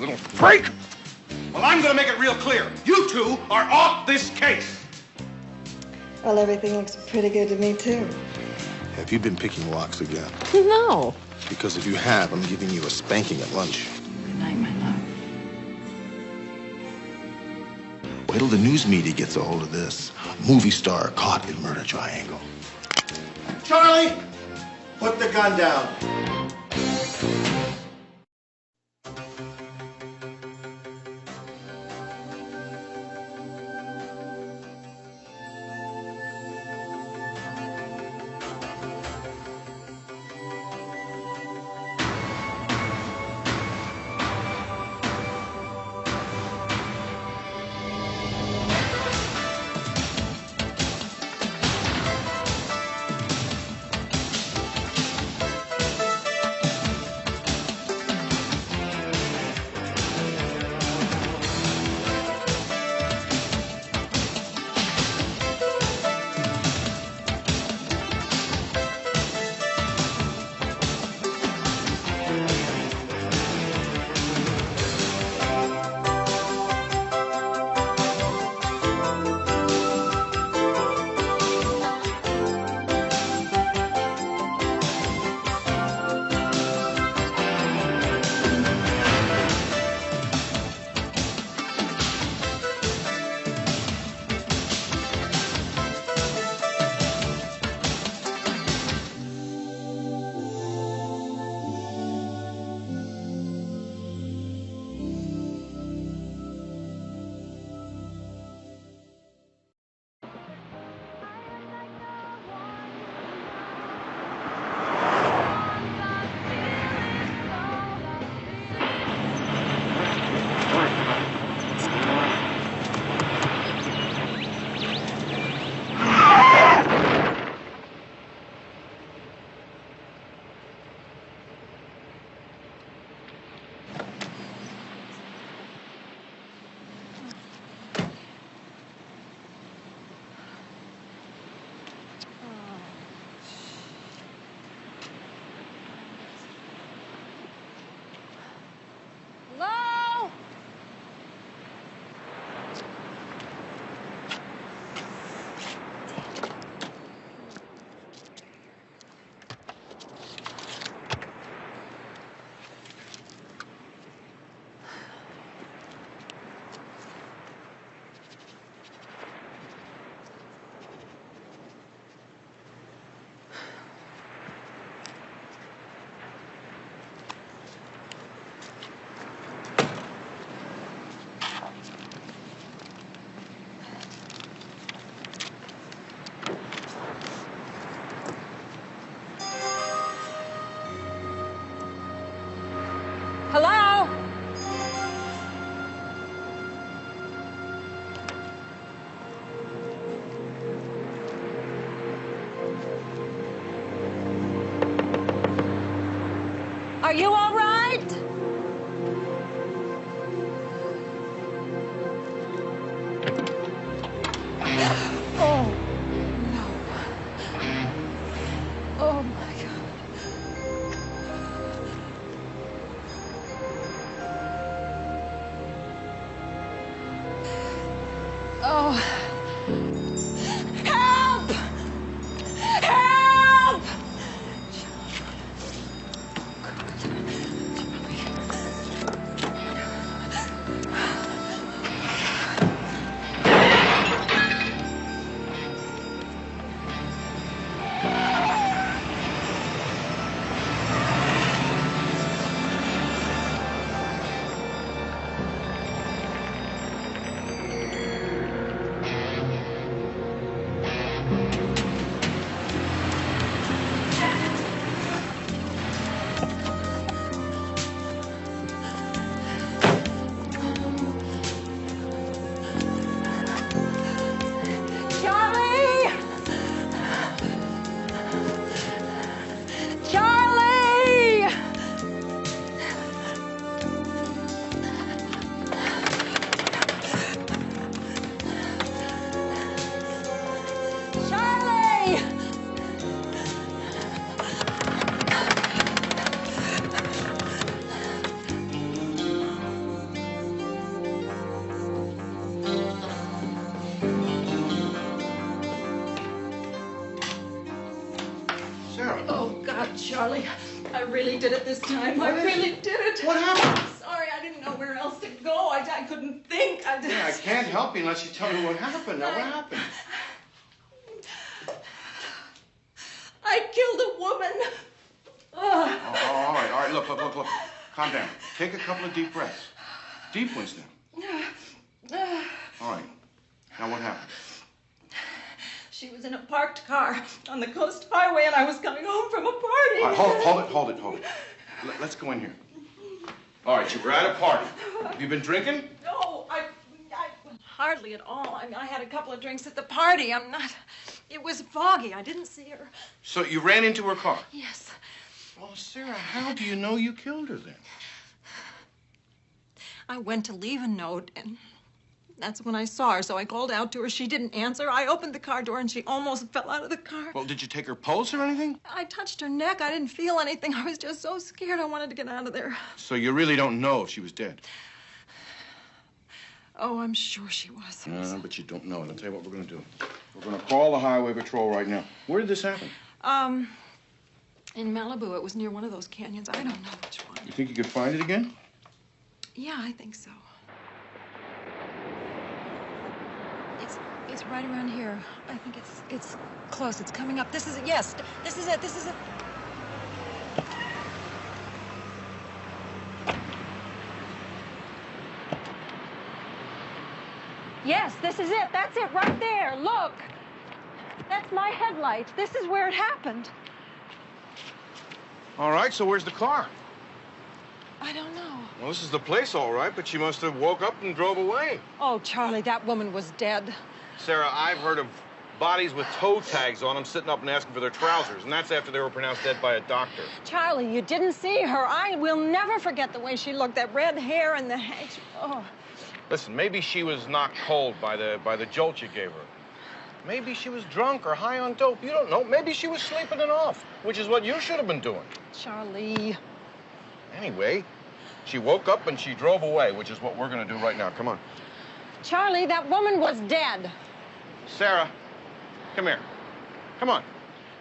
little freak! Well, I'm gonna make it real clear. You two are off this case. Well, everything looks pretty good to me, too. Have you been picking locks again? No. Because if you have, I'm giving you a spanking at lunch. Good night, my love. Wait till the news media gets a hold of this. Movie star caught in murder triangle. Charlie, put the gun down. Hello? Are you all right? Oh, no. Oh, my God. Oh. Help! Help! Charlie, I really did it this time. I really did it. What happened? Sorry, I didn't know where else to go. I couldn't think. Yeah, I can't help you unless you tell me what happened. Now, what happened? I killed a woman. Oh, all right. Look. Calm down. Take a couple of deep breaths. Deep ones now. All right. Now, what happened? She was in a parked car on the coast highway, and I was coming home from a party. All right, hold it. Let's go in here. All right, you were at a party. Have you been drinking? No, I hardly at all. I had a couple of drinks at the party. It was foggy. I didn't see her. So you ran into her car? Yes. Well, Sarah, how do you know you killed her then? I went to leave a note, and that's when I saw her. So I called out to her. She didn't answer. I opened the car door, and she almost fell out of the car. Well, did you take her pulse or anything? I touched her neck. I didn't feel anything. I was just so scared. I wanted to get out of there. So you really don't know if she was dead? Oh, I'm sure she was. No, but you don't know. And I'll tell you what we're going to do. We're going to call the highway patrol right now. Where did this happen? In Malibu. It was near one of those canyons. I don't know which one. You think you could find it again? Yeah, I think so. It's right around here. I think it's close. It's coming up. This is it. Yes, this is it. This is it. Yes, this is it. That's it right there. Look. That's my headlight. This is where it happened. All right, so where's the car? I don't know. Well, this is the place, all right, but she must have woke up and drove away. Oh, Charlie, that woman was dead. Sarah, I've heard of bodies with toe tags on them sitting up and asking for their trousers, and that's after they were pronounced dead by a doctor. Charlie, you didn't see her. I will never forget the way she looked. That red hair and the... Oh. Listen, maybe she was knocked cold by the jolt you gave her. Maybe she was drunk or high on dope. You don't know. Maybe she was sleeping it off, which is what you should have been doing. Charlie. Anyway, she woke up and she drove away, which is what we're going to do right now. Come on. Charlie, that woman was dead. Sarah, come here. Come on.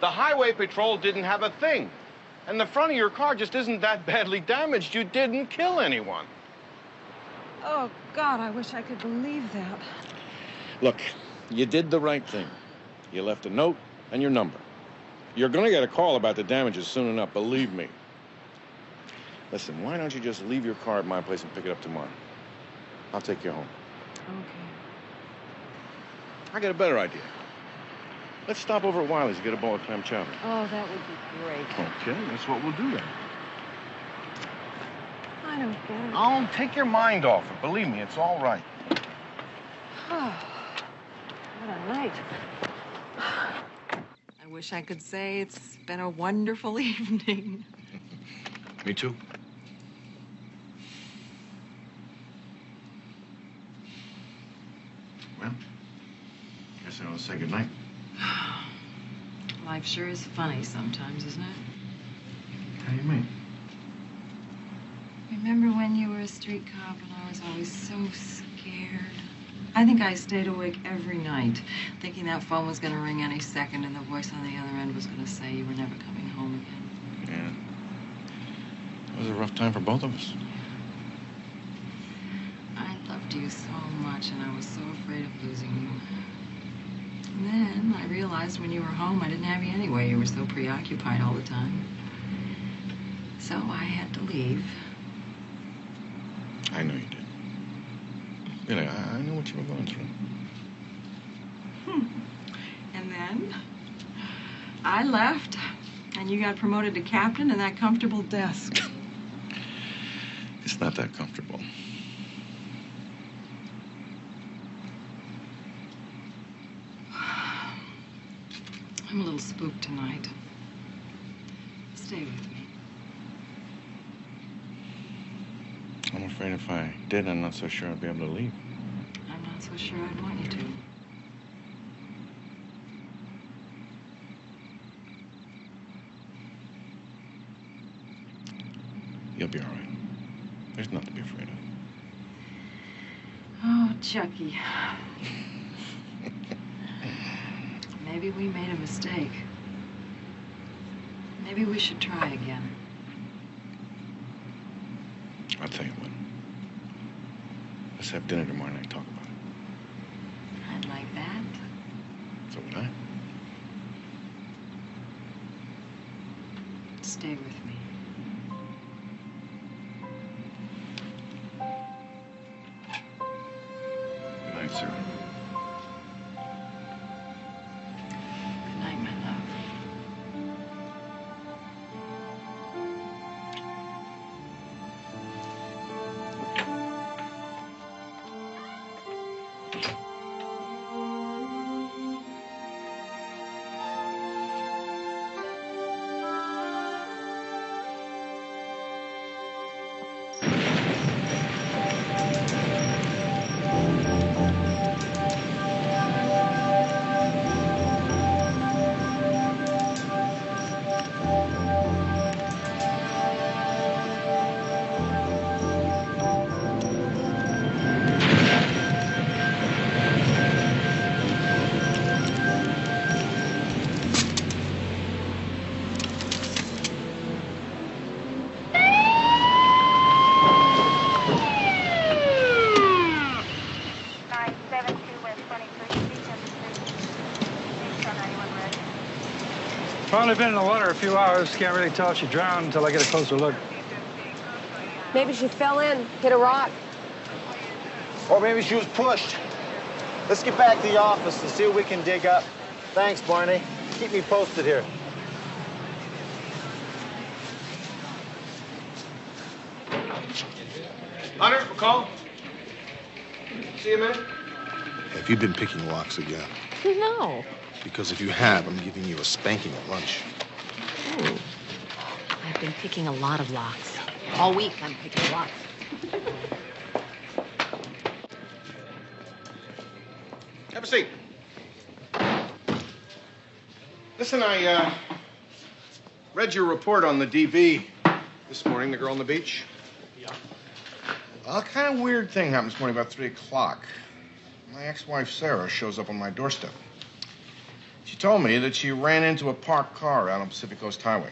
The highway patrol didn't have a thing. And the front of your car just isn't that badly damaged. You didn't kill anyone. Oh, God, I wish I could believe that. Look, you did the right thing. You left a note and your number. You're going to get a call about the damages soon enough, believe me. Listen, why don't you just leave your car at my place and pick it up tomorrow? I'll take you home. Okay. I got a better idea. Let's stop over at Wiley's and get a bowl of clam chowder. Oh, that would be great. Okay, that's what we'll do then. I don't get it. Oh, take your mind off it. Believe me, it's all right. Oh, what a night. I wish I could say it's been a wonderful evening. Me too. Well, guess I will say goodnight. Life sure is funny sometimes, isn't it? How do you mean? Remember when you were a street cop and I was always so scared? I think I stayed awake every night, thinking that phone was going to ring any second and the voice on the other end was going to say you were never coming home again. Yeah. It was a rough time for both of us. I loved you so much and I was so afraid of losing you. And then I realized when you were home, I didn't have you anyway. You were so preoccupied all the time. So I had to leave. I know you did. Really, I know what you were going through. And then I left, and you got promoted to captain in that comfortable desk. It's not that comfortable. I'm a little spooked tonight. Stay with me. I'm afraid if I did, I'm not so sure I'd be able to leave. I'm not so sure I'd want you to. You'll be all right. There's nothing to be afraid of. Oh, Chucky. Maybe we made a mistake. Maybe we should try again. I'll tell you what. Let's have dinner tomorrow night and talk about it. I'd like that. So would I. Stay with me. Good night, sir. Good night, my love. Probably been in the water a few hours. Can't really tell if she drowned until I get a closer look. Maybe she fell in, hit a rock. Or maybe she was pushed. Let's get back to the office and see what we can dig up. Thanks, Barney. Keep me posted here. Hunter, McCall? See you, man. Have you been picking locks again? No. Because if you have, I'm giving you a spanking at lunch. Ooh. I've been picking a lot of locks. All week I'm picking locks. Have a seat. Listen, I read your report on the DV this morning, the girl on the beach. Yeah. Well, a kind of weird thing happened this morning about 3 o'clock. My ex-wife, Sarah, shows up on my doorstep. She told me that she ran into a parked car out on Pacific Coast Highway.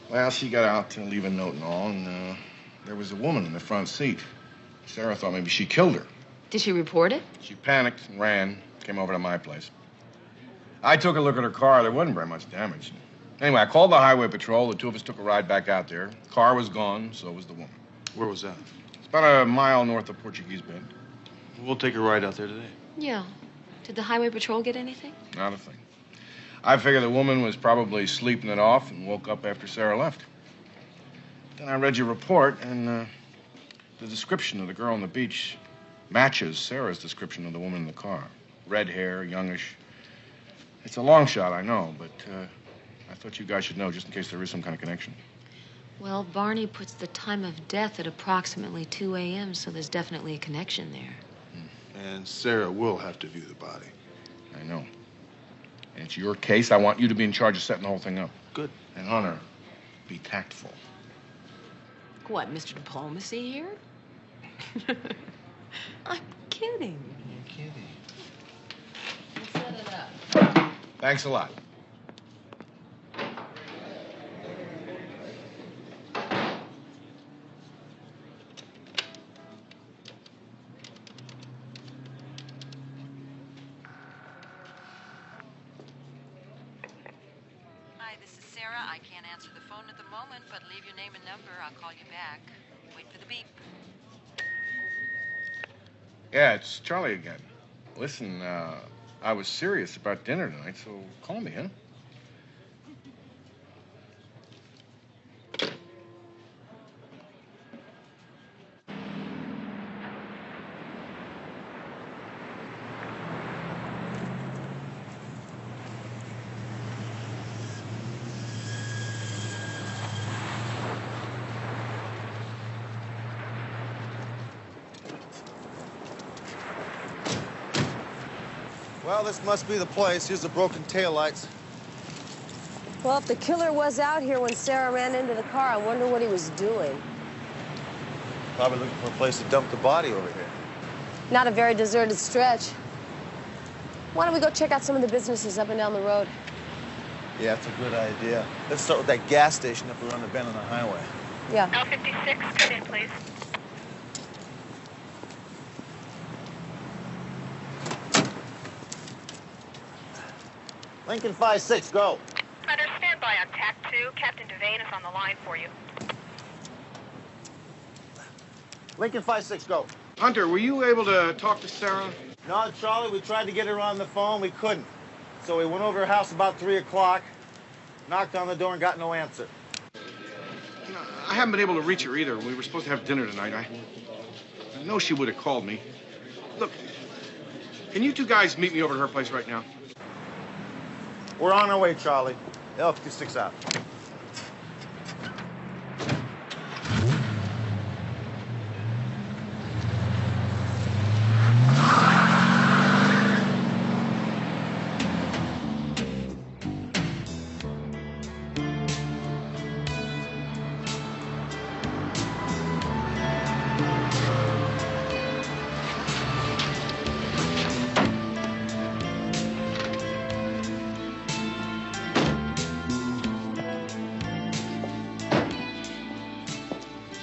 Well, she got out to leave a note and all, and there was a woman in the front seat. Sarah thought maybe she killed her. Did she report it? She panicked and ran, came over to my place. I took a look at her car. There wasn't very much damage. Anyway, I called the highway patrol. The two of us took a ride back out there. The car was gone, so was the woman. Where was that? It's about a mile north of Portuguese Bend. We'll take a ride out there today. Yeah. Did the highway patrol get anything? Not a thing. I figure the woman was probably sleeping it off and woke up after Sarah left. Then I read your report, and the description of the girl on the beach matches Sarah's description of the woman in the car. Red hair, youngish. It's a long shot, I know, but I thought you guys should know just in case there is some kind of connection. Well, Barney puts the time of death at approximately 2 a.m., so there's definitely a connection there. And Sarah will have to view the body. I know. And it's your case. I want you to be in charge of setting the whole thing up. Good. And Hunter, be tactful. What, Mr. Diplomacy here? I'm kidding. You're kidding. Let's set it up. Thanks a lot. I can't answer the phone at the moment, but leave your name and number. I'll call you back. Wait for the beep. Yeah, it's Charlie again. Listen, I was serious about dinner tonight, so call me, huh? Well, this must be the place. Here's the broken taillights. Well, if the killer was out here when Sarah ran into the car, I wonder what he was doing. Probably looking for a place to dump the body over here. Not a very deserted stretch. Why don't we go check out some of the businesses up and down the road? Yeah, it's a good idea. Let's start with that gas station up around the bend on the highway. Yeah. L56, come in, please. Lincoln 5-6, go. Hunter, stand by on TAC 2. Captain Devane is on the line for you. Lincoln 5-6, go. Hunter, were you able to talk to Sarah? No, Charlie, we tried to get her on the phone. We couldn't. So we went over to her house about 3 o'clock, knocked on the door, and got no answer. You know, I haven't been able to reach her either. We were supposed to have dinner tonight. I know she would have called me. Look, can you two guys meet me over at her place right now? We're on our way, Charlie. L56 out.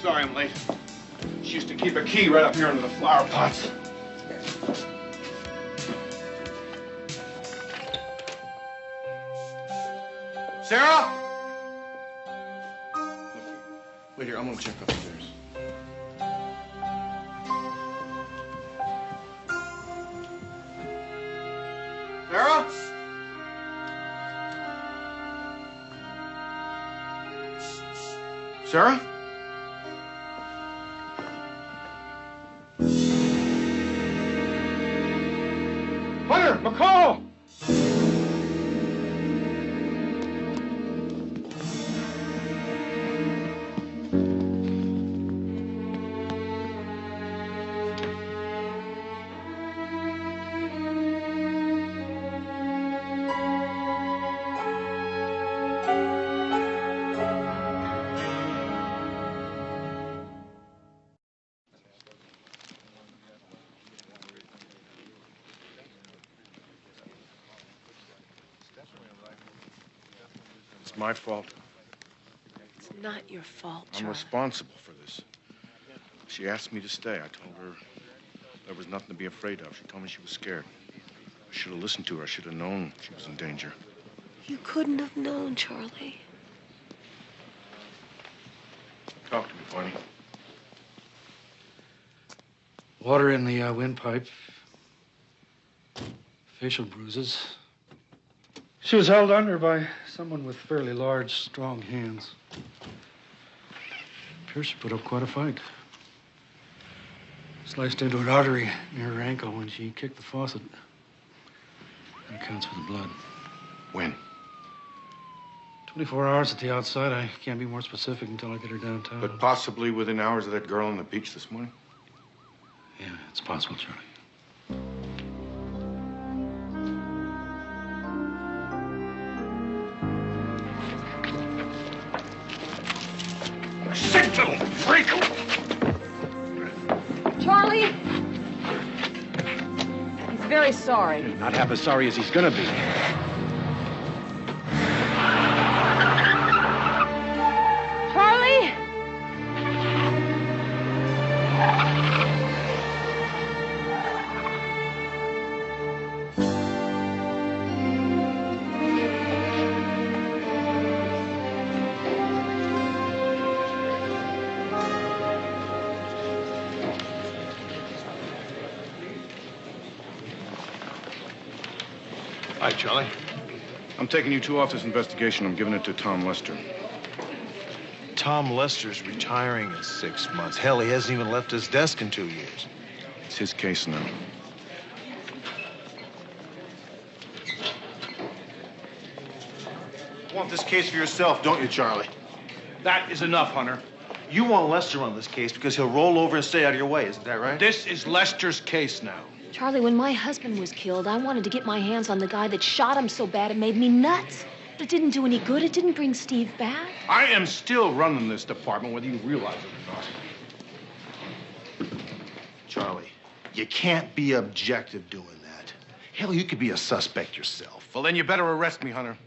Sorry I'm late. She used to keep a key right up here under the flower pots. Sarah? Wait here, I'm gonna check upstairs. Sarah? Sarah? Hunter, McCall! It's my fault. It's not your fault, I'm Charlie. responsible for this. She asked me to stay. I told her there was nothing to be afraid of. She told me she was scared. I should have listened to her. I should have known she was in danger. You couldn't have known, Charlie. Talk to me, Barney. Water in the windpipe. Facial bruises. She was held under by someone with fairly large, strong hands. Appears she put up quite a fight. Sliced into an artery near her ankle when she kicked the faucet. That accounts for the blood. When? 24 hours at the outside. I can't be more specific until I get her downtown. But possibly within hours of that girl on the beach this morning? Yeah, it's possible, Charlie. Sick little freak! Charlie! He's very sorry. Not half as sorry as he's gonna be. Charlie! Hi, Charlie. I'm taking you two off this investigation. I'm giving it to Tom Lester. Tom Lester's retiring in 6 months. Hell, he hasn't even left his desk in 2 years. It's his case now. You want this case for yourself, don't you, Charlie? That is enough, Hunter. You want Lester on this case because he'll roll over and stay out of your way, isn't that right? This is Lester's case now. Charlie, when my husband was killed, I wanted to get my hands on the guy that shot him so bad it made me nuts. But it didn't do any good. It didn't bring Steve back. I am still running this department, whether you realize it or not. Charlie, you can't be objective doing that. Hell, you could be a suspect yourself. Well, then you better arrest me, Hunter.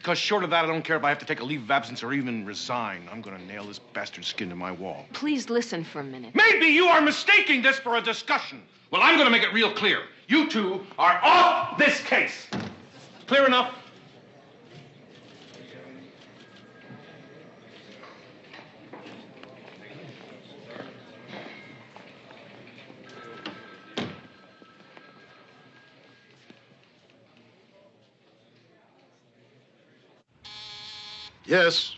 Because short of that, I don't care if I have to take a leave of absence or even resign. I'm going to nail this bastard's skin to my wall. Please listen for a minute. Maybe you are mistaking this for a discussion. Well, I'm going to make it real clear. You two are off this case. Clear enough? Yes.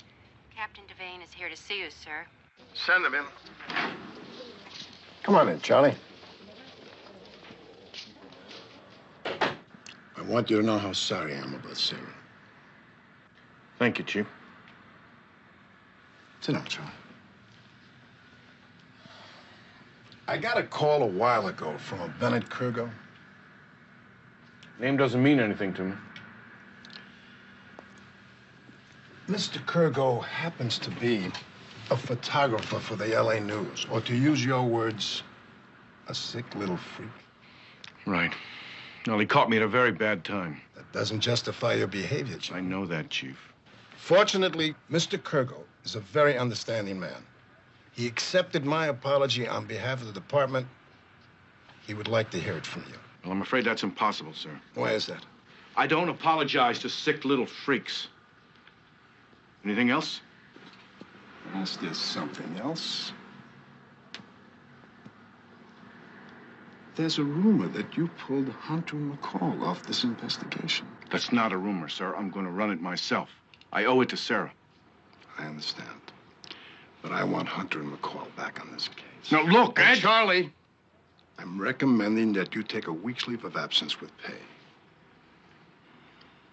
Captain Devane is here to see you, sir. Send him in. Come on in, Charlie. I want you to know how sorry I am about Sarah. Thank you, Chief. Sit down, Charlie. I got a call a while ago from a Bennett Kurgo. Name doesn't mean anything to me. Mr. Kurgo happens to be a photographer for the LA News, or to use your words, a sick little freak. Right. Well, he caught me at a very bad time. That doesn't justify your behavior, Chief. I know that, Chief. Fortunately, Mr. Kurgo is a very understanding man. He accepted my apology on behalf of the department. He would like to hear it from you. Well, I'm afraid that's impossible, sir. Why is that? I don't apologize to sick little freaks. Anything else? Yes, there's something else. There's a rumor that you pulled Hunter and McCall off this investigation. That's not a rumor, sir. I'm going to run it myself. I owe it to Sarah. I understand. But I want Hunter and McCall back on this case. Now, look, Ed. Charlie, I'm recommending that you take a week's leave of absence with pay.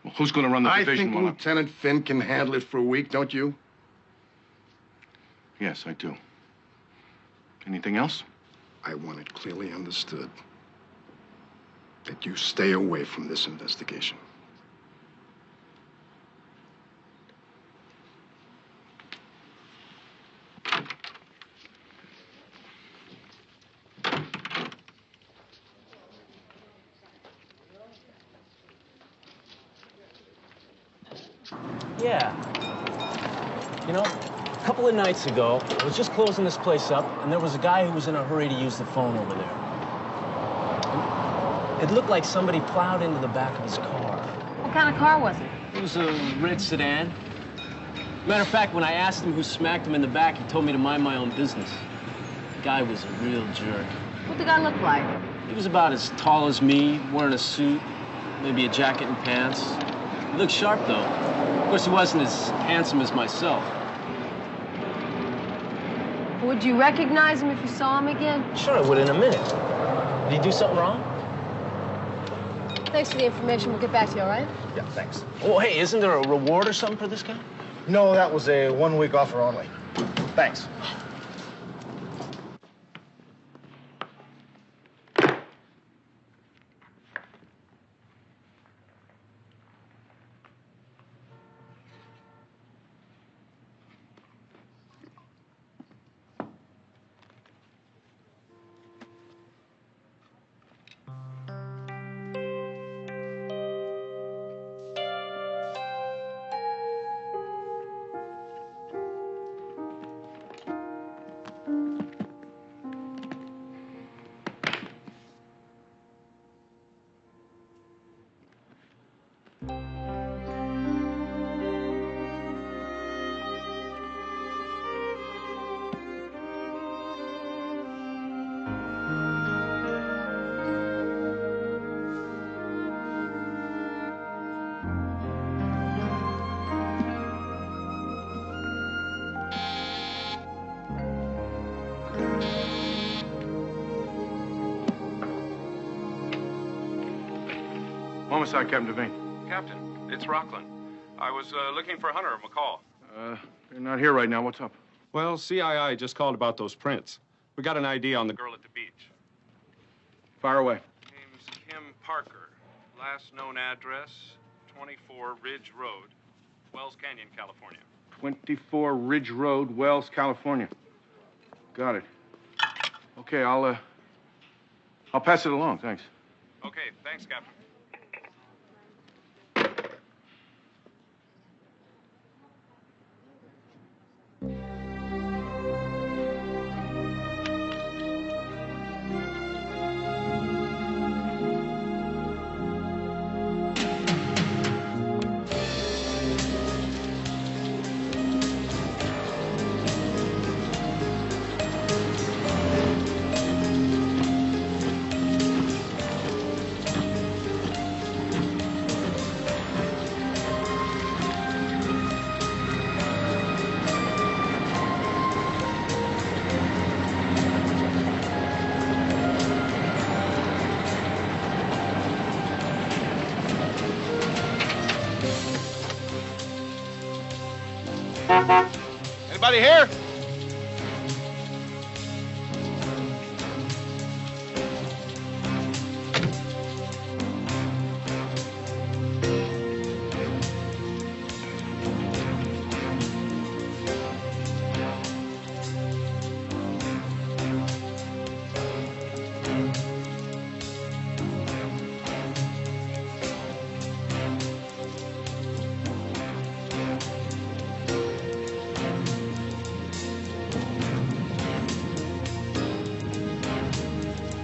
Well, who's going to run the division? I think Lieutenant Finn can handle it for a week, don't you? Yes, I do. Anything else? I want it clearly understood that you stay away from this investigation. Yeah. You know, a couple of nights ago, I was just closing this place up, and there was a guy who was in a hurry to use the phone over there. It looked like somebody plowed into the back of his car. What kind of car was it? It was a red sedan. Matter of fact, when I asked him who smacked him in the back, he told me to mind my own business. The guy was a real jerk. What'd the guy look like? He was about as tall as me, wearing a suit, maybe a jacket and pants. He looked sharp, though. Of course, he wasn't as handsome as myself. Would you recognize him if you saw him again? Sure, I would in a minute. Did he do something wrong? Thanks for the information. We'll get back to you, all right? Yeah, thanks. Oh, hey, isn't there a reward or something for this guy? No, that was a one-week offer only. Thanks. Homicide, Captain Devane. Captain, it's Rockland. I was looking for Hunter and McCall. They're not here right now. What's up? Well, CII just called about those prints. We got an ID on the girl at the beach. Fire away. Name's Kim Parker. Last known address, 24 Ridge Road, Wells Canyon, California. 24 Ridge Road, Wells, California. Got it. Okay, I'll pass it along. Thanks. Okay, thanks, Captain. Anybody here?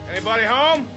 Anybody home?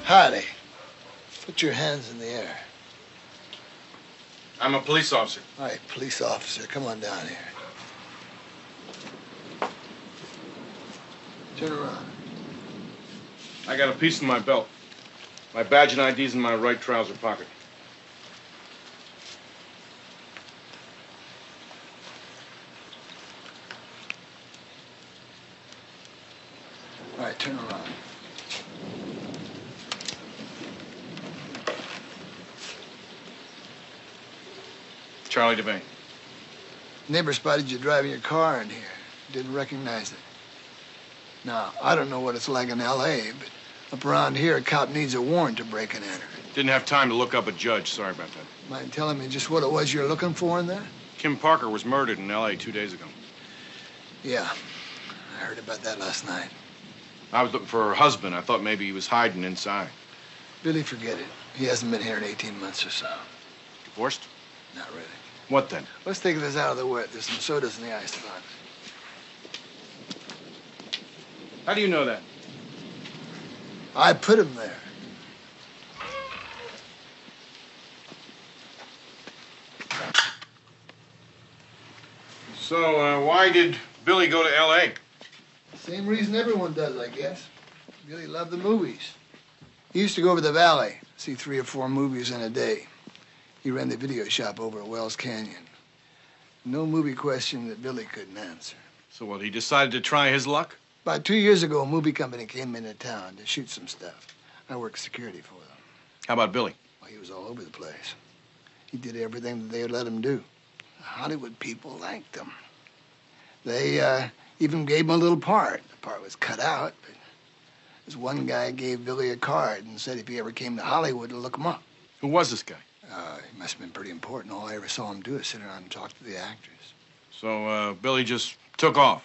Howdy. Put your hands in the air. I'm a police officer. All right, police officer, come on down here. Turn around. I got a piece in my belt. My badge and ID's in my right trouser pocket. All right, turn around. Charlie Devane. Neighbor spotted you driving your car in here. Didn't recognize it. Now, I don't know what it's like in L.A., but up around here, a cop needs a warrant to break and enter. Didn't have time to look up a judge. Sorry about that. Mind telling me just what it was you're looking for in there? Kim Parker was murdered in L.A. 2 days ago. Yeah, I heard about that last night. I was looking for her husband. I thought maybe he was hiding inside. Billy, forget it. He hasn't been here in 18 months or so. Divorced? Not really. What then? Let's take this out of the wet. There's some sodas in the icebox. How do you know that? I put him there. So, why did Billy go to L.A.? Same reason everyone does, I guess. Billy loved the movies. He used to go over the valley, see 3 or 4 movies in a day. He ran the video shop over at Wells Canyon. No movie question that Billy couldn't answer. So what, he decided to try his luck? About 2 years ago, a movie company came into town to shoot some stuff. I worked security for them. How about Billy? Well, he was all over the place. He did everything that they would let him do. The Hollywood people liked him. They even gave him a little part. The part was cut out, but this one guy gave Billy a card and said if he ever came to Hollywood to look him up. Who was this guy? He must have been pretty important. All I ever saw him do is sit around and talk to the actors. So, Billy just took off,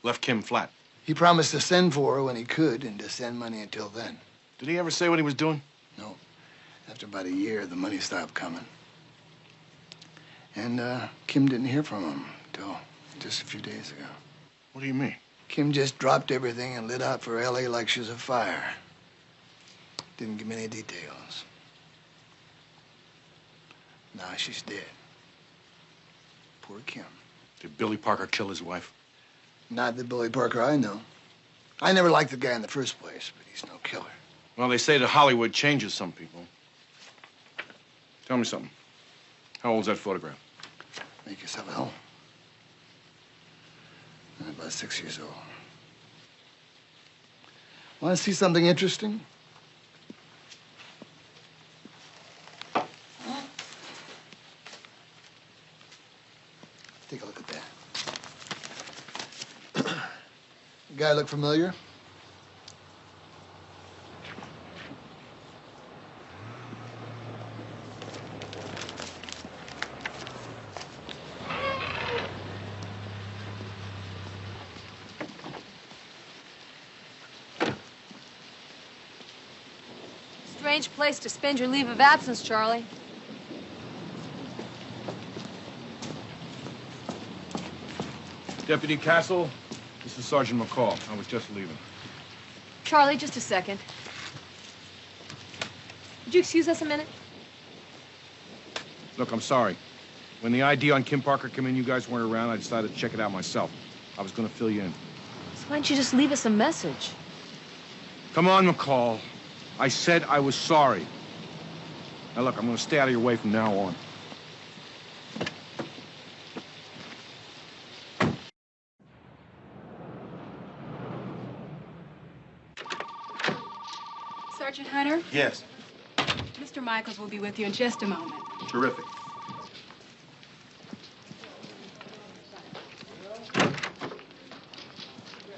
left Kim flat. He promised to send for her when he could and to send money until then. Did he ever say what he was doing? No. After about a year, the money stopped coming. And Kim didn't hear from him until just a few days ago. What do you mean? Kim just dropped everything and lit out for L.A. like she was a fire. Didn't give me any details. Now she's dead. Poor Kim. Did Billy Parker kill his wife? Not the Billy Parker I know. I never liked the guy in the first place, but he's no killer. Well, they say that Hollywood changes some people. Tell me something. How old's that photograph? Make yourself at home. I'm about 6 years old. Want to see something interesting? Take a look at that. The guy look familiar? strange place to spend your leave of absence, Charlie. Deputy Castle, this is Sergeant McCall. I was just leaving. Charlie, just a second. Would you excuse us a minute? Look, I'm sorry. When the ID on Kim Parker came in, you guys weren't around. I decided to check it out myself. I was going to fill you in. So why don't you just leave us a message? Come on, McCall. I said I was sorry. Now, look, I'm going to stay out of your way from now on. Sergeant Hunter, Yes. Mr. Michaels will be with you in just a moment. Terrific.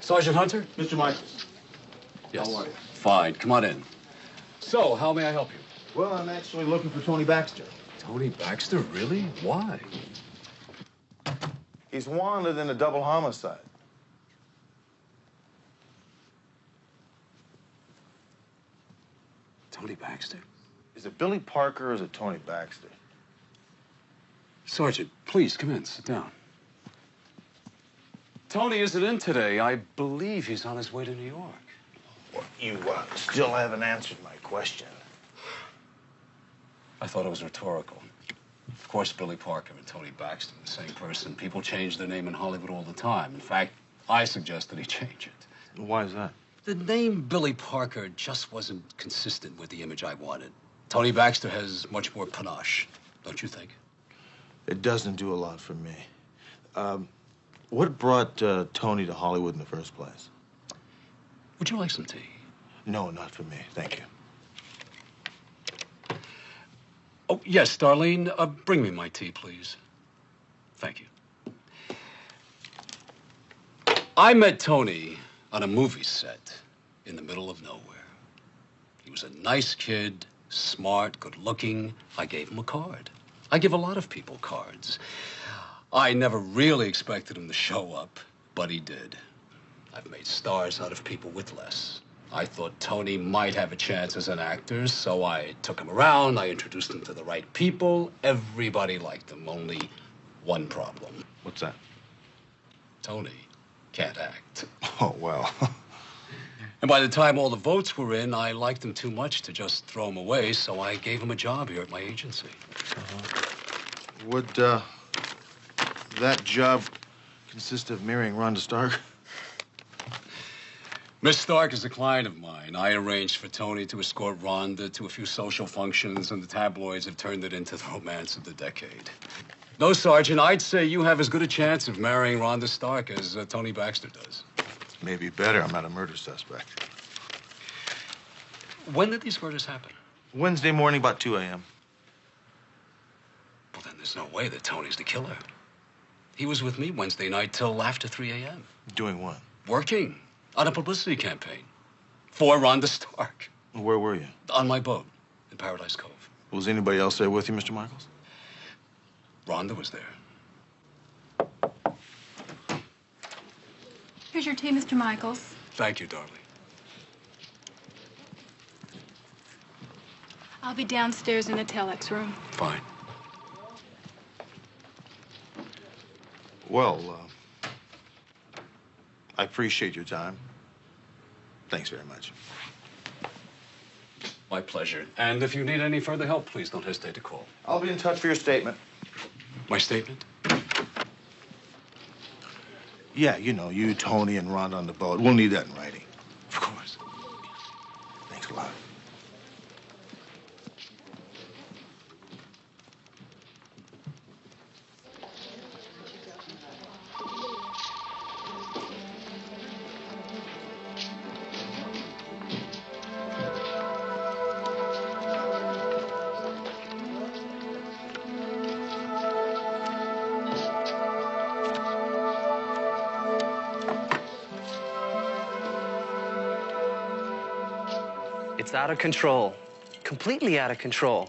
Sergeant Hunter? Mr. Michaels. Yes. How are you? Fine. Come on in. So, how may I help you? Well, I'm actually looking for Tony Baxter. Tony Baxter? Really? Why? He's wanted in a double homicide. Tony Baxter? Is it Billy Parker or is it Tony Baxter? Sergeant, please come in. Sit down. Tony isn't in today. I believe he's on his way to New York. Well, you still haven't answered my question. I thought it was rhetorical. Of course, Billy Parker and Tony Baxter are the same person. People change their name in Hollywood all the time. In fact, I suggested he change it. Why is that? The name Billy Parker just wasn't consistent with the image I wanted. Tony Baxter has much more panache, don't you think? It doesn't do a lot for me. What brought Tony to Hollywood in the first place? Would you like some tea? No, not for me. Thank you. Oh, yes, Darlene. Bring me my tea, please. Thank you. I met Tony on a movie set in the middle of nowhere. He was a nice kid, smart, good-looking. I gave him a card. I give a lot of people cards. I never really expected him to show up, but he did. I've made stars out of people with less. I thought Tony might have a chance as an actor, so I took him around. I introduced him to the right people. Everybody liked him. Only one problem. What's that? Tony can't act. Oh, well. And by the time all the votes were in, I liked him too much to just throw him away, so I gave him a job here at my agency. Would that job consist of marrying Rhonda Stark? Miss Stark is a client of mine. I arranged for Tony to escort Rhonda to a few social functions, and the tabloids have turned it into the romance of the decade. No, Sergeant, I'd say you have as good a chance of marrying Rhonda Stark as Tony Baxter does. Maybe better. I'm not a murder suspect. When did these murders happen? Wednesday morning, about 2 a.m. Well, then there's no way that Tony's the killer. He was with me Wednesday night till after 3 a.m. Doing what? Working on a publicity campaign for Rhonda Stark. Where were you? On my boat in Paradise Cove. Was anybody else there with you, Mr. Michaels? Rhonda was there. Here's your tea, Mr. Michaels. Thank you, darling. I'll be downstairs in the telex room. Fine. Well, I appreciate your time. Thanks very much. My pleasure. And if you need any further help, please don't hesitate to call. I'll be in touch for your statement. My statement? Yeah, you know, you, Tony, and Rhonda on the boat. We'll need that in writing. Of course. Thanks a lot. It's out of control. Completely out of control.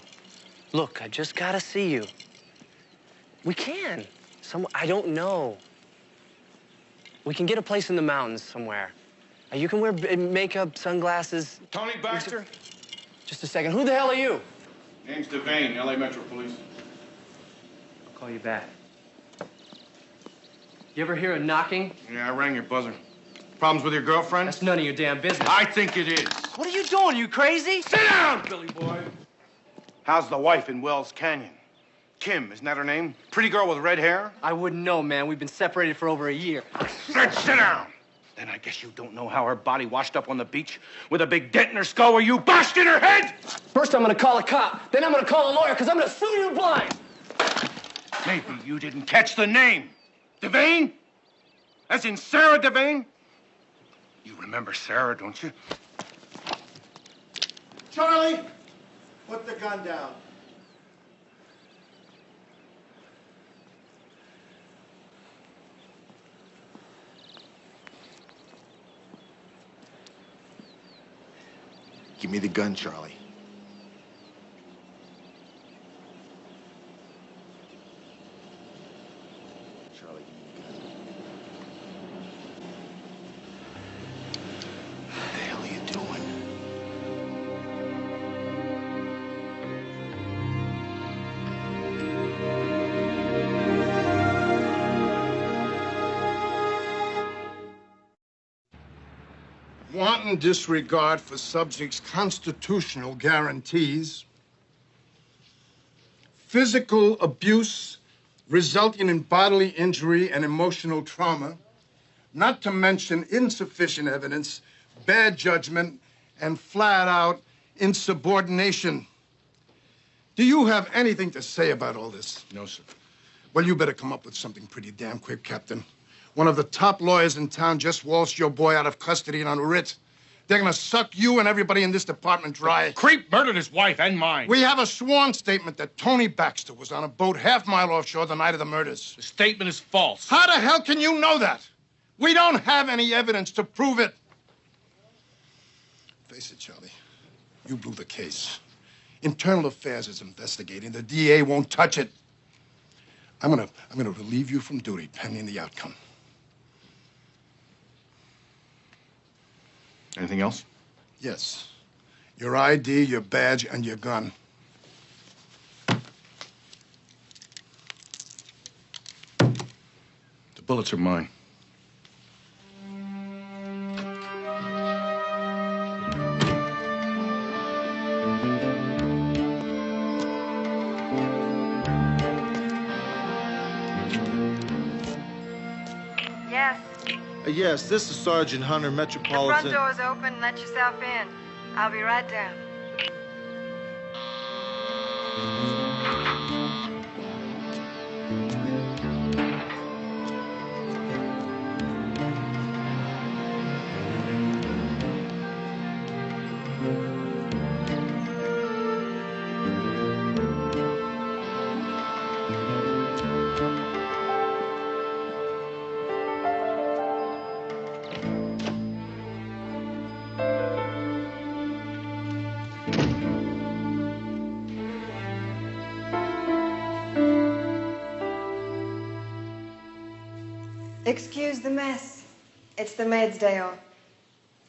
Look, I just gotta see you. We can. I don't know. We can get a place in the mountains somewhere. You can wear makeup, sunglasses. Tony Baxter? Just a second. Who the hell are you? Name's Devane, LA Metro Police. I'll call you back. You ever hear a knocking? Yeah, I rang your buzzer. Problems with your girlfriend? That's none of your damn business. I think it is. What are you doing? You crazy? Sit down, Billy boy. How's the wife in Wells Canyon? Kim, isn't that her name? Pretty girl with red hair? I wouldn't know, man. We've been separated for over a year. Sit down. Then I guess you don't know how her body washed up on the beach with a big dent in her skull where you bashed in her head? First, I'm gonna call a cop. Then I'm gonna call a lawyer, because I'm gonna sue you blind. Maybe you didn't catch the name. Devane? As in Sarah Devane? You remember Sarah, don't you? Charlie, put the gun down. Give me the gun, Charlie. Charlie, give me the gun. What the hell are you doing? Wanton disregard for subjects' constitutional guarantees, physical abuse resulting in bodily injury and emotional trauma, not to mention insufficient evidence, bad judgment, and flat-out insubordination. Do you have anything to say about all this? No, sir. Well, you better come up with something pretty damn quick, Captain. One of the top lawyers in town just waltzed your boy out of custody on a writ. They're gonna suck you and everybody in this department dry. The creep murdered his wife and mine. We have a sworn statement that Tony Baxter was on a boat half-mile offshore the night of the murders. The statement is false. How the hell can you know that? We don't have any evidence to prove it. Face it, Charlie. You blew the case. Internal Affairs is investigating. The DA won't touch it. I'm gonna relieve you from duty pending the outcome. Anything else? Yes. Your ID, your badge, and your gun. The bullets are mine. Yes. Yes, this is Sergeant Hunter, The Metropolitan. front door's open. Let yourself in. I'll be right down. Excuse the mess. It's the maid's day off.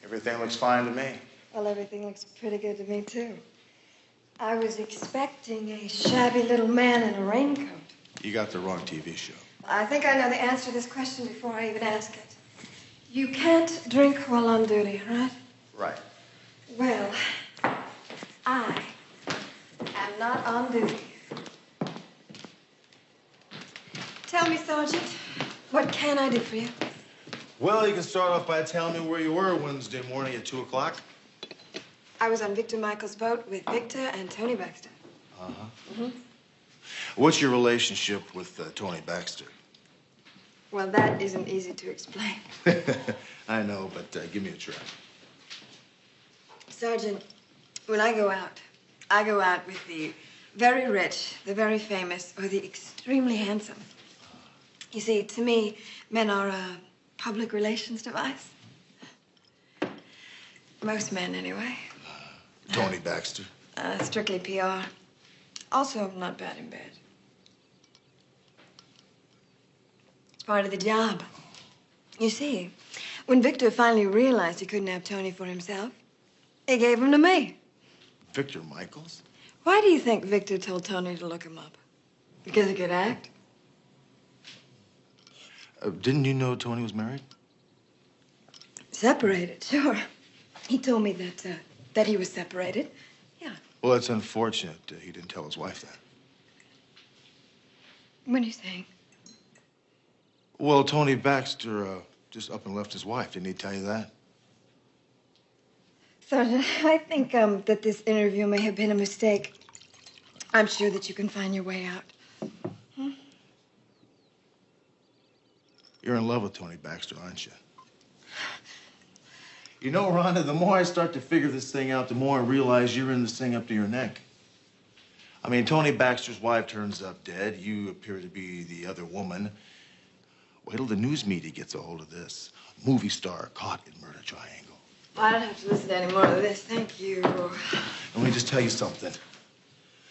Everything looks fine to me. Well, everything looks pretty good to me, too. I was expecting a shabby little man in a raincoat. You got the wrong TV show. I think I know the answer to this question before I even ask it. You can't drink while on duty, right? Right. Well, I am not on duty. Tell me, Sergeant, what can I do for you? Well, you can start off by telling me where you were Wednesday morning at 2 o'clock. I was on Victor Michael's boat with Victor and Tony Baxter. Uh-huh. What's your relationship with Tony Baxter? Well, that isn't easy to explain. I know, but give me a try. Sergeant, when I go out with the very rich, the very famous, or the extremely handsome. You see, to me, men are a public relations device. Most men, anyway. Tony Baxter? Strictly PR. Also, not bad in bed. It's part of the job. You see, when Victor finally realized he couldn't have Tony for himself, he gave him to me. Victor Michaels? Why do you think Victor told Tony to look him up? Because he could act? Didn't you know Tony was married? Separated, sure. He told me that he was separated. Well, it's unfortunate he didn't tell his wife that. What are you saying? Well, Tony Baxter just up and left his wife. Didn't he tell you that? Sergeant, I think that this interview may have been a mistake. I'm sure that you can find your way out. You're in love with Tony Baxter, aren't you? You know, Rhonda, the more I start to figure this thing out, the more I realize you're in this thing up to your neck. I mean, Tony Baxter's wife turns up dead. You appear to be the other woman. Wait till the news media gets a hold of this. Movie star caught in murder triangle. I don't have to listen to any more of this. Thank you. Let me just tell you something.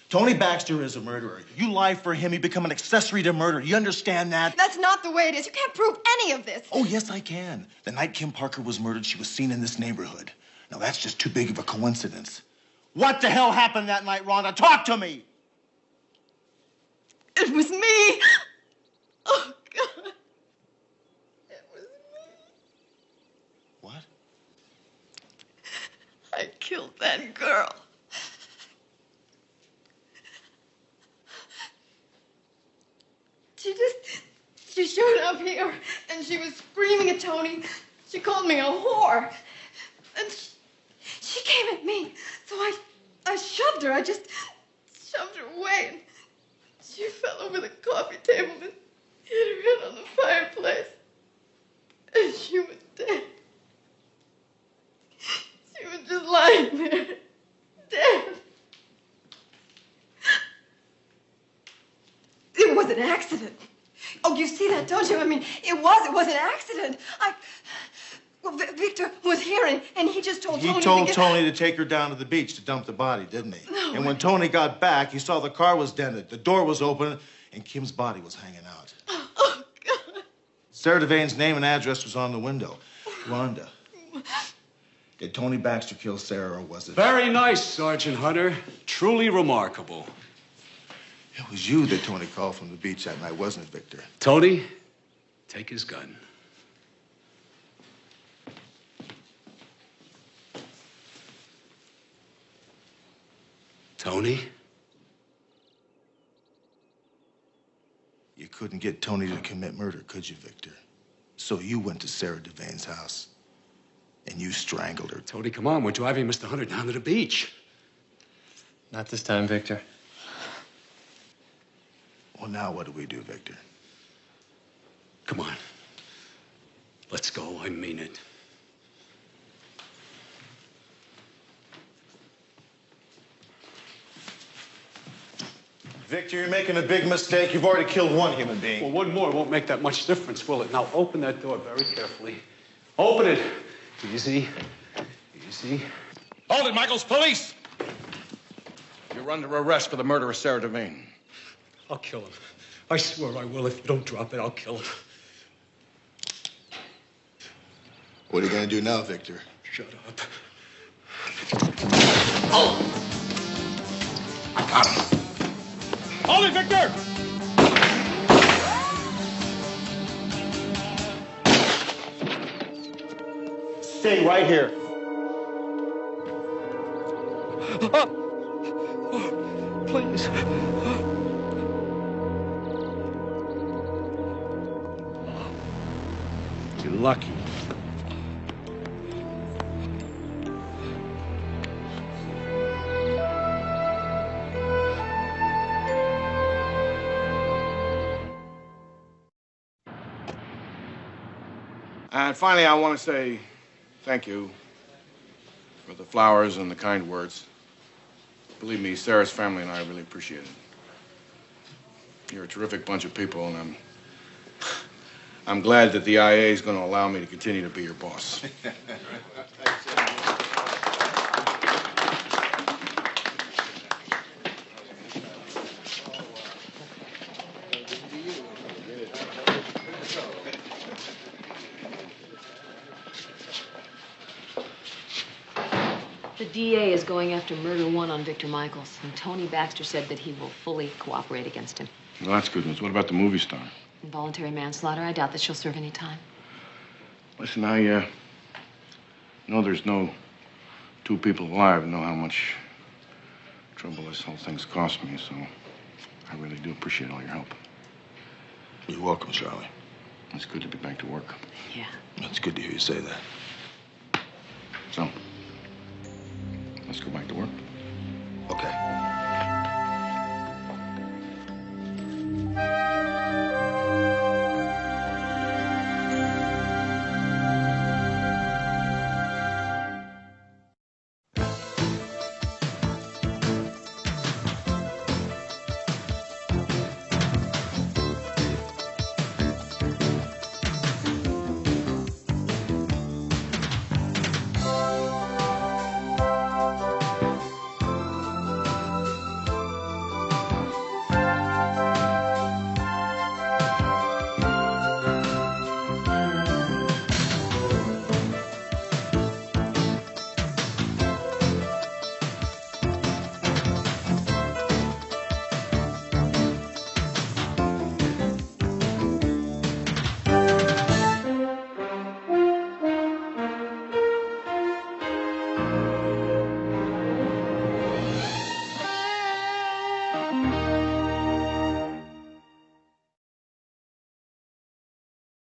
Tony Baxter is a murderer. You lie for him, you become an accessory to murder. You understand that? That's not the way it is. You can't prove any of this. Oh, yes, I can. The night Kim Parker was murdered, she was seen in this neighborhood. Now, that's just too big of a coincidence. What the hell happened that night, Rhonda? Talk to me! It was me. Oh, God. It was me. What? I killed that girl. She showed up here, and she was screaming at Tony. She called me a whore. And she came at me, so I shoved her. I just shoved her away, and she fell over the coffee table and hit her head on the fireplace. And she was dead. She was just lying there, dead. It was an accident. Oh, you see that, don't you? I mean, it was an accident. Well, Victor was here, and he just told Tony He told Tony to take her down to the beach to dump the body, didn't he? No. And when Tony got back, he saw the car was dented, the door was open, and Kim's body was hanging out. Oh, God. Sarah Devane's name and address was on the window. Rhonda, did Tony Baxter kill Sarah, or was it... Very nice, Sergeant Hunter. Truly remarkable. It was you that Tony called from the beach that night, wasn't it, Victor? Tony, take his gun. Tony? You couldn't get Tony to commit murder, could you, Victor? So you went to Sarah Devane's house, and you strangled her. Tony, come on. We're driving Mr. Hunter down to the beach. Not this time, Victor. Well, now what do we do, Victor? Come on. Let's go. I mean it. Victor, you're making a big mistake. You've already killed one human being. Well, one more won't make that much difference, will it? Now, open that door very carefully. Open it. Easy. Easy. Hold it, Michaels. Police! You're under arrest for the murder of Sarah Devane. I'll kill him. I swear I will. If you don't drop it, I'll kill him. What are you going to do now, Victor? Shut up. Oh! I got him. Hold it, Victor! Stay right here. Please. You're lucky. And finally, I want to say thank you for the flowers and the kind words. Believe me, Sarah's family and I really appreciate it. You're a terrific bunch of people, and I'm glad that the IA is going to allow me to continue to be your boss. The DA is going after murder one on Victor Michaels, and Tony Baxter said that he will fully cooperate against him. Well, that's good news. What about the movie star? Involuntary manslaughter. I doubt that she'll serve any time. Listen, I know there's no two people alive and know how much trouble this whole thing's cost me, so I really do appreciate all your help. You're welcome, Charlie. It's good to be back to work. Yeah. It's good to hear you say that. So, let's go back to work. Okay.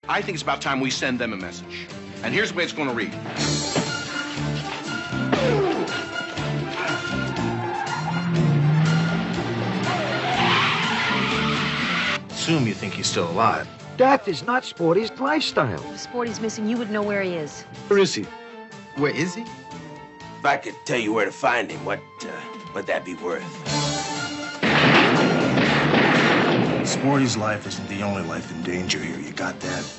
I think it's about time we send them a message. And here's the way it's going to read. Assume you think he's still alive. That is not Sporty's lifestyle. If Sporty's missing, you would know where he is. Where is he? Where is he? If I could tell you where to find him, what'd that be worth? Sporty's life isn't the only life in danger here. You got that?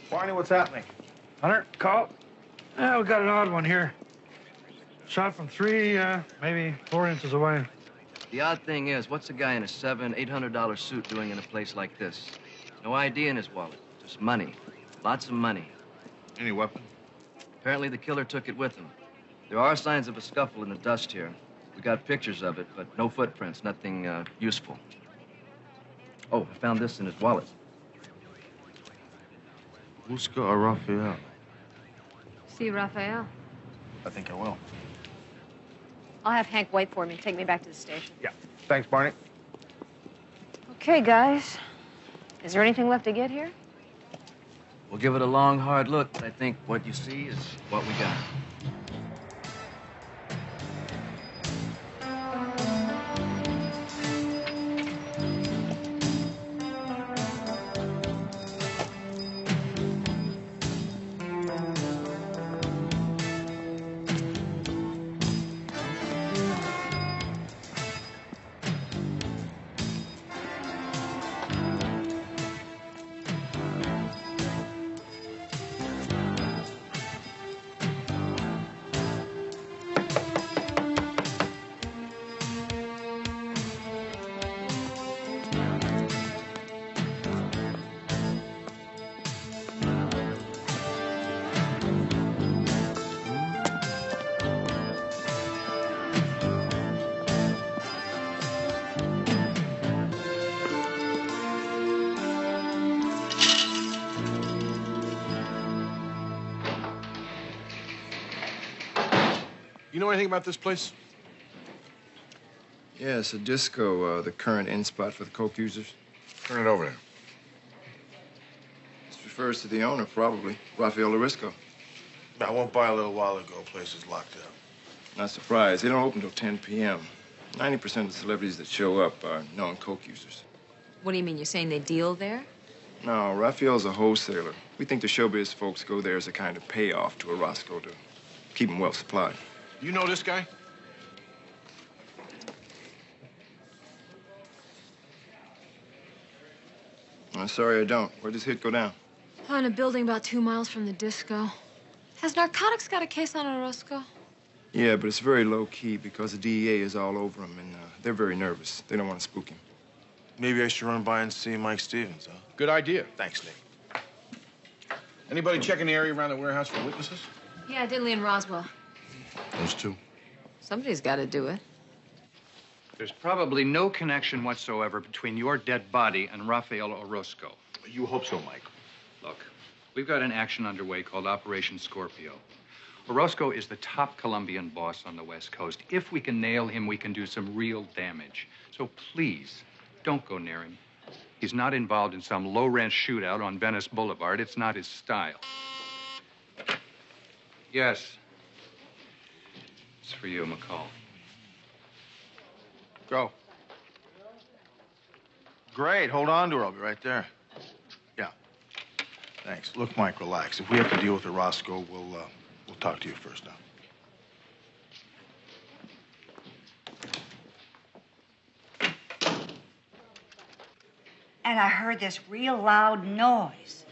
Barney, what's happening? Hunter, call. Yeah, we got an odd one here. Shot from 3, maybe 4 inches away. The odd thing is, what's a guy in a $700-800 suit doing in a place like this? No ID in his wallet, just money. Lots of money. Any weapon? Apparently the killer took it with him. There are signs of a scuffle in the dust here. We got pictures of it, but no footprints, nothing useful. Oh, I found this in his wallet. Busca or Raphael? See Raphael. I think I will. I'll have Hank wait for me and take me back to the station. Yeah. Thanks, Barney. Okay, guys. Is there anything left to get here? We'll give it a long, hard look, but I think what you see is what we got. You know anything about this place? Yeah, it's a disco, the current end spot for the coke users. Turn it over there. This refers to the owner, probably, Rafael Larisco. I won't buy a little while ago. Place is locked up. Not surprised. They don't open till 10 p.m. 90% of the celebrities that show up are known coke users. What do you mean? You're saying they deal there? No, Rafael's a wholesaler. We think the showbiz folks go there as a kind of payoff to a Roscoe to keep them well supplied. You know this guy? I'm sorry I don't. Where'd this hit go down? Oh, in a building about 2 miles from the disco. Has narcotics got a case on Orozco? Yeah, but it's very low-key because the DEA is all over him, and they're very nervous. They don't want to spook him. Maybe I should run by and see Mike Stevens, huh? Good idea. Thanks, Nick. Anybody checking the area around the warehouse for witnesses? Yeah, Dinley and Roswell. Those two. Somebody's got to do it. There's probably no connection whatsoever between your dead body and Rafael Orozco. You hope so, Mike. Look, we've got an action underway called Operation Scorpio. Orozco is the top Colombian boss on the West Coast. If we can nail him, we can do some real damage. So please, don't go near him. He's not involved in some low-rent shootout on Venice Boulevard. It's not his style. Yes. It's for you, McCall. Go. Great. Hold on to her. I'll be right there. Yeah. Thanks. Look, Mike, relax. If we have to deal with Orozco, we'll talk to you first now. And I heard this real loud noise.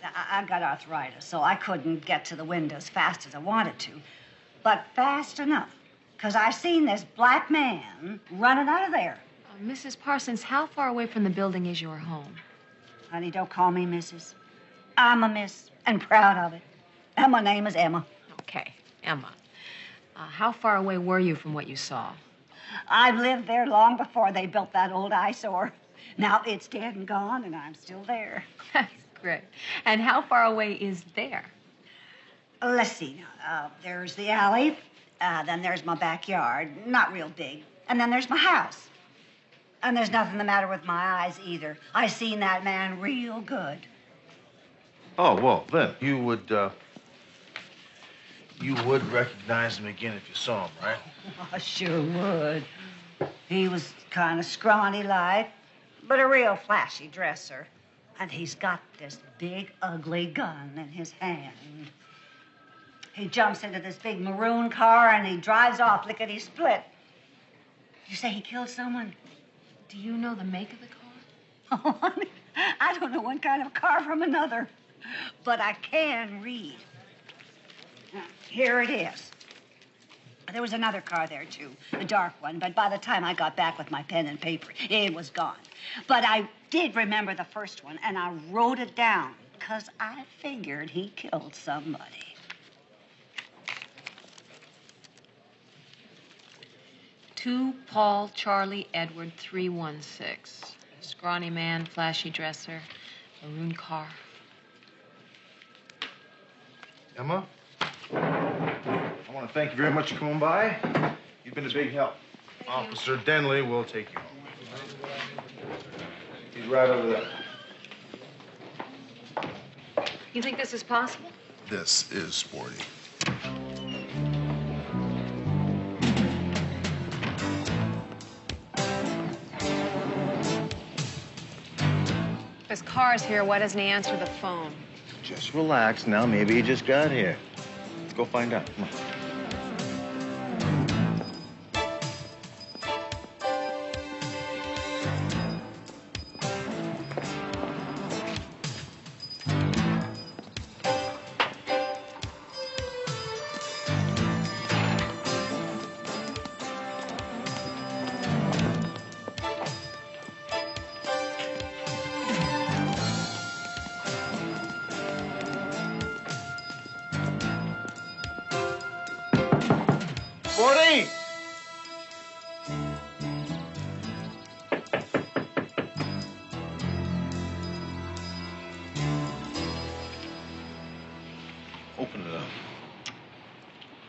I got arthritis, so I couldn't get to the window as fast as I wanted to. But fast enough, because I seen this black man running out of there. Mrs. Parsons, how far away from the building is your home? Honey, don't call me Mrs. I'm a miss, and proud of it. And my name is Emma. Okay, Emma. How far away were you from what you saw? I've lived there long before they built that old eyesore. Now it's dead and gone, and I'm still there. That's great. And how far away is there? Let's see now. There's the alley. Then there's my backyard. Not real big. And then there's my house. And there's nothing the matter with my eyes either. I seen that man real good. Oh, well, then you would recognize him again if you saw him, right? I sure would. He was kind of scrawny-like, but a real flashy dresser. And he's got this big, ugly gun in his hand. He jumps into this big maroon car and he drives off lickety-split. You say he killed someone? Do you know the make of the car? Oh, honey, I don't know one kind of car from another, but I can read. Here it is. There was another car there, too, a dark one, but by the time I got back with my pen and paper, it was gone. But I did remember the first one, and I wrote it down, because I figured he killed somebody. To Paul Charlie Edward 316. Scrawny man, flashy dresser, maroon car. Emma, I want to thank you very much for coming by. You've been a big help. Officer Denley will take you home. He's right over there. You think this is possible? This is sporty. His car's here. Why doesn't he answer the phone? Just relax now. Maybe he just got here. Let's go find out. Come on. Sporty! Open it up.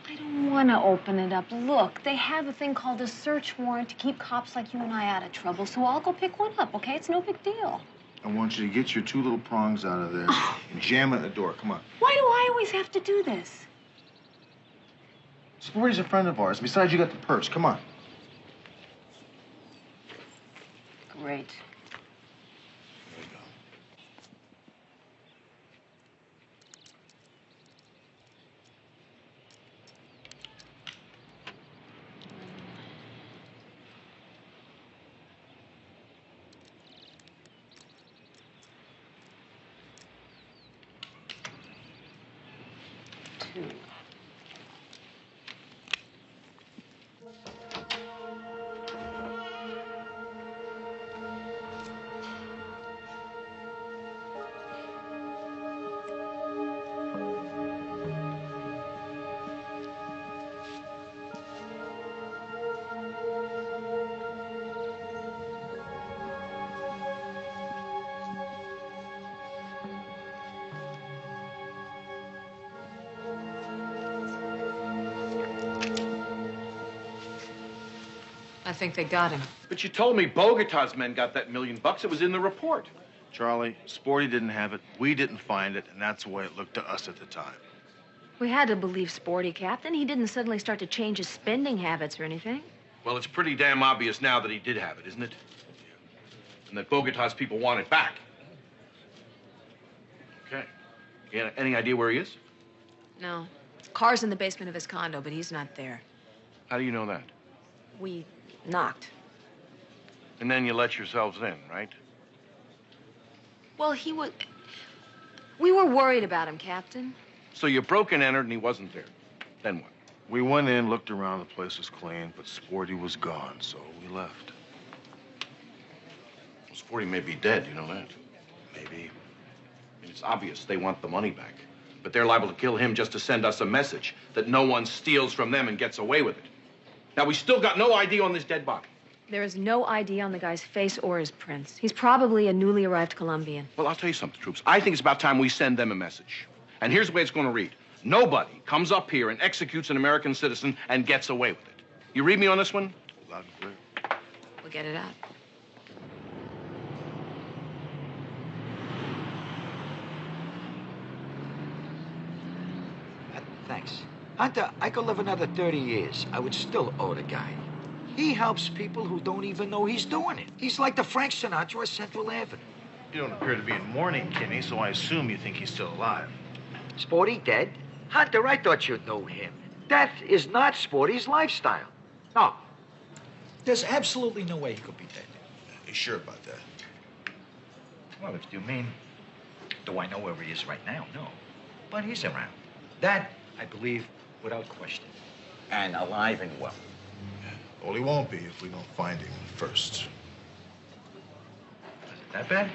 I don't want to open it up. Look, they have a thing called a search warrant to keep cops like you and I out of trouble, so I'll go pick one up, okay? It's no big deal. I want you to get your two little prongs out of there and jam it in the door. Come on. Why do I always have to do this? Sporty's a friend of ours. Besides, you got the purse. Come on. Great. There you go. Two. I think they got him. But you told me Bogata's men got that $1 million. It was in the report. Charlie, Sporty didn't have it. We didn't find it, and that's the way it looked to us at the time. We had to believe Sporty, Captain. He didn't suddenly start to change his spending habits or anything. Well, it's pretty damn obvious now that he did have it, isn't it? And that Bogata's people want it back. Okay. You got any idea where he is? No. Car's in the basement of his condo, but he's not there. How do you know that? We knocked. And then you let yourselves in, right? Well, we were worried about him, Captain. So you broke and entered and he wasn't there. Then what? We went in, looked around, the place was clean, but Sporty was gone, so we left. Well, Sporty may be dead, you know that? Maybe. I mean, it's obvious they want the money back. But they're liable to kill him just to send us a message that no one steals from them and gets away with it. Now, we still got no ID on this dead body. There is no ID on the guy's face or his prints. He's probably a newly arrived Colombian. Well, I'll tell you something, troops. I think it's about time we send them a message. And here's the way it's going to read. Nobody comes up here and executes an American citizen and gets away with it. You read me on this one? Loud and clear. We'll get it out. Thanks. Hunter, I could live another 30 years. I would still owe the guy. He helps people who don't even know he's doing it. He's like the Frank Sinatra of Central Avenue. You don't appear to be in mourning, Kimmy, so I assume you think he's still alive. Sporty dead? Hunter, I thought you'd know him. Death is not Sporty's lifestyle. No. There's absolutely no way he could be dead. You sure about that? Well, if you mean, do I know where he is right now? No. But he's around. That, I believe, without question. And alive and well. Well, he won't be if we don't find him first. Is it that bad?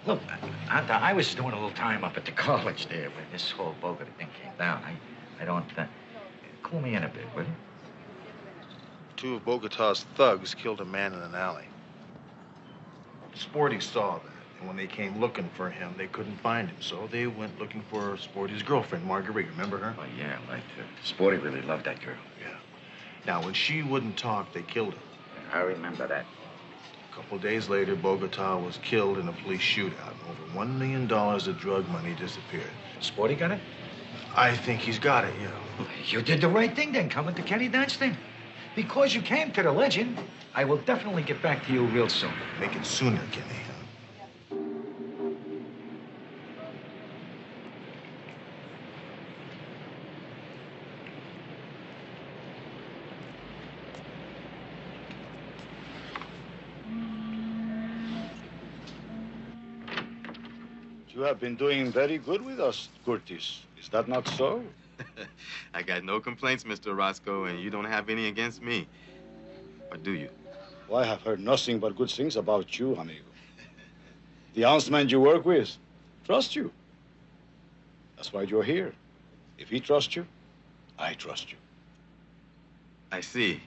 Look, Hunter, I was doing a little time up at the college there when this whole Bogata thing came down. I don't, cool me in a bit, will you? Two of Bogata's thugs killed a man in an alley. Sporty saw that. And when they came looking for him, they couldn't find him. So they went looking for Sporty's girlfriend, Marguerite. Remember her? Oh, yeah, right. Sporty really loved that girl. Yeah. Now, when she wouldn't talk, they killed her. I remember that. A couple days later, Bogata was killed in a police shootout. Over $1 million of drug money disappeared. Sporty got it? I think he's got it, yeah. You did the right thing then, coming to Kenny Dunstan. Because you came to the legend, I will definitely get back to you real soon. Make it sooner, Kenny. You have been doing very good with us, Curtis. Is that not so? I got no complaints, Mr. Roscoe, and you don't have any against me. Or do you? Well, I have heard nothing but good things about you, amigo. The ounceman you work with trust you. That's why you're here. If he trusts you, I trust you. I see.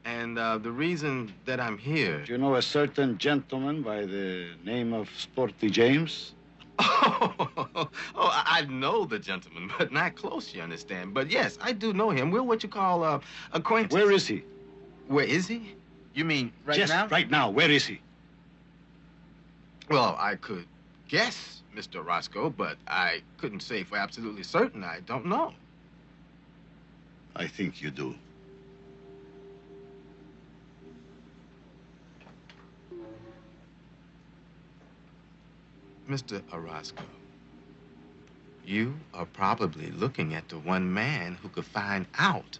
And the reason that I'm here... Do you know a certain gentleman by the name of Sporty James? Oh, I know the gentleman, but not close, you understand. But yes, I do know him. We're what you call acquaintance. Where is he? Where is he? You mean right Just now? Right now. Where is he? Well, I could guess, Mr. Roscoe, but I couldn't say for absolutely certain. I don't know. I think you do. Mr. Orozco, you are probably looking at the one man who could find out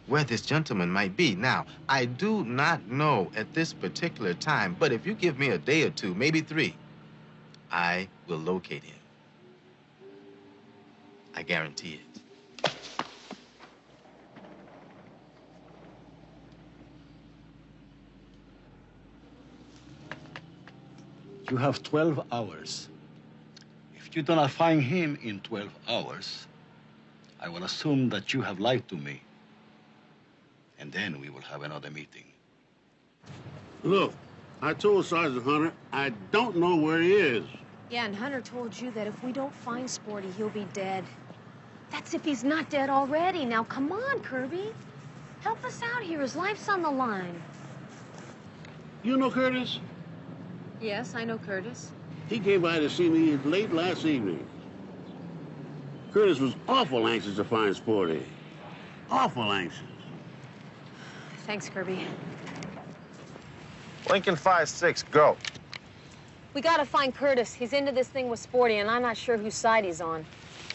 where this gentleman might be. Now, I do not know at this particular time, but if you give me a day or two, maybe 3, I will locate him. I guarantee it. You have 12 hours. If you do not find him in 12 hours, I will assume that you have lied to me. And then we will have another meeting. Look, I told Sergeant Hunter I don't know where he is. Yeah, and Hunter told you that if we don't find Sporty, he'll be dead. That's if he's not dead already. Now, come on, Kirby. Help us out here. His life's on the line. You know Curtis? Yes, I know Curtis. He came by to see me late last evening. Curtis was awful anxious to find Sporty. Awful anxious. Thanks, Kirby. Lincoln 5-6, go. We gotta find Curtis. He's into this thing with Sporty, and I'm not sure whose side he's on.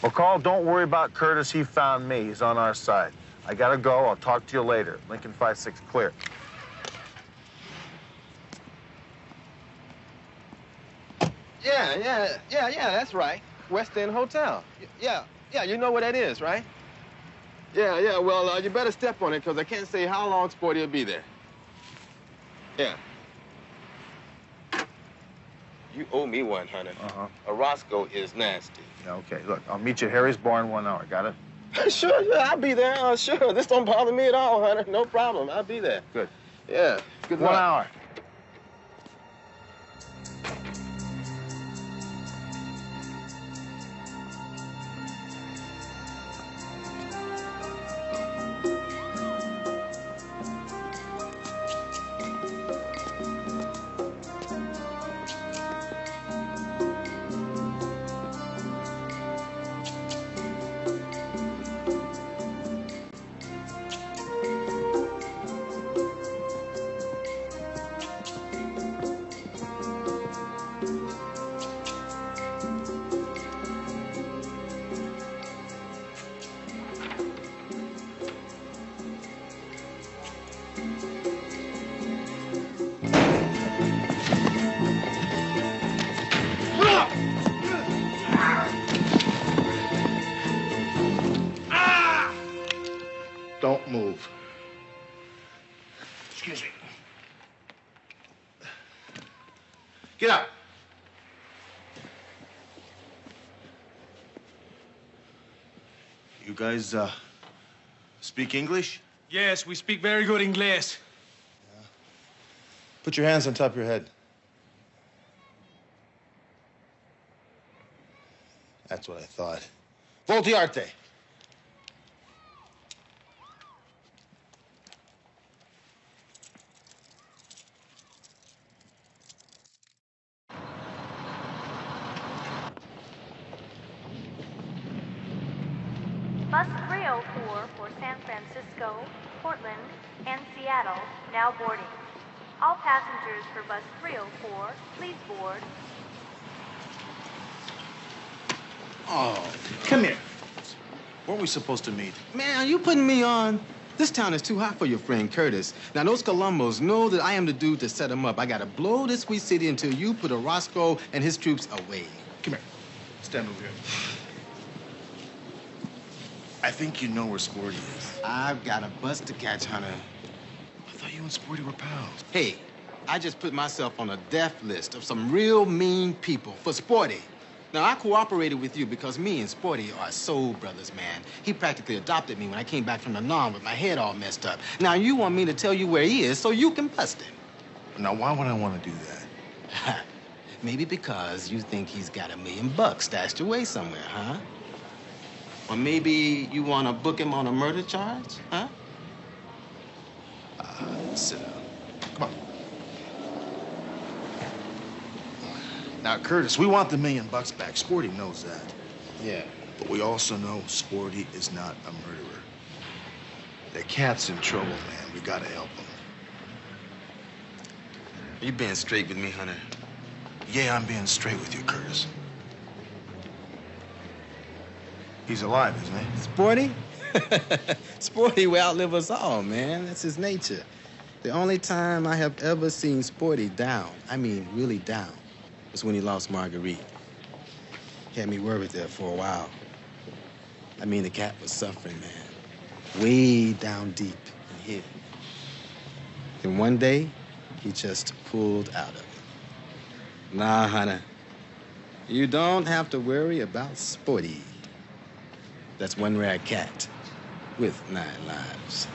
McCall, don't worry about Curtis. He found me. He's on our side. I gotta go. I'll talk to you later. Lincoln 5-6, clear. Yeah, that's right. West End Hotel. Yeah, you know where that is, right? Yeah, well, you better step on it, because I can't say how long Sporty will be there. Yeah. You owe me one, Hunter. Orozco is nasty. Yeah, okay, look, I'll meet you at Harry's bar in 1 hour. Got it? Sure, I'll be there. Sure, this don't bother me at all, Hunter. No problem, I'll be there. Good. Yeah, good 1 luck. hour. Don't move. Excuse me. Get up. You guys, speak English? Yes, we speak very good English. Put your hands on top of your head. what I thought. Voltiarte. Bus 304 for San Francisco, Portland, and Seattle now boarding. All passengers for Bus 304, please board. Oh, Come here. Where are we supposed to meet? man, are you putting me on? This town is too hot for your friend Curtis. Now, those Columbos know that I am the dude to set them up. I gotta blow this sweet city until you put Orozco and his troops away. Come here. Stand over here. I think you know where Sporty is. I've got a bus to catch, Hunter. I thought you and Sporty were pals. Hey, I just put myself on a death list of some real mean people for Sporty. Now, I cooperated with you because me and Sporty are soul brothers, man. He practically adopted me when I came back from the Nam with my head all messed up. Now, you want me to tell you where he is so you can bust him. Now, why would I want to do that? Maybe because you think he's got $1 million stashed away somewhere, huh? Or maybe you want to book him on a murder charge, huh? Sit down. Come on. Now, Curtis, we want the $1 million back. Sporty knows that. Yeah. But we also know Sporty is not a murderer. The cat's in trouble, man. We gotta help him. You being straight with me, Hunter? Yeah, I'm being straight with you, Curtis. He's alive, isn't he? Sporty? Sporty will outlive us all, man. That's his nature. The only time I have ever seen Sporty down, I mean really down, was when he lost Marguerite. He had me worried there for a while. I mean, the cat was suffering, man. Way down deep in here. And one day, he just pulled out of it. Nah, Hunter. You don't have to worry about Sporty. That's one rare cat with 9 lives.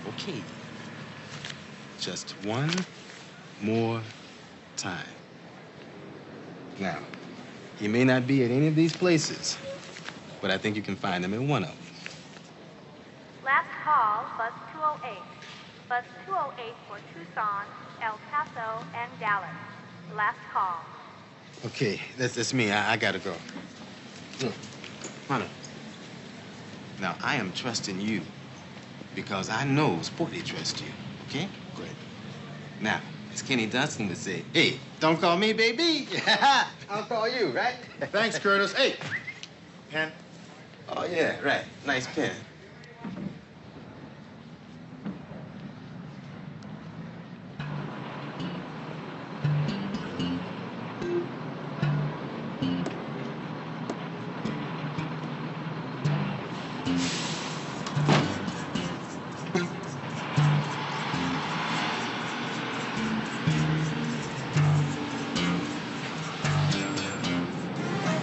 Okay. Just one more time. Now, he may not be at any of these places, but I think you can find him in one of them. Last call, Bus 208. Bus 208 for Tucson, El Paso, and Dallas. Last call. Okay, that's me. I gotta go. Look, Hunter. Now, I am trusting you because I know Sporty trusts you, okay? Great. Now, as Kenny Dunstan would say, hey, don't call me baby. I'll call you, right? Thanks, Curtis. Hey, pen. Oh, yeah, right. Nice pen.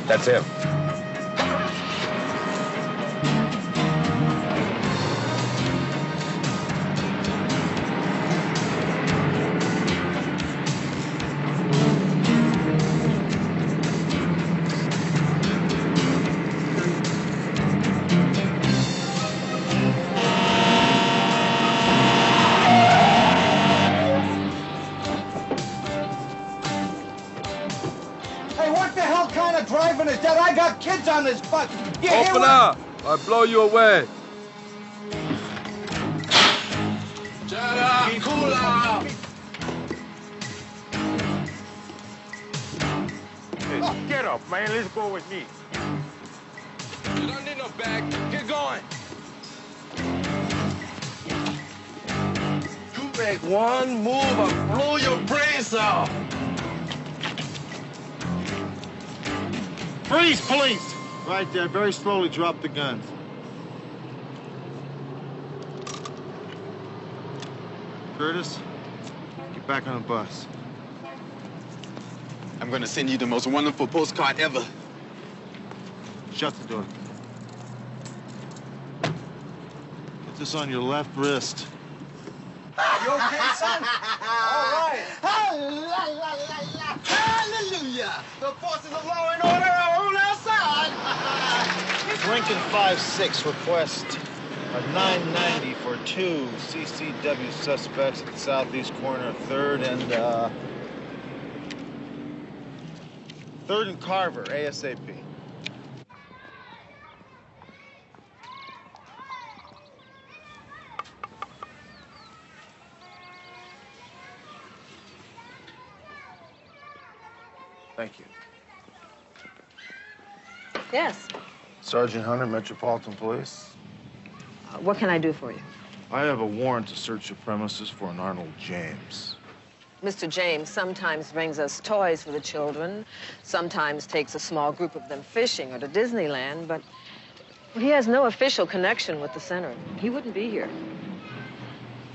That's him. Hey, what the hell kind of driving is that? I got kids on this bus. You hear Open what- up! I blow you away. Shut up! Cool out! Hey, get up, man. Let's go with me. You don't need no bag. Get going. You make one move, I'll blow your brains out. Freeze, police! Right there, very slowly drop the guns. Curtis, get back on the bus. I'm gonna send you the most wonderful postcard ever. Shut the door. Put this on your left wrist. You okay, son? All right. Hallelujah! The forces of law and order are on our side. Lincoln 5-6 request a 990 for 2 CCW suspects at the southeast corner of 3rd and Carver, ASAP. Thank you. Yes. Sergeant Hunter, Metropolitan Police. What can I do for you? I have a warrant to search your premises for an Arnold James. Mr. James sometimes brings us toys for the children, sometimes takes a small group of them fishing or to Disneyland, but he has no official connection with the center. He wouldn't be here.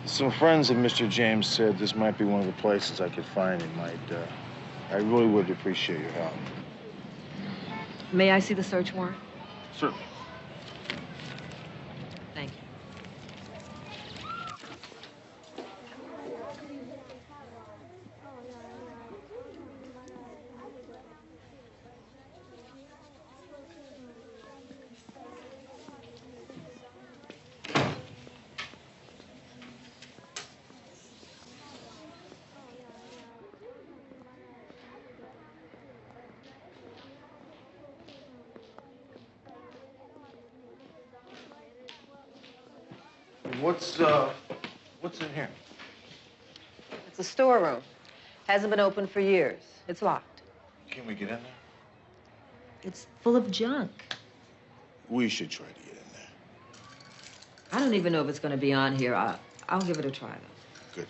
Some friends of Mr. James said this might be one of the places I could find him. I really would appreciate your help. May I see the search warrant? Certainly. Thank you. What's in here? It's a storeroom. Hasn't been opened for years. It's locked. Can we get in there? It's full of junk. We should try to get in there. I don't even know if it's going to be on here. I'll give it a try, though. Good.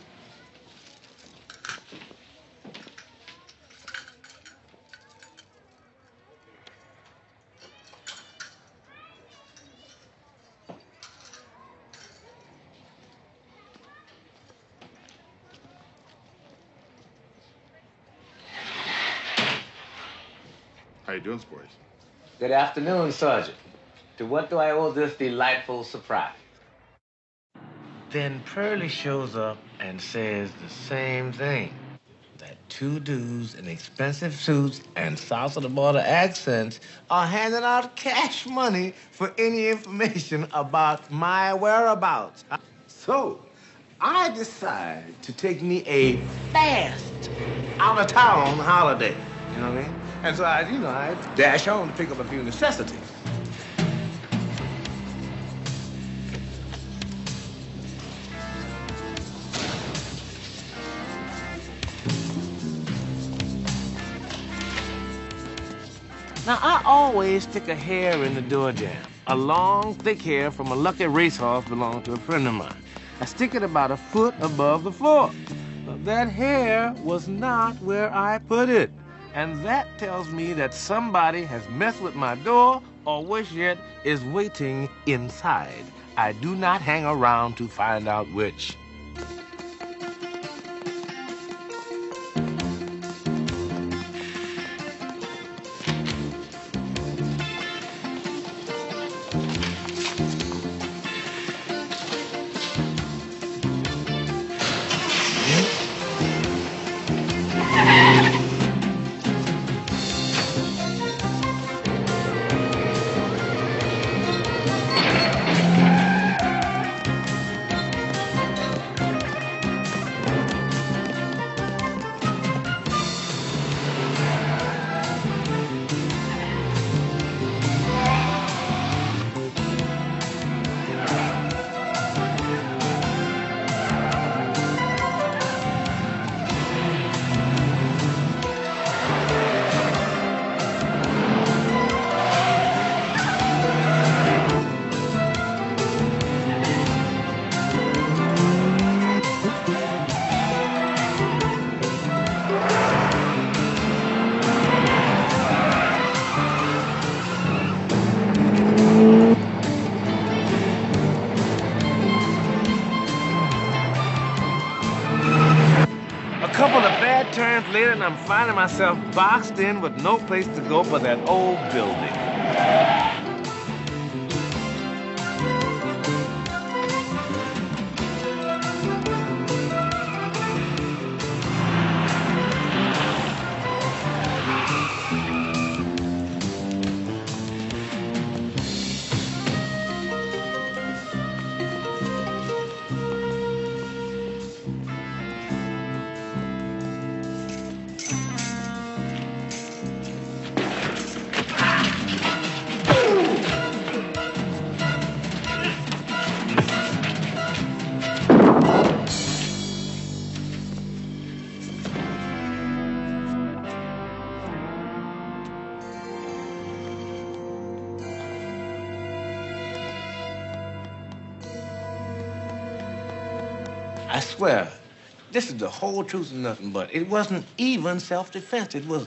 How you doing, Sporty? Good afternoon, Sergeant. To what do I owe this delightful surprise? Then Pearlie shows up and says the same thing. That 2 dudes in expensive suits and south of the border accents are handing out cash money for any information about my whereabouts. So, I decide to take me a fast out-of-town holiday. You know what I mean? And so I dash home to pick up a few necessities. Now, I always stick a hair in the door jamb. A long, thick hair from a lucky racehorse belonging to a friend of mine. I stick it about a foot above the floor. But that hair was not where I put it. And that tells me that somebody has messed with my door, or worse yet, is waiting inside. I do not hang around to find out which. Turns later, and I'm finding myself boxed in with no place to go but that old building. I swear, this is the whole truth and nothing but. It wasn't even self-defense. It was,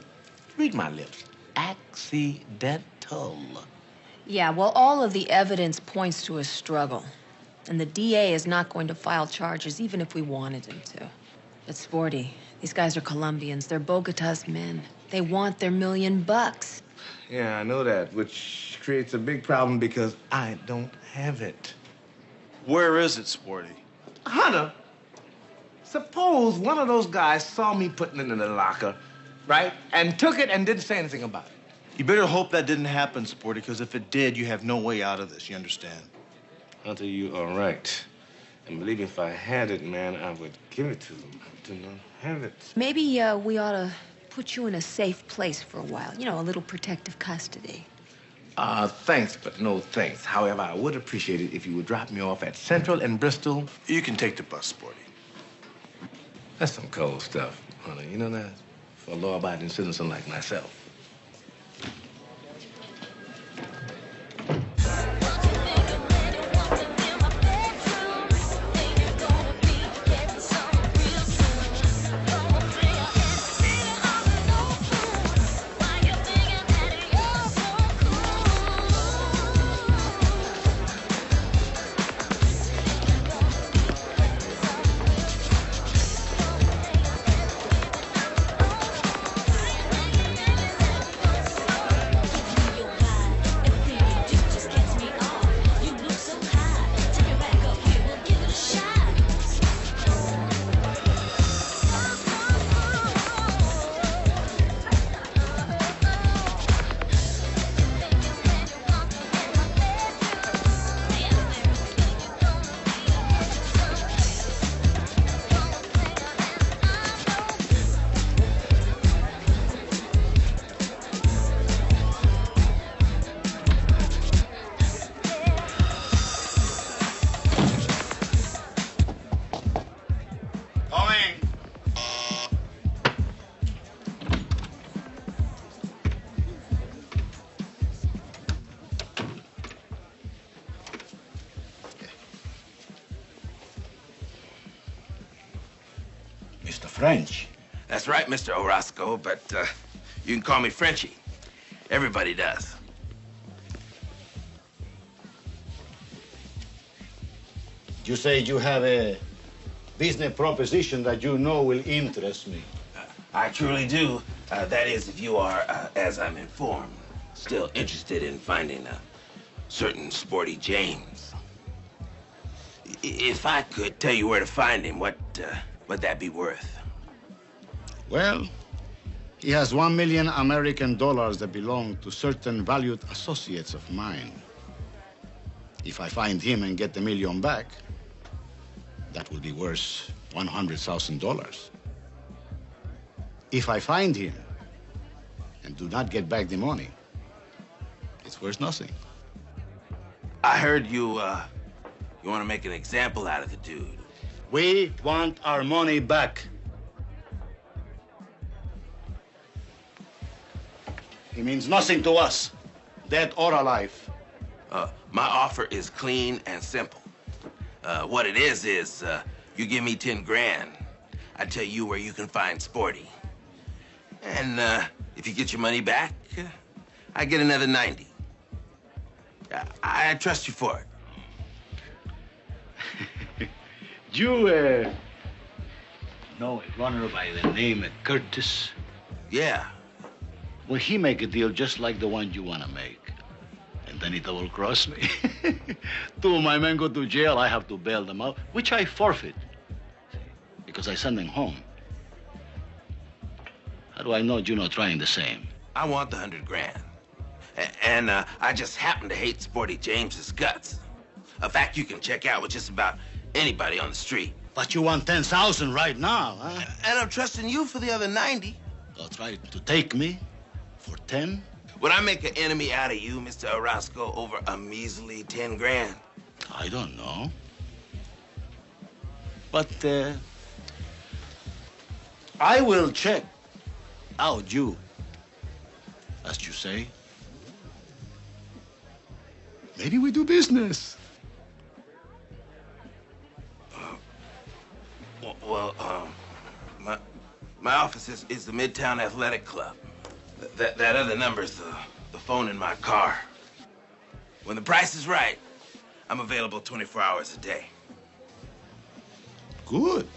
read my lips, accidental. Yeah, well, all of the evidence points to a struggle. And the DA is not going to file charges even if we wanted him to. But Sporty, these guys are Colombians. They're Bogata's men. They want their $1 million. Yeah, I know that, which creates a big problem because I don't have it. Where is it, Sporty? Hunter, suppose one of those guys saw me putting it in the locker, right, and took it and didn't say anything about it. You better hope that didn't happen, Sporty, because if it did, you have no way out of this, you understand? Hunter, you are right. And believe me, if I had it, man, I would give it to them. I do not have it. Maybe we ought to put you in a safe place for a while. You know, a little protective custody. Thanks, but no thanks. However, I would appreciate it if you would drop me off at Central and Bristol. You can take the bus, Sporty. That's some cold stuff, Hunter. You know that? For a law-abiding citizen like myself. Mr. French. That's right, Mr. Orozco, but you can call me Frenchie. Everybody does. You say you have a business proposition that you know will interest me. I truly do. That is, if you are, as I'm informed, still interested in finding a certain Sporty James. If I could tell you where to find him, what would that be worth? Well, he has $1 million American dollars that belong to certain valued associates of mine. If I find him and get the $1 million back, that will be worth $100,000. If I find him and do not get back the money, it's worth nothing. I heard you want to make an example out of the dude. We want our money back. He means nothing to us, dead or alive. My offer is clean and simple. What it is you give me 10 grand. I tell you where you can find Sporty. And if you get your money back, I get another 90. I trust you for it. You know a runner by the name of Curtis? Yeah. Well, he make a deal just like the one you want to make. And then he double-cross me. 2 of my men go to jail, I have to bail them out, which I forfeit. Because I send them home. How do I know you're not trying the same? I want the 100 grand. And I just happen to hate Sporty James's guts. A fact you can check out with just about anybody on the street. But you want 10,000 right now, huh? And I'm trusting you for the other 90. You'll try to take me for 10? Would I make an enemy out of you, Mr. Orozco, over a measly 10 grand? I don't know. But I will check out you, as you say. Maybe we do business. office is the Midtown Athletic Club. That other number's the phone in my car. When the price is right, I'm available 24 hours a day. Good.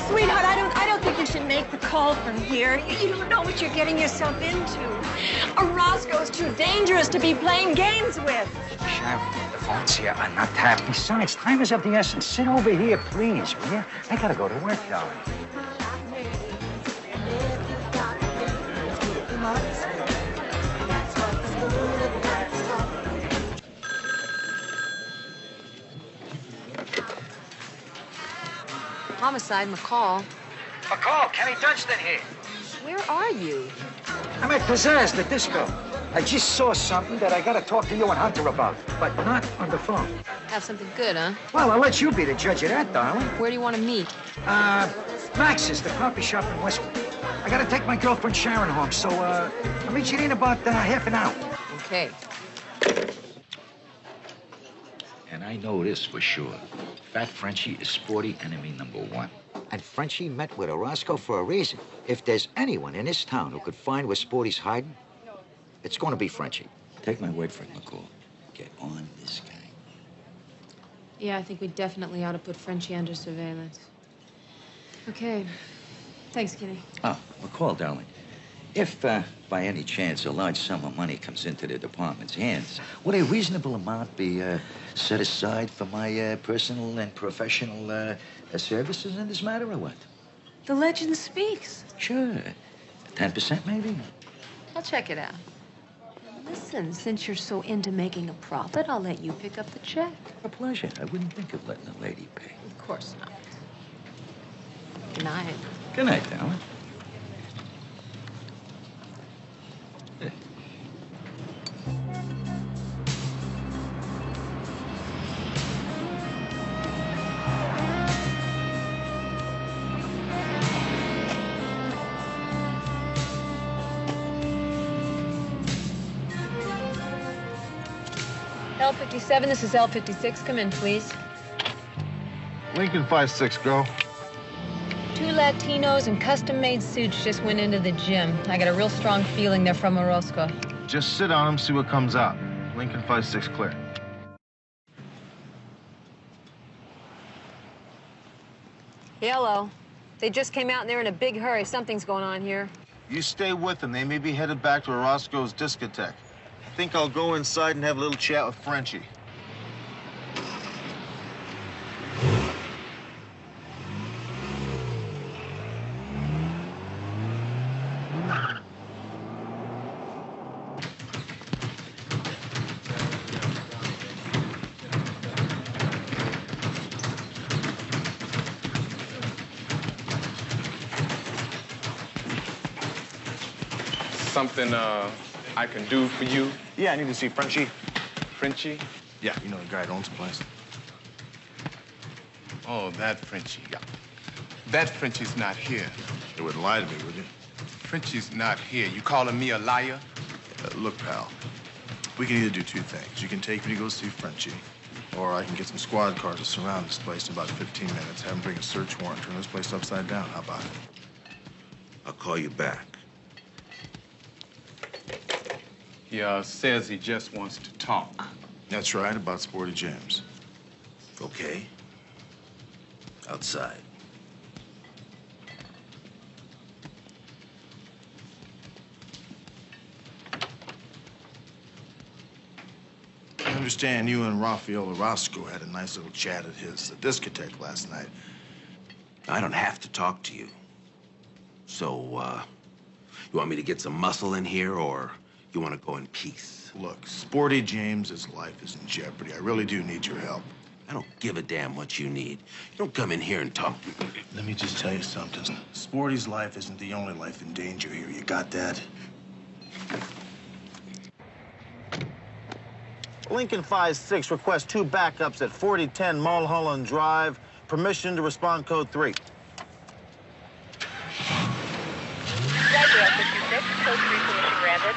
Sweetheart, I don't think you should make the call from here. You don't know what you're getting yourself into. Orozco's too dangerous to be playing games with. Sharon, the phones here are not tapped. Besides, time is of the essence. Sit over here, please, will you? I gotta go to work, darling. Homicide, McCall. McCall, Kenny Dunstan here. Where are you? I'm at Pizzazz, the disco. I just saw something that I gotta talk to you and Hunter about, but not on the phone. Have something good, huh? Well, I'll let you be the judge of that, darling. Where do you want to meet? Max's, the coffee shop in Westwood. I gotta take my girlfriend Sharon home, so, I'll meet you in about half an hour. Okay. And I know this for sure. Fat Frenchie is sporty enemy #1. And Frenchie met with Orozco for a reason. If there's anyone in this town who could find where Sporty's hiding, it's going to be Frenchie. Take my word for it, McCall. Get on this guy. Yeah, I think we definitely ought to put Frenchie under surveillance. Okay. Thanks, Kitty. Oh, McCall, darling. If, by any chance, a large sum of money comes into the department's hands, would a reasonable amount be set aside for my personal and professional services in this matter, or what? The legend speaks. Sure. 10% maybe? I'll check it out. Listen, since you're so into making a profit, I'll let you pick up the check. A pleasure. I wouldn't think of letting a lady pay. Of course not. Good night. Good night, darling. L57, this is L56. Come in, please. Lincoln 5-6, go. 2 Latinos in custom-made suits just went into the gym. I got a real strong feeling they're from Orozco. Just sit on them, see what comes out. Lincoln 5-6, clear. Hello. They just came out and they're in a big hurry. Something's going on here. You stay with them. They may be headed back to Orozco's discotheque. I think I'll go inside and have a little chat with Frenchie. Something I can do for you? Yeah, I need to see Frenchie. Frenchie? Yeah, you know the guy that owns the place. Oh, that Frenchie. Yeah. That Frenchie's not here. You wouldn't lie to me, would you? Frenchie's not here. You calling me a liar? Look, pal, we can either do two things. You can take me to go see Frenchie, or I can get some squad cars to surround this place in about 15 minutes, have them bring a search warrant, turn this place upside down. How about it? I'll call you back. He says he just wants to talk. That's right, about Sporty James. Okay. Outside. I understand you and Rafael Orozco had a nice little chat at his discotheque last night. I don't have to talk to you. So, you want me to get some muscle in here, or you want to go in peace? Look, Sporty James's life is in jeopardy. I really do need your help. I don't give a damn what you need. You don't come in here and talk. Let me just tell you something. Sporty's life isn't the only life in danger here. You got that? Lincoln 5-6 requests 2 backups at 4010 Mulholland Drive. Permission to respond code 3. Radial 56, code 3 permission granted.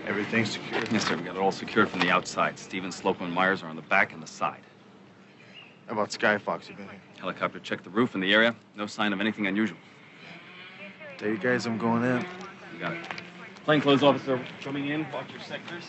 Everything's secure. Yes, sir. We got it all secured from the outside. Stevens, Slocum, and Myers are on the back and the side. How about Skyfox? You been here? Helicopter checked the roof and the area. No sign of anything unusual. Tell you guys I'm going in. You got it. Plainclothes officer coming in. Watch your sectors.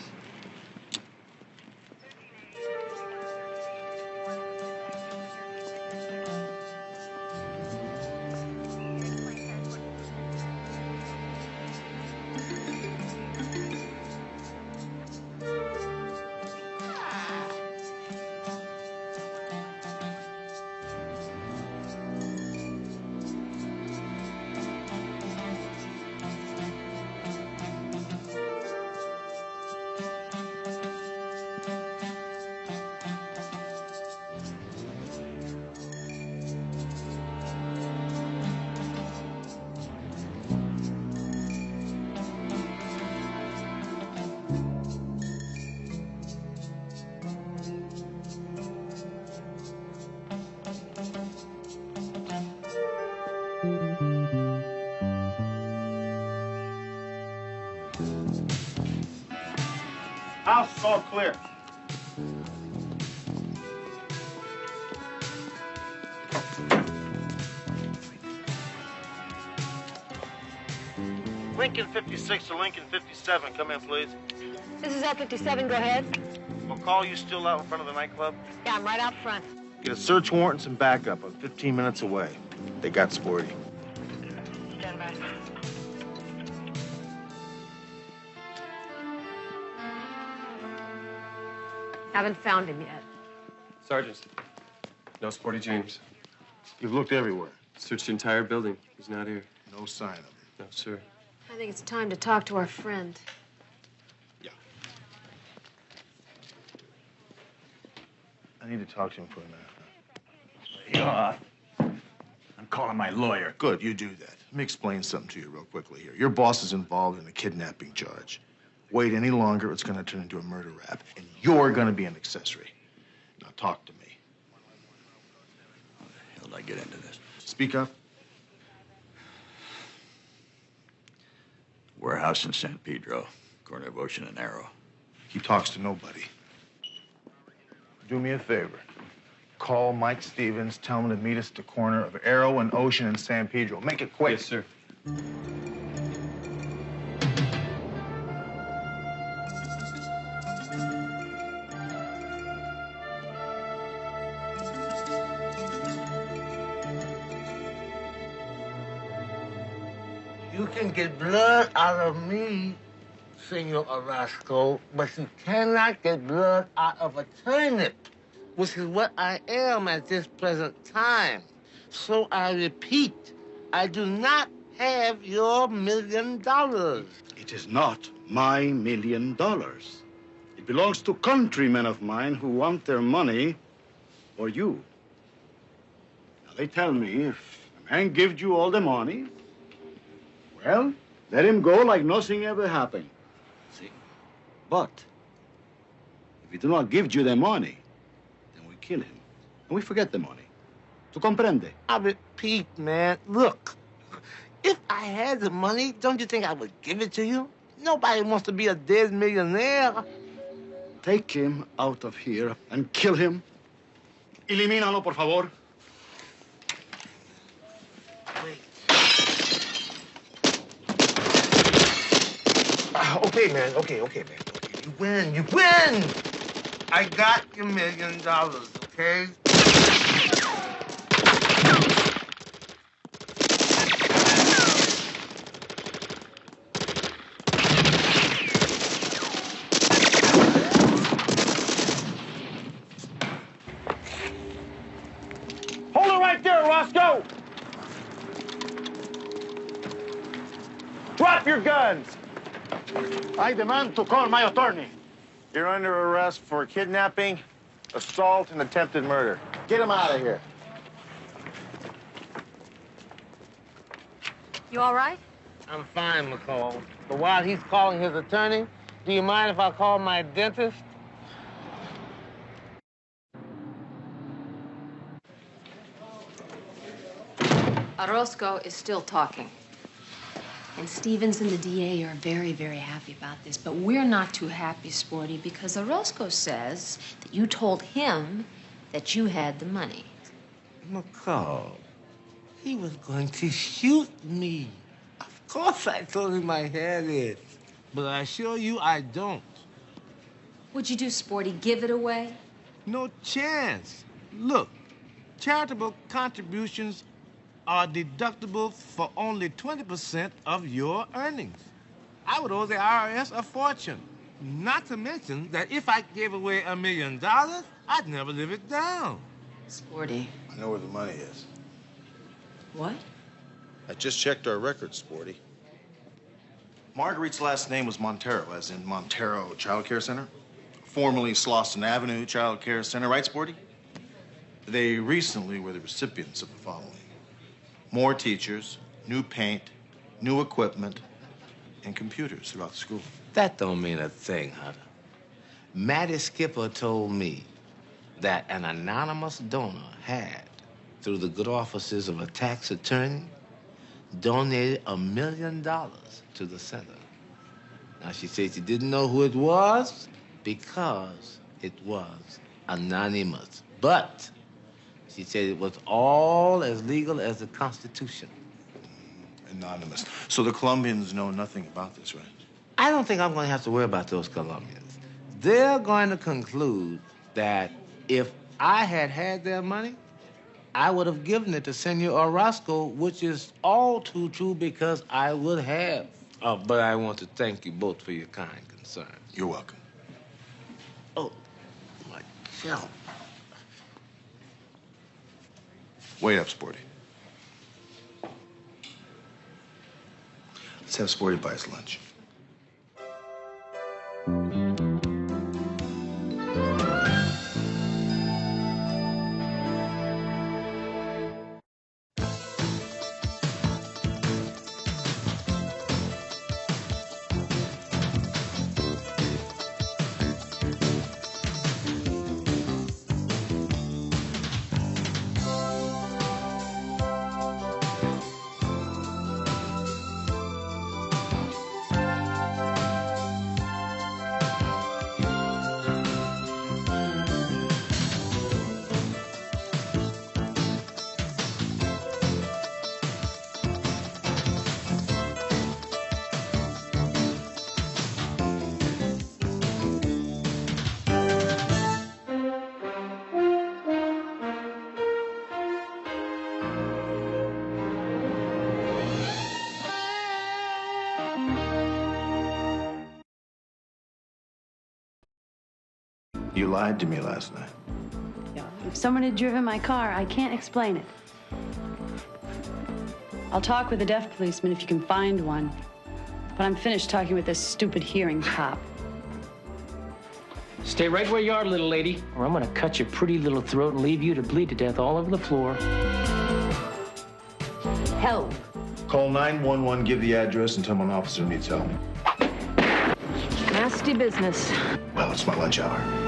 House is all clear. Lincoln 56 to Lincoln 57. Come in, please. This is L57, go ahead. McCall, you still out in front of the nightclub? Yeah, I'm right out front. Get a search warrant and some backup. I'm 15 minutes away. They got Sporty. Stand by. Haven't found him yet. Sergeant, no Sporty James. You've looked everywhere. Searched the entire building. He's not here. No sign of him. No, sir. I think it's time to talk to our friend. I need to talk to him for a minute. You are. I'm calling my lawyer. Good, you do that. Let me explain something to you real quickly here. Your boss is involved in a kidnapping charge. Wait any longer, it's gonna turn into a murder rap, and you're gonna be an accessory. Now talk to me. How the hell did I get into this? Speak up. Warehouse in San Pedro, corner of Ocean and Arrow. He talks to nobody. Do me a favor. Call Mike Stevens, tell him to meet us at the corner of Arrow and Ocean and San Pedro. Make it quick. Yes, sir. You can get blood out of me, Senor Orozco, but you cannot get blood out of a turnip, which is what I am at this present time. So I repeat, I do not have your $1 million. It is not my $1 million. It belongs to countrymen of mine who want their money or you. Now, they tell me if a man gives you all the money, well, let him go like nothing ever happened. See? But if he do not give you the money, then we kill him. And we forget the money. Tu comprende? I repeat, man, look, if I had the money, don't you think I would give it to you? Nobody wants to be a dead millionaire. Take him out of here and kill him. Elimínalo, por favor. Okay, man. Okay, man. Okay, you win. I got your $1 million, okay? Drop your guns. I demand to call my attorney. You're under arrest for kidnapping, assault, and attempted murder. Get him out of here. You all right? I'm fine, McCall. But while he's calling his attorney, do you mind if I call my dentist? Orozco is still talking. And Stevens and the DA are very, very happy about this. But we're not too happy, Sporty, because Orozco says that you told him that you had the money. McCall, he was going to shoot me. Of course I told him I had it. But I assure you I don't. What'd you do, Sporty? Give it away? No chance. Look, charitable contributions are deductible for only 20% of your earnings. I would owe the IRS a fortune. Not to mention that if I gave away $1 million, I'd never live it down. Sporty. I know where the money is. What? I just checked our records, Sporty. Marguerite's last name was Montero, as in Montero Child Care Center. Formerly Slauson Avenue Child Care Center, right, Sporty? They recently were the recipients of the following: more teachers, new paint, new equipment, and computers throughout the school. That don't mean a thing, Hunter. Matty Skipper told me that an anonymous donor had, through the good offices of a tax attorney, donated $1 million to the center. Now, she said she didn't know who it was because it was anonymous. But she said it was all as legal as the Constitution. Anonymous. So the Colombians know nothing about this, right? I don't think I'm going to have to worry about those Colombians. They're going to conclude that if I had their money, I would have given it to Senor Orozco, which is all too true because I would have. But I want to thank you both for your kind concern. You're welcome. Oh, my God. Wait up, Sporty. Let's have Sporty buy his lunch. You lied to me last night. If someone had driven my car, I can't explain it. I'll talk with a deaf policeman if you can find one. But I'm finished talking with this stupid hearing cop. Stay right where you are, little lady, or I'm gonna cut your pretty little throat and leave you to bleed to death all over the floor. Help. Call 911, give the address, and tell them an officer needs help. Nasty business. Well, it's my lunch hour.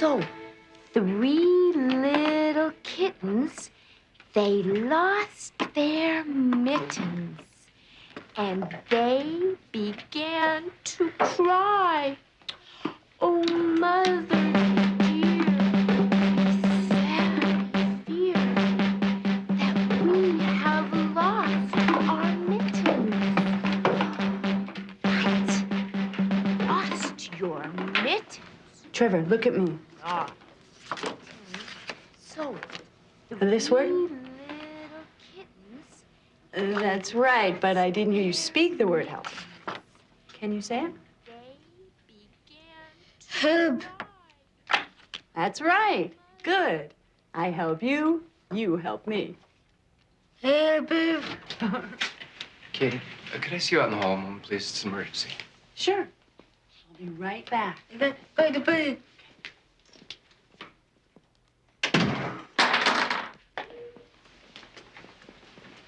So, 3 little kittens, they lost their mittens. And they began to cry. Oh, mother dear, sad fear that we have lost our mittens. What? Lost your mittens? Trevor, look at me. Ah. So, This word? 3 little kittens. That's right, but I didn't hear you speak the word help. Can you say it? Help. That's right. Good. I help you, you help me. Help. Katie, could I see you out in the hall a moment, please? It's an emergency. Sure. I'll be right back.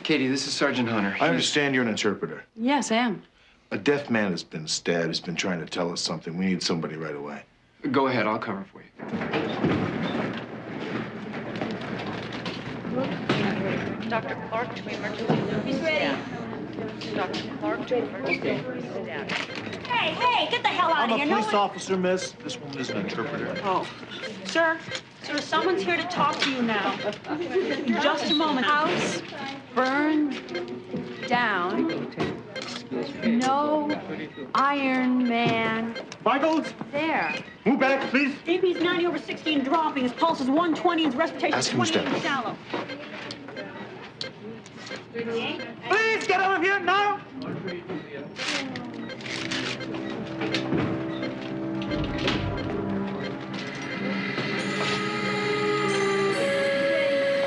Katie, this is Sergeant Hunter. I understand you're an interpreter. Yes, I am. A deaf man has been stabbed. He's been trying to tell us something. We need somebody right away. Go ahead, I'll cover for you. Dr. Clark to emergency room. He's ready. Dr. Clark to emergency room. Hey, get the hell out I'm of a here. police officer, miss. This woman is an interpreter. Oh. Sir, someone's here to talk to you now. In just a moment. House burned down. No Iron Man. Michaels? There. Move back, please. BP's 90/60 and dropping. His pulse is 120 and his respiration Ask is him who's 28 that. shallow. Please get out of here now.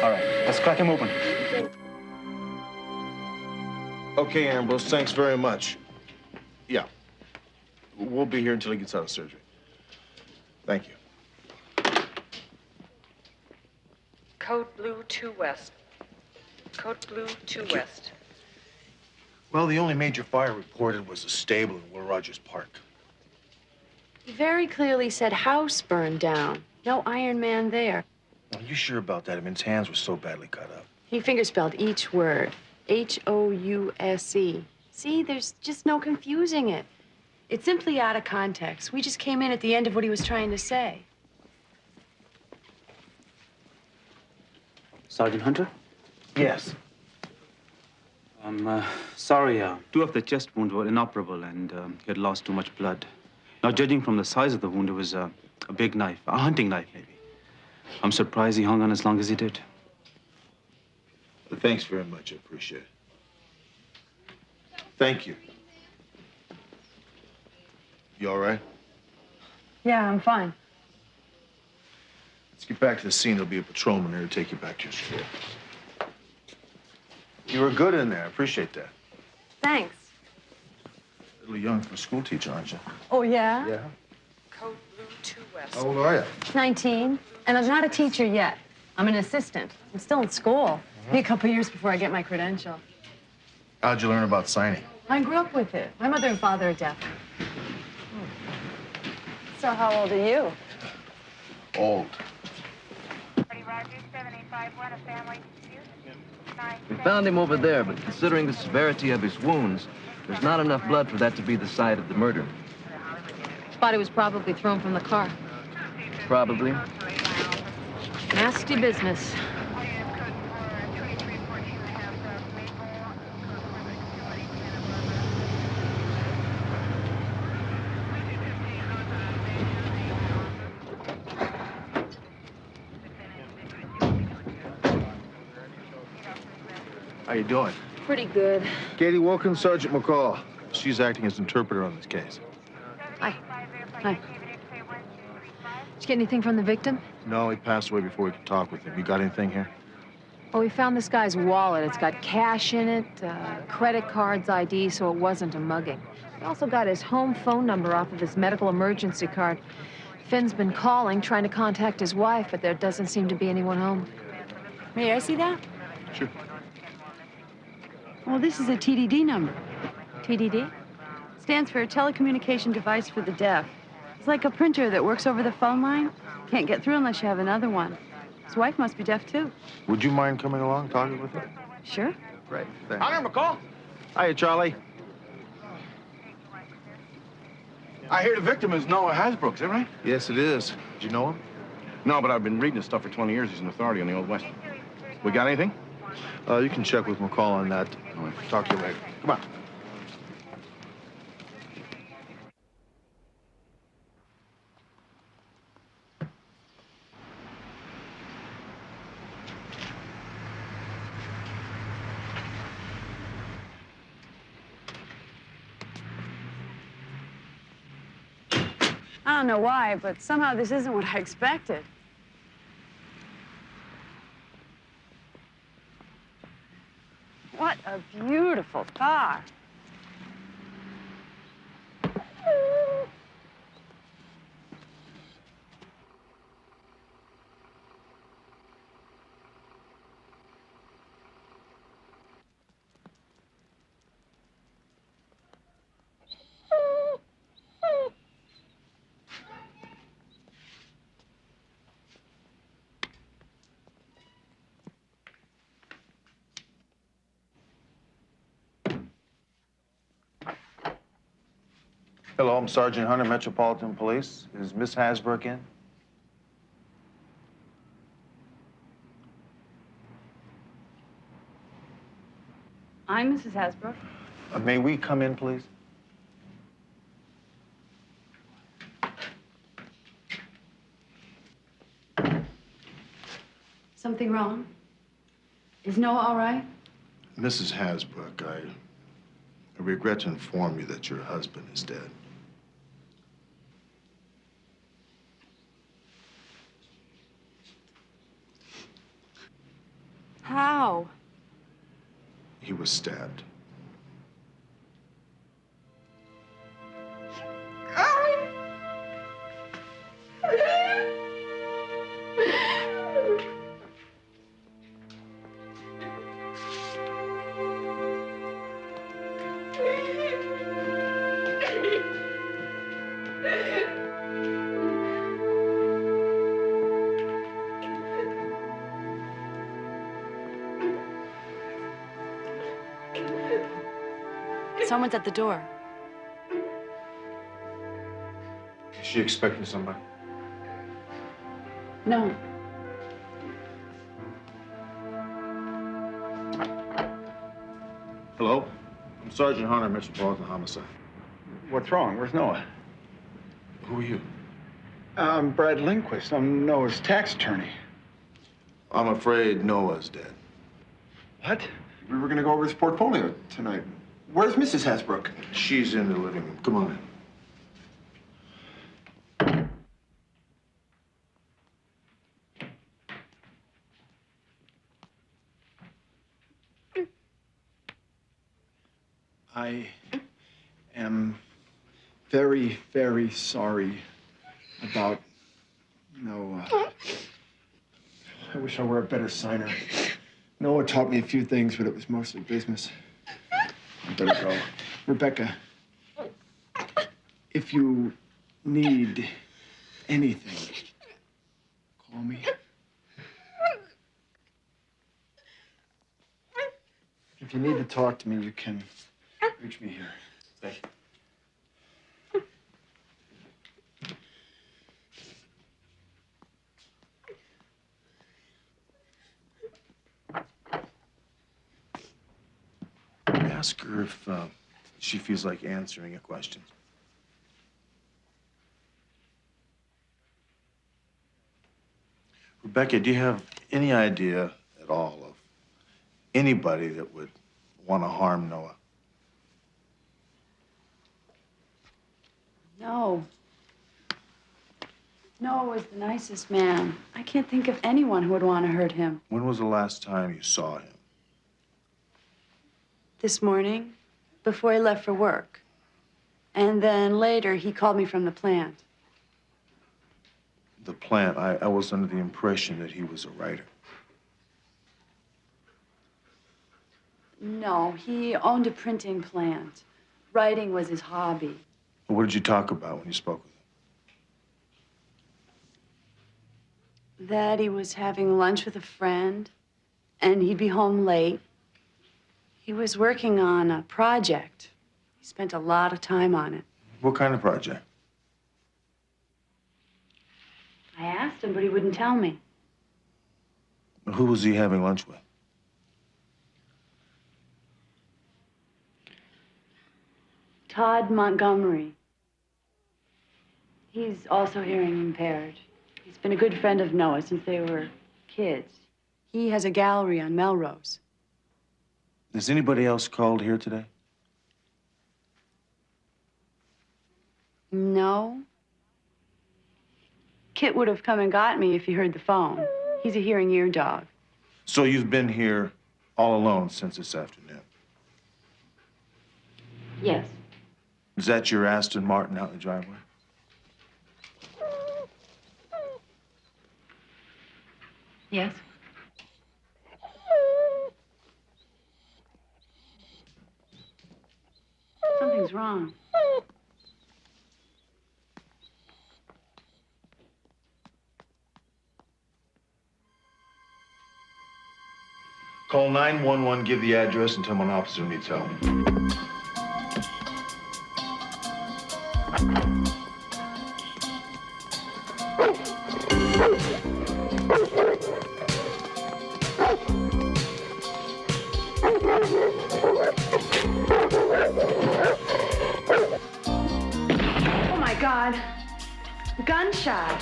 All right, let's crack him open. Okay, Ambrose, thanks very much. Yeah. We'll be here until he gets out of surgery. Thank you. Code Blue 2 West. Code Blue 2 West. Well, the only major fire reported was a stable in Will Rogers Park. He very clearly said house burned down. No Iron Man there. Are you sure about that? I mean, his hands were so badly cut up. He fingerspelled each word. House. See, there's just no confusing it. It's simply out of context. We just came in at the end of what he was trying to say. Sergeant Hunter? Yes. I'm sorry. 2 of the chest wounds were inoperable and he had lost too much blood. Now, judging from the size of the wound, it was a big knife, a hunting knife, maybe. I'm surprised he hung on as long as he did. Thanks very much. I appreciate it. Thank you. You all right? Yeah, I'm fine. Let's get back to the scene. There'll be a patrolman there to take you back to your school. You were good in there. I appreciate that. Thanks. A little young for a school teacher, aren't you? Oh, yeah? Yeah. Code Blue 2 West. How old are you? 19. And I'm not a teacher yet. I'm an assistant. I'm still in school. Be a couple years before I get my credential. How'd you learn about signing? I grew up with it. My mother and father are deaf. So how old are you? Old. We found him over there, but considering the severity of his wounds, there's not enough blood for that to be the site of the murder. Body was probably thrown from the car. Probably. Nasty business. How you doing? Pretty good. Katie Wilkins, Sergeant McCall. She's acting as interpreter on this case. Hi. Hi. Did you get anything from the victim? No, he passed away before we could talk with him. You got anything here? Well, we found this guy's wallet. It's got cash in it, credit cards, ID, so it wasn't a mugging. We also got his home phone number off of his medical emergency card. Finn's been calling, trying to contact his wife, but there doesn't seem to be anyone home. May I see that? Sure. Well, this is a TDD number. TDD? Stands for Telecommunication Device for the Deaf. It's like a printer that works over the phone line. Can't get through unless you have another one. His wife must be deaf, too. Would you mind coming along, talking with her? Sure. Great, thanks. Hunter and McCall. Hiya, Charlie. I hear the victim is Noah Hasbrook, is that right? Yes, it is. Did you know him? No, but I've been reading his stuff for 20 years. He's an authority on the Old West. We got anything? You can check with McCall on that. All right. Talk to you later. Come on. I don't know why, but somehow this isn't what I expected. What a beautiful car. Hello, I'm Sergeant Hunter, Metropolitan Police. Is Miss Hasbrook in? I'm Mrs. Hasbrook. May we come in, please? Something wrong? Is Noah all right? Mrs. Hasbrook, I regret to inform you that your husband is dead. How? He was stabbed. Someone's at the door. Is she expecting somebody? No. Hello? I'm Sergeant Hunter, Metropolitan Homicide. What's wrong? Where's Noah? Who are you? I'm Brad Lindquist. I'm Noah's tax attorney. I'm afraid Noah's dead. What? We were gonna go over his portfolio tonight. Where's Mrs. Hasbrook? She's in the living room. Come on in. I am very, very sorry about Noah. I wish I were a better signer. Noah taught me a few things, but it was mostly business. I better go. Rebecca, if you need anything, call me. If you need to talk to me, you can reach me here. Thank you. Ask her if she feels like answering a question. Rebecca, do you have any idea at all of anybody that would want to harm Noah? No. Noah was the nicest man. I can't think of anyone who would want to hurt him. When was the last time you saw him? This morning, before he left for work. And then later, he called me from the plant. The plant, I was under the impression that he was a writer. No, he owned a printing plant. Writing was his hobby. What did you talk about when you spoke with that he was having lunch with a friend, and he'd be home late. He was working on a project. He spent a lot of time on it. What kind of project? I asked him, but he wouldn't tell me. Who was he having lunch with? Todd Montgomery. He's also hearing impaired. He's been a good friend of Noah since they were kids. He has a gallery on Melrose. Has anybody else called here today? No. Kit would have come and got me if he heard the phone. He's a hearing ear dog. So you've been here all alone since this afternoon? Yes. Is that your Aston Martin out in the driveway? Yes. Something's wrong. Call 911, give the address, and tell them an officer needs help. Oh, my God. Gunshot.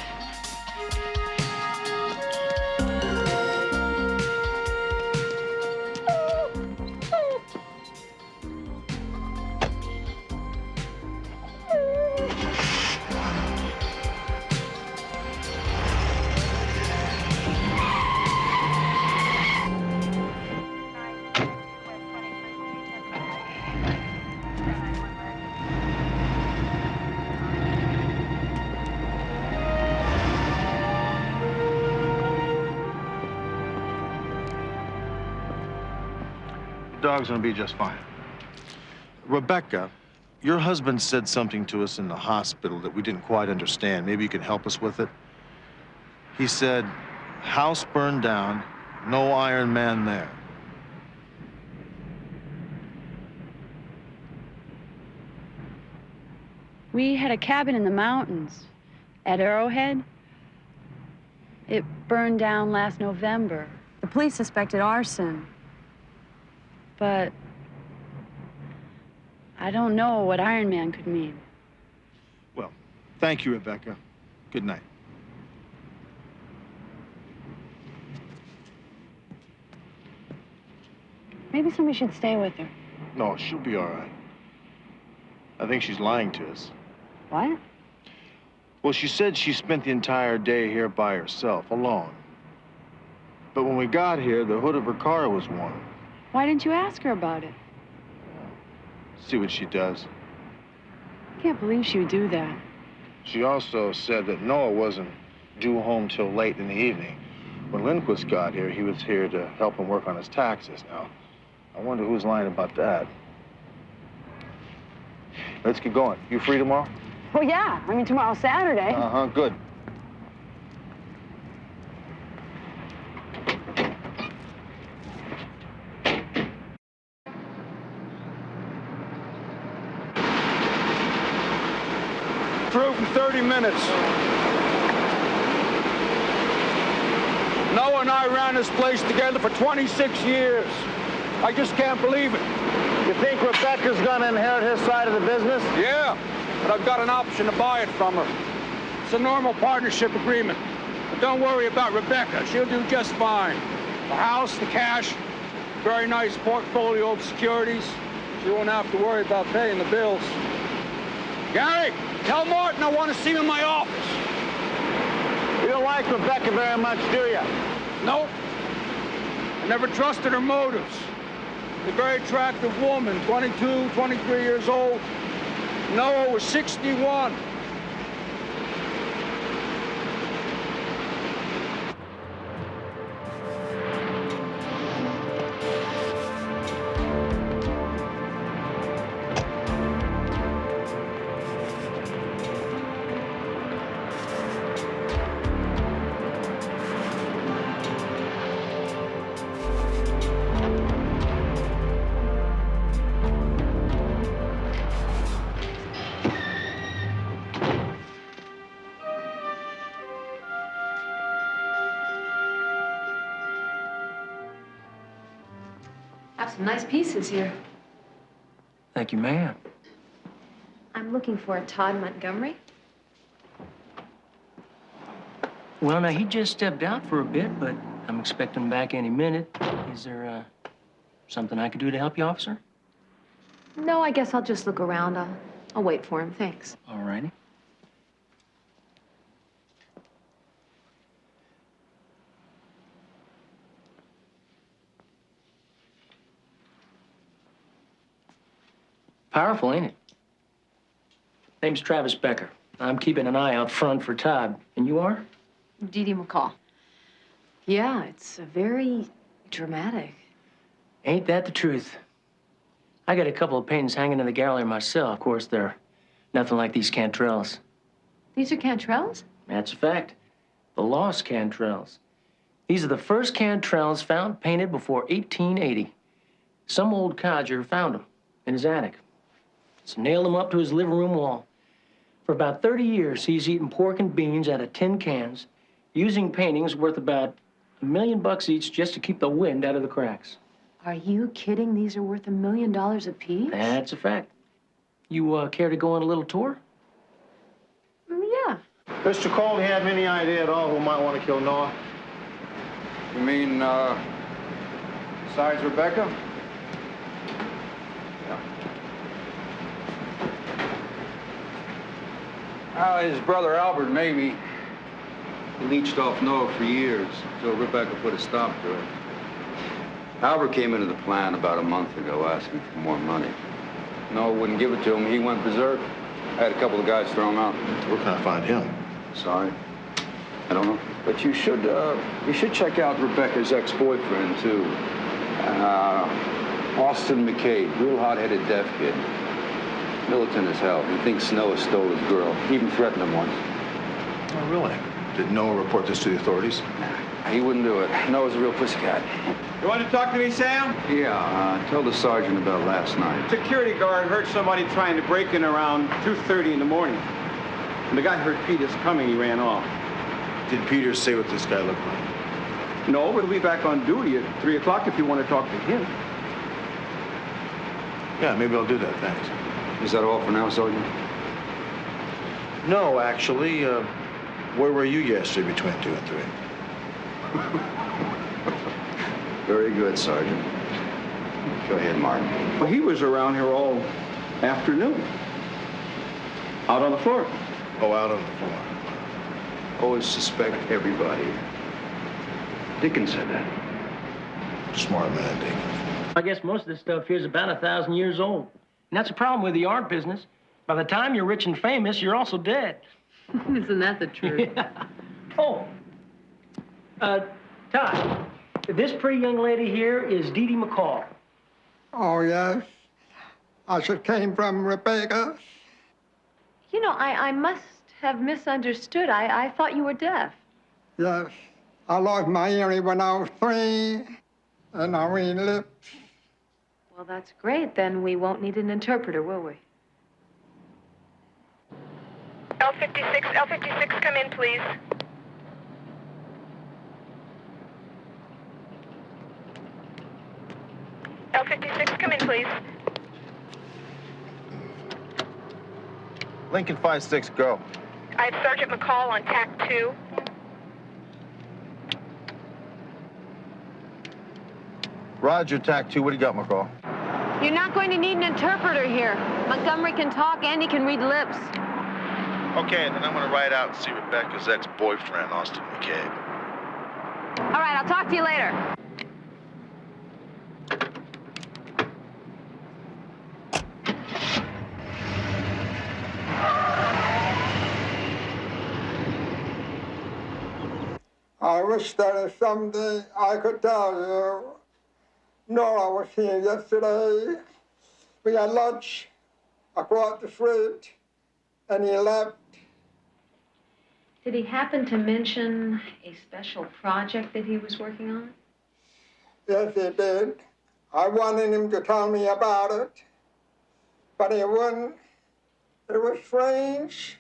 The dog's gonna be just fine. Rebecca, your husband said something to us in the hospital that we didn't quite understand. Maybe you can help us with it. He said, house burned down, no Iron Man there. We had a cabin in the mountains at Arrowhead. It burned down last November. The police suspected arson. But I don't know what Iron Man could mean. Well, thank you, Rebecca. Good night. Maybe somebody should stay with her. No, she'll be all right. I think she's lying to us. What? Well, she said she spent the entire day here by herself, alone. But when we got here, the hood of her car was warm. Why didn't you ask her about it? See what she does. I can't believe she would do that. She also said that Noah wasn't due home till late in the evening. When Lindquist got here, he was here to help him work on his taxes. Now, I wonder who's lying about that. Let's get going. You free tomorrow? Well, yeah. I mean, tomorrow's Saturday. Uh-huh, good. Through for 30 minutes. Noah and I ran this place together for 26 years. I just can't believe it. You think Rebecca's gonna inherit his side of the business? Yeah, but I've got an option to buy it from her. It's a normal partnership agreement. But don't worry about Rebecca. She'll do just fine. The house, the cash, very nice portfolio of securities. She won't have to worry about paying the bills. Gary, tell Martin I want to see him in my office. You don't like Rebecca very much, do you? Nope. I never trusted her motives. A very attractive woman, 22, 23 years old. Noah was 61. Some nice pieces here. Thank you, ma'am. I'm looking for a Todd Montgomery. Well, now, he just stepped out for a bit, but I'm expecting him back any minute. Is there, something I could do to help you, officer? No, I guess I'll just look around. I'll wait for him. Thanks. All righty. Powerful, ain't it? Name's Travis Becker. I'm keeping an eye out front for Todd. And you are? Dee Dee McCall. Yeah, it's very dramatic. Ain't that the truth? I got a couple of paintings hanging in the gallery myself. Of course, they're nothing like these Cantrells. These are Cantrells? That's a fact. The lost Cantrells. These are the first Cantrells found painted before 1880. Some old codger found them in his attic. So nailed them up to his living room wall. For about 30 years, he's eaten pork and beans out of tin cans, using paintings worth about $1 million each just to keep the wind out of the cracks. Are you kidding? These are worth $1 million apiece? That's a fact. You care to go on a little tour? Yeah. Mr. Cole, do you have any idea at all who might want to kill Noah? You mean, besides Rebecca? His brother Albert, maybe. He leeched off Noah for years until Rebecca put a stop to it. Albert came into the plan about a month ago asking for more money. Noah wouldn't give it to him. He went berserk. I had a couple of guys throw him out. Where can I find him? Sorry. I don't know. But you should check out Rebecca's ex-boyfriend, too. Austin McCabe, real hot-headed deaf kid. Militant as hell. He thinks Noah stole his girl. He even threatened him once. Oh, really? Did Noah report this to the authorities? Nah, he wouldn't do it. Noah's a real pussycat. You want to talk to me, Sam? Yeah, tell the sergeant about last night. Security guard heard somebody trying to break in around 2:30 in the morning. When the guy heard Peters coming, he ran off. Did Peters say what this guy looked like? No, but he'll be back on duty at 3 o'clock if you want to talk to him. Yeah, maybe I'll do that, thanks. Is that all for now, Sergeant? No, actually. Where were you yesterday between 2 and 3? Very good, Sergeant. Go ahead, Martin. Well, he was around here all afternoon. Out on the floor. Oh, out on the floor. Always suspect everybody. Dickens said that. Smart man, Dickens. I guess most of this stuff here is about 1,000 years old. And that's a problem with the art business. By the time you're rich and famous, you're also dead. Isn't that the truth? Yeah. Oh. Todd, this pretty young lady here is Dee Dee McCall. Oh, yes. She came from Rebecca. You know, I must have misunderstood. I thought you were deaf. Yes. I lost my hearing when I was 3, and I read lips. Well, that's great. Then we won't need an interpreter, will we? L56, come in, please. L56, come in, please. Lincoln 5-6, go. I have Sergeant McCall on TAC 2. Roger, TAC 2. What do you got, McCall? You're not going to need an interpreter here. Montgomery can talk and he can read lips. Okay, then I'm going to ride out and see Rebecca's ex-boyfriend, Austin McCabe. All right, I'll talk to you later. I wish there was something I could tell you. Nora was here yesterday. We had lunch across the street, and he left. Did he happen to mention a special project that he was working on? Yes, he did. I wanted him to tell me about it, but he wouldn't. It was strange.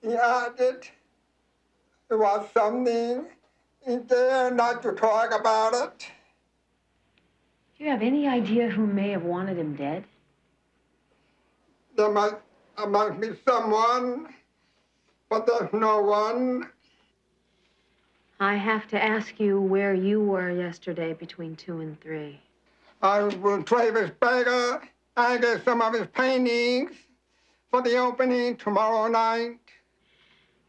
He acted. There was something he dared not to talk about it. Do you have any idea who may have wanted him dead? There must be someone, but there's no one. I have to ask you where you were yesterday between 2 and 3. I was with Travis Baker. I get some of his paintings for the opening tomorrow night.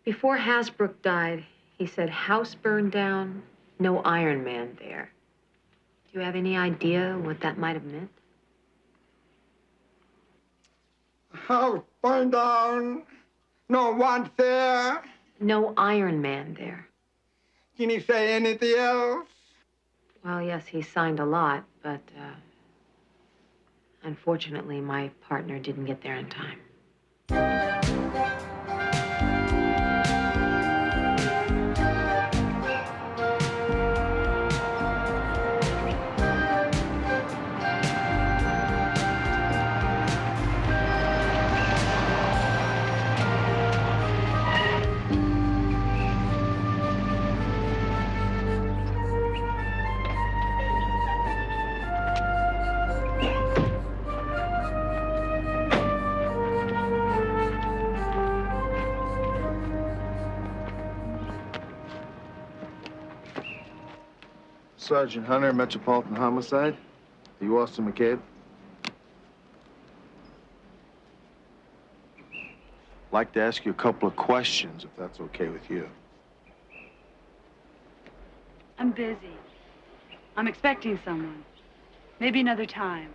Before Hasbrook died, he said house burned down, no Iron Man there. Do you have any idea what that might have meant? House burned down. No one there. No Iron Man there. Can he say anything else? Well, yes, he signed a lot, but unfortunately, my partner didn't get there in time. Sergeant Hunter, Metropolitan Homicide. Are you Austin McCabe? I'd like to ask you a couple of questions, if that's okay with you. I'm busy. I'm expecting someone. Maybe another time.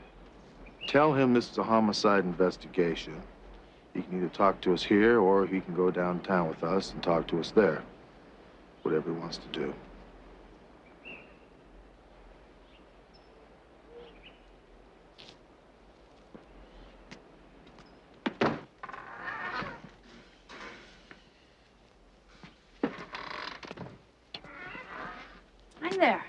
Tell him this is a homicide investigation. He can either talk to us here, or he can go downtown with us and talk to us there. Whatever he wants to do. I'm there.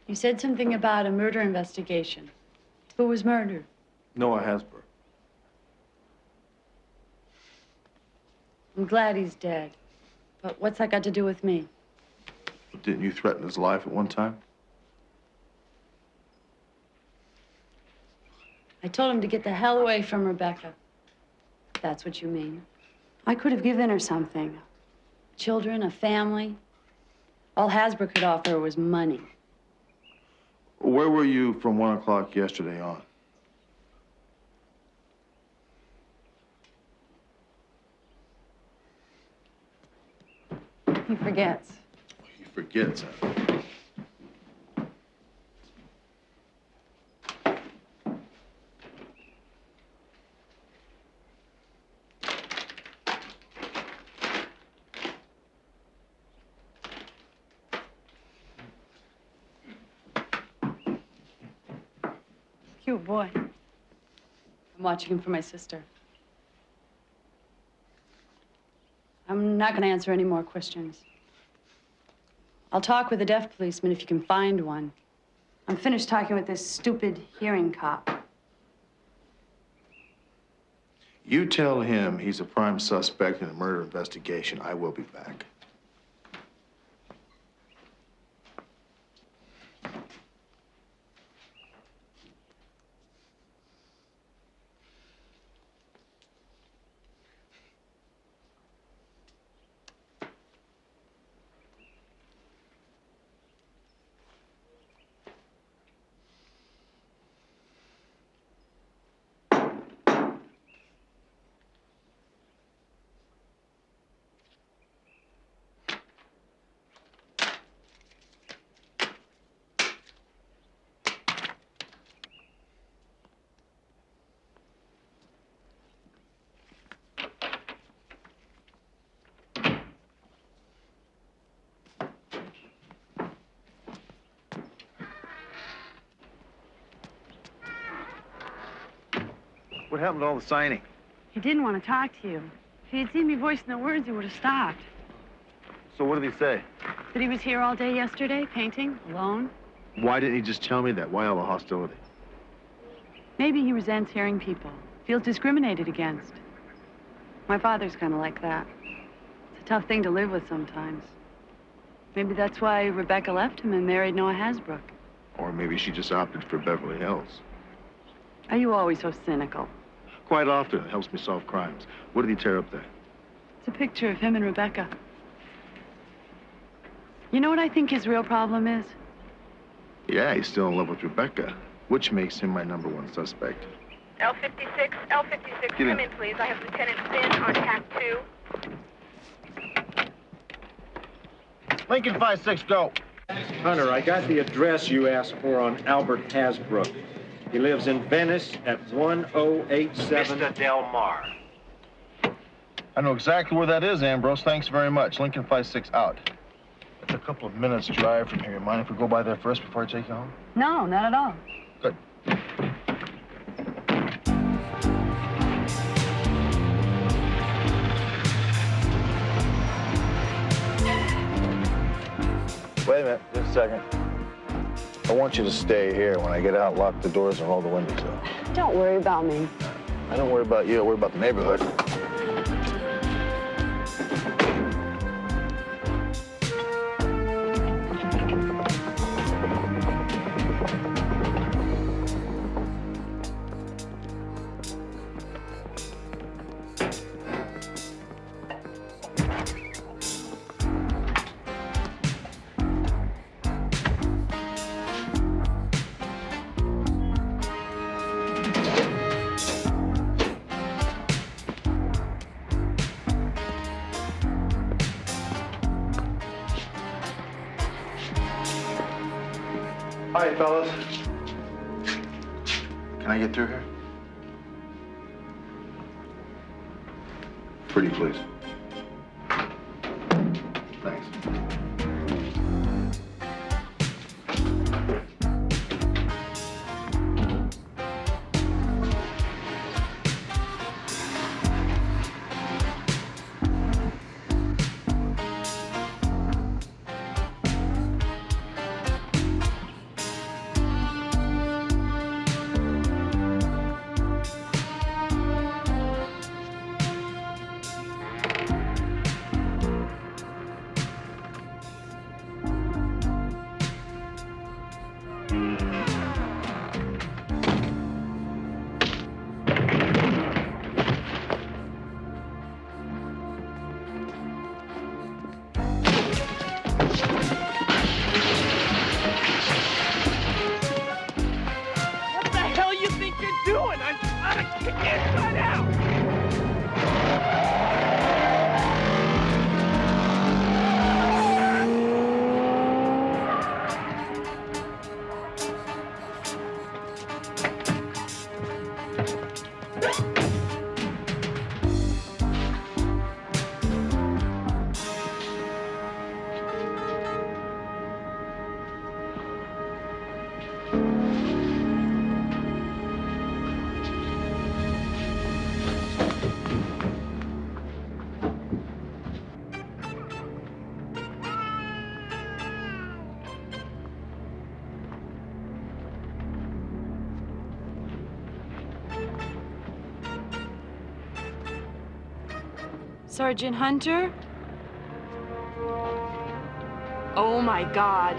You said something about a murder investigation. Who was murdered? Noah Hasbrook. I'm glad he's dead. But what's that got to do with me? Didn't you threaten his life at one time? I told him to get the hell away from Rebecca. If that's what you mean. I could have given her something. Children, a family. All Hasbrook could offer was money. Where were you from 1 o'clock yesterday on? He forgets. He forgets, huh? Cute boy. I'm watching him for my sister. I'm not going to answer any more questions. I'll talk with a deaf policeman if you can find one. I'm finished talking with this stupid hearing cop. You tell him he's a prime suspect in a murder investigation. I will be back. What happened to all the signing? He didn't want to talk to you. If he had seen me voicing the words, he would have stopped. So what did he say? That he was here all day yesterday, painting, alone? Why didn't he just tell me that? Why all the hostility? Maybe he resents hearing people, feels discriminated against. My father's kind of like that. It's a tough thing to live with sometimes. Maybe that's why Rebecca left him and married Noah Hasbrook. Or maybe she just opted for Beverly Hills. Are you always so cynical? Quite often, it helps me solve crimes. What did he tear up there? It's a picture of him and Rebecca. You know what I think his real problem is? Yeah, he's still in love with Rebecca, which makes him my #1 suspect. L56, L56, come in, please. I have Lieutenant Finn on tack 2. Lincoln 5-6, go. Hunter, I got the address you asked for on Albert Hasbrook. He lives in Venice at 1087. Mr. Del Mar. I know exactly where that is, Ambrose. Thanks very much. Lincoln 5-6 out. It's a couple of minutes drive from here. Mind if we go by there first before I take you home? No, not at all. Good. Wait a minute, just a second. I want you to stay here. When I get out, lock the doors and roll the windows up. Don't worry about me. I don't worry about you, I worry about the neighborhood. Hi, fellas. Can I get through here? Pretty please. Thanks. Sergeant Hunter? Oh, my God.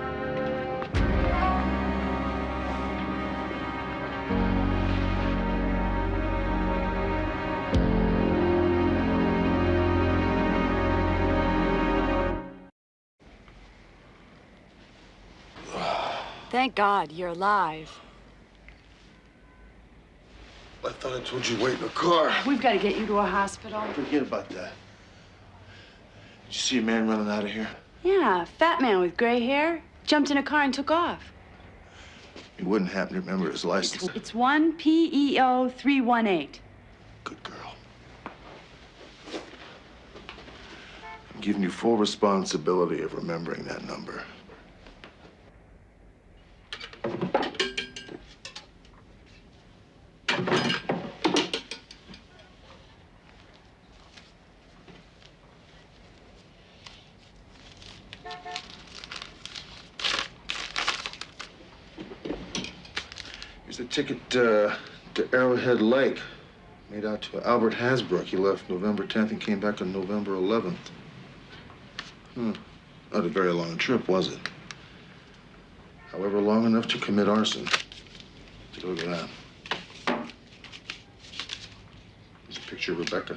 Thank God you're alive. I thought I told you wait in the car. We've got to get you to a hospital. Forget about that. Did you see a man running out of here? Yeah, fat man with gray hair. Jumped in a car and took off. He wouldn't happen to remember his license. It's 1 PEO 318. Good girl. I'm giving you full responsibility of remembering that number. Here's a ticket to Arrowhead Lake, made out to Albert Hasbrook. He left November 10th and came back on November 11th. Not a very long trip, was it? However, long enough to commit arson. Take a look at that. There's a picture of Rebecca.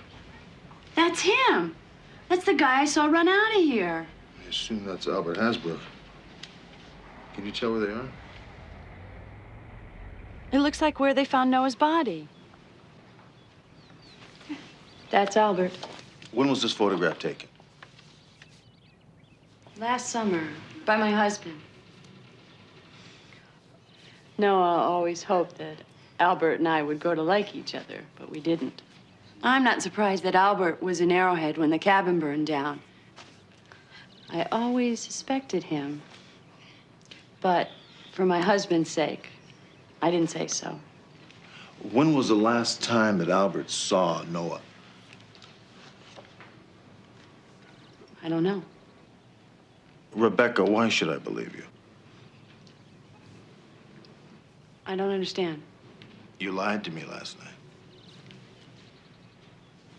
That's him. That's the guy I saw run out of here. I assume that's Albert Hasbrook. Can you tell where they are? It looks like where they found Noah's body. That's Albert. When was this photograph taken? Last summer, by my husband. Noah always hoped that Albert and I would grow to like each other, but we didn't. I'm not surprised that Albert was in Arrowhead when the cabin burned down. I always suspected him. But for my husband's sake, I didn't say so. When was the last time that Albert saw Noah? I don't know. Rebecca, why should I believe you? I don't understand. You lied to me last night.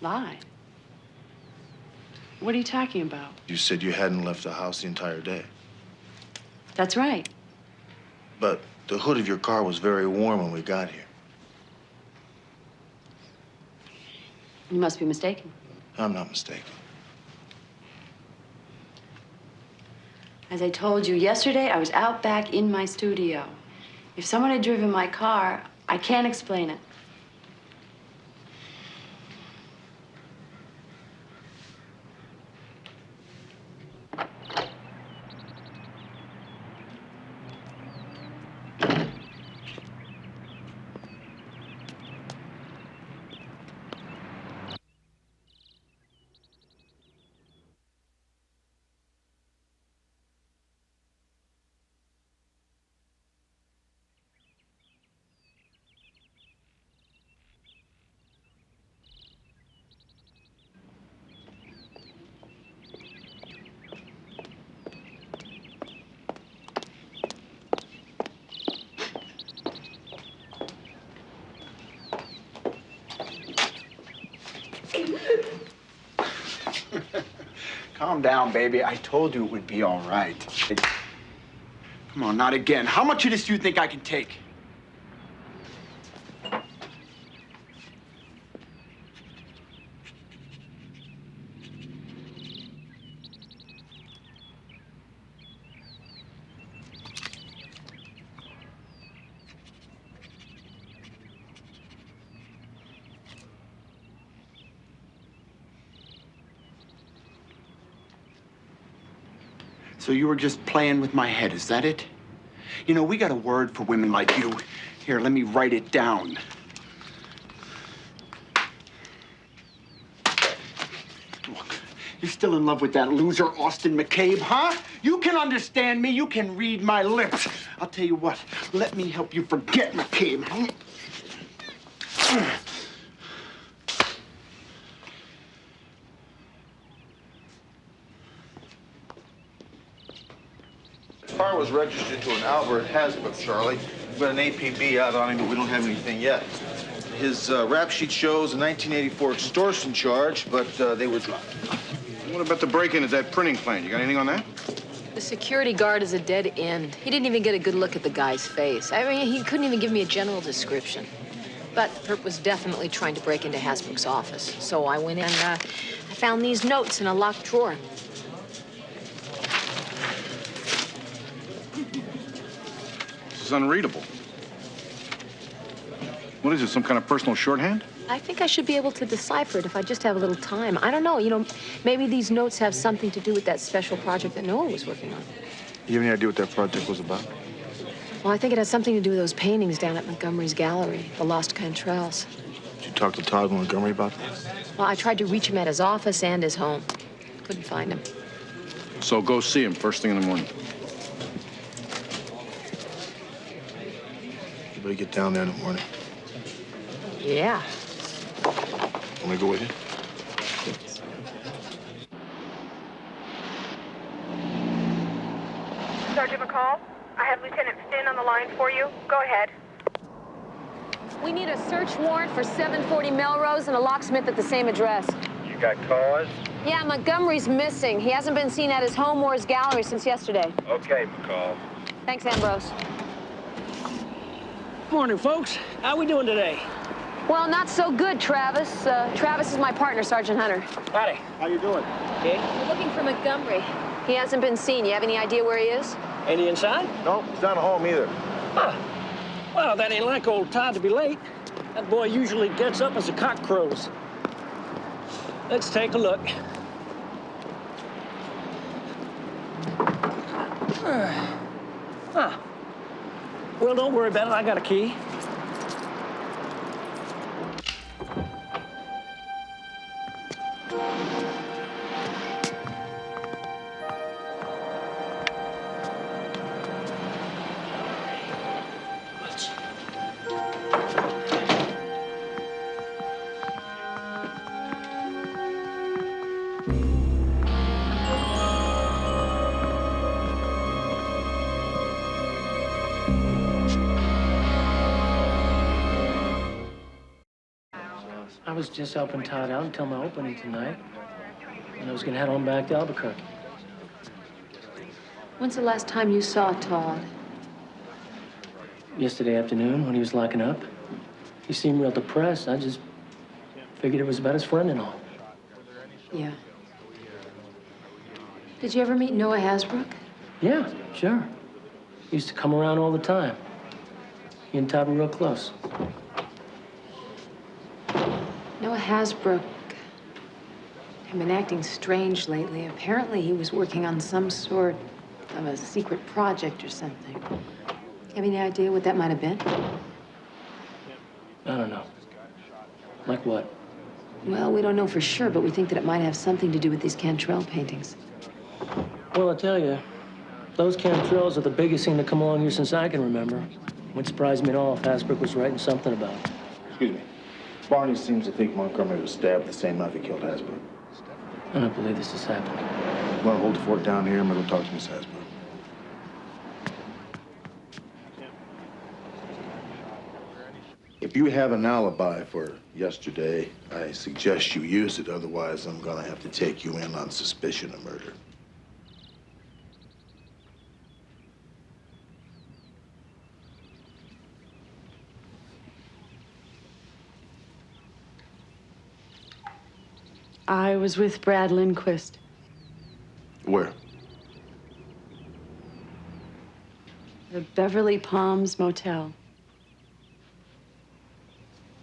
Lied? What are you talking about? You said you hadn't left the house the entire day. That's right. But the hood of your car was very warm when we got here. You must be mistaken. I'm not mistaken. As I told you yesterday, I was out back in my studio. If someone had driven my car, I can't explain it. Calm down, baby. I told you it would be all right. Come on, not again. How much of this do you think I can take? So you were just playing with my head, is that it? You know, we got a word for women like you. Here, let me write it down. Look, you're still in love with that loser, Austin McCabe, huh? You can understand me. You can read my lips. I'll tell you what. Let me help you forget McCabe. The car was registered to an Albert Hasbrook, Charlie. We've got an APB out on him, but we don't have anything yet. His rap sheet shows a 1984 extortion charge, but they were dropped. What about the break-in at that printing plant? You got anything on that? The security guard is a dead end. He didn't even get a good look at the guy's face. I mean, he couldn't even give me a general description. But Perp was definitely trying to break into Hasbrook's office. So I went in and I found these notes in a locked drawer. This is unreadable. What is it, some kind of personal shorthand? I think I should be able to decipher it if I just have a little time. I don't know, you know, maybe these notes have something to do with that special project that Noah was working on. You have any idea what that project was about? Well, I think it has something to do with those paintings down at Montgomery's gallery, the Lost Cantrells. Did you talk to Todd Montgomery about that? Well, I tried to reach him at his office and his home. Couldn't find him. So go see him first thing in the morning. You better get down there in the morning. Yeah. Want me to go with you? Sergeant McCall, I have Lieutenant Finn on the line for you. Go ahead. We need a search warrant for 740 Melrose and a locksmith at the same address. You got cause? Yeah, Montgomery's missing. He hasn't been seen at his home or his gallery since yesterday. Okay, McCall. Thanks, Ambrose. Morning, folks. How we doing today? Well, not so good, Travis. Travis is my partner, Sergeant Hunter. Howdy. How you doing? Okay. We're looking for Montgomery. He hasn't been seen. You have any idea where he is? Ain't he inside? No, he's not home either. Huh. Well, that ain't like old Todd to be late. That boy usually gets up as the cock crows. Let's take a look. Huh. Well, don't worry about it. I got a key. I was just helping Todd out until my opening tonight. And I was gonna head on back to Albuquerque. When's the last time you saw Todd? Yesterday afternoon when he was locking up. He seemed real depressed. I just figured it was about his friend and all. Yeah. Did you ever meet Noah Hasbrook? Yeah, sure. He used to come around all the time. He and Todd were real close. Noah Hasbrook had been acting strange lately. Apparently, he was working on some sort of a secret project or something. Have any idea what that might have been? I don't know. Like what? Well, we don't know for sure, but we think that it might have something to do with these Cantrell paintings. Well, I tell you, those Cantrells are the biggest thing to come along here since I can remember. Wouldn't surprise me at all if Hasbrook was writing something about it. Excuse me. Barney seems to think Montgomery was stabbed with the same knife he killed Hasbrook. I don't believe this has happened. You want to hold the fort down here? I'm going to go talk to Miss Hasbrook. If you have an alibi for yesterday, I suggest you use it. Otherwise, I'm going to have to take you in on suspicion of murder. I was with Brad Lindquist. Where? The Beverly Palms Motel.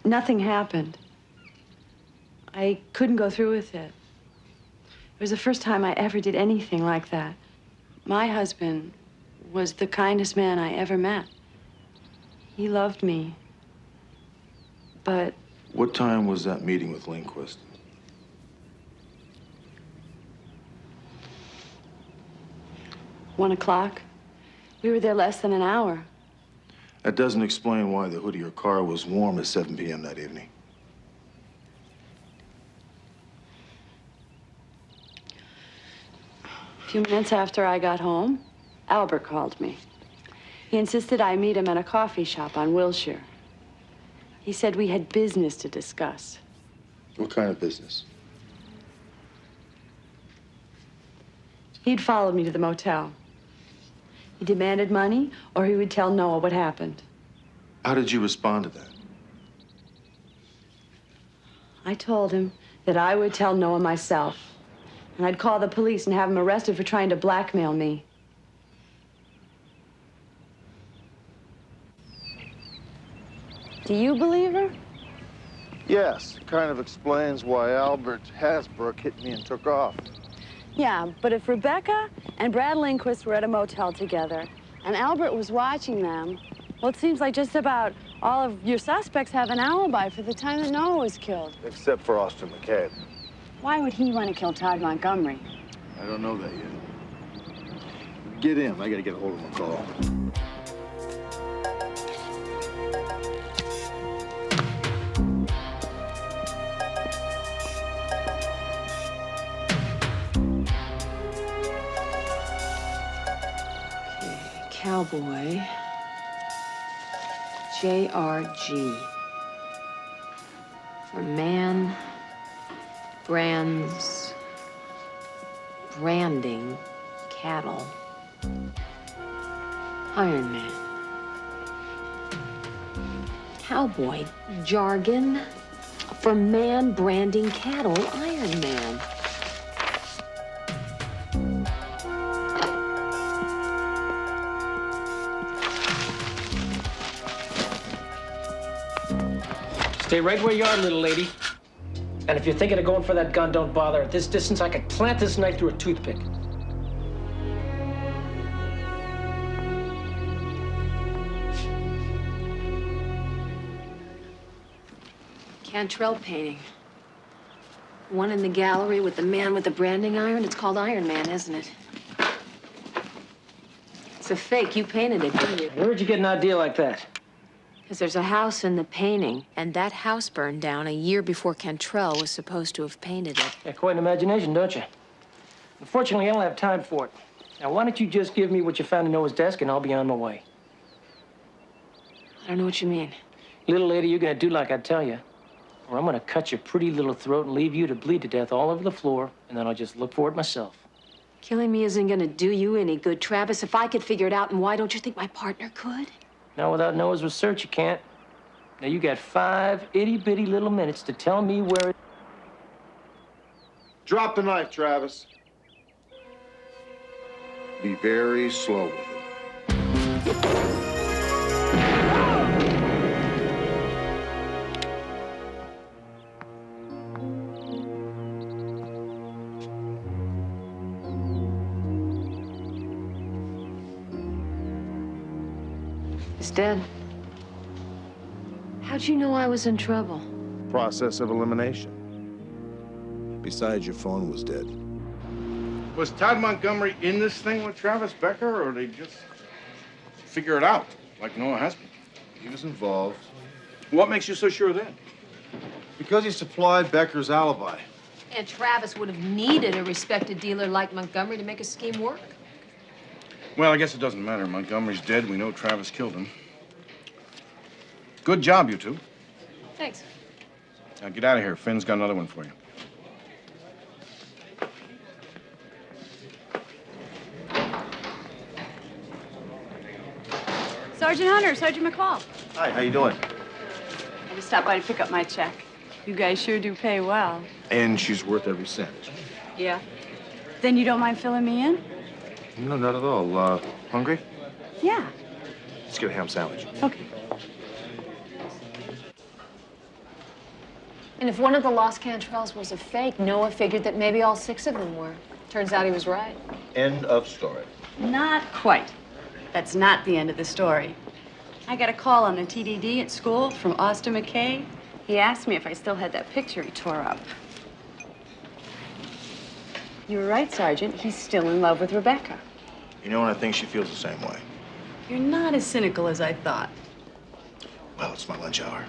Nothing happened. I couldn't go through with it. It was the first time I ever did anything like that. My husband was the kindest man I ever met. He loved me. But What time was that meeting with Lindquist? $1 o'clock. We were there less than an hour. That doesn't explain why the hood of your car was warm at 7 p.m. that evening. A few minutes after I got home, Albert called me. He insisted I meet him at a coffee shop on Wilshire. He said we had business to discuss. What kind of business? He'd followed me to the motel. He demanded money, or he would tell Noah what happened. How did you respond to that? I told him that I would tell Noah myself, and I'd call the police and have him arrested for trying to blackmail me. Do you believe her? Yes, it kind of explains why Albert Hasbrook hit me and took off. Yeah, but if Rebecca and Brad Lindquist were at a motel together, and Albert was watching them, well, it seems like just about all of your suspects have an alibi for the time that Noah was killed. Except for Austin McCabe. Why would he want to kill Todd Montgomery? I don't know that yet. Get in. I got to get a hold of McCall. Cowboy. JRG. For man branding cattle. Iron Man. Cowboy jargon for man branding cattle. Iron Man. Stay right where you are, little lady. And if you're thinking of going for that gun, don't bother. At this distance, I could plant this knife through a toothpick. Cantrell painting. One in the gallery with the man with the branding iron. It's called Iron Man, isn't it? It's a fake. You painted it, didn't you? Where'd you get an idea like that? Because there's a house in the painting, and that house burned down a year before Cantrell was supposed to have painted it. Yeah, quite an imagination, don't you? Unfortunately, I don't have time for it. Now, why don't you just give me what you found in Noah's desk, and I'll be on my way. I don't know what you mean. Little lady, you're gonna do like I tell you, or I'm gonna cut your pretty little throat and leave you to bleed to death all over the floor, and then I'll just look for it myself. Killing me isn't gonna do you any good, Travis. If I could figure it out, and why don't you think my partner could? Now, without Noah's research, you can't. Now, you got 5 itty-bitty little minutes to tell me where it... Drop the knife, Travis. Be very slow with it. It's dead. How'd you know I was in trouble? Process of elimination. Besides, your phone was dead. Was Todd Montgomery in this thing with Travis Becker, or did they just figure it out, like Noah has been? He was involved. What makes you so sure of that? Because he supplied Becker's alibi. And Travis would have needed a respected dealer like Montgomery to make his scheme work. Well, I guess it doesn't matter. Montgomery's dead. We know Travis killed him. Good job, you two. Thanks. Now get out of here. Finn's got another one for you. Sergeant Hunter, Sergeant McCall. Hi, how you doing? I just stopped by to pick up my check. You guys sure do pay well. And she's worth every cent. Yeah? Then you don't mind filling me in? No, not at all. Hungry? Yeah. Let's get a ham sandwich. Okay. And if one of the lost Cantrells was a fake, Noah figured that maybe all 6 of them were. Turns out he was right. End of story. Not quite. That's not the end of the story. I got a call on the TDD at school from Austin McCay. He asked me if I still had that picture he tore up. You were right, Sergeant. He's still in love with Rebecca. You know, and I think she feels the same way. You're not as cynical as I thought. Well, it's my lunch hour.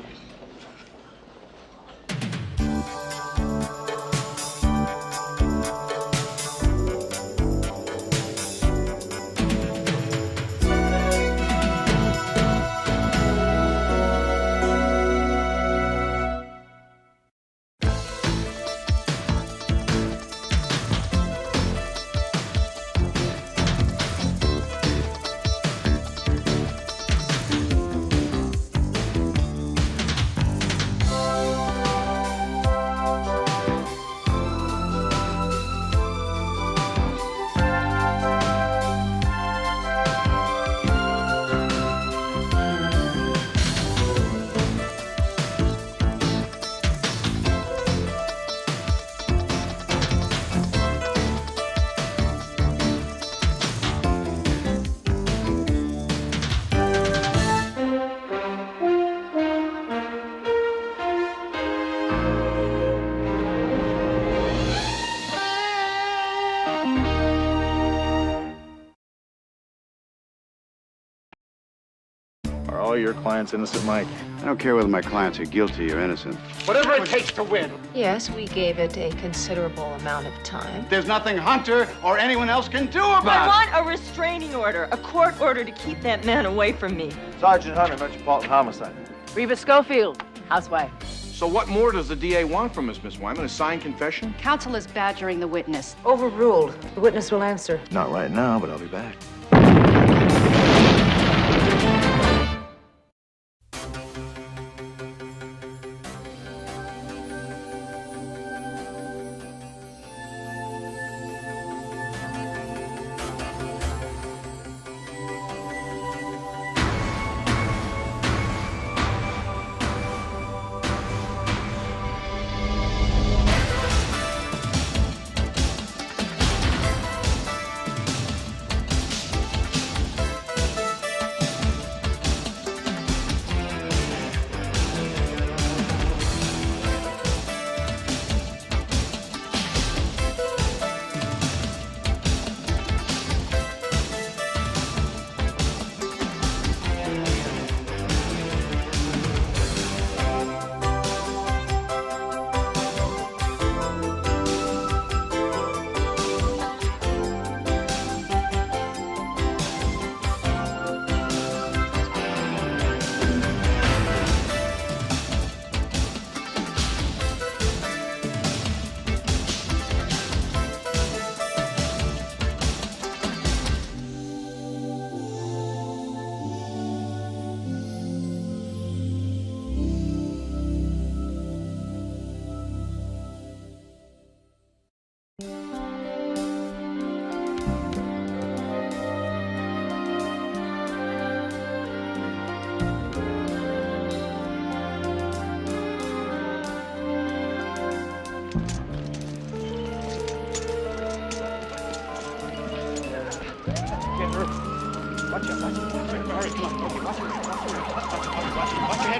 Are all your clients innocent, Mike? I don't care whether my clients are guilty or innocent. Whatever it takes to win. Yes, we gave it a considerable amount of time. There's nothing Hunter or anyone else can do about it. I want a restraining order, a court order to keep that man away from me. Sergeant Hunter, Metropolitan Homicide. Reba Schofield, housewife. So what more does the DA want from us, Miss Wyman? A signed confession? Counsel is badgering the witness. Overruled. The witness will answer. Not right now, but I'll be back.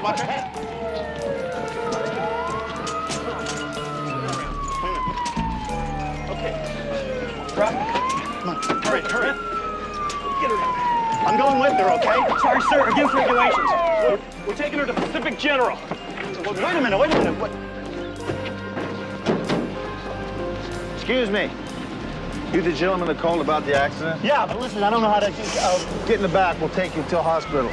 Watch your head. Okay. Drop. Come on. Hurry. Get her. I'm going with her, okay? Sorry, sir. Against regulations. We're taking her to Pacific General. Wait a minute. What? Excuse me. You the gentleman that called about the accident? Yeah, but listen, I don't know how to... Get in the back. We'll take you to a hospital.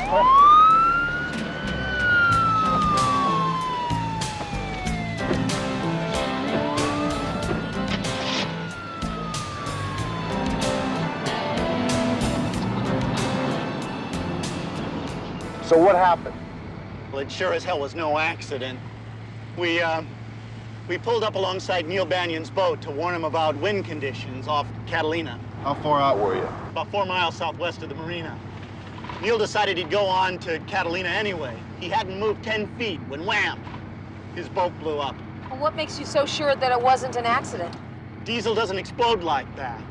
So what happened? Well, it sure as hell was no accident. We pulled up alongside Neil Banion's boat to warn him about wind conditions off Catalina. How far out were you? About 4 miles southwest of the marina. Neil decided he'd go on to Catalina anyway. He hadn't moved 10 feet when wham, his boat blew up. Well, what makes you so sure that it wasn't an accident? Diesel doesn't explode like that.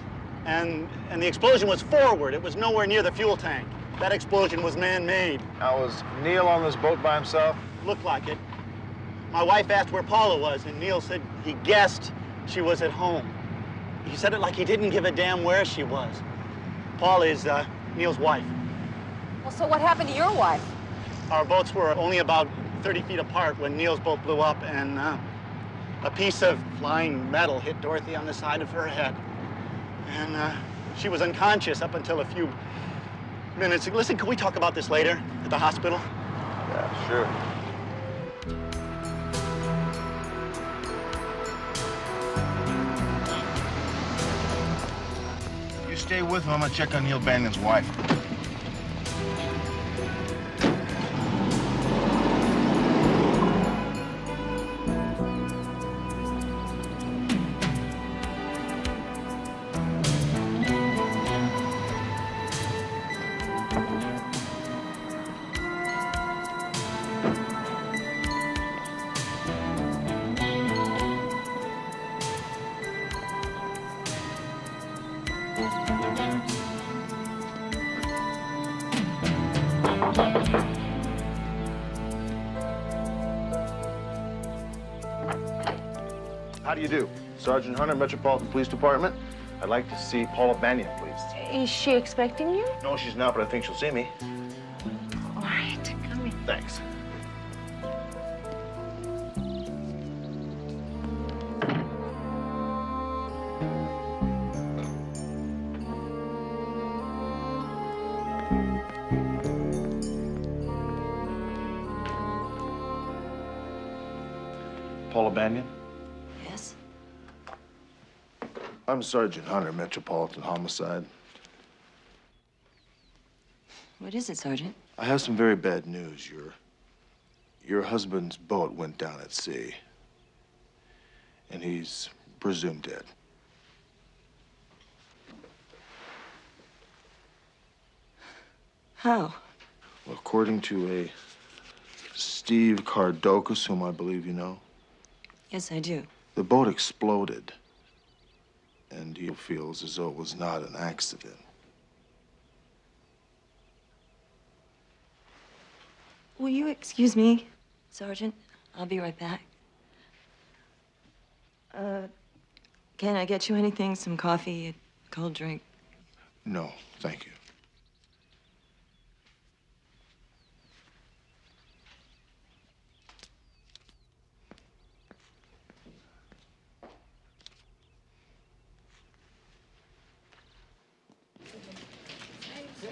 And the explosion was forward. It was nowhere near the fuel tank. That explosion was man-made. Now, was Neil on this boat by himself? Looked like it. My wife asked where Paula was, and Neil said he guessed she was at home. He said it like he didn't give a damn where she was. Paula is Neil's wife. Well, so what happened to your wife? Our boats were only about 30 feet apart when Neil's boat blew up, and a piece of flying metal hit Dorothy on the side of her head. And she was unconscious up until a few minutes. Listen, can we talk about this later at the hospital? Yeah, sure. You stay with him. I'm gonna check on Neil Banion's wife. How do you do? Sergeant Hunter, Metropolitan Police Department. I'd like to see Paula Banion, please. Is she expecting you? No, she's not, but I think she'll see me. All right, come in. Thanks. Paula Banyan? Yes? I'm Sergeant Hunter, Metropolitan Homicide. What is it, Sergeant? I have some very bad news. Your husband's boat went down at sea, and he's presumed dead. How? Well, according to a Steve Cardokas, whom I believe you know, Yes, I do. the boat exploded, and he feels as though it was not an accident. Will you excuse me, Sergeant? I'll be right back. Can I get you anything? Some coffee, a cold drink? No, thank you.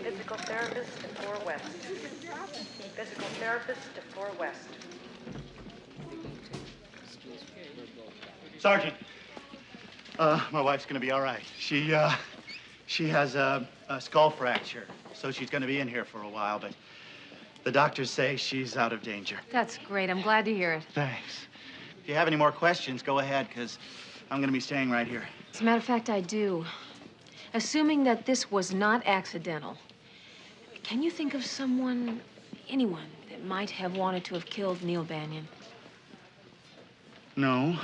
Physical therapist to 4 West. Physical therapist to 4 West. Sergeant, my wife's gonna be all right. She has a skull fracture, so she's gonna be in here for a while, but the doctors say she's out of danger. That's great. I'm glad to hear it. Thanks. If you have any more questions, go ahead, because I'm gonna be staying right here. As a matter of fact, I do. Assuming that this was not accidental, can you think of someone, anyone, that might have wanted to have killed Neil Banyan? No,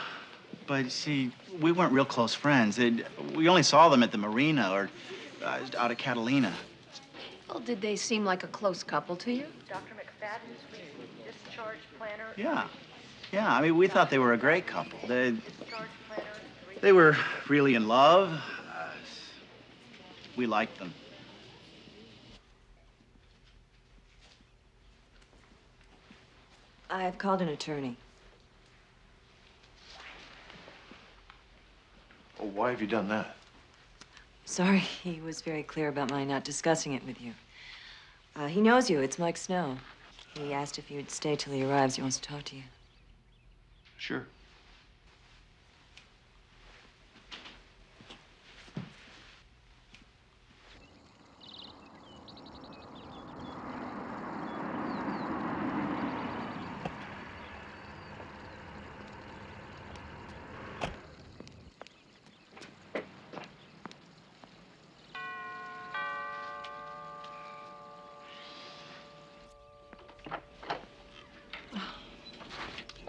but see, we weren't real close friends. We only saw them at the marina or out at Catalina. Well, did they seem like a close couple to you? Dr. McFadden's recent discharge planner. Yeah. Yeah, I mean, we thought they were a great couple. They were really in love. We liked them. I've called an attorney. Oh, why have you done that? Sorry, he was very clear about my not discussing it with you. He knows you. It's Mike Snow. He asked if you'd stay till he arrives. He wants to talk to you. Sure.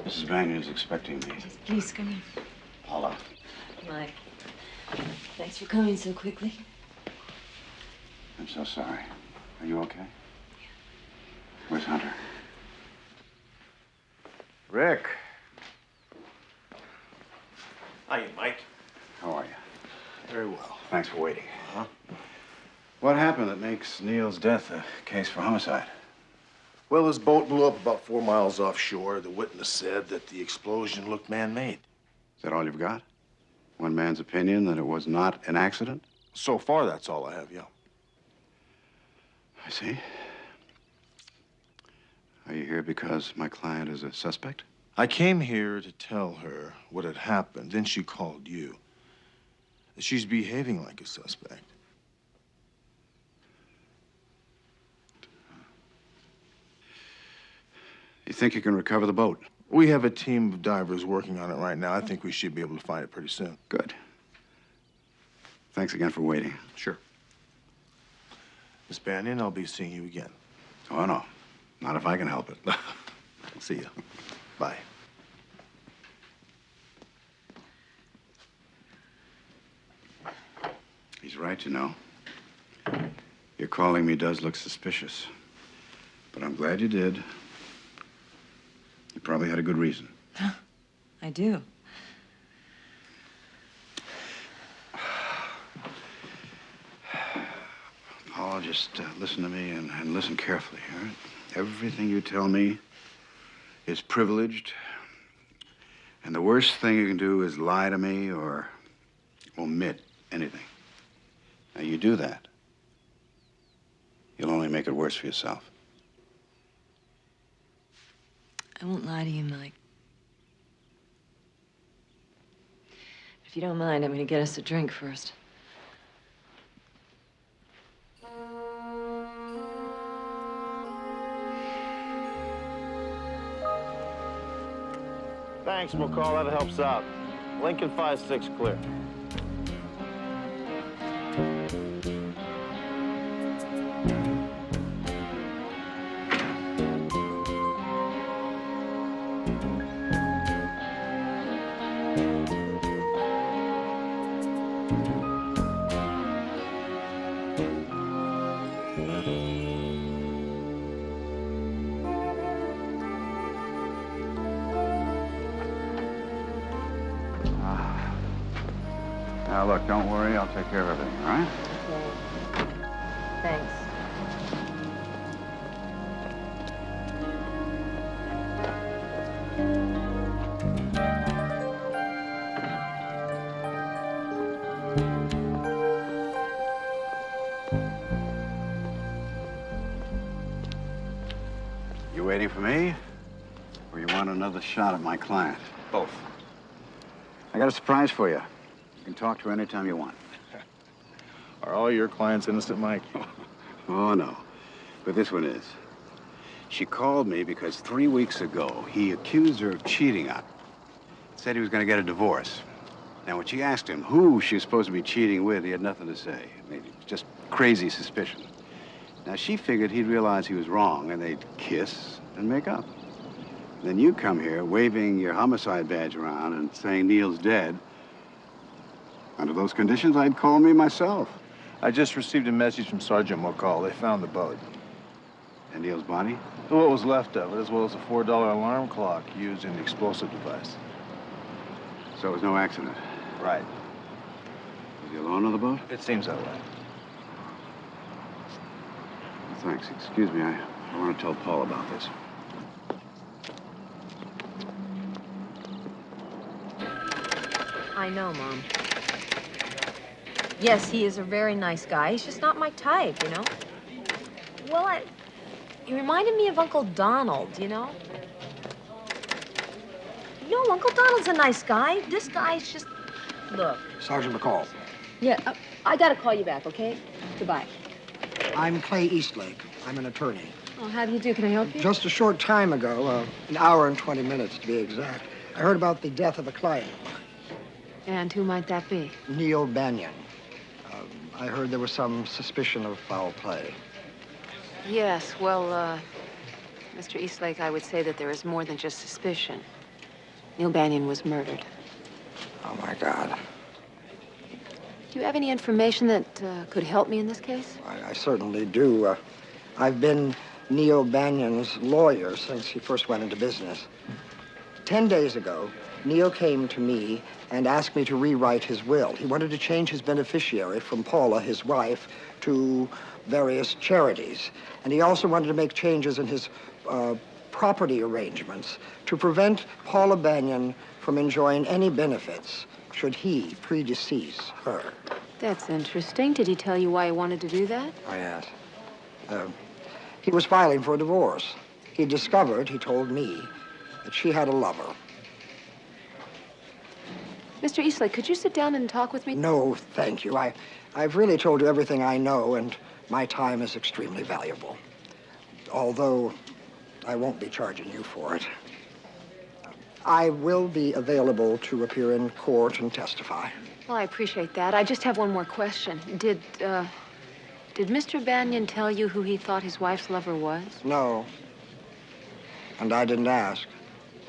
Mrs. Banyan's expecting me. Please come in. Paula. Mike, thanks for coming so quickly. I'm so sorry. Are you okay? Where's Hunter? Rick. Hiya, Mike. How are you? Very well. Thanks for waiting. Huh? What happened that makes Neil's death a case for homicide? Well, his boat blew up about 4 miles offshore. The witness said that the explosion looked man-made. Is that all you've got? One man's opinion that it was not an accident? So far, that's all I have, yeah. I see. Are you here because my client is a suspect? I came here to tell her what had happened. Then she called you. She's behaving like a suspect. You think you can recover the boat? We have a team of divers working on it right now. I think we should be able to find it pretty soon. Good. Thanks again for waiting. Sure. Miss Banyan, I'll be seeing you again. Oh, no. Not if I can help it. See you. Bye. He's right, you know. Your calling me does look suspicious. But I'm glad you did. You probably had a good reason. I do. Paul, just listen to me and listen carefully, all right? Everything you tell me is privileged. And the worst thing you can do is lie to me or omit anything. Now, you do that, you'll only make it worse for yourself. I won't lie to you, Mike. you don't mind, I'm gonna get us a drink first. Thanks, McCall. That helps out. Lincoln 5-6 clear. Now, look, don't worry. I'll take care of everything, all right? Okay. Thanks. You waiting for me? Or you want another shot at my client? Both. I got a surprise for you. You can talk to her anytime you want. Are all your clients innocent, Mike? Oh, no. But this one is. She called me because 3 weeks ago, he accused her of cheating on her. Said he was going to get a divorce. Now, when she asked him who she was supposed to be cheating with, he had nothing to say. I mean, just crazy suspicion. Now, she figured he'd realize he was wrong, and they'd kiss and make up. Then you come here waving your homicide badge around and saying Neil's dead. Under those conditions, I'd call me myself. I just received a message from Sergeant McCall. They found the boat. And Neil's body? What was left of it, as well as a $4 alarm clock used in the explosive device. So it was no accident? Right. Was he alone on the boat? It seems that way. Thanks. Excuse me. I want to tell Paul about this. I know, Mom. Yes, he is a very nice guy. He's just not my type, you know? Well, he reminded me of Uncle Donald, you know? No, Uncle Donald's a nice guy. This guy's just... Look. Sergeant McCall. Yeah, I gotta call you back, okay? Goodbye. I'm Clay Eastlake. I'm an attorney. Oh, how do you do? Can I help you? Just a short time ago, an hour and 20 minutes to be exact, I heard about the death of a client of mine. And who might that be? Neil Banyan. I heard there was some suspicion of foul play. Yes, well, Mr. Eastlake, I would say that there is more than just suspicion. Neil Banyan was murdered. Oh, my God. Do you have any information that could help me in this case? I certainly do. I've been Neil Banyan's lawyer since he first went into business. 10 days ago, Neil came to me and asked me to rewrite his will. He wanted to change his beneficiary from Paula, his wife, to various charities. And he also wanted to make changes in his property arrangements to prevent Paula Banyan from enjoying any benefits should he predecease her. That's interesting. Did he tell you why he wanted to do that? Oh, yes. He was filing for a divorce. He discovered, he told me, that she had a lover. Mr. Eastlake, could you sit down and talk with me? No, thank you. I've really told you everything I know, and my time is extremely valuable. Although I won't be charging you for it. I will be available to appear in court and testify. Well, I appreciate that. I just have one more question. Did Mr. Banyan tell you who he thought his wife's lover was? No. And I didn't ask.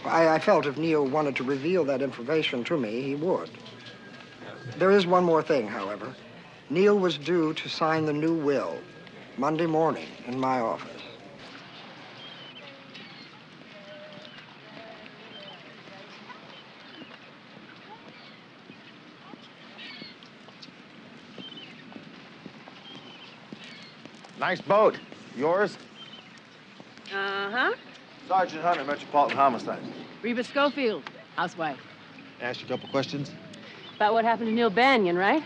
I felt if Neil wanted to reveal that information to me, he would. There is one more thing, however. Neil was due to sign the new will Monday morning in my office. Nice boat. Yours? Uh-huh. Sergeant Hunter, Metropolitan Homicide. Reba Schofield, housewife. Ask you a couple questions? About what happened to Neil Banyan, right?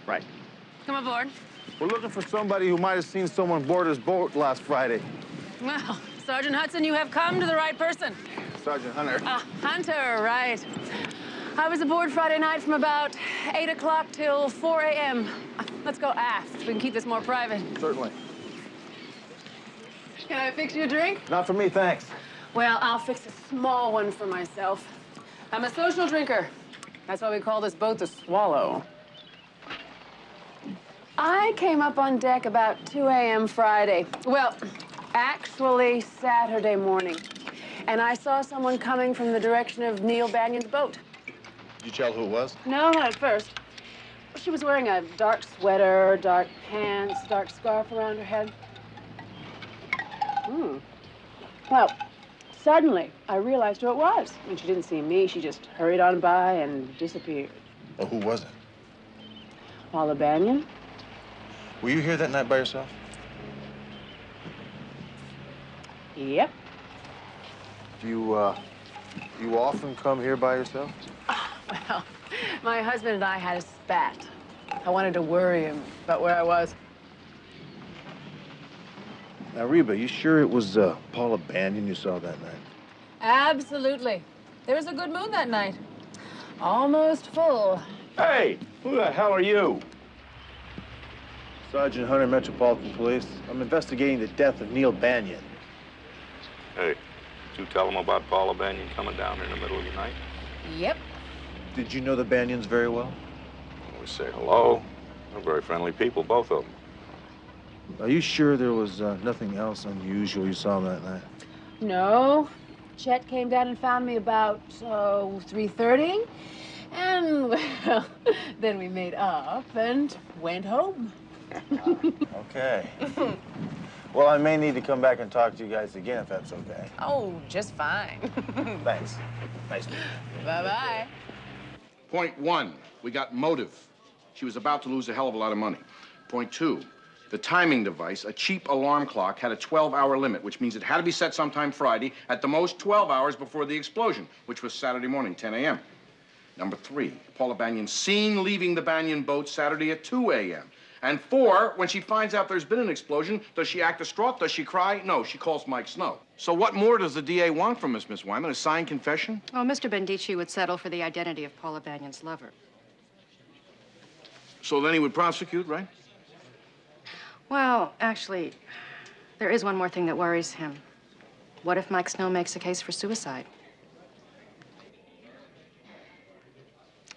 Right. Come aboard. We're looking for somebody who might have seen someone board his boat last Friday. Well, Sergeant Hudson, you have come to the right person. Sergeant Hunter. Hunter, right. I was aboard Friday night from about 8 o'clock till 4 a.m. Let's go aft. We can keep this more private. Certainly. Can I fix you a drink? Not for me, thanks. Well, I'll fix a small one for myself. I'm a social drinker. That's why we call this boat the Swallow. I came up on deck about 2 a.m. Friday. Well, actually Saturday morning. And I saw someone coming from the direction of Neil Banion's boat. Did you tell who it was? No, not at first. She was wearing a dark sweater, dark pants, dark scarf around her head. Well, suddenly, I realized who it was. When she didn't see me, she just hurried on by and disappeared. Well, who was it? Paula Banion? Were you here that night by yourself? Yep. Do you often come here by yourself? Well, my husband and I had a spat. I wanted to worry him about where I was. Now, Reba, you sure it was Paula Banion you saw that night? Absolutely. There was a good moon that night. Almost full. Hey, who the hell are you? Sergeant Hunter, Metropolitan Police. I'm investigating the death of Neil Banion. Hey, did you tell them about Paula Banion coming down here in the middle of the night? Yep. Did you know the Banions very well? We say hello. They're very friendly people, both of them. Are you sure there was nothing else unusual you saw that night? No. Chet came down and found me about, 3:30. And, well, then we made up and went home. Okay. Well, I may need to come back and talk to you guys again if that's okay. Oh, just fine. Thanks. Nice meeting you. Bye-bye. Point 1, we got motive. She was about to lose a hell of a lot of money. Point 2, the timing device, a cheap alarm clock, had a 12-hour limit, which means it had to be set sometime Friday, at the most 12 hours before the explosion, which was Saturday morning, 10 a.m. Number 3, Paula Banion seen leaving the Banion boat Saturday at 2 a.m. And 4, when she finds out there's been an explosion, does she act distraught? Does she cry? No, she calls Mike Snow. So what more does the DA want from us, Miss Wyman? A signed confession? Oh, Mr. Bendici would settle for the identity of Paula Banion's lover. So then he would prosecute, right? Well, actually, there is one more thing that worries him. What if Mike Snow makes a case for suicide?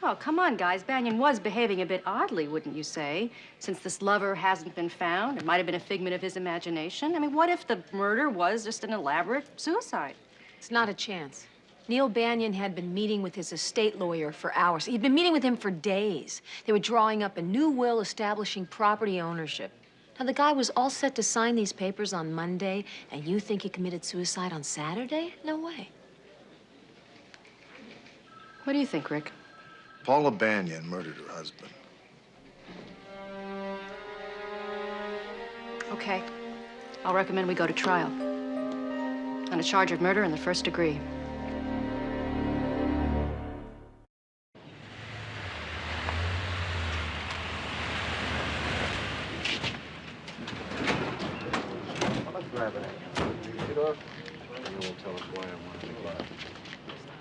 Oh, come on, guys. Banion was behaving a bit oddly, wouldn't you say? Since this lover hasn't been found, it might have been a figment of his imagination. I mean, what if the murder was just an elaborate suicide? It's not a chance. Neil Banion had been meeting with his estate lawyer for hours. He'd been meeting with him for days. They were drawing up a new will establishing property ownership. Now, the guy was all set to sign these papers on Monday, and you think he committed suicide on Saturday? No way. What do you think, Rick? Paula Banion murdered her husband. Okay. I'll recommend we go to trial. On a charge of murder in the first degree.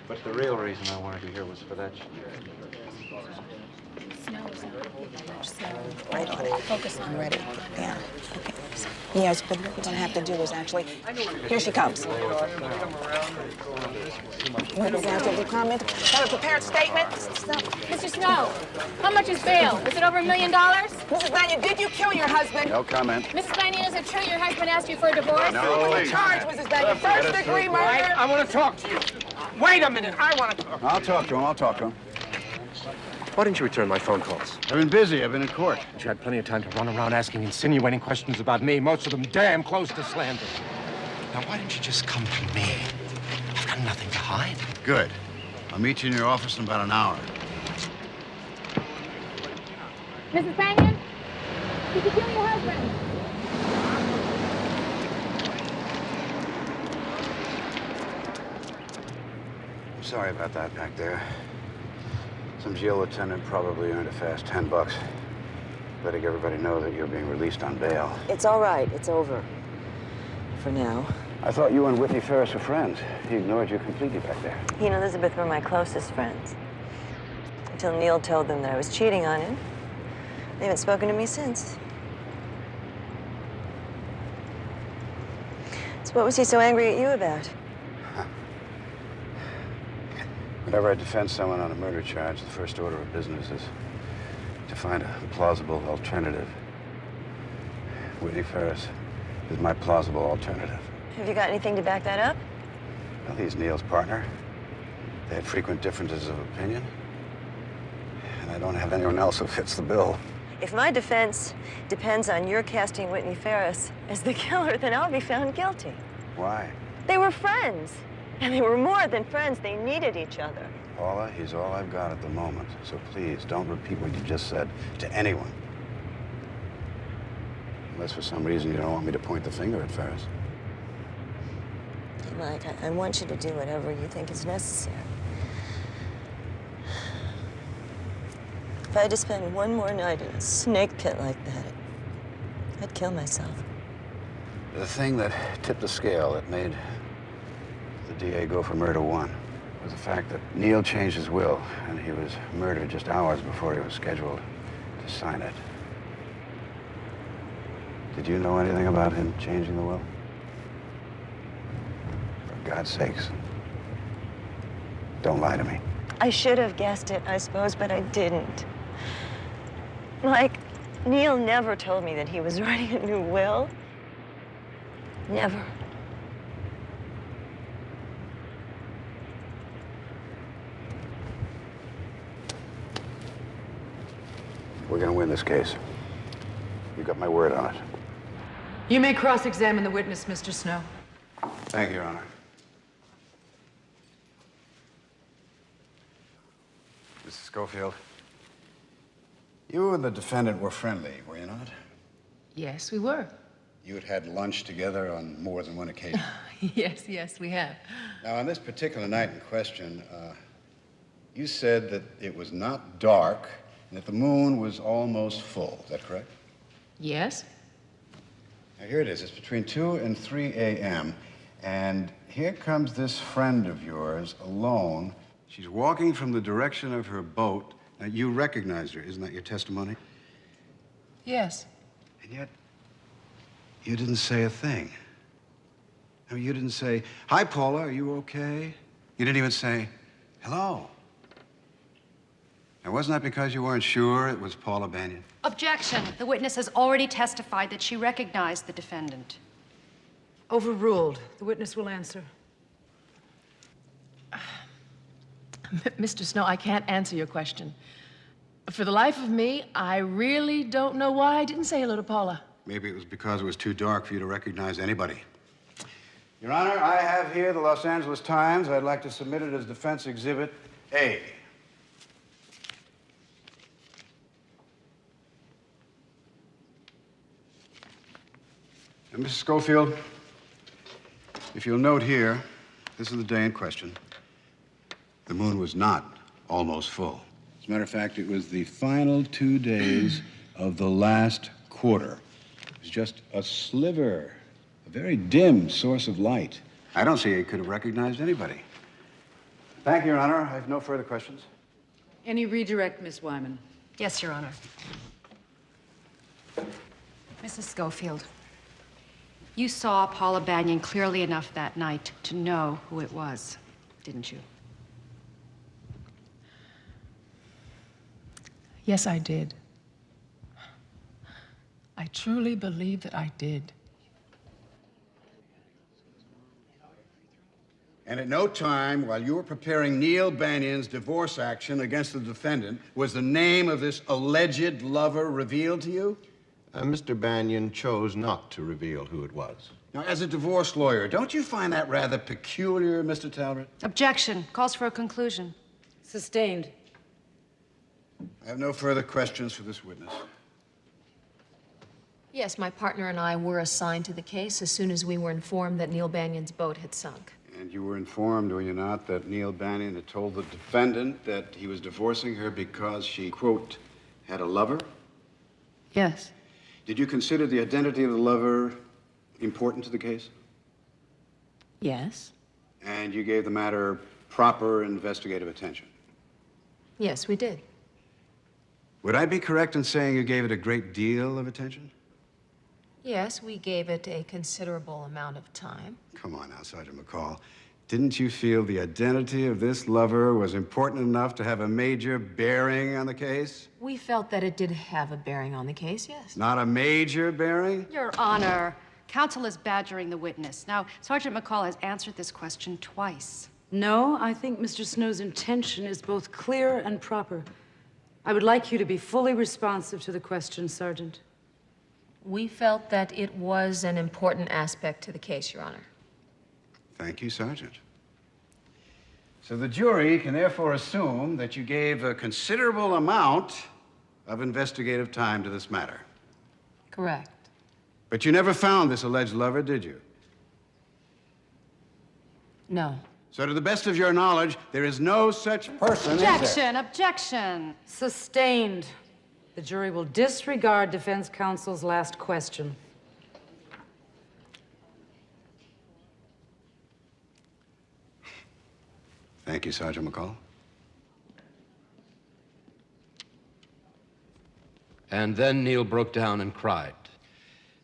But the real reason I wanted you here was for that. Right on it. Focus on ready. Yeah. Okay. Yes, but what we're gonna have to do is actually. Here she comes. What does that have to comment? Have a prepared statement? Mr. Snow, how much is bail? Is it over $1 million? Mrs. Banion, did you kill your husband? No comment. Mrs. Banion, is it true your husband asked you for a divorce? No, please. Charge, Mrs. Banion. First degree murder. I want to talk to you. Wait a minute. I want to talk. I'll talk to him. I'll talk to him. Why didn't you return my phone calls? I've been busy. I've been in court. You had plenty of time to run around asking insinuating questions about me, most of them damn close to slander. Now, why didn't you just come to me? I've got nothing to hide. Good. I'll meet you in your office in about an hour. Mrs. Banion, did you kill your husband? I'm sorry about that back there. Some jail attendant probably earned a fast $10. Letting everybody know that you're being released on bail. It's all right. It's over. For now. I thought you and Whitney Ferris were friends. He ignored you completely back there. He and Elizabeth were my closest friends. until Neil told them that I was cheating on him. They haven't spoken to me since. So what was he so angry at you about? Whenever I defend someone on a murder charge, the first order of business is to find a plausible alternative. Whitney Ferris is my plausible alternative. Have you got anything to back that up? Well, he's Neil's partner. They had frequent differences of opinion. And I don't have anyone else who fits the bill. If my defense depends on your casting Whitney Ferris as the killer, then I'll be found guilty. Why? They were friends. And they were more than friends. They needed each other. Paula, he's all I've got at the moment. So please, don't repeat what you just said to anyone. Unless for some reason you don't want me to point the finger at Ferris. Mike, I want you to do whatever you think is necessary. If I had to spend one more night in a snake pit like that, I'd kill myself. The thing that tipped the scale that made the DA go for murder one was the fact that Neil changed his will, and he was murdered just hours before he was scheduled to sign it. Did you know anything about him changing the will? For God's sakes, don't lie to me. I should have guessed it, I suppose, but I didn't. Mike, Neil never told me that he was writing a new will. Never. We're gonna win this case. You got my word on it. You may cross-examine the witness, Mr. Snow. Thank you, Your Honor. Mrs. Schofield, you and the defendant were friendly, were you not? Yes, we were. You had had lunch together on more than one occasion. Yes, we have. Now, on this particular night in question, you said that it was not dark and that the moon was almost full. Is that correct? Yes. Now, here it is. It's between 2 and 3 a.m., and here comes this friend of yours alone. She's walking from the direction of her boat. Now, you recognized her. Isn't that your testimony? Yes. And yet, you didn't say a thing. I mean, you didn't say, "Hi, Paula, are you okay?" You didn't even say, "Hello." Now, wasn't that because you weren't sure it was Paula Banyan? Objection. The witness has already testified that she recognized the defendant. Overruled. The witness will answer. Mr. Snow, I can't answer your question. For the life of me, I really don't know why I didn't say hello to Paula. Maybe it was because it was too dark for you to recognize anybody. Your Honor, I have here the Los Angeles Times. I'd like to submit it as Defense Exhibit A. And Mrs. Schofield, if you'll note here, this is the day in question. The moon was not almost full. As a matter of fact, it was the final 2 days of the last quarter. It was just a sliver, a very dim source of light. I don't see how you could have recognized anybody. Thank you, Your Honor. I have no further questions. Any redirect, Miss Wyman? Yes, Your Honor. Mrs. Schofield, you saw Paula Banyan clearly enough that night to know who it was, didn't you? Yes, I did. I truly believe that I did. And at no time, while you were preparing Neil Banyan's divorce action against the defendant, was the name of this alleged lover revealed to you? Mr. Banyan chose not to reveal who it was. Now, as a divorce lawyer, don't you find that rather peculiar, Mr. Talbot? Objection. Calls for a conclusion. Sustained. I have no further questions for this witness. Yes, my partner and I were assigned to the case as soon as we were informed that Neil Banyan's boat had sunk. And you were informed, were you not, that Neil Banyan had told the defendant that he was divorcing her because she, quote, had a lover? Yes. Did you consider the identity of the lover important to the case? Yes. And you gave the matter proper investigative attention? Yes, we did. Would I be correct in saying you gave it a great deal of attention? Yes, we gave it a considerable amount of time. Come on now, Sergeant McCall. Didn't you feel the identity of this lover was important enough to have a major bearing on the case? We felt that it did have a bearing on the case, yes. Not a major bearing? Your Honor, counsel is badgering the witness. Now, Sergeant McCall has answered this question twice. No, I think Mr. Snow's intention is both clear and proper. I would like you to be fully responsive to the question, Sergeant. We felt that it was an important aspect to the case, Your Honor. Thank you, Sergeant. So the jury can therefore assume that you gave a considerable amount of investigative time to this matter. Correct. But you never found this alleged lover, did you? No. So to the best of your knowledge, there is no such person, is there? Objection, objection. Sustained. The jury will disregard defense counsel's last question. Thank you, Sergeant McCall. And then Neil broke down and cried.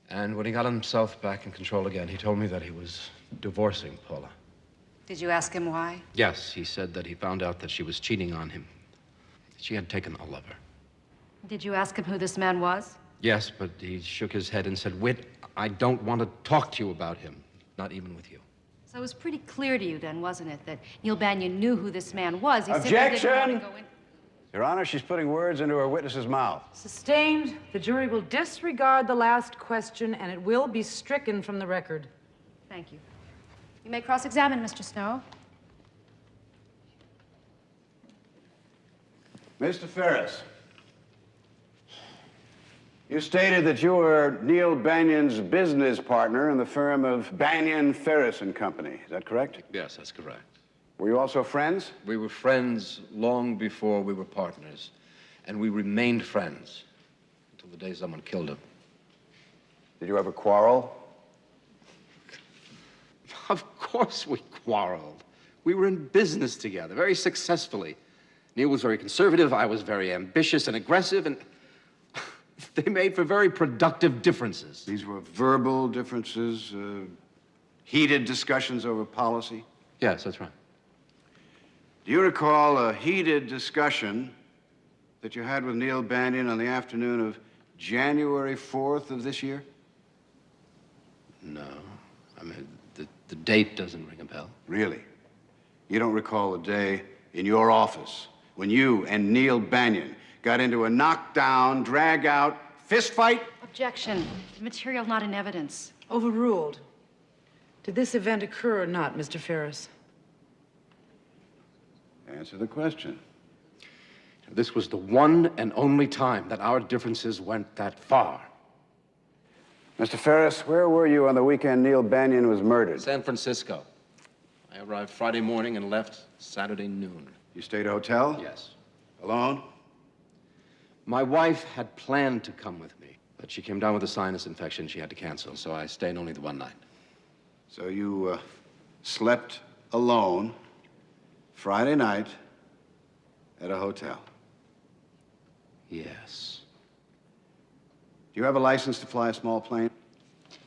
And when he got himself back in control again, he told me that he was divorcing Paula. Did you ask him why? Yes, he said that he found out that she was cheating on him. She had taken a lover. Did you ask him who this man was? Yes, but he shook his head and said, Whit, I don't want to talk to you about him, not even with you. So it was pretty clear to you then, wasn't it, that Neil Banyan knew who this man was? He simply Objection! didn't want to go in. Your Honor, she's putting words into her witness's mouth. Sustained. The jury will disregard the last question, and it will be stricken from the record. Thank you. You may cross-examine, Mr. Snow. Mr. Ferris, you stated that you were Neil Banyan's business partner in the firm of Banyan, Ferris and Company. Is that correct? Yes, that's correct. Were you also friends? We were friends long before we were partners, and we remained friends until the day someone killed him. Did you ever quarrel? Of course we quarreled. We were in business together, very successfully. Neil was very conservative, I was very ambitious and aggressive, and they made for very productive differences. These were verbal differences, heated discussions over policy? Yes, that's right. Do you recall a heated discussion that you had with Neil Banyan on the afternoon of January 4th of this year? No. I mean, the date doesn't ring a bell. Really? You don't recall a day in your office when you and Neil Banyan got into a knockdown, drag-out fist fight? Objection. The material not in evidence. Overruled. Did this event occur or not, Mr. Ferris? Answer the question. This was the one and only time that our differences went that far. Mr. Ferris, where were you on the weekend Neil Banyan was murdered? San Francisco. I arrived Friday morning and left Saturday noon. You stayed at a hotel? Yes. Alone? My wife had planned to come with me, but she came down with a sinus infection she had to cancel, so I stayed only the one night. So you slept alone Friday night at a hotel? Yes. Do you have a license to fly a small plane?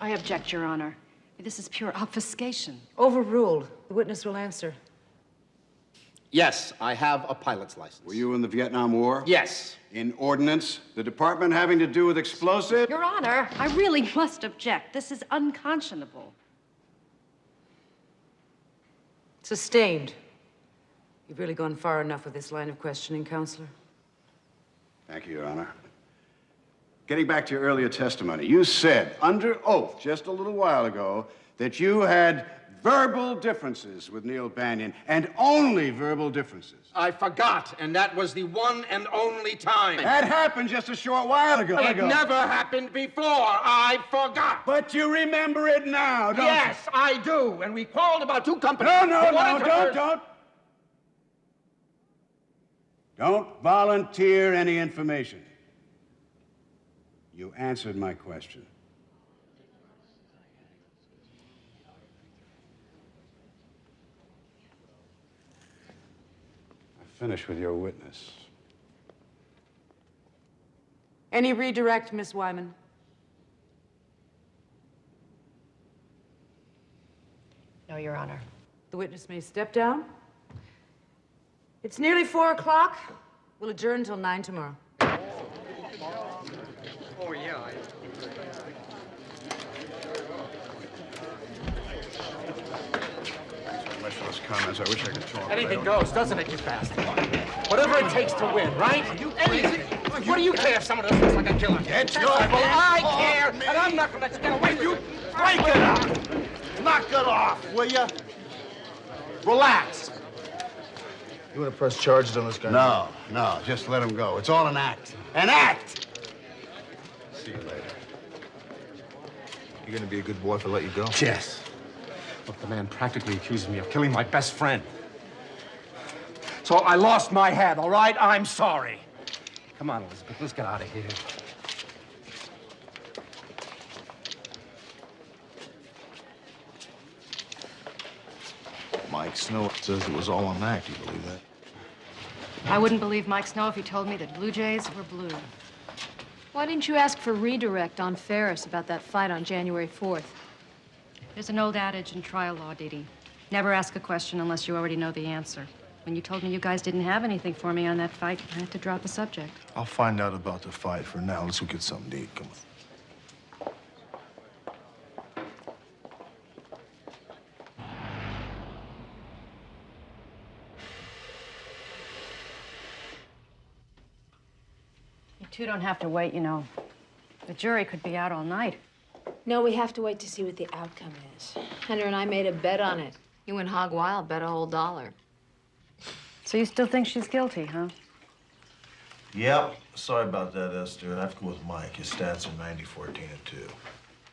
I object, Your Honor. This is pure obfuscation. Overruled. The witness will answer. Yes, I have a pilot's license. Were you in the Vietnam War? Yes. In ordnance? The department having to do with explosives? Your Honor, I really must object. This is unconscionable. Sustained. You've really gone far enough with this line of questioning, Counselor. Thank you, Your Honor. Getting back to your earlier testimony, you said under oath just a little while ago that you had verbal differences with Neil Banyan, and only verbal differences. I forgot, and that was the one and only time. That happened just a short while ago. It never happened before. I forgot. But you remember it now, don't you? Yes, I do. And we quarreled about two companies. No, Don't volunteer any information. You answered my question. I finish with your witness. Any redirect, Miss Wyman? No, Your Honor. The witness may step down. It's nearly 4 o'clock. We'll adjourn until 9 tomorrow. Oh, yeah. Much for those comments. I wish I could talk. Anything goes, doesn't it, you bastard? Whatever it takes to win, right? Anything. What do you care if someone else looks like a killer? Get Well, I care, and I'm not gonna let you get away with it. Break it up! Knock it off, will you? Relax. You want to press charges on this guy? No, no, just let him go. It's all an act. An act! See you later. You gonna be a good boy if I let you go? Yes. Look, the man practically accuses me of killing my best friend. So I lost my head, all right? I'm sorry. Come on, Elizabeth, let's get out of here. Mike Snow says it was all an act. You believe that? I wouldn't believe Mike Snow if he told me that Blue Jays were blue. Why didn't you ask for redirect on Ferris about that fight on January 4th? There's an old adage in trial law, Dee Dee. Never ask a question unless you already know the answer. When you told me you guys didn't have anything for me on that fight, I had to drop the subject. I'll find out about the fight. For now, let's go get something to eat. Come on. You two don't have to wait, you know. The jury could be out all night. No, we have to wait to see what the outcome is. Hunter and I made a bet on it. You went hog wild, bet a whole $1. So you still think she's guilty, huh? Yep. Sorry about that, Esther. I have to go with Mike. His stats are 90, 14, and 2.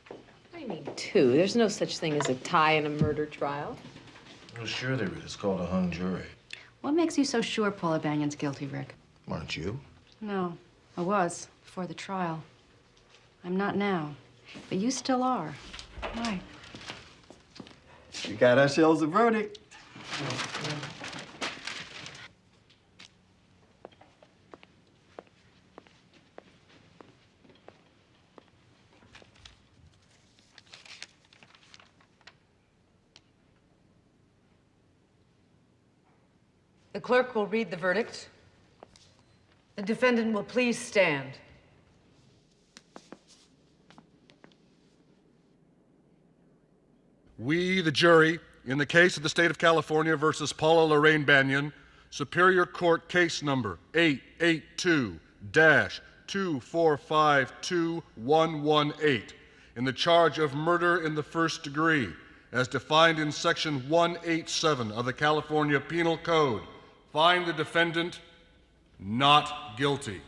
What do you mean, 2? There's no such thing as a tie in a murder trial. Well, sure there is. It's called a hung jury. What makes you so sure Paula Banion's guilty, Rick? Aren't you? No, I was before the trial. I'm not now, but you still are. Why? We got ourselves a verdict. The clerk will read the verdict. The defendant will please stand. We, the jury, in the case of the State of California versus Paula Lorraine Bannion, Superior Court case number 882-2452118, in the charge of murder in the first degree, as defined in Section 187 of the California Penal Code, find the defendant not guilty.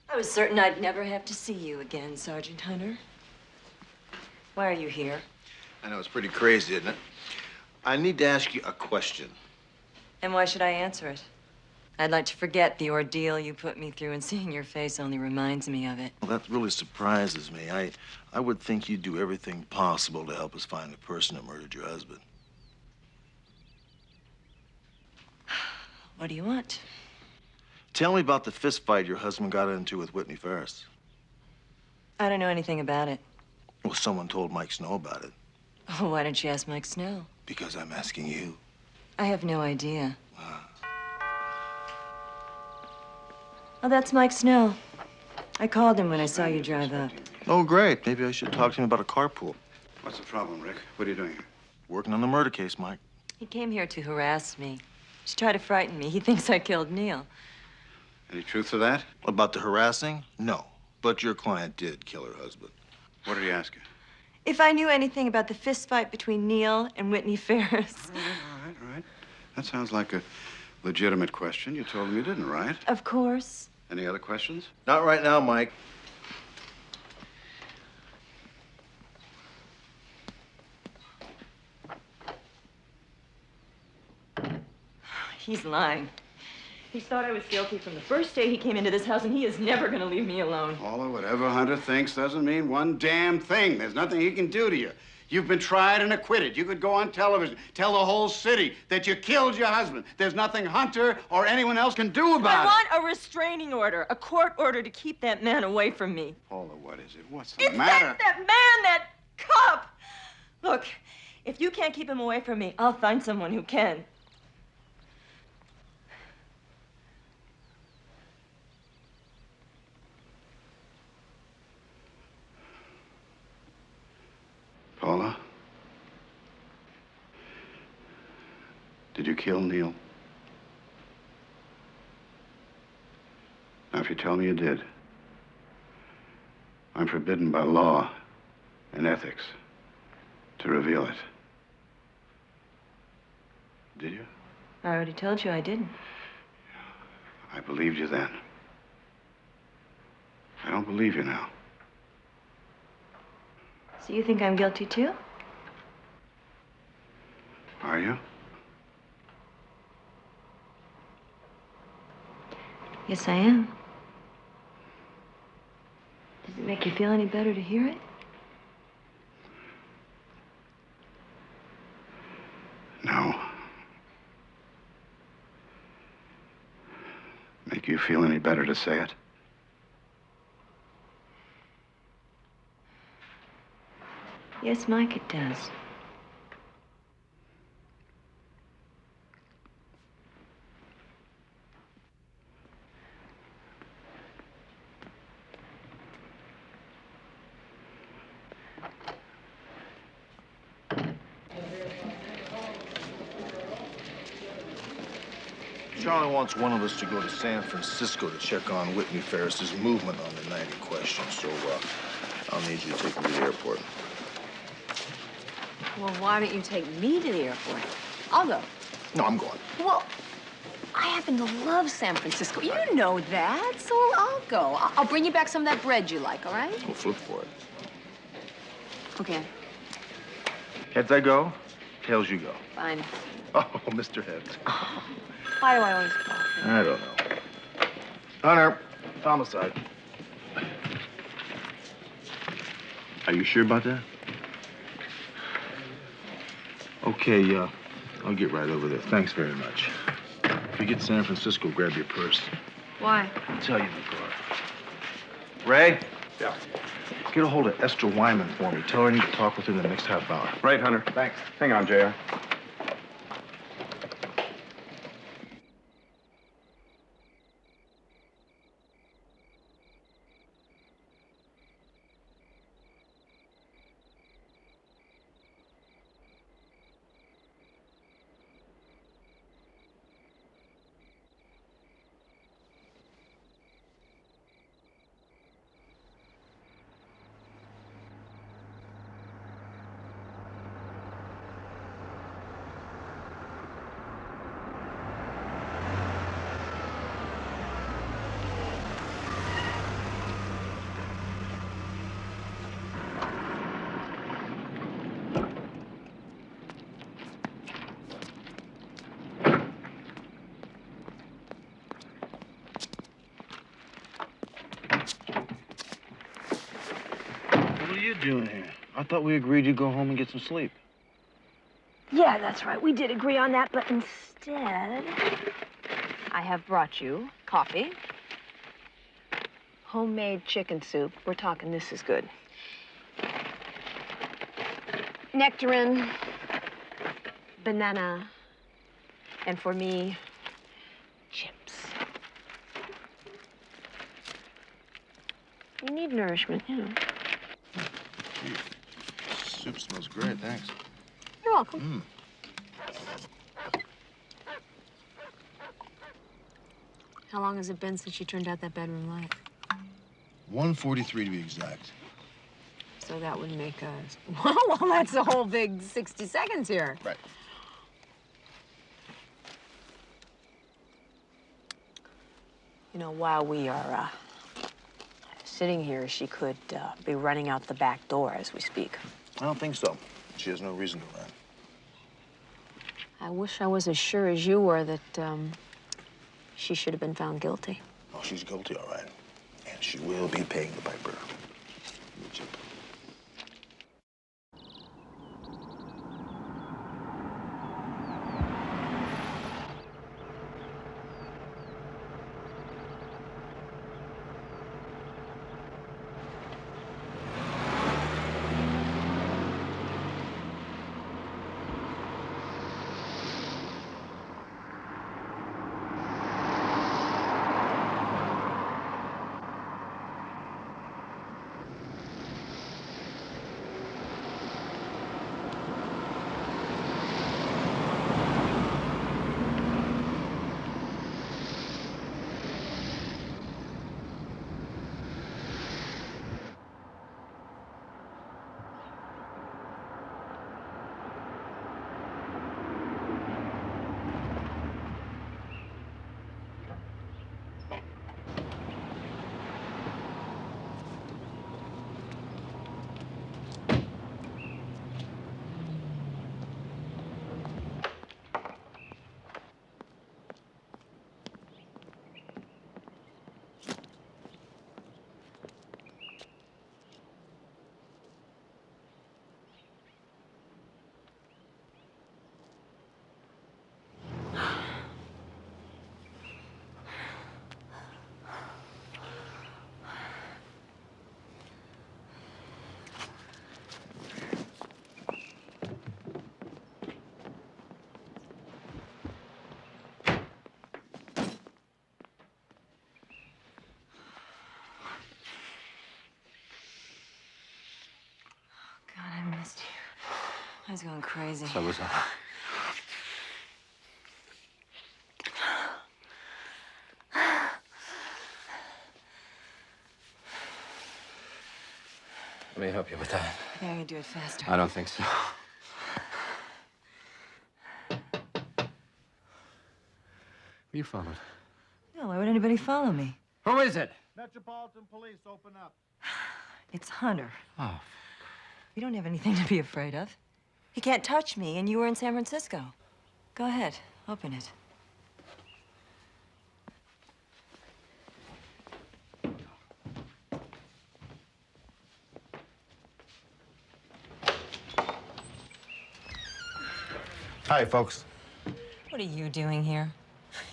I was certain I'd never have to see you again, Sergeant Hunter. Why are you here? I know, it's pretty crazy, isn't it? I need to ask you a question. And why should I answer it? I'd like to forget the ordeal you put me through, and seeing your face only reminds me of it. Well, that really surprises me. I would think you'd do everything possible to help us find the person that murdered your husband. What do you want? Tell me about the fist fight your husband got into with Whitney Ferris. I don't know anything about it. Well, someone told Mike Snow about it. Oh, why don't you ask Mike Snow? Because I'm asking you. I have no idea. Oh, that's Mike Snow. I called him when I saw you drive up. Oh, great. Maybe I should talk to him about a carpool. What's the problem, Rick? What are you doing here? Working on the murder case, Mike. He came here to harass me, to try to frighten me. He thinks I killed Neil. Any truth to that? About the harassing? No. But your client did kill her husband. What did he ask you? If I knew anything about the fist fight between Neil and Whitney Ferris. All right. That sounds like a legitimate question. You told him you didn't, right? Of course. Any other questions? Not right now, Mike. He's lying. He thought I was guilty from the first day he came into this house, and he is never going to leave me alone. Paula, whatever Hunter thinks doesn't mean one damn thing. There's nothing he can do to you. You've been tried and acquitted. You could go on television, tell the whole city that you killed your husband. There's nothing Hunter or anyone else can do about I it. want a restraining order, a court order to keep that man away from me. Paula, what is it? What's the matter? That man, that cop! Look, if you can't keep him away from me, I'll find someone who can. Paula? Did you kill Neil? Now, if you tell me you did, I'm forbidden by law and ethics to reveal it. Did you? I already told you I didn't. I believed you then. I don't believe you now. So you think I'm guilty too? Are you? Yes, I am. Does it make you feel any better to hear it? No. Make you feel any better to say it? Yes, Mike, it does. Charlie wants one of us to go to San Francisco to check on Whitney Ferris's movement on the night in question, so I'll need you to take me to the airport. Well, why don't you take me to the airport? I'll go. No, I'm going. Well, I happen to love San Francisco. You know that, so I'll go. I'll bring you back some of that bread you like, all right? We'll flip for it. Okay, Heads I go, tails you go. fine. Oh, Mr. Heads. Why do I always fall? I don't know. Hunter, homicide. Are you sure about that? Okay, I'll get right over there. Thanks very much. If you get to San Francisco, grab your purse. Why? I'll tell you in the car. Ray? Yeah? Get a hold of Esther Wyman for me. Tell her I need to talk with her in the next half hour. Right, Hunter. Thanks. Hang on, JR. What are you doing here? I thought we agreed you'd go home and get some sleep. Yeah, that's right. We did agree on that, but instead, I have brought you coffee, homemade chicken soup. We're talking this is good. Nectarine, banana, and for me, chips. You need nourishment, you know. Soup smells great, thanks. You're welcome. How long has it been since you turned out that bedroom light? 1:43 to be exact. So that would make us... Well, that's a whole big 60 seconds here. Right. You know, while we are sitting here, she could be running out the back door as we speak. I don't think so. She has no reason to run. I wish I was as sure as you were that she should have been found guilty. Oh, she's guilty, all right. And she will be paying the piper. God, I missed you. I was going crazy. So was I. Let me help you with that. Yeah, I can do it faster. I don't think so. Were you followed? No, why would anybody follow me? Who is it? Metropolitan Police, open up. It's Hunter. Oh. You don't have anything to be afraid of. He can't touch me, and you were in San Francisco. Go ahead, open it. Hi, folks. What are you doing here?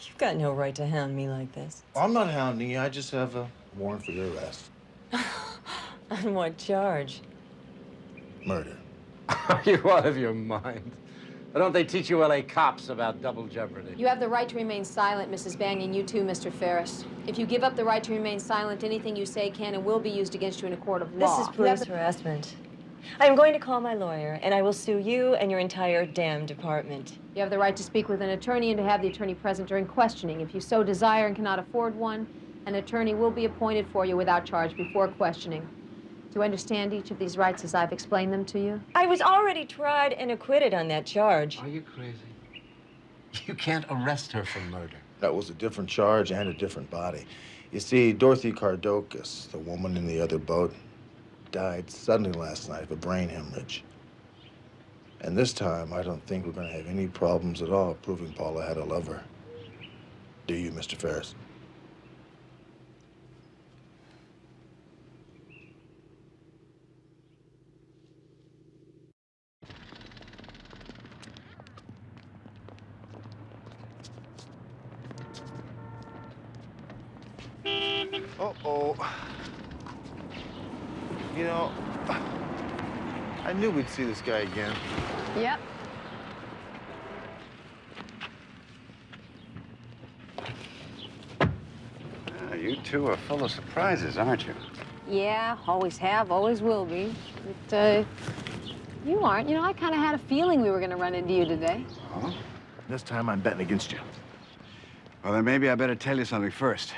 You've got no right to hound me like this. I'm not hounding you. I just have a warrant for your arrest. On what charge? Murder. Are you out of your mind? Don't they teach you LA cops about double jeopardy? You have the right to remain silent, Mrs. Banyan. You too, Mr. Ferris. If you give up the right to remain silent, anything you say can and will be used against you in a court of law. This is police harassment. I am going to call my lawyer, and I will sue you and your entire damn department. You have the right to speak with an attorney and to have the attorney present during questioning. If you so desire and cannot afford one, an attorney will be appointed for you without charge before questioning. Do you understand each of these rights as I've explained them to you? I was already tried and acquitted on that charge. Are you crazy? You can't arrest her for murder. That was a different charge and a different body. You see, Dorothy Kardokis, the woman in the other boat, died suddenly last night of a brain hemorrhage. And this time, I don't think we're going to have any problems at all proving Paula had a lover. Do you, Mr. Ferris? Uh-oh. You know, I knew we'd see this guy again. Yep. You two are full of surprises, aren't you? Yeah, always have, always will be. But, you aren't. You know, I kind of had a feeling we were going to run into you today. Huh? This time I'm betting against you. Well, then maybe I better tell you something first.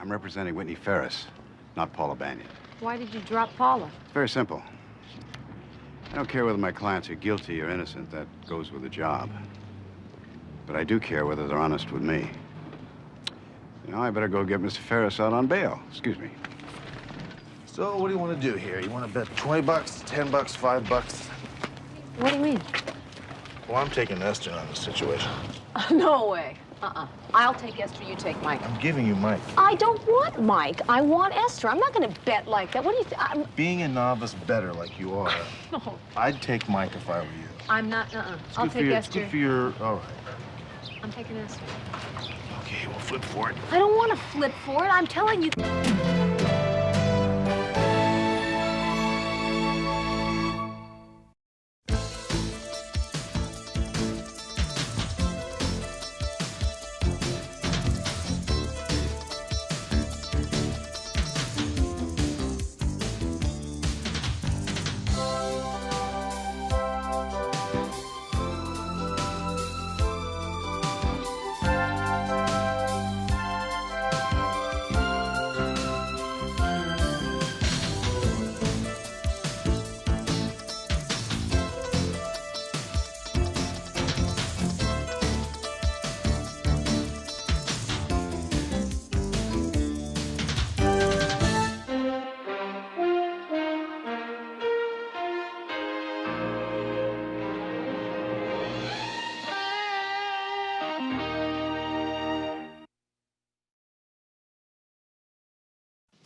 I'm representing Whitney Ferris, not Paula Banyan. Why did you drop Paula? It's very simple. I don't care whether my clients are guilty or innocent. That goes with the job. But I do care whether they're honest with me. You know, I better go get Mr. Ferris out on bail. Excuse me. So what do you want to do here? You want to bet 20 bucks, 10 bucks, 5 bucks? What do you mean? Well, I'm taking Esther on this situation. No way. I'll take Esther, you take Mike. I'm giving you Mike. I don't want Mike. I want Esther. I'm not going to bet like that. What do you think? Being a novice bettor like you are, No, I'd take Mike if I were you. I'm not, It's I'll good for take your, Esther. It's good for your, all right. I'm taking Esther. Okay, we'll flip for it. I don't want to flip for it. I'm telling you.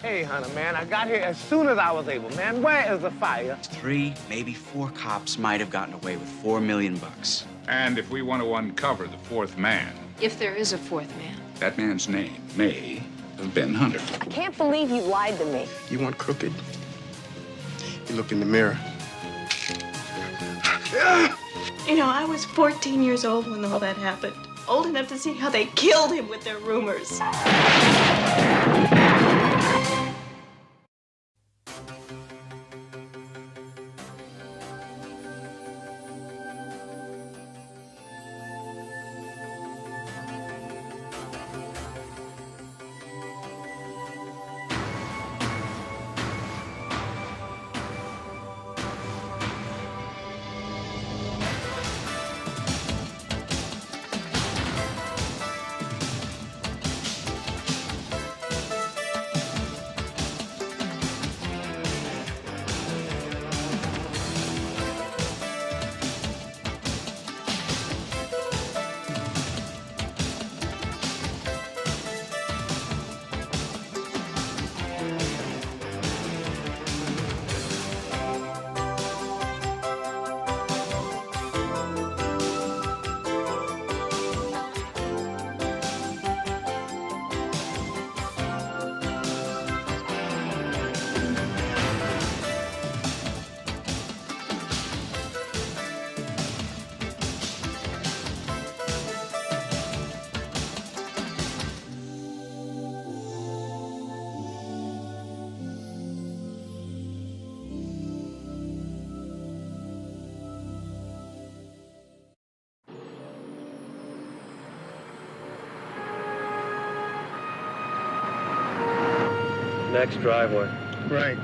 Hey, Hunter, man, I got here as soon as I was able, man. Where is the fire? 3, maybe 4 cops might have gotten away with $4 million. And if we want to uncover the 4th man, If there is a 4th man. that man's name may have been Hunter. I can't believe you lied to me. You want crooked? You look in the mirror. You know, I was 14 years old when all that happened. Old enough to see how they killed him with their rumors. Next driveway. Right.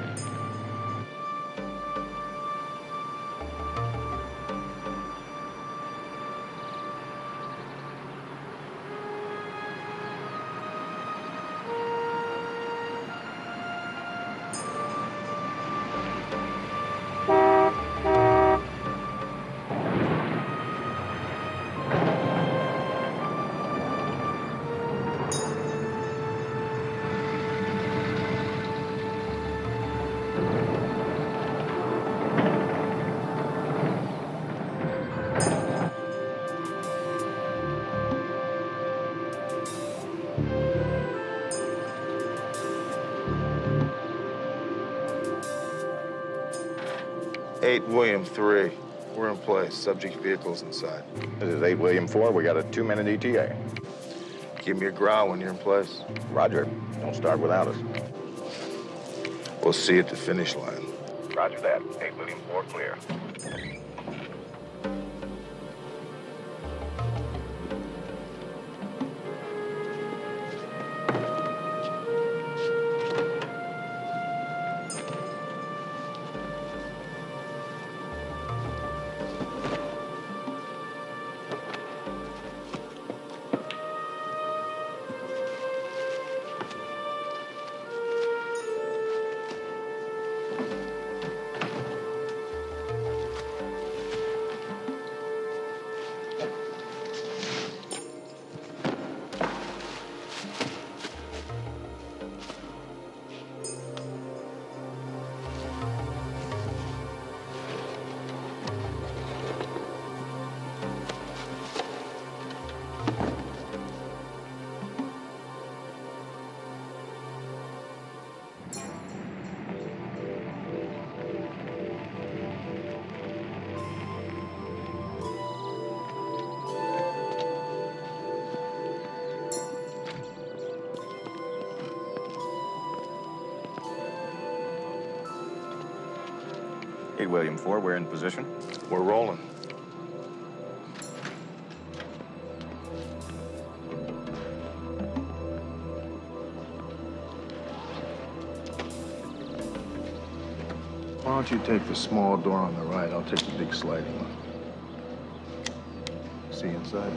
William 3. We're in place. Subject vehicles inside. This is 8 William 4. We got a 2-minute ETA. Give me a growl when you're in place. Roger. Don't start without us. We'll see you at the finish line. Roger that. 8 William 4, clear. Hey, William 4, we're in position. We're rolling. Why don't you take the small door on the right? I'll take the big sliding one. See you inside.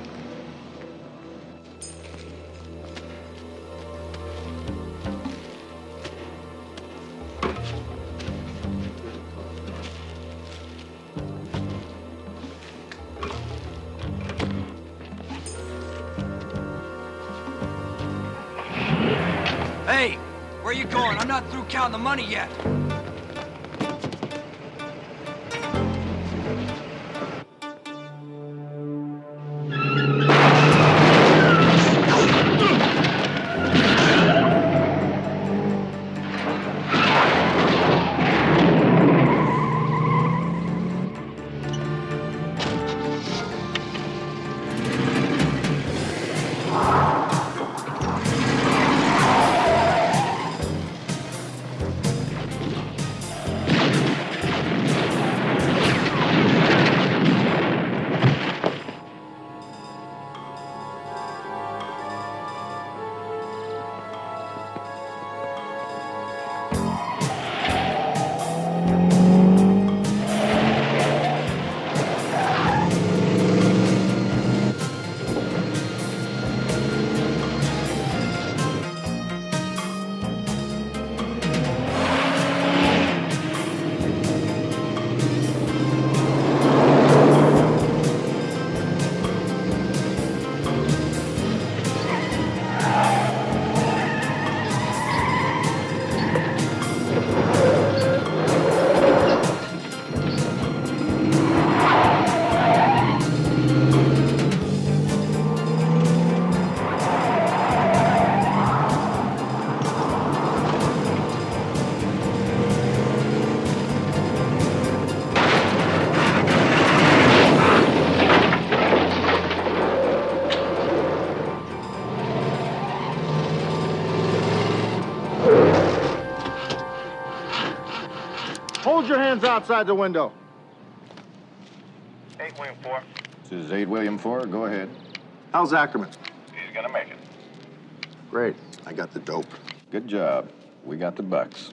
Hey, where you going? I'm not through counting the money yet. Hold your hands outside the window. 8 William 4. This is 8 William 4. Go ahead. How's Ackerman? He's gonna make it. Great. I got the dope. Good job. We got the bucks.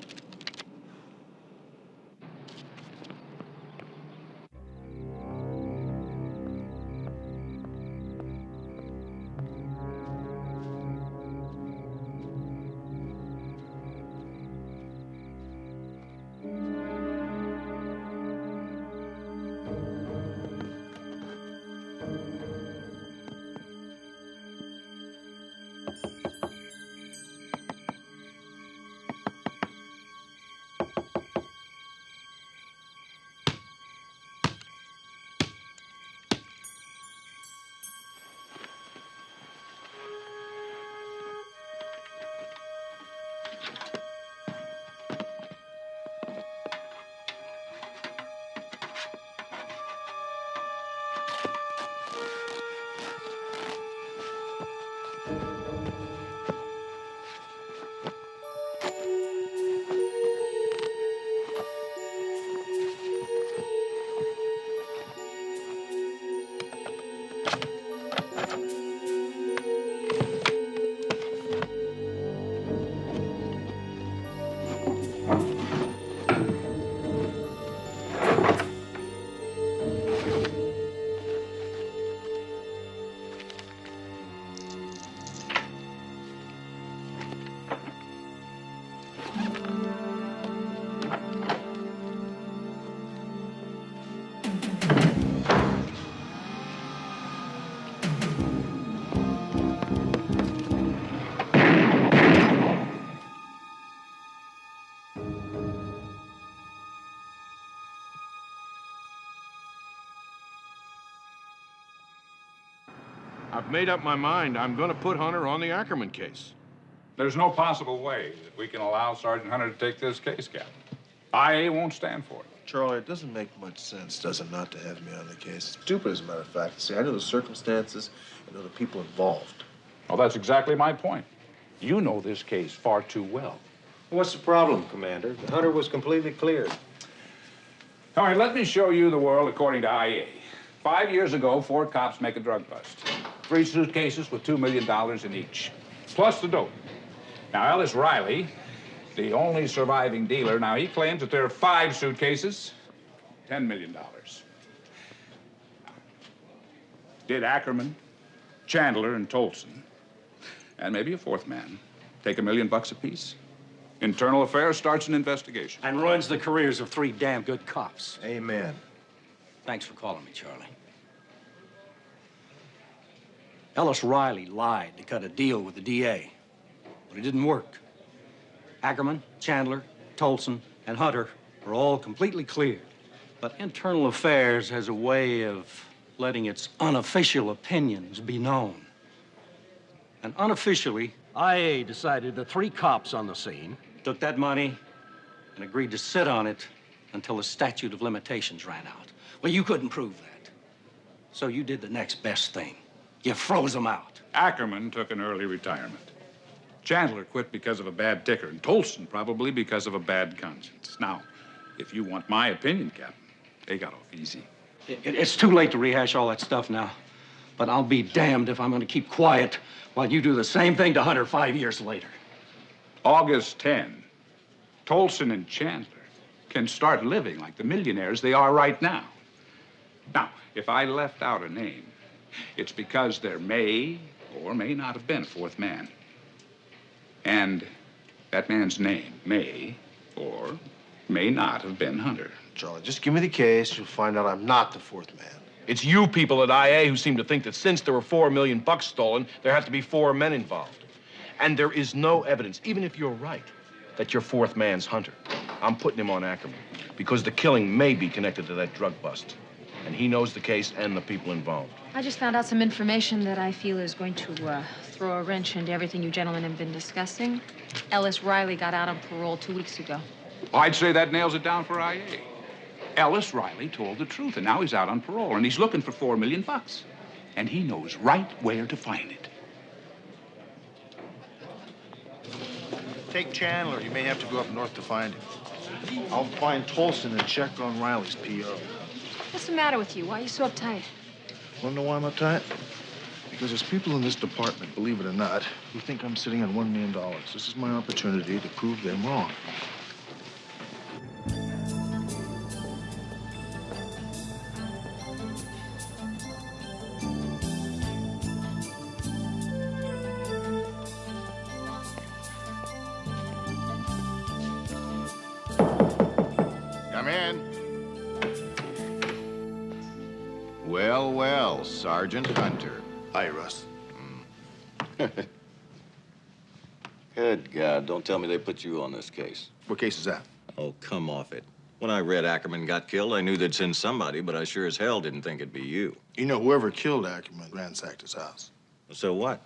I've made up my mind. I'm going to put Hunter on the Ackerman case. There's no possible way that we can allow Sergeant Hunter to take this case, Captain. IA won't stand for it. Charlie, it doesn't make much sense, does it, not to have me on the case? Stupid, as a matter of fact. See, I know the circumstances, I know the people involved. Well, that's exactly my point. You know this case far too well. What's the problem, Commander? The Hunter was completely cleared. All right, let me show you the world according to IA. 5 years ago, 4 cops make a drug bust. 3 suitcases with $2 million in each, plus the dope. Now, Ellis Riley, the only surviving dealer, now he claims that there are 5 suitcases, $10 million. Did Ackerman, Chandler, and Tolson, and maybe a 4th man, take $1 million apiece? Internal Affairs starts an investigation. And ruins the careers of 3 damn good cops. Amen. Thanks for calling me, Charlie. Ellis Riley lied to cut a deal with the DA, but it didn't work. Ackerman, Chandler, Tolson, and Hunter were all completely clear. But Internal Affairs has a way of letting its unofficial opinions be known. And unofficially, IA decided the 3 cops on the scene took that money and agreed to sit on it until the statute of limitations ran out. Well, you couldn't prove that. So you did the next best thing. You froze them out. Ackerman took an early retirement. Chandler quit because of a bad ticker, and Tolson probably because of a bad conscience. Now, if you want my opinion, Captain, they got off easy. It's too late to rehash all that stuff now. But I'll be damned if I'm going to keep quiet while you do the same thing to Hunter 5 years later. August 10, Tolson and Chandler can start living like the millionaires they are right now. Now, if I left out a name, it's because there may or may not have been a 4th man. And that man's name may or may not have been Hunter. Charlie, just give me the case. You'll find out I'm not the 4th man. It's you people at IA who seem to think that since there were $4 million stolen, there have to be 4 men involved. And there is no evidence, even if you're right, that your 4th man's Hunter. I'm putting him on Ackerman because the killing may be connected to that drug bust. And he knows the case and the people involved. I just found out some information that I feel is going to throw a wrench into everything you gentlemen have been discussing. Ellis Riley got out on parole 2 weeks ago. I'd say that nails it down for IA. Ellis Riley told the truth, and now he's out on parole, and he's looking for $4 million. And he knows right where to find it. Take Chandler. You may have to go up north to find him. I'll find Tolson and check on Riley's P.O. What's the matter with you? Why are you so uptight? Want to know why I'm uptight? Because there's people in this department, believe it or not, who think I'm sitting on $1 million. This is my opportunity to prove them wrong. Come in. Well, well, Sergeant Hunter. Hi, Russ. Good God, don't tell me they put you on this case. What case is that? Oh, come off it. When I read Ackerman got killed, I knew they'd send somebody, but I sure as hell didn't think it'd be you. You know, whoever killed Ackerman ransacked his house. So what?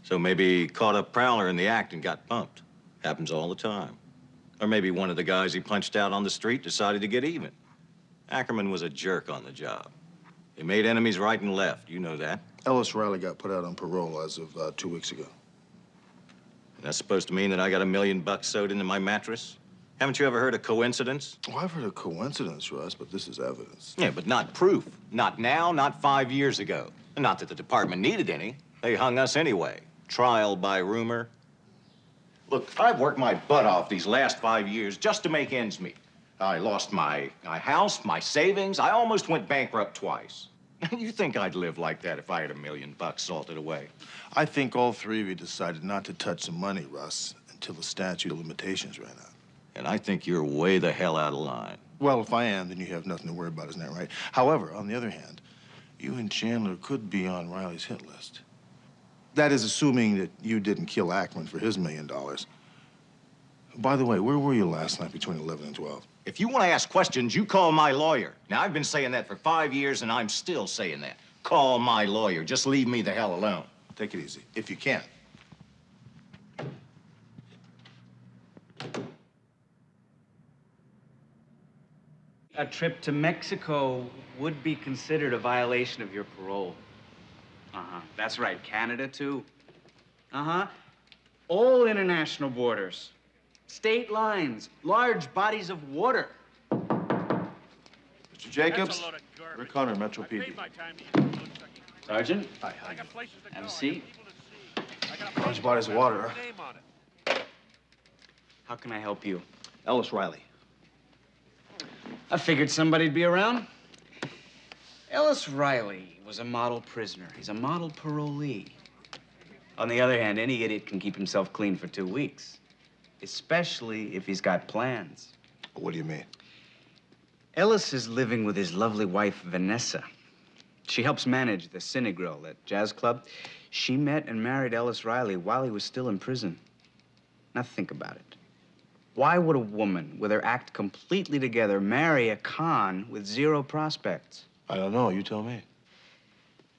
So maybe he caught a prowler in the act and got bumped. Happens all the time. Or maybe one of the guys he punched out on the street decided to get even. Ackerman was a jerk on the job. He made enemies right and left. You know that. Ellis Riley got put out on parole as of 2 weeks ago. And that's supposed to mean that I got $1 million sewed into my mattress? Haven't you ever heard of coincidence? Oh, I've heard of coincidence, Russ, but this is evidence. Yeah, but not proof. Not now, not 5 years ago. And not that the department needed any. They hung us anyway. Trial by rumor. Look, I've worked my butt off these last 5 years just to make ends meet. I lost my house, my savings. I almost went bankrupt twice. You think I'd live like that if I had $1 million salted away? I think all 3 of you decided not to touch the money, Russ, until the statute of limitations ran out. And I think you're way the hell out of line. Well, if I am, then you have nothing to worry about, isn't that right? However, on the other hand, you and Chandler could be on Riley's hit list. That is assuming that you didn't kill Ackerman for his $1 million. By the way, where were you last night between 11 and 12? If you want to ask questions, you call my lawyer. Now, I've been saying that for 5 years, and I'm still saying that. Call my lawyer. Just leave me the hell alone. Take it easy, if you can. A trip to Mexico would be considered a violation of your parole. Uh-huh. That's right. Canada, too. Uh-huh. All international borders. State lines. Large bodies of water. Mr. Jacobs, Rick Hunter, Metro PD. Sergeant? Hi, have a seat. Large bodies of water, huh? How can I help you? Ellis Riley. I figured somebody'd be around. Ellis Riley was a model prisoner. He's a model parolee. On the other hand, any idiot can keep himself clean for 2 weeks, especially if he's got plans. What do you mean? Ellis is living with his lovely wife, Vanessa. She helps manage the Cinegrill, that jazz club. She met and married Ellis Riley while he was still in prison. Now think about it. Why would a woman, with her act completely together, marry a con with 0 prospects? I don't know. You tell me.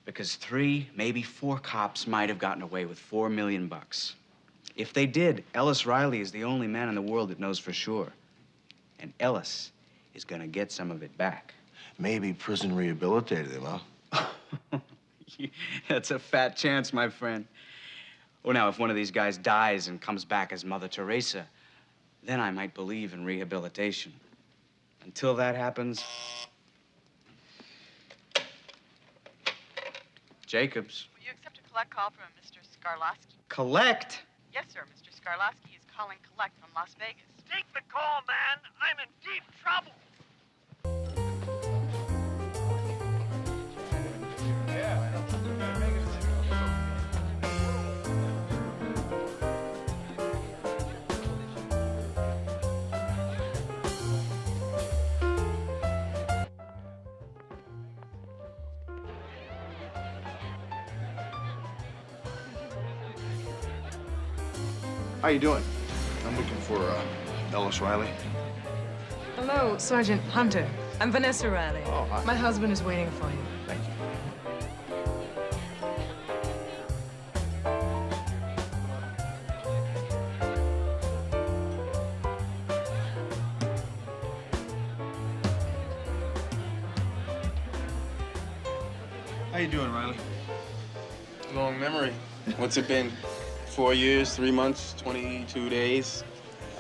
Because 3, maybe 4 cops might have gotten away with $4 million. If they did, Ellis Riley is the only man in the world that knows for sure. And Ellis is gonna get some of it back. Maybe prison rehabilitated him, huh? That's a fat chance, my friend. Well, now, if one of these guys dies and comes back as Mother Teresa, then I might believe in rehabilitation. Until that happens... Jacobs. Will you accept a collect call from Mr. Skarlowski? Collect? Yes, sir. Mr. Skarlowski is calling collect from Las Vegas. Take the call, man. I'm in deep trouble. How you doing? I'm looking for Ellis Riley. Hello, Sergeant Hunter. I'm Vanessa Riley. Oh, hi. My husband is waiting for you. Thank you. How you doing, Riley? Long memory. What's it been? 4 years, 3 months, 22 days?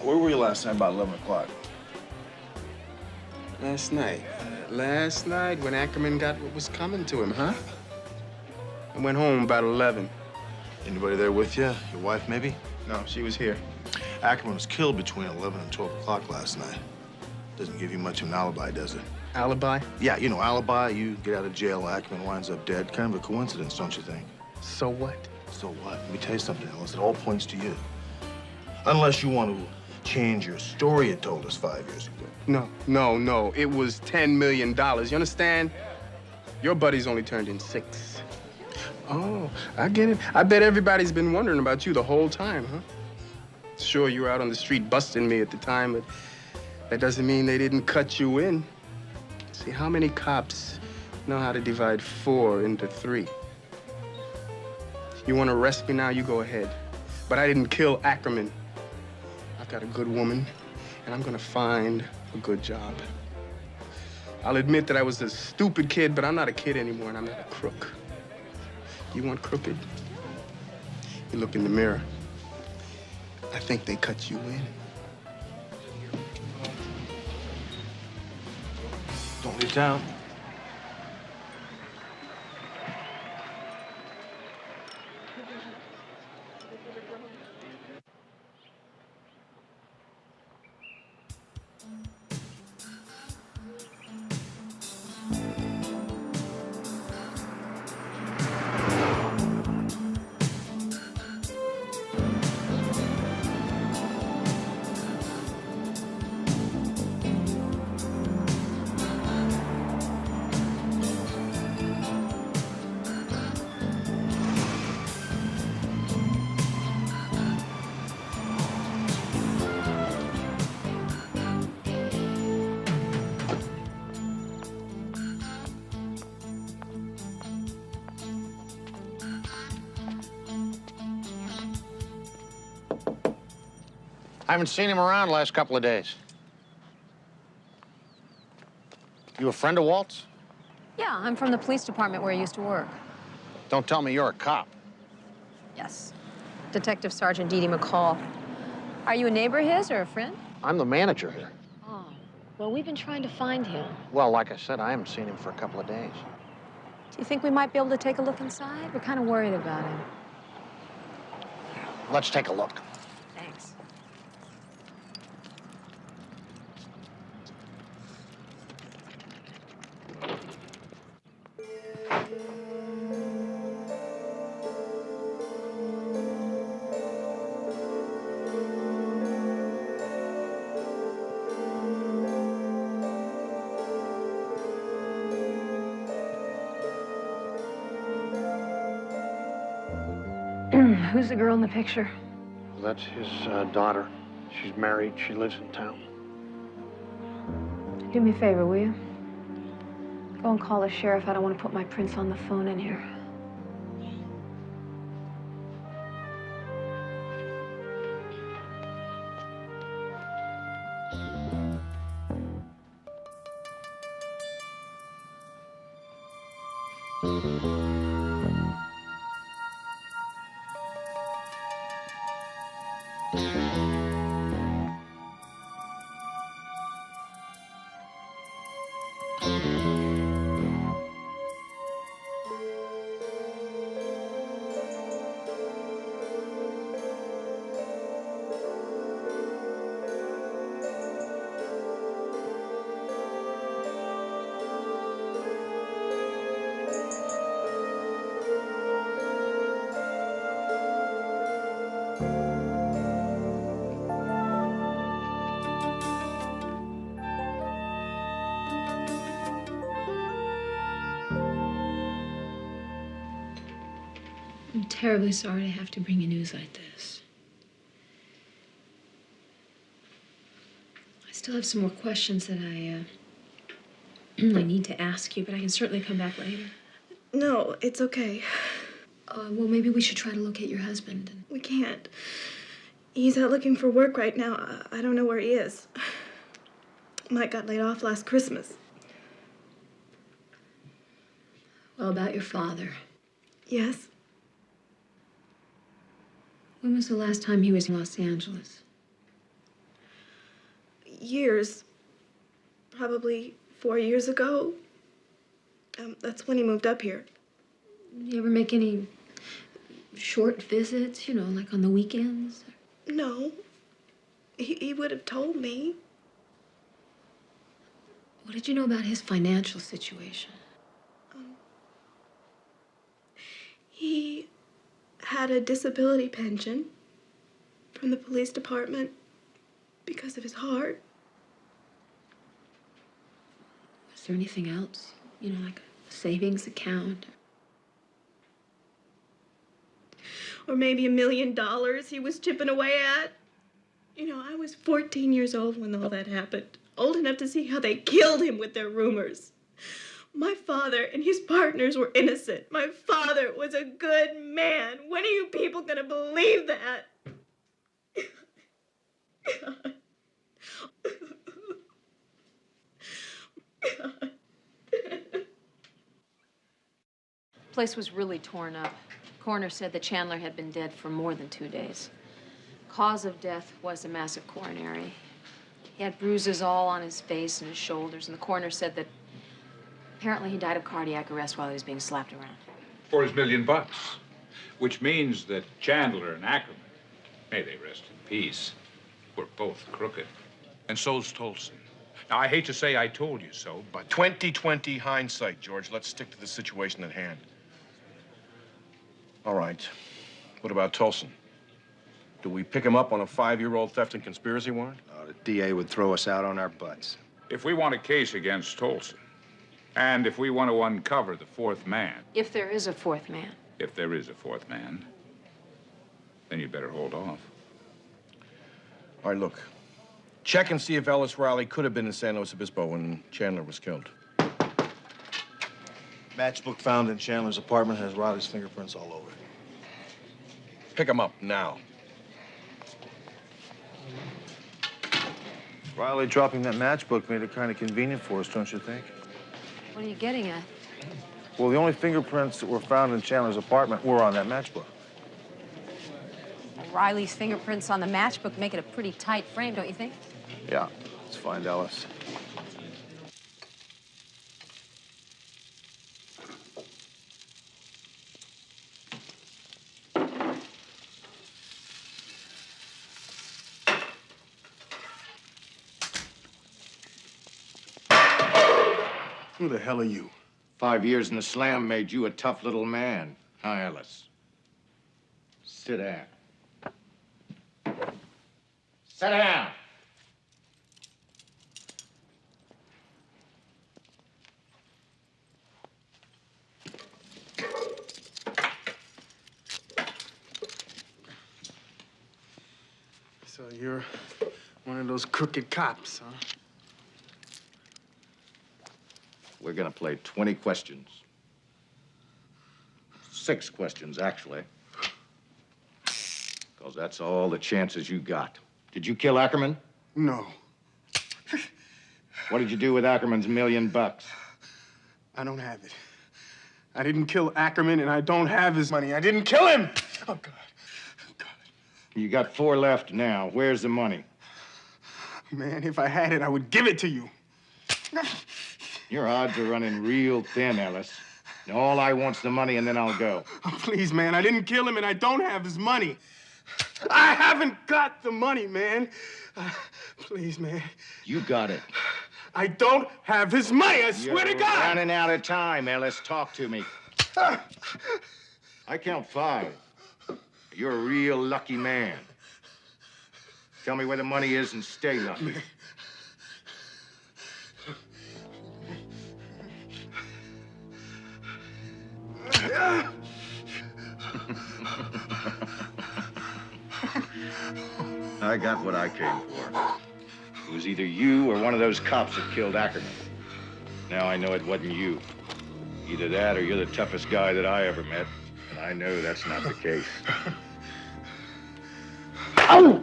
Where were you last time about 11 o'clock? Last night. Last night when Ackerman got what was coming to him, huh? I went home about 11. Anybody there with you? Your wife, maybe? No, she was here. Ackerman was killed between 11 and 12 o'clock last night. Doesn't give you much of an alibi, does it? Alibi? Yeah, you know, alibi, you get out of jail, Ackerman winds up dead. Kind of a coincidence, don't you think? So what? So what? Let me tell you something, Ellis. It all points to you. Unless you want to change your story you told us 5 years ago. No. It was $10 million. You understand? Your buddy's only turned in 6. Oh, I get it. I bet everybody's been wondering about you the whole time, huh? Sure, you were out on the street busting me at the time, but that doesn't mean they didn't cut you in. See, how many cops know how to divide 4 into 3? You want to arrest me now, you go ahead. But I didn't kill Ackerman. I've got a good woman, and I'm gonna find a good job. I'll admit that I was a stupid kid, but I'm not a kid anymore, and I'm not a crook. You want crooked? You look in the mirror. I think they cut you in. Don't leave town. I haven't seen him around the last couple of days. You a friend of Walt's? Yeah, I'm from the police department where I used to work. Don't tell me you're a cop. Yes. Detective Sergeant Dee Dee McCall. Are you a neighbor of his or a friend? I'm the manager here. Oh. Well, we've been trying to find him. Well, like I said, I haven't seen him for a couple of days. Do you think we might be able to take a look inside? We're kind of worried about him. Let's take a look. Thanks. Who's the girl in the picture? Well, that's his daughter. She's married. She lives in town. Do me a favor, will you? Go and call the sheriff. I don't want to put my prints on the phone in here. I'm terribly sorry to have to bring you news like this. I still have some more questions that I need to ask you, but I can certainly come back later. No, it's okay. Well, maybe we should try to locate your husband. We can't. He's out looking for work right now. I don't know where he is. Mike got laid off last Christmas. Well, about your father. Yes? When was the last time he was in Los Angeles? Years. Probably 4 years ago. That's when he moved up here. Did you ever make any short visits, you know, like on the weekends? No. He would have told me. What did you know about his financial situation? He had a disability pension from the police department because of his heart. Was there anything else? You know, like a savings account? Or maybe $1 million he was chipping away at. You know, I was 14 years old when all that happened. Old enough to see how they killed him with their rumors. My father and his partners were innocent. My father was a good man. When are you people gonna believe that? God. God. The place was really torn up. Coroner said that Chandler had been dead for more than 2 days. Cause of death was a massive coronary. He had bruises all on his face and his shoulders, and the coroner said that apparently he died of cardiac arrest while he was being slapped around. For his $1 million, which means that Chandler and Ackerman, may they rest in peace, were both crooked. And so's Tolson. Now, I hate to say I told you so, but 20/20 hindsight, George. Let's stick to the situation at hand. All right. What about Tolson? Do we pick him up on a 5-year-old theft and conspiracy warrant? The DA would throw us out on our butts. if we want a case against Tolson, and if we want to uncover the fourth man, If there is a fourth man. if there is a fourth man, then you'd better hold off. All right, look. Check and see if Ellis Riley could have been in San Luis Obispo when Chandler was killed. Matchbook found in Chandler's apartment has Riley's fingerprints all over it. Pick him up now. Riley dropping that matchbook made it kind of convenient for us, don't you think? What are you getting at? Well, the only fingerprints that were found in Chandler's apartment were on that matchbook. Riley's fingerprints on the matchbook make it a pretty tight frame, don't you think? Yeah, let's find Ellis. Who the hell are you? 5 years in the slam made you a tough little man, huh, Ellis? Sit down. Sit down. So you're one of those crooked cops, huh? We're gonna play 20 questions. 6 questions, actually. Because that's all the chances you got. Did you kill Ackerman? No. What did you do with Ackerman's $1 million? I don't have it. I didn't kill Ackerman, and I don't have his money. I didn't kill him! Oh, God. You got 4 left now. Where's the money? Man, if I had it, I would give it to you. Your odds are running real thin, Ellis. Now, all I want's the money, and then I'll go. Oh, please, man, I didn't kill him, and I don't have his money. I haven't got the money, man. Please, man. You got it. I don't have his money, I swear to God! You're running out of time, Ellis. Talk to me. I count 5. You're a real lucky man. Tell me where the money is and stay lucky. I got what I came for. It was either you or one of those cops that killed Ackerman. Now I know it wasn't you. Either that or you're the toughest guy that I ever met, and I know that's not the case. Ow!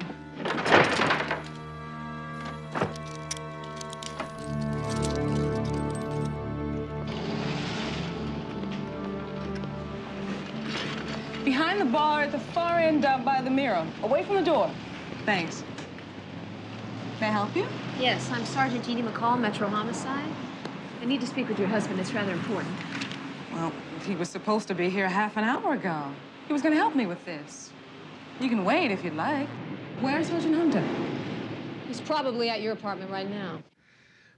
Behind the bar at the far end down by the mirror, away from the door. Thanks. May I help you? Yes, I'm Sergeant Jeannie McCall, Metro Homicide. I need to speak with your husband. It's rather important. Well, he was supposed to be here half an hour ago. He was going to help me with this. You can wait if you'd like. Where's Sergeant Hunter? He's probably at your apartment right now.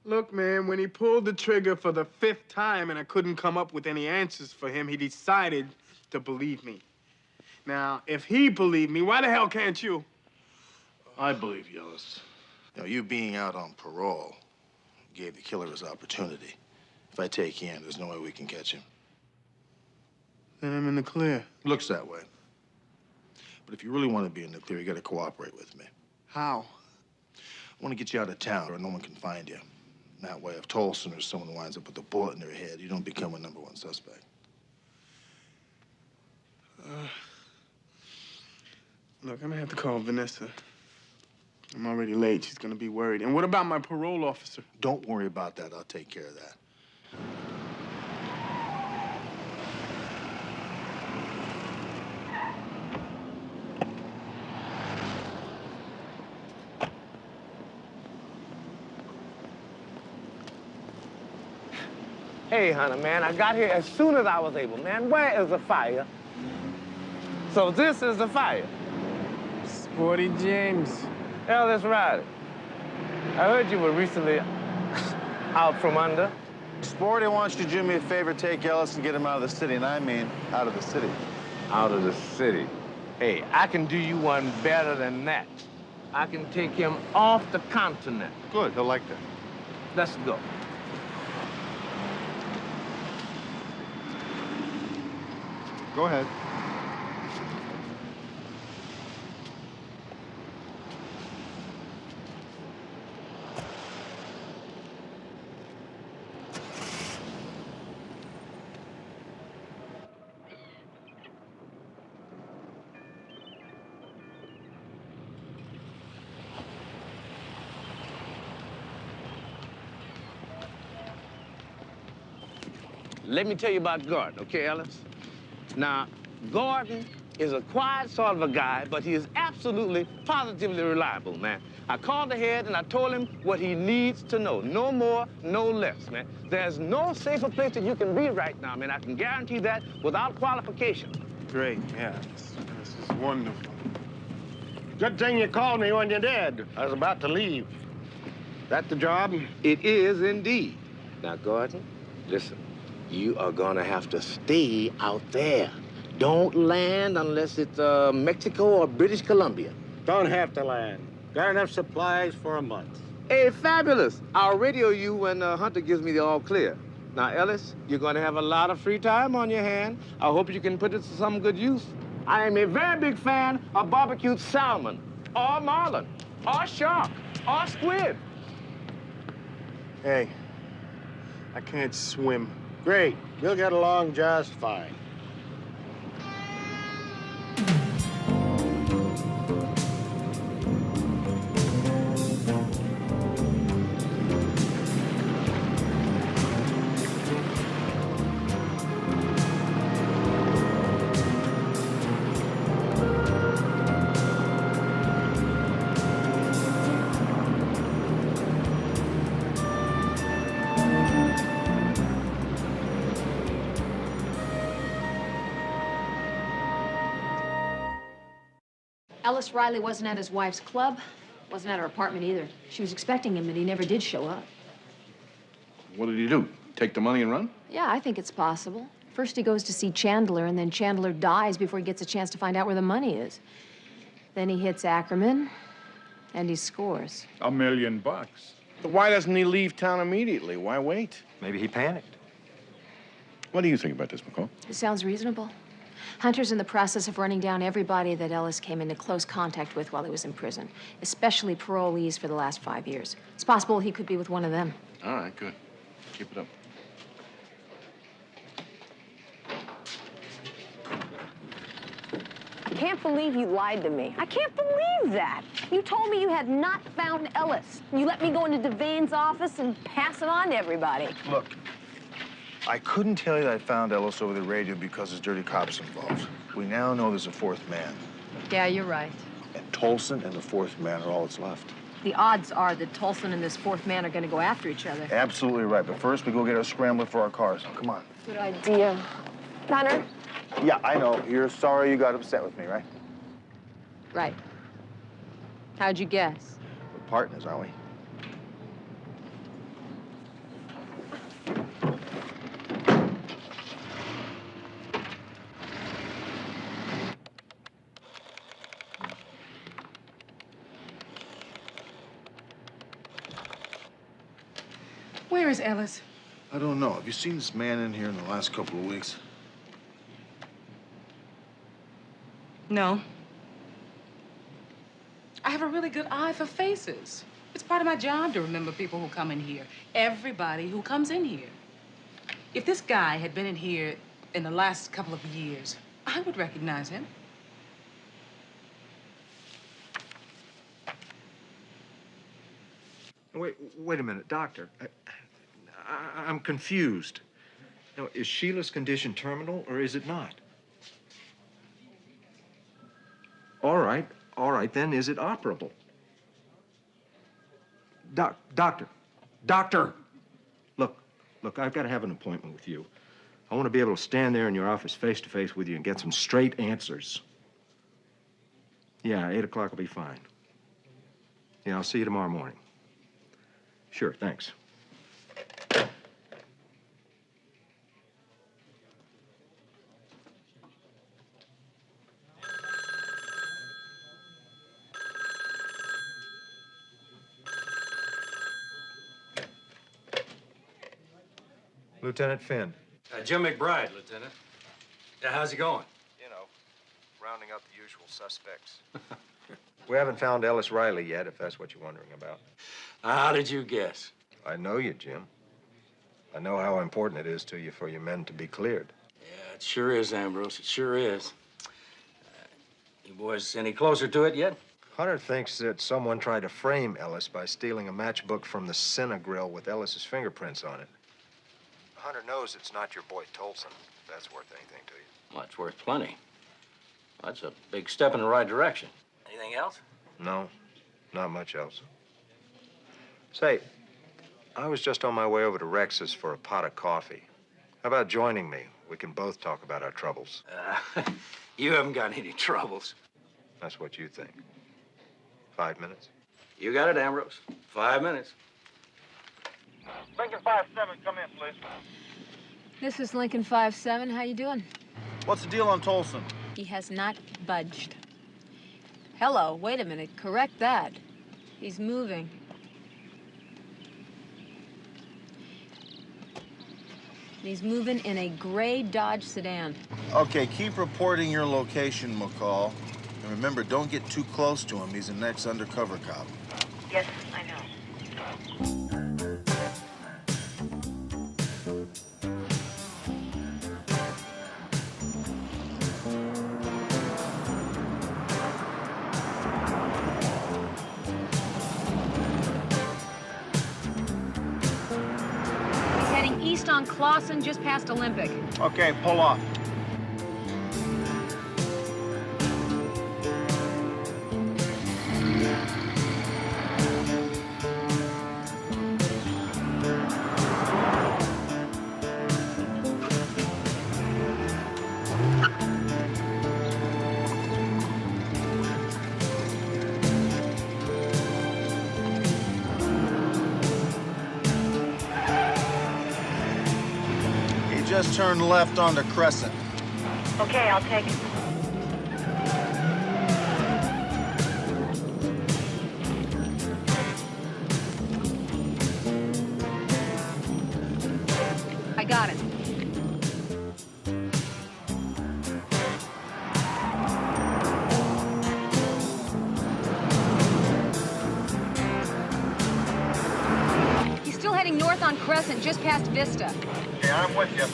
Look, man, when he pulled the trigger for the 5th time and I couldn't come up with any answers for him, he decided to believe me. Now, if he believed me, why the hell can't you? I believe you, Ellis. You know, you being out on parole gave the killer his opportunity. If I take him, there's no way we can catch him. Then I'm in the clear. Looks that way. But if you really want to be in the clear, you got to cooperate with me. How? I want to get you out of town where no one can find you. That way, if Tolson or someone winds up with a bullet in their head, you don't become a #1 suspect. Look, I'm gonna have to call Vanessa. I'm already late. She's gonna be worried. And what about my parole officer? Don't worry about that. I'll take care of that. Hey, Hunter, man, I got here as soon as I was able. Man, where is the fire? So this is the fire. Sporty James. Ellis Riley. I heard you were recently out from under. Sporty wants you to do me a favor, take Ellis and get him out of the city, and I mean out of the city. Out of the city. Hey, I can do you one better than that. I can take him off the continent. Good, he'll like that. Let's go. Go ahead. Let me tell you about Gordon, okay, Ellis? Now, Gordon is a quiet sort of a guy, but he is absolutely, positively reliable, man. I called ahead and I told him what he needs to know. No more, no less, man. There's no safer place that you can be right now, man. I can guarantee that without qualification. Great, yeah. This is wonderful. Good thing you called me when you did. I was about to leave. That the job? It is indeed. Now, Gordon, Listen, you are gonna have to stay out there. Don't land unless it's Mexico or British Columbia. Don't have to land. Got enough supplies for a month. Hey, fabulous. I'll radio you when Hunter gives me the all clear. Now, Ellis, you're gonna have a lot of free time on your hand. I hope you can put it to some good use. I am a very big fan of barbecued salmon, or marlin, or shark, or squid. Hey, I can't swim. Great. You'll get along just fine. Ellis Riley wasn't at his wife's club, wasn't at her apartment either. She was expecting him, and he never did show up. What did he do? Take the money and run? Yeah, I think it's possible. First he goes to see Chandler, and then Chandler dies before he gets a chance to find out where the money is. Then he hits Ackerman, and he scores. $1 million. But why doesn't he leave town immediately? Why wait? Maybe he panicked. What do you think about this, McCall? It sounds reasonable. Hunter's in the process of running down everybody that Ellis came into close contact with while he was in prison, especially parolees for the last 5 years. It's possible he could be with one of them. All right, good. Keep it up. I can't believe you lied to me. I can't believe that. You told me you had not found Ellis. You let me go into Devane's office and pass it on to everybody. Look, I couldn't tell you that I found Ellis over the radio because there's dirty cops involved. We now know there's a fourth man. Yeah, you're right. And Tolson and the fourth man are all that's left. The odds are that Tolson and this fourth man are going to go after each other. Absolutely right. But first, we go get our scrambler for our cars. Come on. Good idea. Hunter? Yeah, I know. You're sorry you got upset with me, right? Right. How'd you guess? We're partners, aren't we? Where is Ellis? I don't know. Have you seen this man in here in the last couple of weeks? No. I have a really good eye for faces. It's part of my job to remember people who come in here. Everybody who comes in here. If this guy had been in here in the last couple of years, I would recognize him. Wait a minute, Doctor. I'm confused. Now, is Sheila's condition terminal or is it not? All right, then is it operable? Doctor. Look, I've got to have an appointment with you. I want to be able to stand there in your office face to face with you and get some straight answers. Yeah, 8 o'clock will be fine. Yeah, I'll see you tomorrow morning. Sure, thanks. Lieutenant Finn. Jim McBride, Lieutenant. How's it going? You know, rounding up the usual suspects. We haven't found Ellis Riley yet, if that's what you're wondering about. How did you guess? I know you, Jim. I know how important it is to you for your men to be cleared. Yeah, it sure is, Ambrose. It sure is. You boys any closer to it yet? Hunter thinks that someone tried to frame Ellis by stealing a matchbook from the Cinna grill with Ellis's fingerprints on it. Hunter knows it's not your boy Tolson, if that's worth anything to you. Well, it's worth plenty. That's a big step in the right direction. Anything else? No, not much else. Say, I was just on my way over to Rex's for a pot of coffee. How about joining me? We can both talk about our troubles. You haven't got any troubles. That's what you think. 5 minutes? You got it, Ambrose. 5 minutes. Lincoln 5-7, come in, please. This is Lincoln 5-7. How you doing? What's the deal on Tolson? He has not budged. Hello, wait a minute. Correct that. He's moving. He's moving in a gray Dodge sedan. Okay, keep reporting your location, McCall. And remember, don't get too close to him. He's an ex-undercover cop. Yes, I know. He's heading east on Clawson, just past Olympic. Okay, pull off. Just turn left onto Crescent. Okay, I'll take it. I got it. He's still heading north on Crescent, just past Vista. Okay, I'm with you.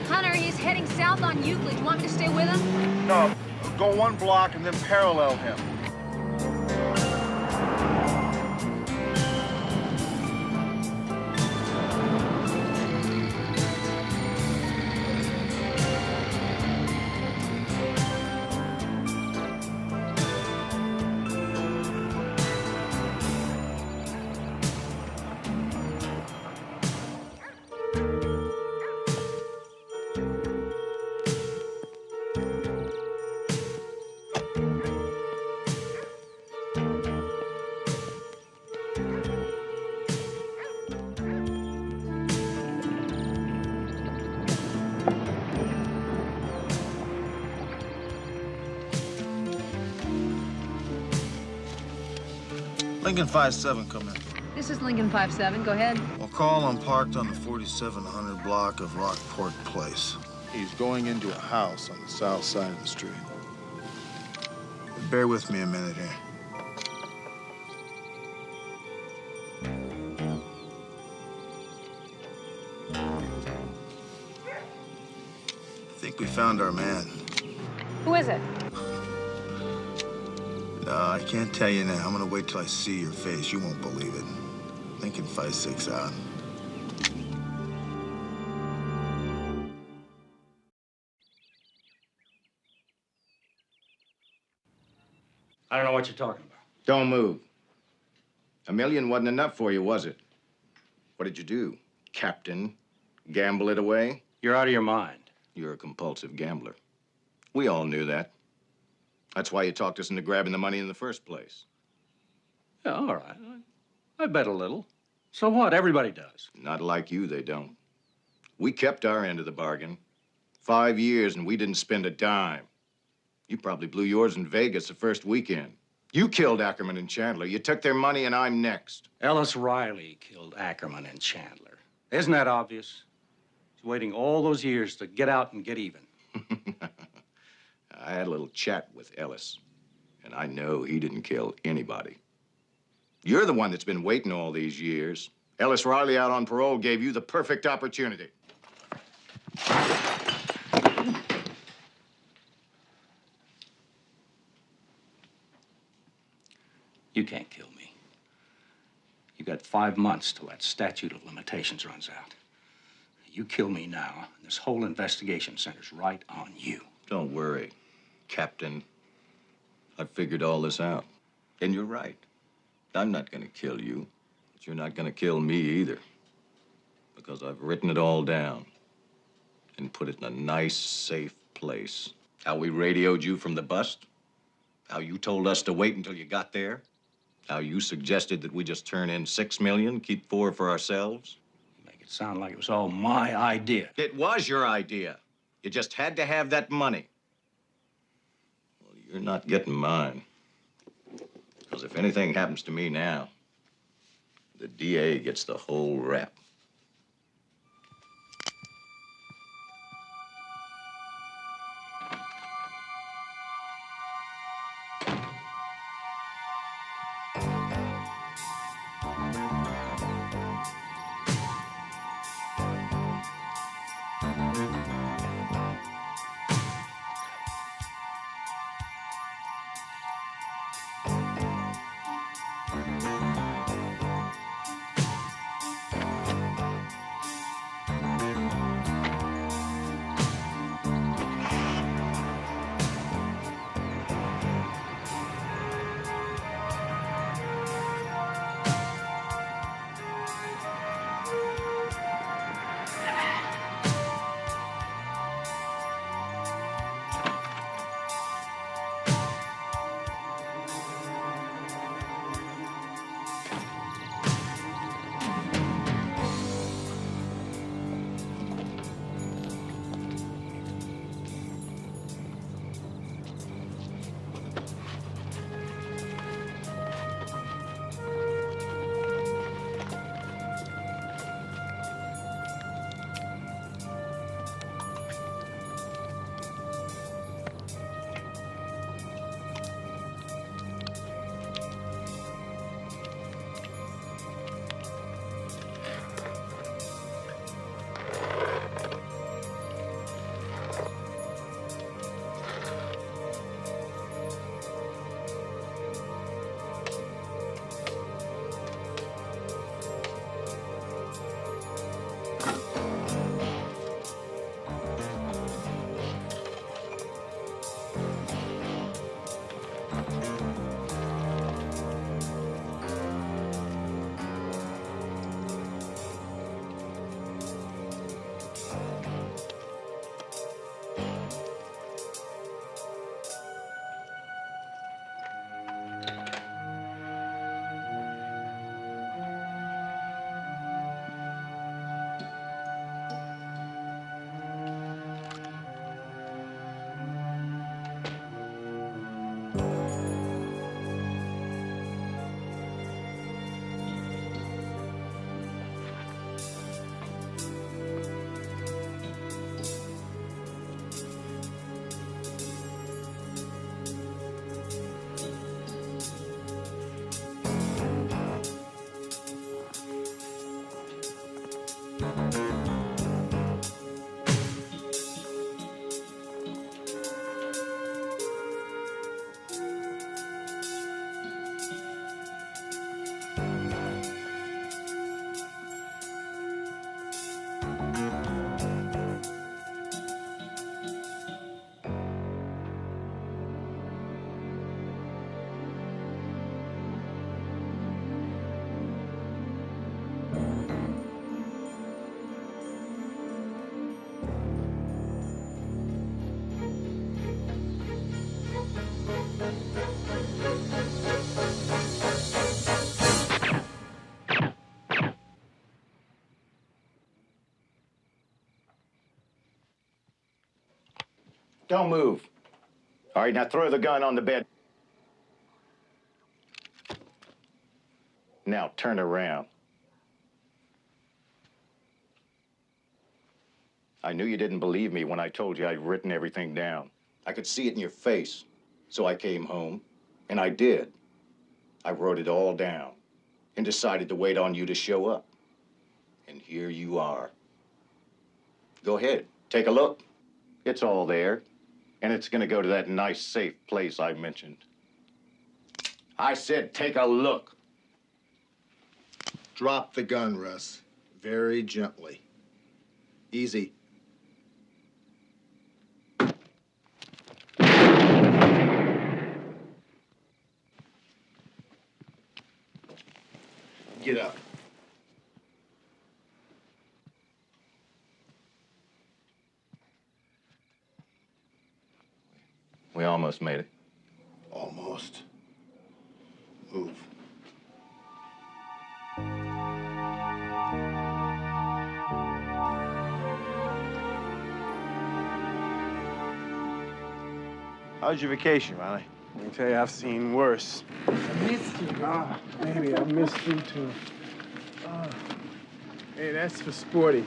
Hunter, he's heading south on Euclid. You want me to stay with him? No, go one block and then parallel him. Lincoln 5-7, come in. This is Lincoln 5-7. Go ahead. McCall, I'm parked on the 4700 block of Rockport Place. He's going into a house on the south side of the street. Bear with me a minute here. I think we found our man. Who is it? No, I can't tell you now. I'm gonna wait till I see your face. You won't believe it. Lincoln 5-6 out. I don't know what you're talking about. Don't move. $1 million wasn't enough for you, was it? What did you do, Captain? Gamble it away? You're out of your mind. You're a compulsive gambler. We all knew that. That's why you talked us into grabbing the money in the first place. Yeah, all right. I bet a little. So what? Everybody does. Not like you, they don't. We kept our end of the bargain. 5 years and we didn't spend a dime. You probably blew yours in Vegas the first weekend. You killed Ackerman and Chandler. You took their money and I'm next. Ellis Riley killed Ackerman and Chandler. Isn't that obvious? He's waiting all those years to get out and get even. I had a little chat with Ellis, and I know he didn't kill anybody. You're the one that's been waiting all these years. Ellis Riley out on parole gave you the perfect opportunity. You can't kill me. You got 5 months till that statute of limitations runs out. You kill me now, and this whole investigation centers right on you. Don't worry, Captain. I figured all this out. And you're right. I'm not gonna kill you, but you're not gonna kill me either. Because I've written it all down and put it in a nice, safe place. How we radioed you from the bust, how you told us to wait until you got there, Now, you suggested that we just turn in $6 million, keep 4 for ourselves? Make it sound like it was all my idea. It was your idea. You just had to have that money. Well, you're not getting mine. Because if anything happens to me now, the DA gets the whole rap. Don't move. All right, now throw the gun on the bed. Now turn around. I knew you didn't believe me when I told you I'd written everything down. I could see it in your face. So I came home, and I did. I wrote it all down and decided to wait on you to show up. And here you are. Go ahead, take a look. It's all there. And it's gonna go to that nice, safe place I mentioned. I said, take a look. Drop the gun, Russ. Very gently. Easy. Get up. We almost made it. Almost. Move. How's your vacation, Riley? Let me tell you, I've seen worse. I missed you. Ah, baby, I missed you too. Ah. Hey, that's for Sporty.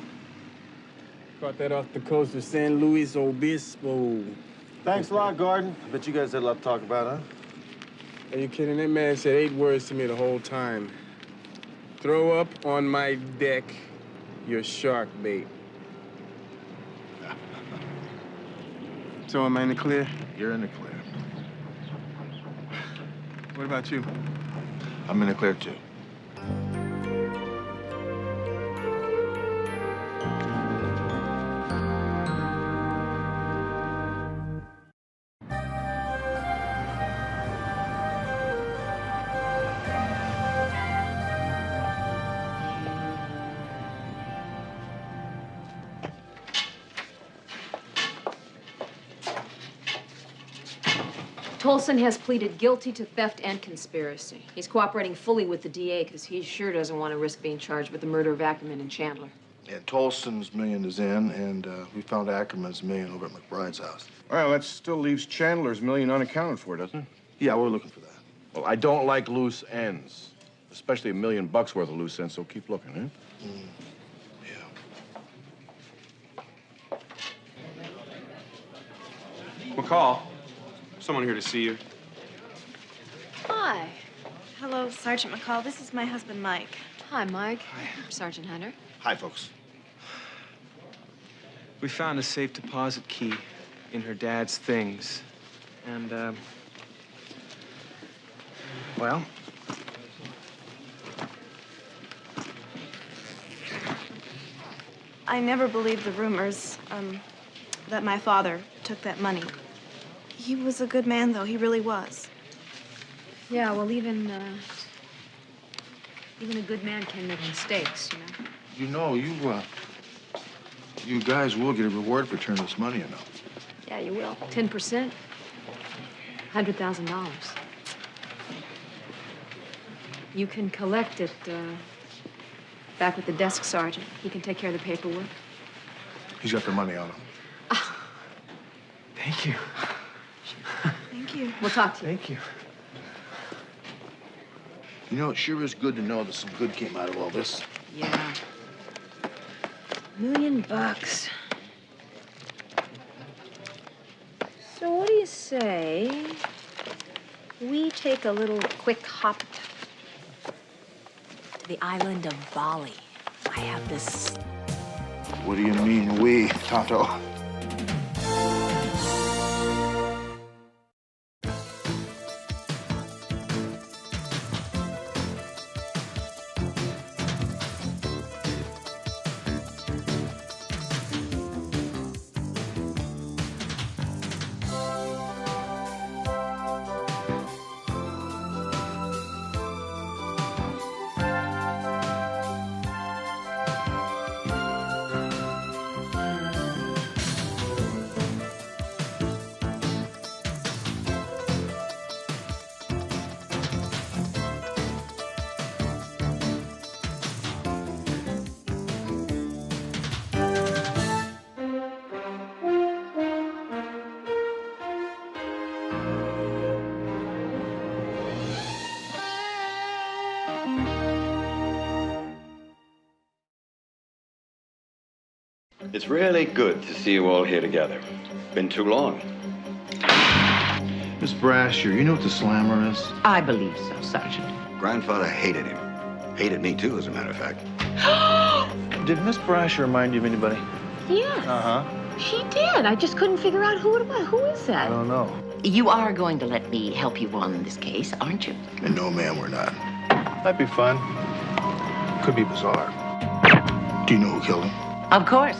Caught that off the coast of San Luis Obispo. Thanks a lot, Gordon. I bet you guys had a lot to talk about, huh? Are you kidding? That man said 8 words to me the whole time. Throw up on my deck your shark bait. So am I in the clear? You're in the clear. What about you? I'm in the clear, too. Tolson has pleaded guilty to theft and conspiracy. He's cooperating fully with the DA because he sure doesn't want to risk being charged with the murder of Ackerman and Chandler. Yeah, Tolson's million is in, and we found Ackerman's million over at McBride's house. Well, that still leaves Chandler's million unaccounted for, doesn't it? Yeah, we're looking for that. Well, I don't like loose ends, especially $1 million worth of loose ends, so keep looking, eh? McCall, someone here to see you. Hi. Hello, Sergeant McCall. This is my husband, Mike. Hi, Mike. Hi. Sergeant Hunter. Hi, folks. We found a safe deposit key in her dad's things. And, well, I never believed the rumors, that my father took that money. He was a good man, though. He really was. Yeah, well, even a good man can make mistakes, you know. You know, you guys will get a reward for turning this money in, though. Yeah, you will. 10%, $100,000. You can collect it back with the desk sergeant. He can take care of the paperwork. He's got the money on him. Thank you. Thank you. We'll talk to you. Thank you. You know, it sure is good to know that some good came out of all this. Yeah. $1 million. So what do you say we take a little quick hop to the island of Bali? I have this... What do you mean, we, Tonto? It's really good to see you all here together. Been too long. Miss Brasher, you know what the slammer is? I believe so, Sergeant. Grandfather hated him. Hated me, too, as a matter of fact. Did Miss Brasher remind you of anybody? Yeah. Uh-huh. She did. I just couldn't figure out who it was. Who is that? I don't know. You are going to let me help you on this case, aren't you? And no, ma'am, we're not. Might be fun. Could be bizarre. Do you know who killed him? Of course.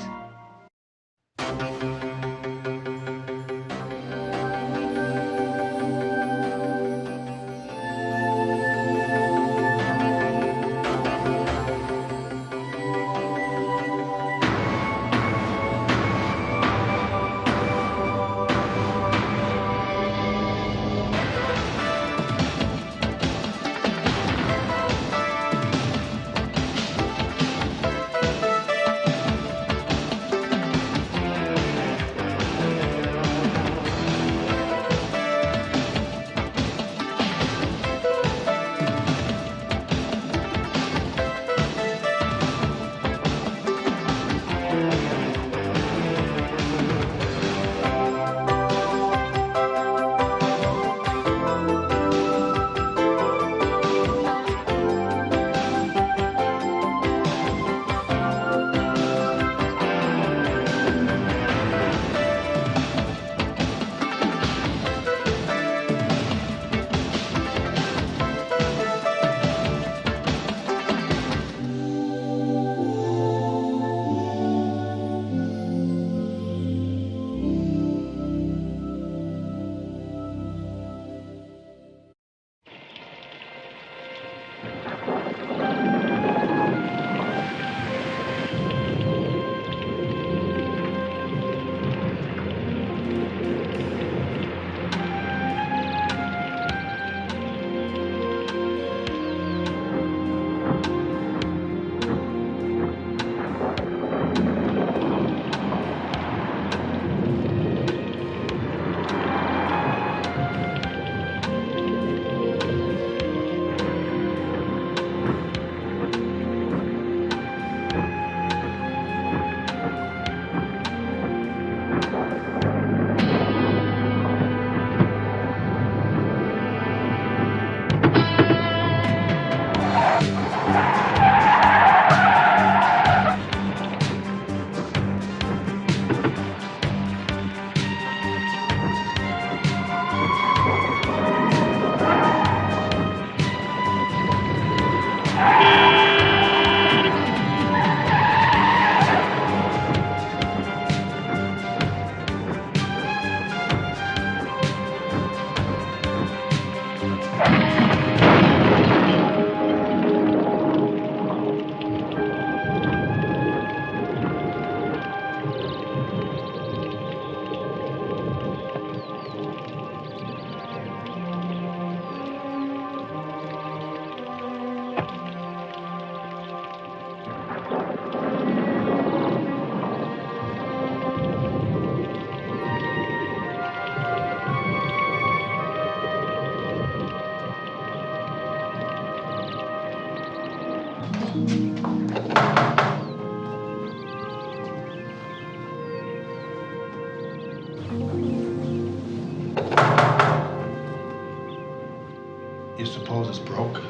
You suppose it's broke?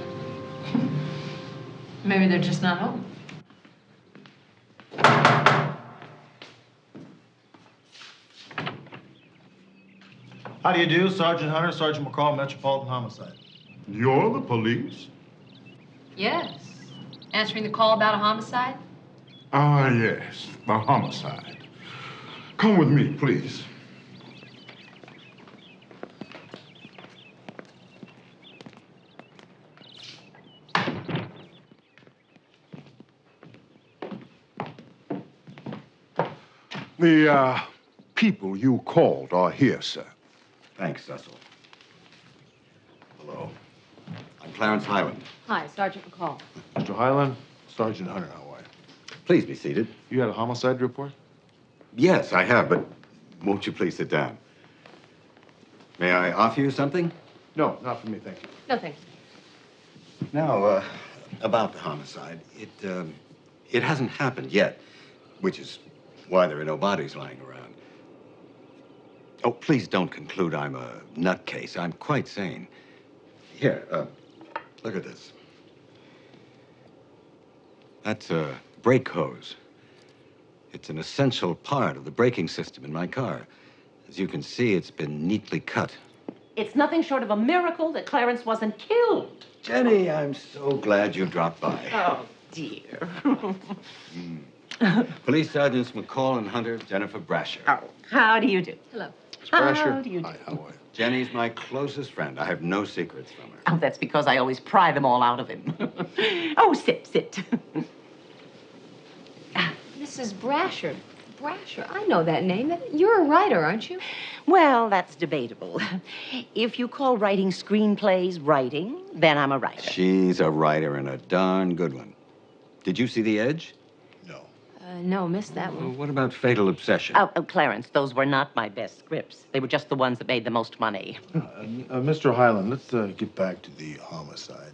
Maybe they're just not home. How do you do, Sergeant Hunter, Sergeant McCall, Metropolitan Homicide? You're the police? Yes. Answering the call about a homicide? Ah, yes, the homicide. Come with me, please. The people you called are here, sir. Thanks, Cecil. Hello. I'm Clarence Highland. Hi, Sergeant McCall. Mr. Highland, Sergeant Hunter, how are you? Please be seated. You had a homicide report? Yes, I have, but won't you please sit down? May I offer you something? No, not for me, thank you. No, thanks. Now, about the homicide, it hasn't happened yet, which is why there are no bodies lying around. Oh, please don't conclude I'm a nutcase. I'm quite sane. Here, look at this. That's a brake hose. It's an essential part of the braking system in my car. As you can see, it's been neatly cut. It's nothing short of a miracle that Clarence wasn't killed. Jenny, I'm so glad you dropped by. Oh, dear. Police Sergeants McCall and Hunter, Jennifer Brasher. Oh, how do you do? Hello. How do you do? Hi, how are you? Jenny's my closest friend. I have no secrets from her. Oh, that's because I always pry them all out of him. Oh, sit. Mrs. Brasher. Brasher, I know that name. You're a writer, aren't you? Well, that's debatable. If you call writing screenplays writing, then I'm a writer. She's a writer and a darn good one. Did you see The Edge? No, missed that one. Well, what about Fatal Obsession? Oh, Clarence, those were not my best scripts. They were just the ones that made the most money. Mr. Highland, let's get back to the homicide.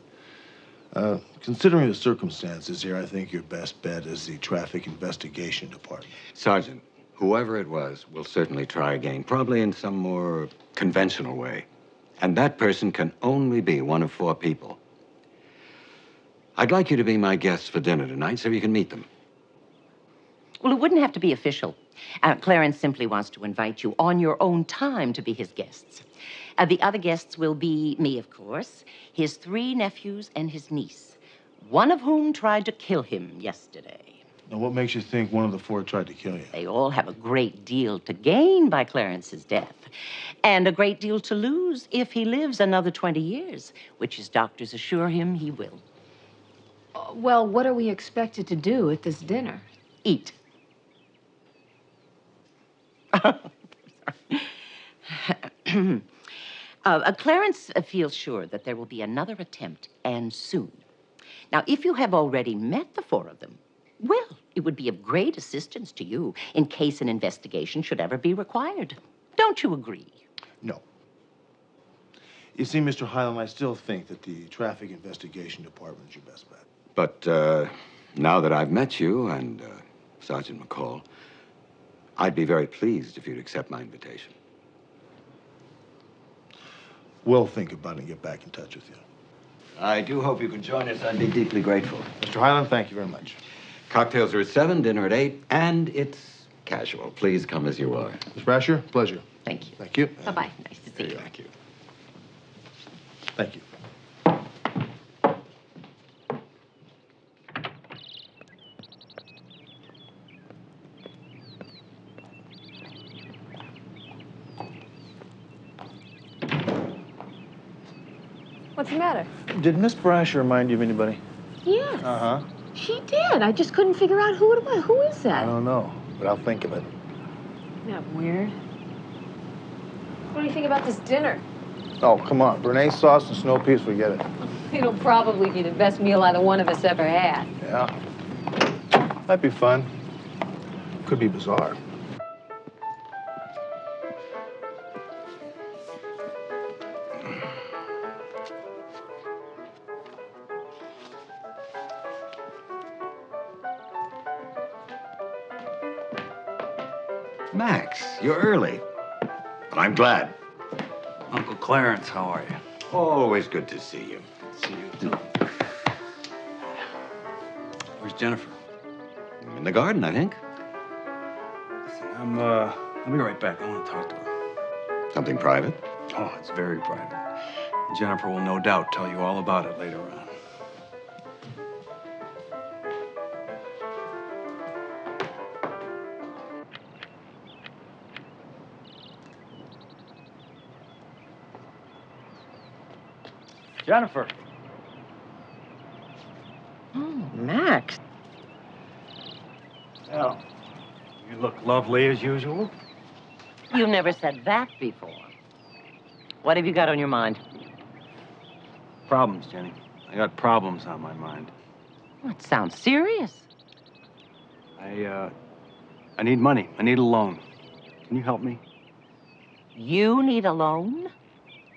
Considering the circumstances here, I think your best bet is the Traffic Investigation Department. Sergeant, whoever it was will certainly try again, probably in some more conventional way. And that person can only be one of 4 people. I'd like you to be my guests for dinner tonight so you can meet them. Well, it wouldn't have to be official. Clarence simply wants to invite you on your own time to be his guests. The other guests will be me, of course, his 3 nephews, and his niece, one of whom tried to kill him yesterday. Now, what makes you think one of the 4 tried to kill you? They all have a great deal to gain by Clarence's death, and a great deal to lose if he lives another 20 years, which his doctors assure him he will. Well, what are we expected to do at this dinner? Eat. Clarence feels sure that there will be another attempt, and soon. Now, if you have already met the 4 of them, well, it would be of great assistance to you in case an investigation should ever be required. Don't you agree? No. You see, Mr. Highland, I still think that the Traffic Investigation Department is your best bet. But now that I've met you and Sergeant McCall, I'd be very pleased if you'd accept my invitation. We'll think about it and get back in touch with you. I do hope you can join us. I'd be deeply grateful. Mr. Highland, thank you very much. Cocktails are at 7, dinner at 8, and it's casual. Please come as you are. Ms. Brasher, pleasure. Thank you. Thank you. Bye-bye. Nice to see you. Thank you. Thank you. What's the matter? Did Miss Brasher remind you of anybody? Yes. Uh-huh. She did. I just couldn't figure out who it was. Who is that? I don't know, but I'll think of it. Isn't that weird? What do you think about this dinner? Oh, come on. Béarnaise sauce and snow peas, forget it. It'll probably be the best meal either one of us ever had. Yeah. Might be fun. Could be bizarre. Max, you're early. But I'm glad. Uncle Clarence, how are you? Always good to see you. See you too. Where's Jennifer? In the garden, I think. Listen, I'll be right back. I want to talk to her. Something private? Oh, it's very private. Jennifer will no doubt tell you all about it later on. Jennifer. Oh, Max. Well, you look lovely as usual. You never said that before. What have you got on your mind? Problems, Jenny. I got problems on my mind. Well, it sounds serious. I need money. I need a loan. Can you help me? You need a loan?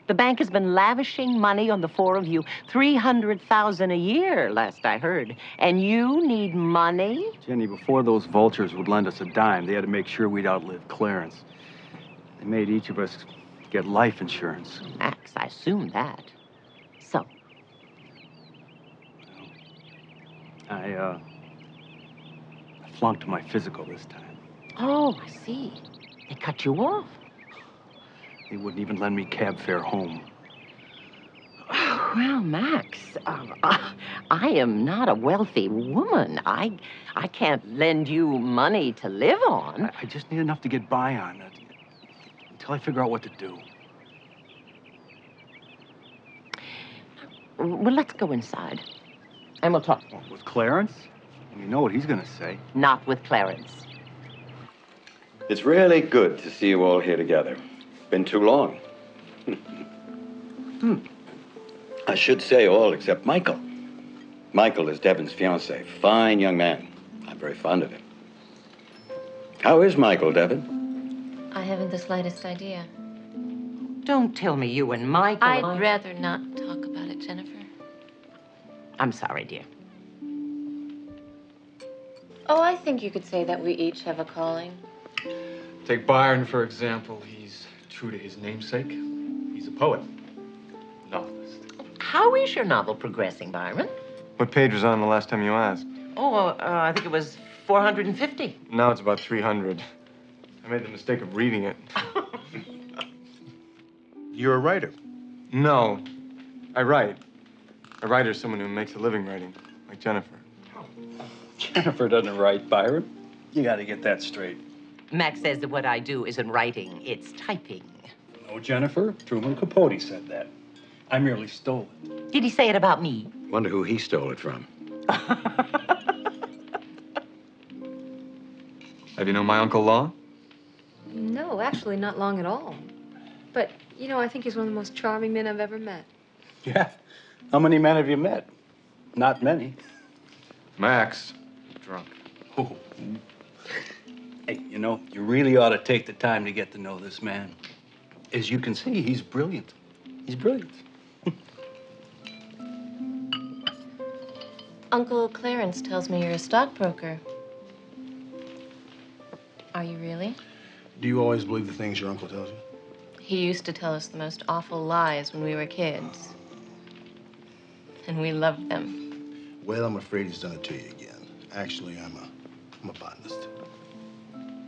The bank has been lavishing money on the four of you. $300,000 a year, last I heard. And you need money? Jenny, before those vultures would lend us a dime, they had to make sure we'd outlive Clarence. They made each of us get life insurance. Max, I assume that. So? I flunked my physical this time. Oh, I see. They cut you off. They wouldn't even lend me cab fare home. Well, Max, I am not a wealthy woman. I can't lend you money to live on. I just need enough to get by on it until I figure out what to do. Well, let's go inside, and we'll talk. With Clarence? You know what he's gonna say. Not with Clarence. It's really good to see you all here together. Been too long. I should say all except Michael. Michael is Devon's fiancé. Fine young man. I'm very fond of him. How is Michael, Devon? I haven't the slightest idea. Don't tell me you and Michael... I'd rather not talk about it, Jennifer. I'm sorry, dear. Oh, I think you could say that we each have a calling. Take Byron, for example. He's true to his namesake. He's a poet, novelist. How is your novel progressing, Byron? What page was on the last time you asked? Oh, I think it was 450. Now it's about 300. I made the mistake of reading it. You're a writer? No, I write. A writer is someone who makes a living writing, like Jennifer. Jennifer doesn't write, Byron. You gotta get that straight. Max says that what I do isn't writing, it's typing. No, Jennifer. Truman Capote said that. I merely stole it. Did he say it about me? Wonder who he stole it from. Have you known my Uncle Law? No, actually, not long at all. But, you know, I think he's one of the most charming men I've ever met. Yeah. How many men have you met? Not many. Max. Drunk. Oh. Hey, you know, you really ought to take the time to get to know this man. As you can see, he's brilliant. He's brilliant. Uncle Clarence tells me you're a stockbroker. Are you really? Do you always believe the things your uncle tells you? He used to tell us the most awful lies when we were kids. And we loved them. Well, I'm afraid he's done it to you again. Actually, I'm a botanist.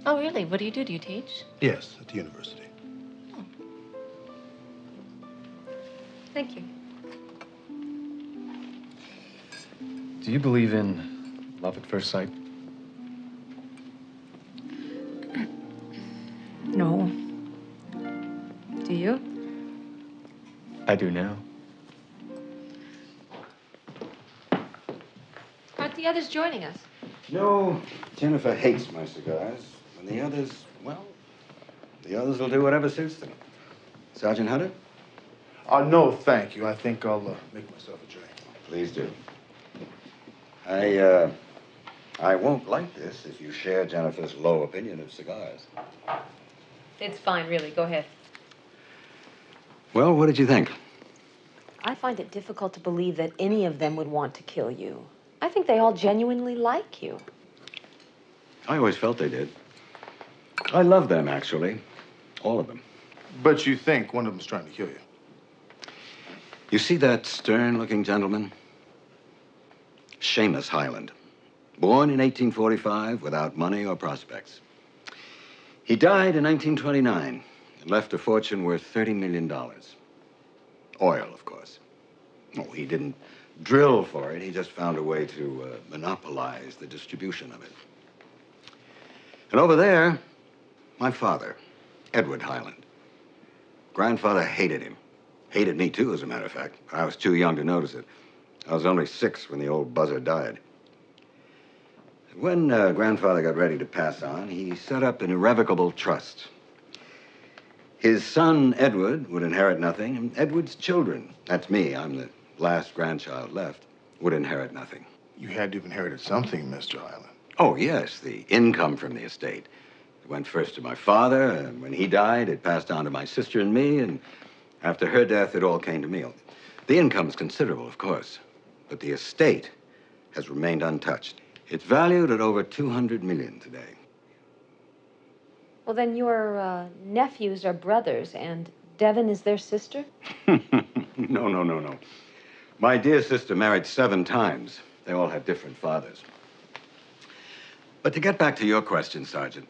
Oh, really? What do you do? Do you teach? Yes, at the university. Thank you. Do you believe in love at first sight? No. Do you? I do now. Aren't the others joining us? No, Jennifer hates my cigars. And the others, well, the others will do whatever suits them. Sergeant Hunter? No, thank you. I think I'll make myself a drink. Please do. I won't like this if you share Jennifer's low opinion of cigars. It's fine, really. Go ahead. Well, what did you think? I find it difficult to believe that any of them would want to kill you. I think they all genuinely like you. I always felt they did. I love them, actually. All of them. But you think one of them's trying to kill you? You see that stern-looking gentleman? Seamus Highland. Born in 1845 without money or prospects. He died in 1929 and left a fortune worth $30 million. Oil, of course. Oh, he didn't drill for it. He just found a way to monopolize the distribution of it. And over there, my father, Edward Highland. Grandfather hated him. Hated me, too, as a matter of fact. I was too young to notice it. I was only 6 when the old buzzard died. When Grandfather got ready to pass on, he set up an irrevocable trust. His son, Edward, would inherit nothing, and Edward's children, that's me, I'm the last grandchild left, would inherit nothing. You had to have inherited something, Mr. Highland. Oh, yes, the income from the estate. It went first to my father, and when he died, it passed on to my sister and me, and after her death, it all came to me. The income's considerable, of course, but the estate has remained untouched. It's valued at over $200 million today. Well, then your nephews are brothers, and Devon is their sister? No. My dear sister married 7 times. They all had different fathers. But to get back to your question, Sergeant,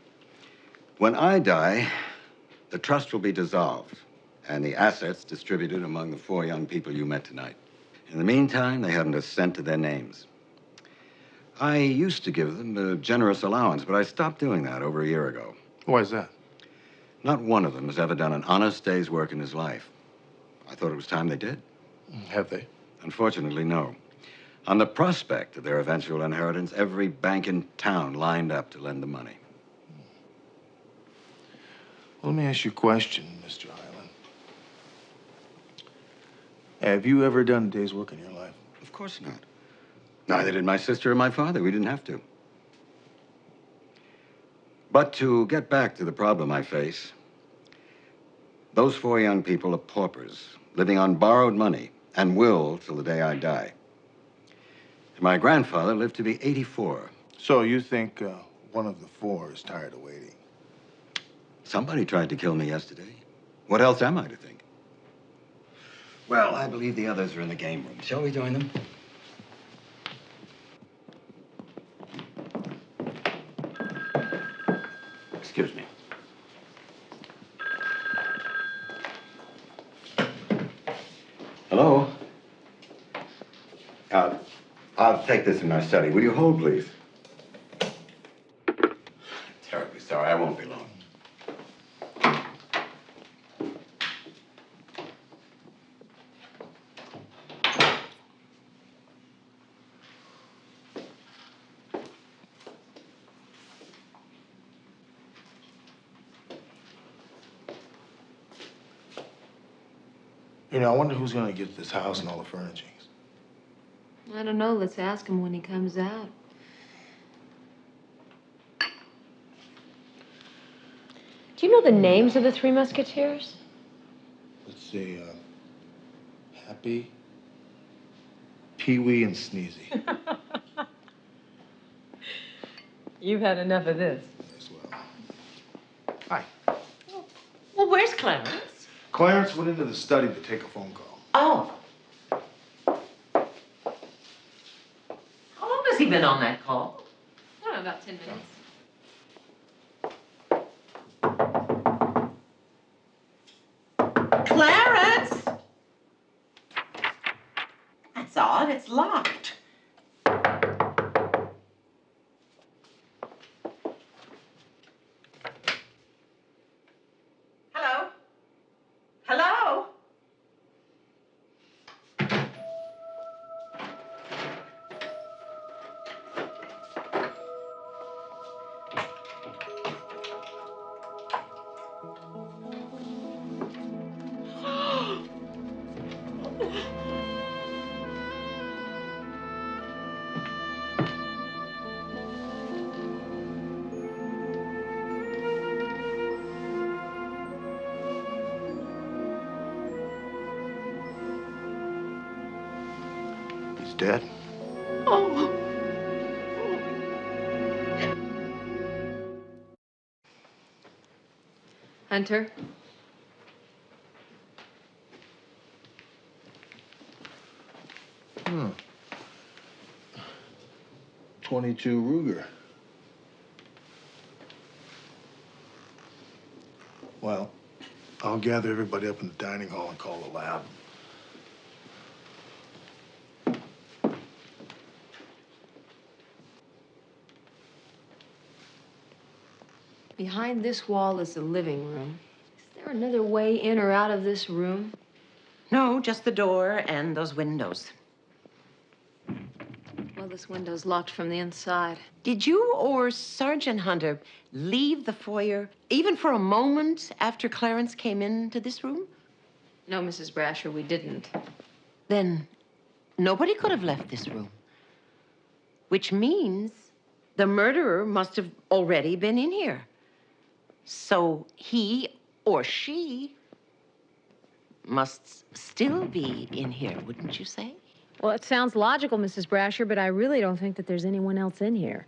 when I die, the trust will be dissolved and the assets distributed among the 4 young people you met tonight. In the meantime, they haven't a cent to their names. I used to give them a generous allowance, but I stopped doing that over a year ago. Why is that? Not one of them has ever done an honest day's work in his life. I thought it was time they did. Have they? Unfortunately, no. On the prospect of their eventual inheritance, every bank in town lined up to lend the money. Well, let me ask you a question, Mr. Highland. Have you ever done a day's work in your life? Of course not. Neither did my sister or my father. We didn't have to. But to get back to the problem I face, those 4 young people are paupers, living on borrowed money, and will till the day I die. And my grandfather lived to be 84. So you think one of the 4 is tired of waiting? Somebody tried to kill me yesterday. What else am I to think? Well, I believe the others are in the game room. Shall we join them? Excuse me. Hello? I'll take this in my study. Will you hold, please? Terribly sorry. I won't be long. You know, I wonder who's going to get this house and all the furnishings. I don't know. Let's ask him when he comes out. Do you know the names of the 3 Musketeers? Let's see, Happy, Pee-wee, and Sneezy. You've had enough of this. As well. Hi. Well, where's Clarence? Clarence went into the study to take a phone call. Oh. How long has he been on that call? I don't know, about 10 minutes. Clarence! That's odd. It's locked. Hello? Hello? He's dead. Oh. Hunter, .22 Ruger. Well, I'll gather everybody up in the dining hall and call the lab. Behind this wall is the living room. Is there another way in or out of this room? No, just the door and those windows. Well, this window's locked from the inside. Did you or Sergeant Hunter leave the foyer even for a moment after Clarence came into this room? No, Mrs. Brasher, we didn't. Then nobody could have left this room. Which means the murderer must have already been in here. So he or she must still be in here, wouldn't you say? Well, it sounds logical, Mrs. Brasher, but I really don't think that there's anyone else in here.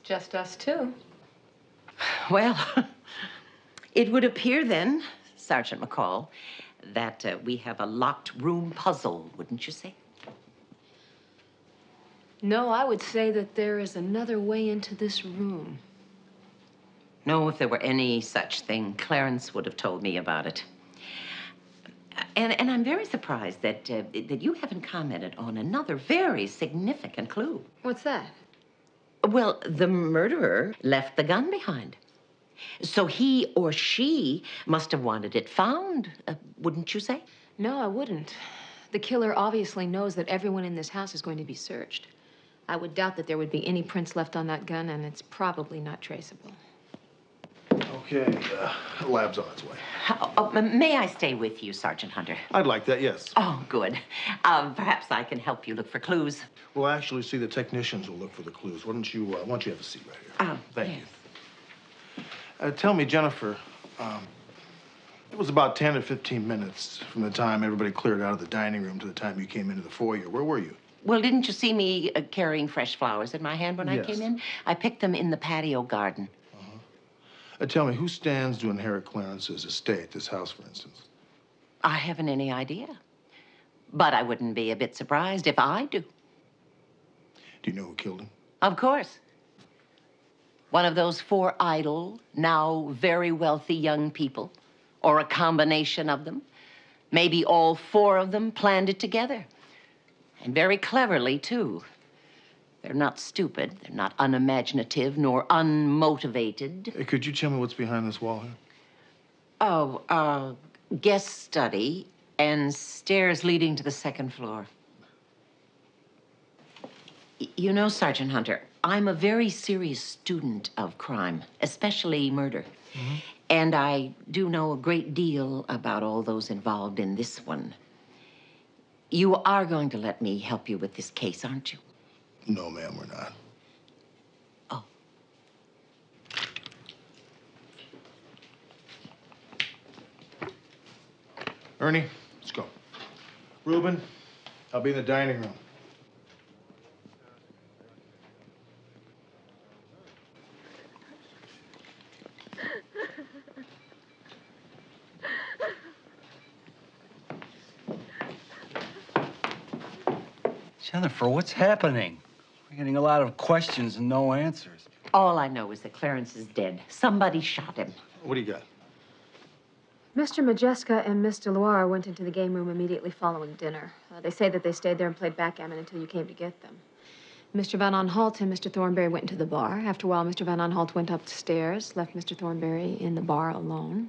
Just us two. Well, it would appear then, Sergeant McCall, that we have a locked room puzzle, wouldn't you say? No, I would say that there is another way into this room. No, if there were any such thing, Clarence would have told me about it. And I'm very surprised that that you haven't commented on another very significant clue. What's that? Well, the murderer left the gun behind. So he or she must have wanted it found, wouldn't you say? No, I wouldn't. The killer obviously knows that everyone in this house is going to be searched. I would doubt that there would be any prints left on that gun, and it's probably not traceable. Okay, lab's on its way. May I stay with you, Sergeant Hunter? I'd like that, yes. Oh, good. Perhaps I can help you look for clues. We'll actually see the technicians will look for the clues. Why don't you have a seat right here? Thank you. Tell me, Jennifer, it was about 10 or 15 minutes from the time everybody cleared out of the dining room to the time you came into the foyer. Where were you? Well, didn't you see me carrying fresh flowers in my hand when I came in? I picked them in the patio garden. Tell me, who stands to inherit Clarence's estate, this house, for instance? I haven't any idea. But I wouldn't be a bit surprised if I do. Do you know who killed him? Of course. One of those 4 idle, now very wealthy young people, or a combination of them. Maybe all 4 of them planned it together. And very cleverly, too. They're not stupid, they're not unimaginative, nor unmotivated. Could you tell me what's behind this wall here? Oh, guest study and stairs leading to the 2nd floor. You know, Sergeant Hunter, I'm a very serious student of crime, especially murder. And I do know a great deal about all those involved in this one. You are going to let me help you with this case, aren't you? No, ma'am, we're not. Oh. Ernie, let's go. Reuben, I'll be in the dining room. Jennifer, what's happening? We're getting a lot of questions and no answers. All I know is that Clarence is dead. Somebody shot him. What do you got? Mr. Majeska and Miss DeLoire went into the game room immediately following dinner. They say that they stayed there and played backgammon until you came to get them. Mr. Van Aanholt and Mr. Thornberry went into the bar. After a while, Mr. Van Aanholt went upstairs, left Mr. Thornberry in the bar alone.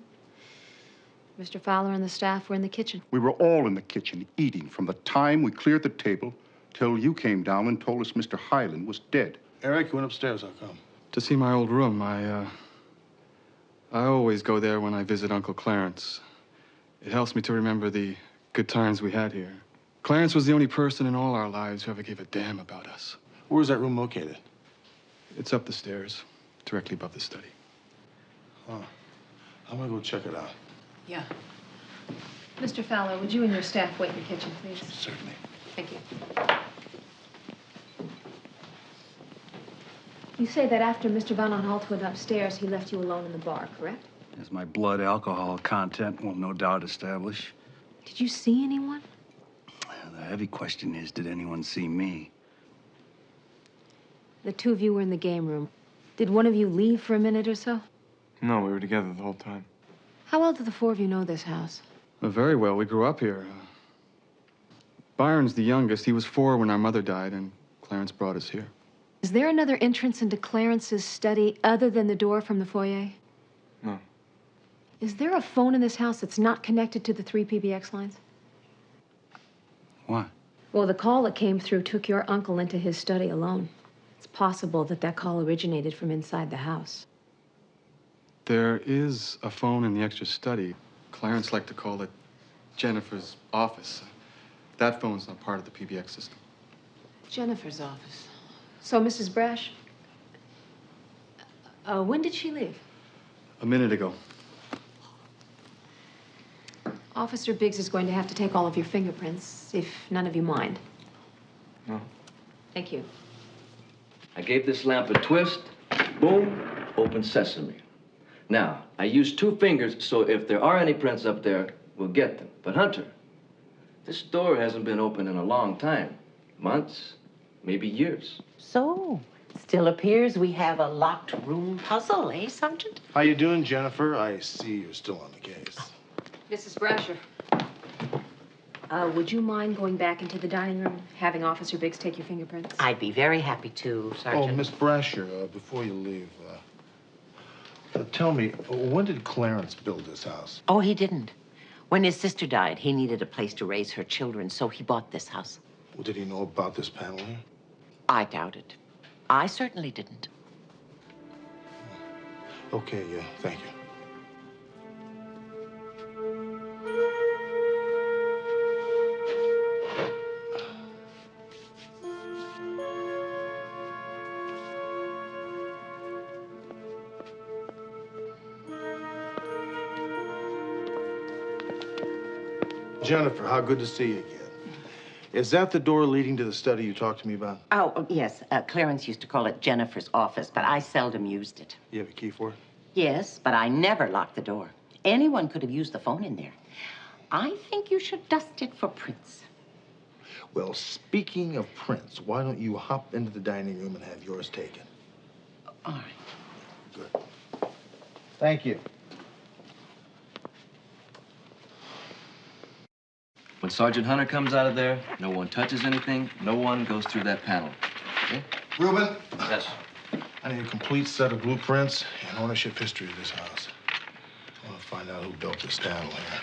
Mr. Fowler and the staff were in the kitchen. We were all in the kitchen eating from the time we cleared the table till you came down and told us Mr. Highland was dead. Eric, you went upstairs. How come? To see my old room. I always go there when I visit Uncle Clarence. It helps me to remember the good times we had here. Clarence was the only person in all our lives who ever gave a damn about us. Where's that room located? It's up the stairs, directly above the study. Huh. I'm gonna go check it out. Yeah. Mr. Fowler, would you and your staff wait in the kitchen, please? Certainly. Thank you. You say that after Mr. Van Aanholt went upstairs, he left you alone in the bar, correct? As my blood alcohol content will no doubt establish. Did you see anyone? The heavy question is, did anyone see me? The two of you were in the game room. Did one of you leave for a minute or so? No, we were together the whole time. How well do the four of you know this house? Very well. We grew up here. Byron's the youngest. He was 4 when our mother died, and Clarence brought us here. Is there another entrance into Clarence's study other than the door from the foyer? No. Is there a phone in this house that's not connected to the 3 PBX lines? Why? Well, the call that came through took your uncle into his study alone. It's possible that that call originated from inside the house. There is a phone in the extra study. Clarence liked to call it Jennifer's office. That phone's not part of the PBX system. Jennifer's office. So, Mrs. Brash, when did she leave? A minute ago. Officer Biggs is going to have to take all of your fingerprints, if none of you mind. No. Thank you. I gave this lamp a twist, boom, open sesame. Now, I used 2 fingers, so if there are any prints up there, we'll get them. But Hunter, this door hasn't been open in a long time. Months, maybe years. So, still appears we have a locked room puzzle, eh, Sergeant? How you doing, Jennifer? I see you're still on the case. Mrs. Brasher, would you mind going back into the dining room, having Officer Biggs take your fingerprints? I'd be very happy to, Sergeant. Oh, Miss Brasher, before you leave, tell me, when did Clarence build this house? Oh, he didn't. When his sister died, he needed a place to raise her children, so he bought this house. Well, did he know about this panel here? I doubt it. I certainly didn't. Okay, yeah, thank you. Jennifer, how good to see you again. Is that the door leading to the study you talked to me about? Oh, yes. Clarence used to call it Jennifer's office, but I seldom used it. You have a key for it? Yes, but I never locked the door. Anyone could have used the phone in there. I think you should dust it for prints. Well, speaking of prints, why don't you hop into the dining room and have yours taken? All right. Good. Thank you. When Sergeant Hunter comes out of there, no one touches anything, no one goes through that panel. Okay? Reuben? Yes. I need a complete set of blueprints and ownership history of this house. I want to find out who built this panel here.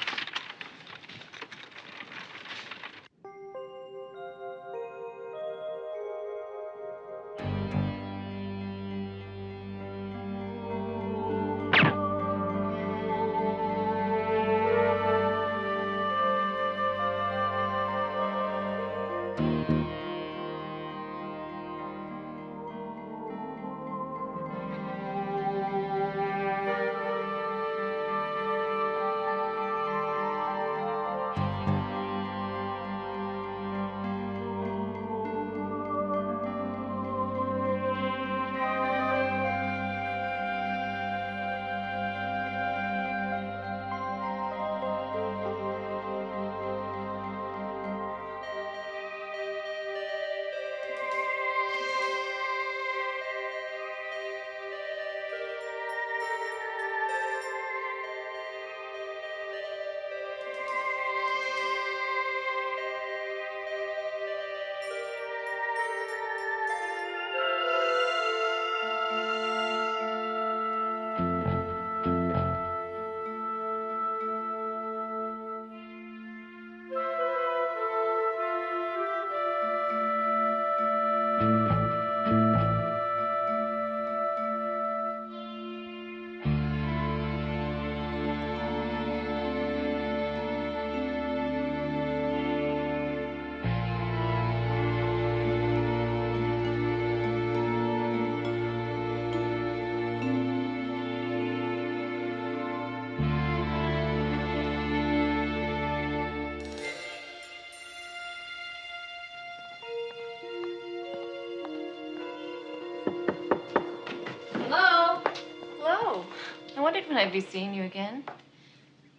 wondered when I'd be seeing you again.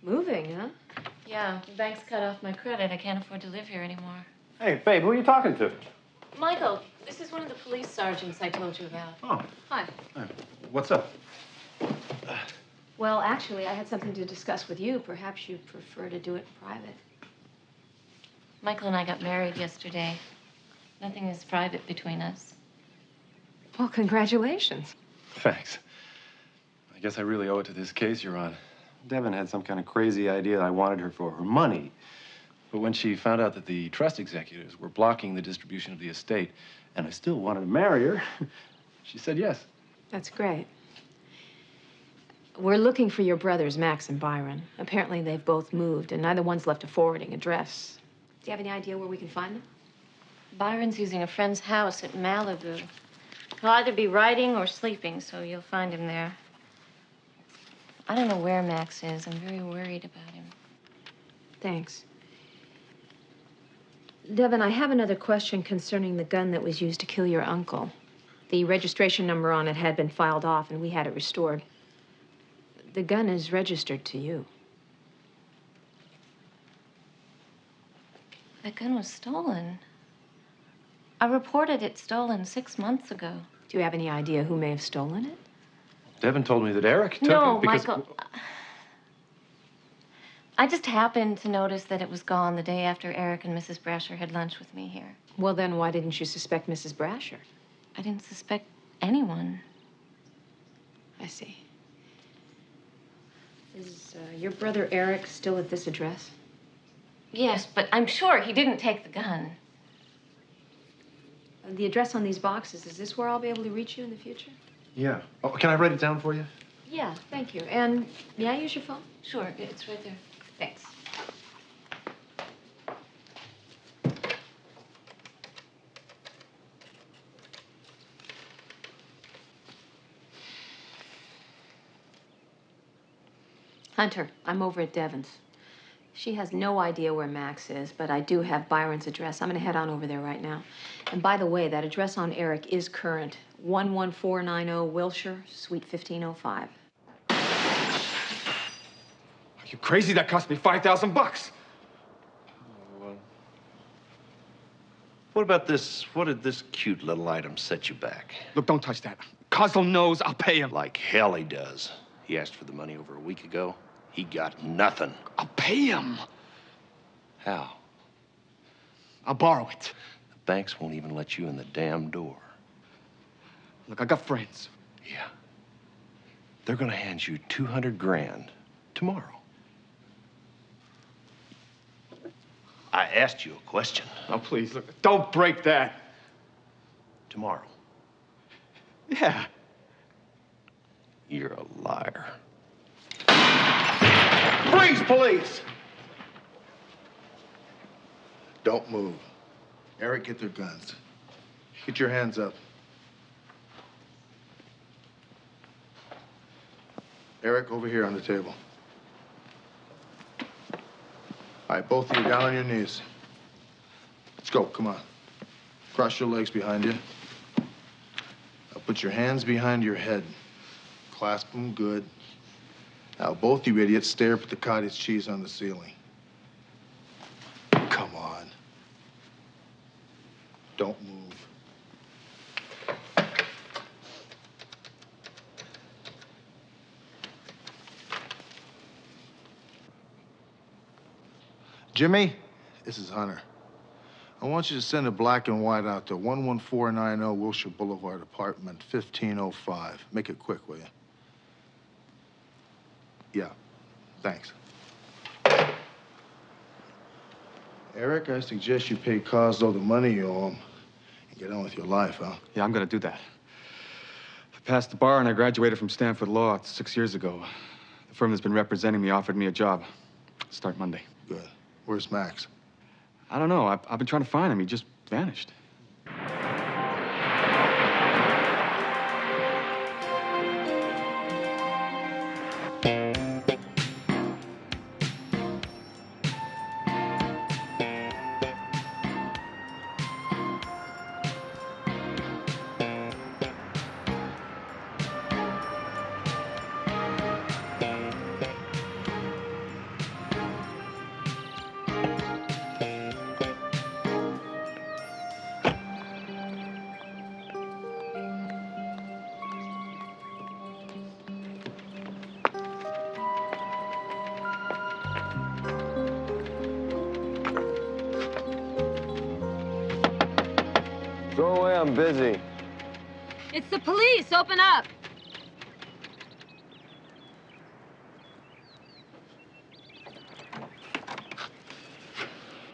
Moving, huh? Yeah, the bank's cut off my credit. I can't afford to live here anymore. Hey, babe, who are you talking to? Michael, this is one of the police sergeants I told you about. Oh. Hi. What's up? Well, actually, I had something to discuss with you. Perhaps you'd prefer to do it in private. Michael and I got married yesterday. Nothing is private between us. Well, congratulations. Thanks. I guess I really owe it to this case you're on. Devin had some kind of crazy idea I wanted her for her money. But when she found out that the trust executives were blocking the distribution of the estate, and I still wanted to marry her, she said yes. That's great. We're looking for your brothers, Max and Byron. Apparently, they've both moved, and neither one's left a forwarding address. Do you have any idea where we can find them? Byron's using a friend's house at Malibu. He'll either be writing or sleeping, so you'll find him there. I don't know where Max is. I'm very worried about him. Thanks. Devin, I have another question concerning the gun that was used to kill your uncle. The registration number on it had been filed off, and we had it restored. The gun is registered to you. That gun was stolen. I reported it stolen 6 months ago. Do you have any idea who may have stolen it? Devin told me that Eric took No, it because... Michael. I just happened to notice that it was gone the day after Eric and Mrs. Brasher had lunch with me here. Well, then why didn't you suspect Mrs. Brasher? I didn't suspect anyone. I see. Is your brother Eric still at this address? Yes, but I'm sure he didn't take the gun. The address on these boxes, is this where I'll be able to reach you in the future? Yeah. Oh, can I write it down for you? Yeah, thank you. And may I use your phone? Sure, it's right there. Thanks. Hunter, I'm over at Devon's. She has no idea where Max is, but I do have Byron's address. I'm going to head on over there right now. And by the way, that address on Eric is current. 11490 Wilshire, Suite 1505. Are you crazy? That cost me $5,000. What about this? What did this cute little item set you back? Look, don't touch that. Kozlov knows I'll pay him. Like hell he does. He asked for the money over a week ago. He got nothing. I'll pay him. How? I'll borrow it. The banks won't even let you in the damn door. Look, I got friends. Yeah. They're gonna hand you 200 grand tomorrow. I asked you a question. Oh, please, look, don't break that. Tomorrow. Yeah. You're a liar. Freeze, police! Don't move. Eric, get their guns. Get your hands up. Eric, over here on the table. All right, both of you down on your knees. Let's go, come on. Cross your legs behind you. Now put your hands behind your head. Clasp them good. Now, both you idiots stare up at the cottage cheese on the ceiling. Come on. Don't move. Jimmy, this is Hunter. I want you to send a black and white out to 11490 Wilshire Boulevard, apartment 1505. Make it quick, will you? Yeah, thanks. Eric, I suggest you pay Kozlov the money you owe him and get on with your life, huh? Yeah, I'm gonna do that. I passed the bar and I graduated from Stanford Law 6 years ago. The firm that's been representing me offered me a job. Start Monday. Good. Where's Max? I don't know. I've been trying to find him. He just vanished. Go away, I'm busy. It's the police. Open up.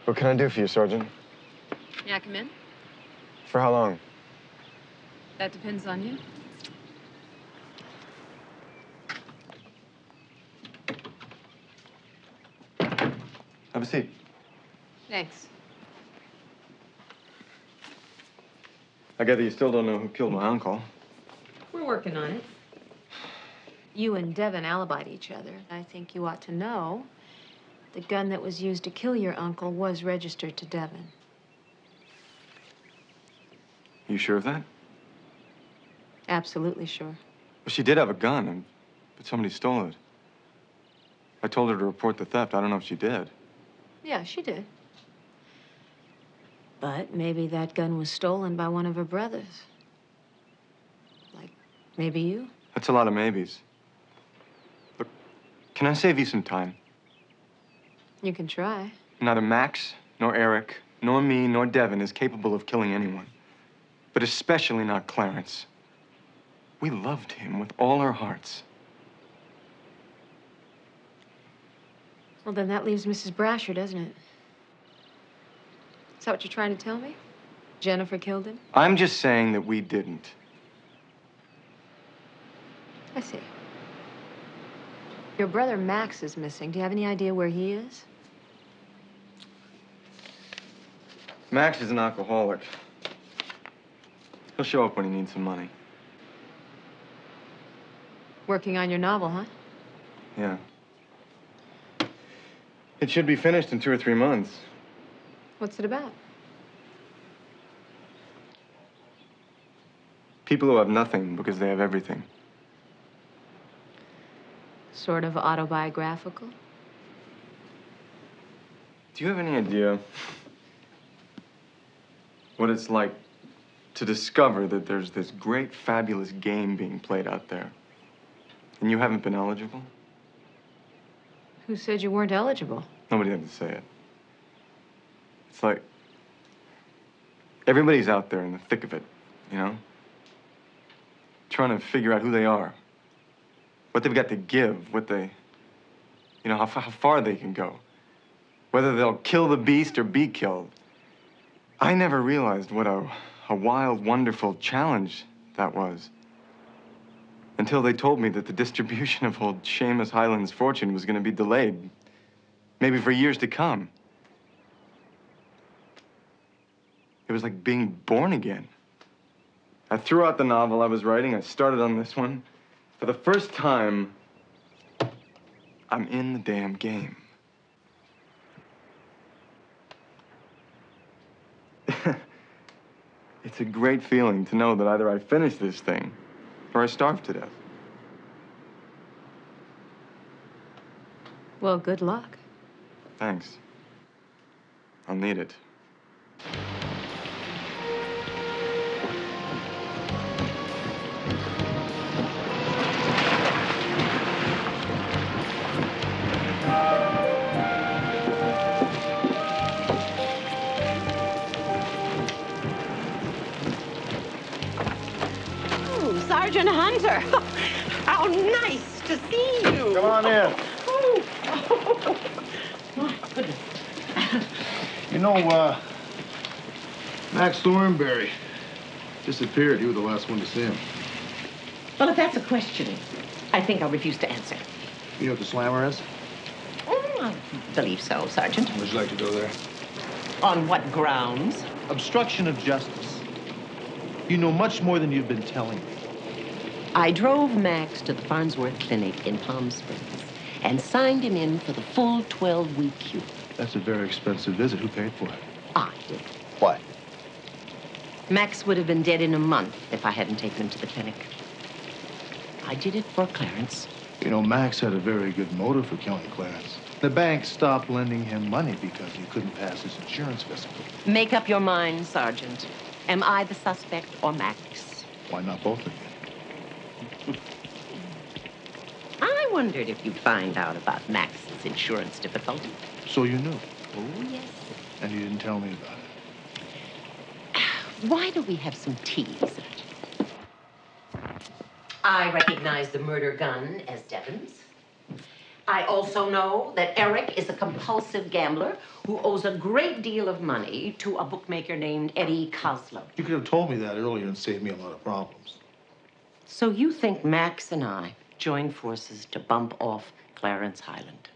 What can I do for you, Sergeant? Yeah, come in. For how long? That depends on you. Have a seat. Thanks. I gather you still don't know who killed my uncle. We're working on it. You and Devin alibied each other. I think you ought to know the gun that was used to kill your uncle was registered to Devin. You sure of that? Absolutely sure. Well, she did have a gun, but somebody stole it. I told her to report the theft. I don't know if she did. Yeah, she did. But maybe that gun was stolen by one of her brothers. Like, maybe you? That's a lot of maybes. Look, can I save you some time? You can try. Neither Max, nor Eric, nor me, nor Devin is capable of killing anyone. But especially not Clarence. We loved him with all our hearts. Well, then that leaves Mrs. Brasher, doesn't it? Is that what you're trying to tell me? Jennifer killed him? I'm just saying that we didn't. I see. Your brother Max is missing. Do you have any idea where he is? Max is an alcoholic. He'll show up when he needs some money. Working on your novel, huh? Yeah. It should be finished in 2 or 3 months. What's it about? People who have nothing because they have everything. Sort of autobiographical? Do you have any idea what it's like to discover that there's this great, fabulous game being played out there, and you haven't been eligible? Who said you weren't eligible? Nobody had to say it. It's like everybody's out there in the thick of it, you know? Trying to figure out who they are, what they've got to give, what they, you know, how far they can go, whether they'll kill the beast or be killed. I never realized what a wild, wonderful challenge that was until they told me that the distribution of old Seamus Hyland's fortune was going to be delayed, maybe for years to come. It was like being born again. I threw out the novel I was writing. I started on this one. For the first time, I'm in the damn game. It's a great feeling to know that either I finish this thing or I starve to death. Well, good luck. Thanks. I'll need it. Sergeant Hunter, how nice to see you. Come on in. Oh, my goodness. You know, Max Thornberry disappeared. You were the last one to see him. Well, if that's a question, I think I'll refuse to answer. You know what the slammer is? I believe so, Sergeant. Would you like to go there? On what grounds? Obstruction of justice. You know much more than you've been telling me. I drove Max to the Farnsworth Clinic in Palm Springs and signed him in for the full 12-week cure. That's a very expensive visit. Who paid for it? I did. What? Max would have been dead in a month if I hadn't taken him to the clinic. I did it for Clarence. You know, Max had a very good motive for killing Clarence. The bank stopped lending him money because he couldn't pass his insurance physical. Make up your mind, Sergeant. Am I the suspect or Max? Why not both of you? I wondered if you'd find out about Max's insurance difficulty. So you knew? Oh, yes. And you didn't tell me about it? Why don't we have some tea, Sergeant? I recognize the murder gun as Devon's. I also know that Eric is a compulsive gambler who owes a great deal of money to a bookmaker named Eddie Coslow. You could have told me that earlier and saved me a lot of problems. So you think Max and I joined forces to bump off Clarence Highland?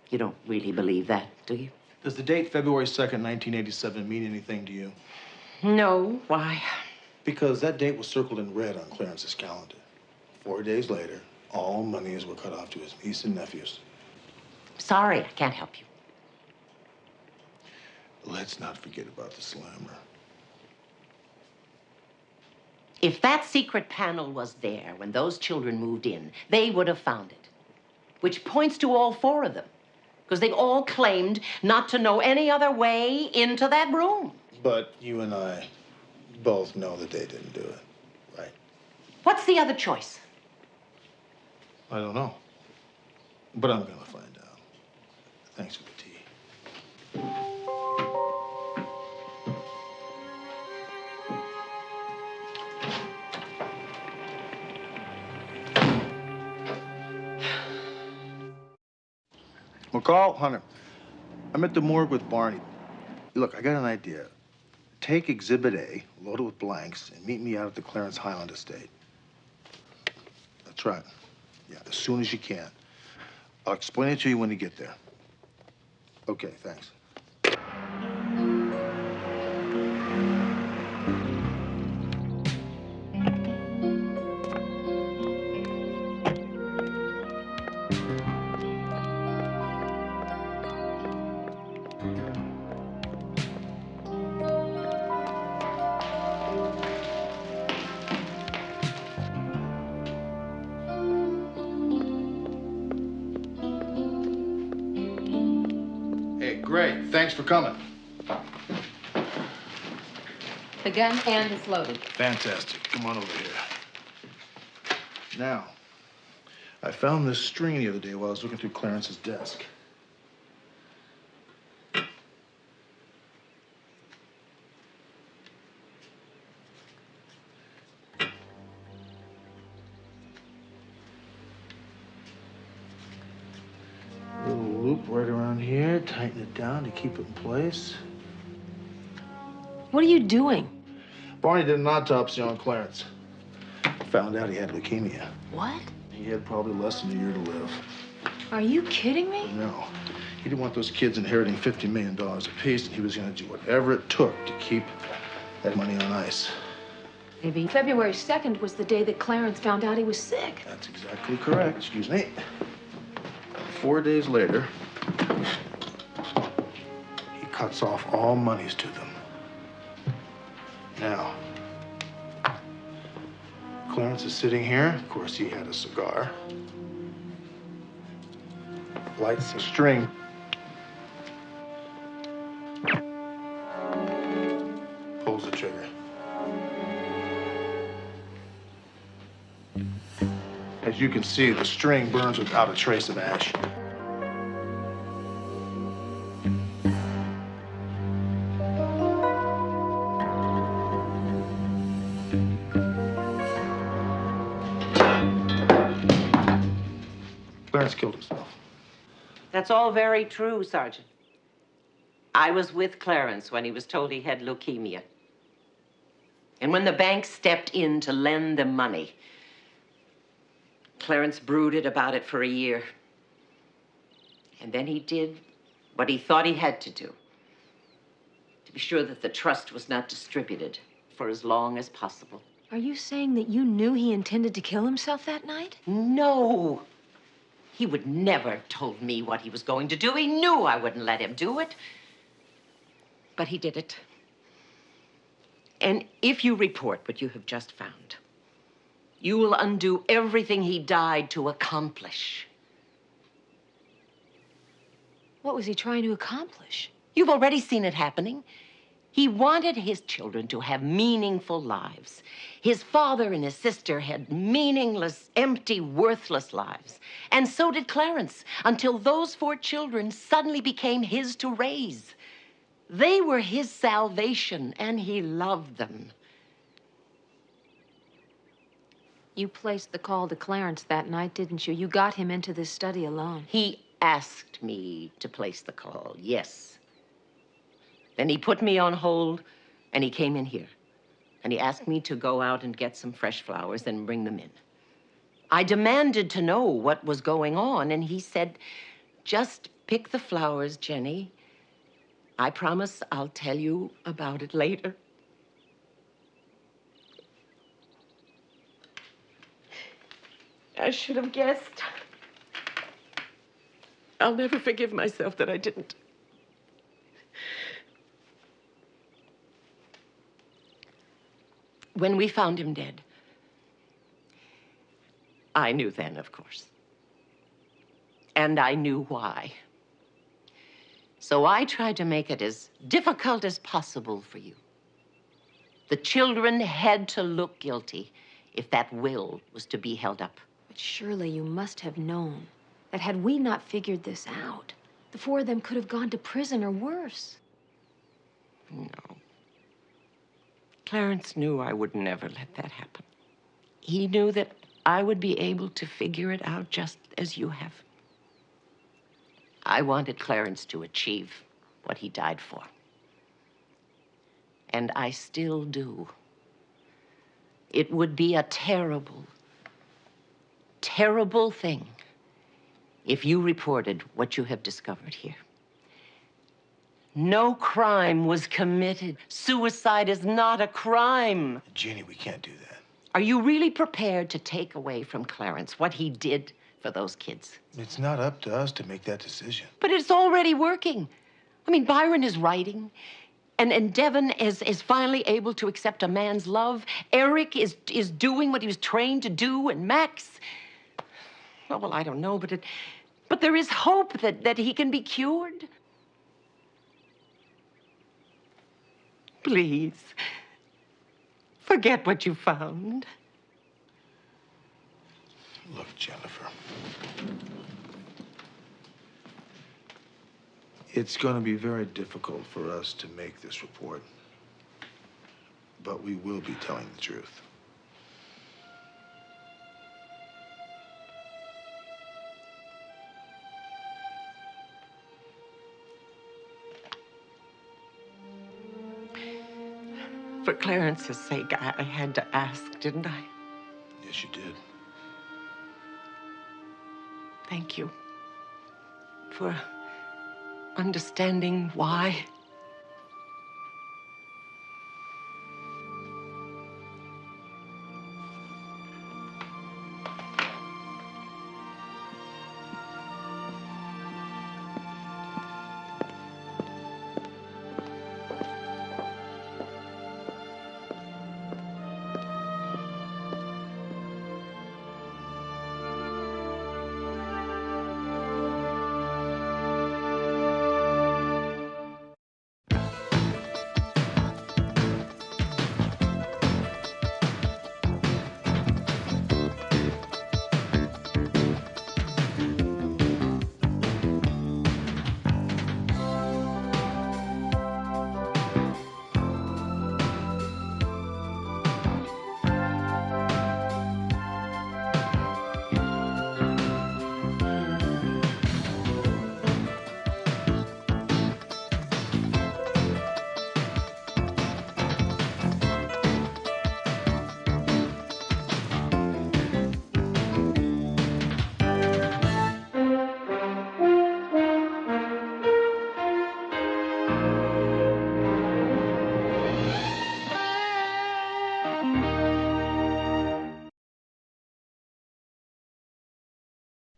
You don't really believe that, do you? Does the date February 2nd, 1987 mean anything to you? No. Why? Because that date was circled in red on Clarence's calendar. 4 days later, all monies were cut off to his niece and nephews. Sorry, I can't help you. Let's not forget about the slammer. If that secret panel was there when those children moved in, they would have found it. Which points to all four of them. Because they all claimed not to know any other way into that room. But you and I both know that they didn't do it, right? What's the other choice? I don't know. But I'm gonna find out. Thanks for the tea. McCall, Hunter, I'm at the morgue with Barney. Look, I got an idea. Take Exhibit A, load it with blanks, and meet me out at the Clarence Highland estate. That's right. Yeah, as soon as you can. I'll explain it to you when you get there. Okay, thanks. Great. Thanks for coming. The gun and it's loaded. Fantastic. Come on over here. Now, I found this string the other day while I was looking through Clarence's desk. Little loop right around here. Tighten it down to keep it in place. What are you doing? Barney did an autopsy on Clarence. Found out he had leukemia. What? He had probably less than a year to live. Are you kidding me? No. He didn't want those kids inheriting $50 million apiece, and he was going to do whatever it took to keep that money on ice. Maybe February 2nd was the day that Clarence found out he was sick. That's exactly correct. Excuse me. 4 days later, he cuts off all monies to them. Now, Clarence is sitting here. Of course, he had a cigar. Lights a string. Pulls the trigger. As you can see, the string burns without a trace of ash. Clarence killed himself. That's all very true, Sergeant. I was with Clarence when he was told he had leukemia. And when the bank stepped in to lend them money, Clarence brooded about it for a year. And then he did what he thought he had to do, to be sure that the trust was not distributed for as long as possible. Are you saying that you knew he intended to kill himself that night? No. He would never have told me what he was going to do. He knew I wouldn't let him do it. But he did it. And if you report what you have just found, you will undo everything he died to accomplish. What was he trying to accomplish? You've already seen it happening. He wanted his children to have meaningful lives. His father and his sister had meaningless, empty, worthless lives. And so did Clarence, until those 4 children suddenly became his to raise. They were his salvation, and he loved them. You placed the call to Clarence that night, didn't you? You got him into this study alone. He asked me to place the call, yes. Then he put me on hold, and he came in here. And he asked me to go out and get some fresh flowers and bring them in. I demanded to know what was going on, and he said, just pick the flowers, Jenny. I promise I'll tell you about it later. I should have guessed. I'll never forgive myself that I didn't. When we found him dead, I knew then, of course. And I knew why. So I tried to make it as difficult as possible for you. The children had to look guilty if that will was to be held up. But surely you must have known that had we not figured this out, the four of them could have gone to prison or worse. No. Clarence knew I would never let that happen. He knew that I would be able to figure it out just as you have. I wanted Clarence to achieve what he died for. And I still do. It would be a terrible, terrible thing if you reported what you have discovered here. No crime was committed. Suicide is not a crime. Jeannie, we can't do that. Are you really prepared to take away from Clarence what he did for those kids? It's not up to us to make that decision. But it's already working. I mean, Byron is writing, and Devin is finally able to accept a man's love. Eric is doing what he was trained to do, and Max, oh, well, I don't know, but there is hope that he can be cured. Please, forget what you found. Look, Jennifer. It's going to be very difficult for us to make this report, but we will be telling the truth. For Clarence's sake, I had to ask, didn't I? Yes, you did. Thank you for understanding why.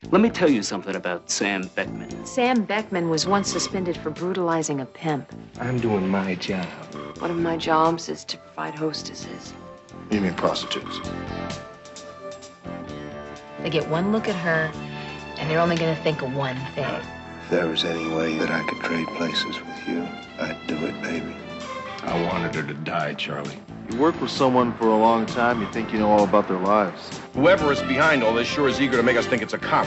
Let me tell you something about Sam Beckman. Sam Beckman was once suspended for brutalizing a pimp. I'm doing my job. One of my jobs is to provide hostesses. You mean prostitutes? They get one look at her, and they're only going to think of one thing. If there was any way that I could trade places with you, I'd do it, baby. I wanted her to die, Charlie. You work with someone for a long time, you think you know all about their lives. Whoever is behind all this sure is eager to make us think it's a cop.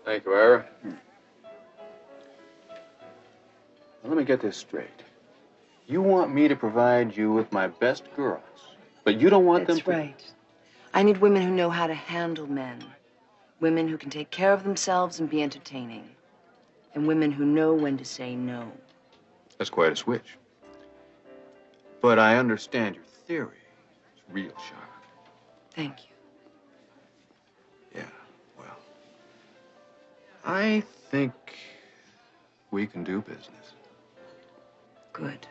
Thank you, Ira. Now, let me get this straight. You want me to provide you with my best girls, but you don't want them to... That's right. I need women who know how to handle men. Women who can take care of themselves and be entertaining. And women who know when to say no. That's quite a switch. But I understand your theory. It's real sharp. Thank you. Yeah, well, I think we can do business. Good.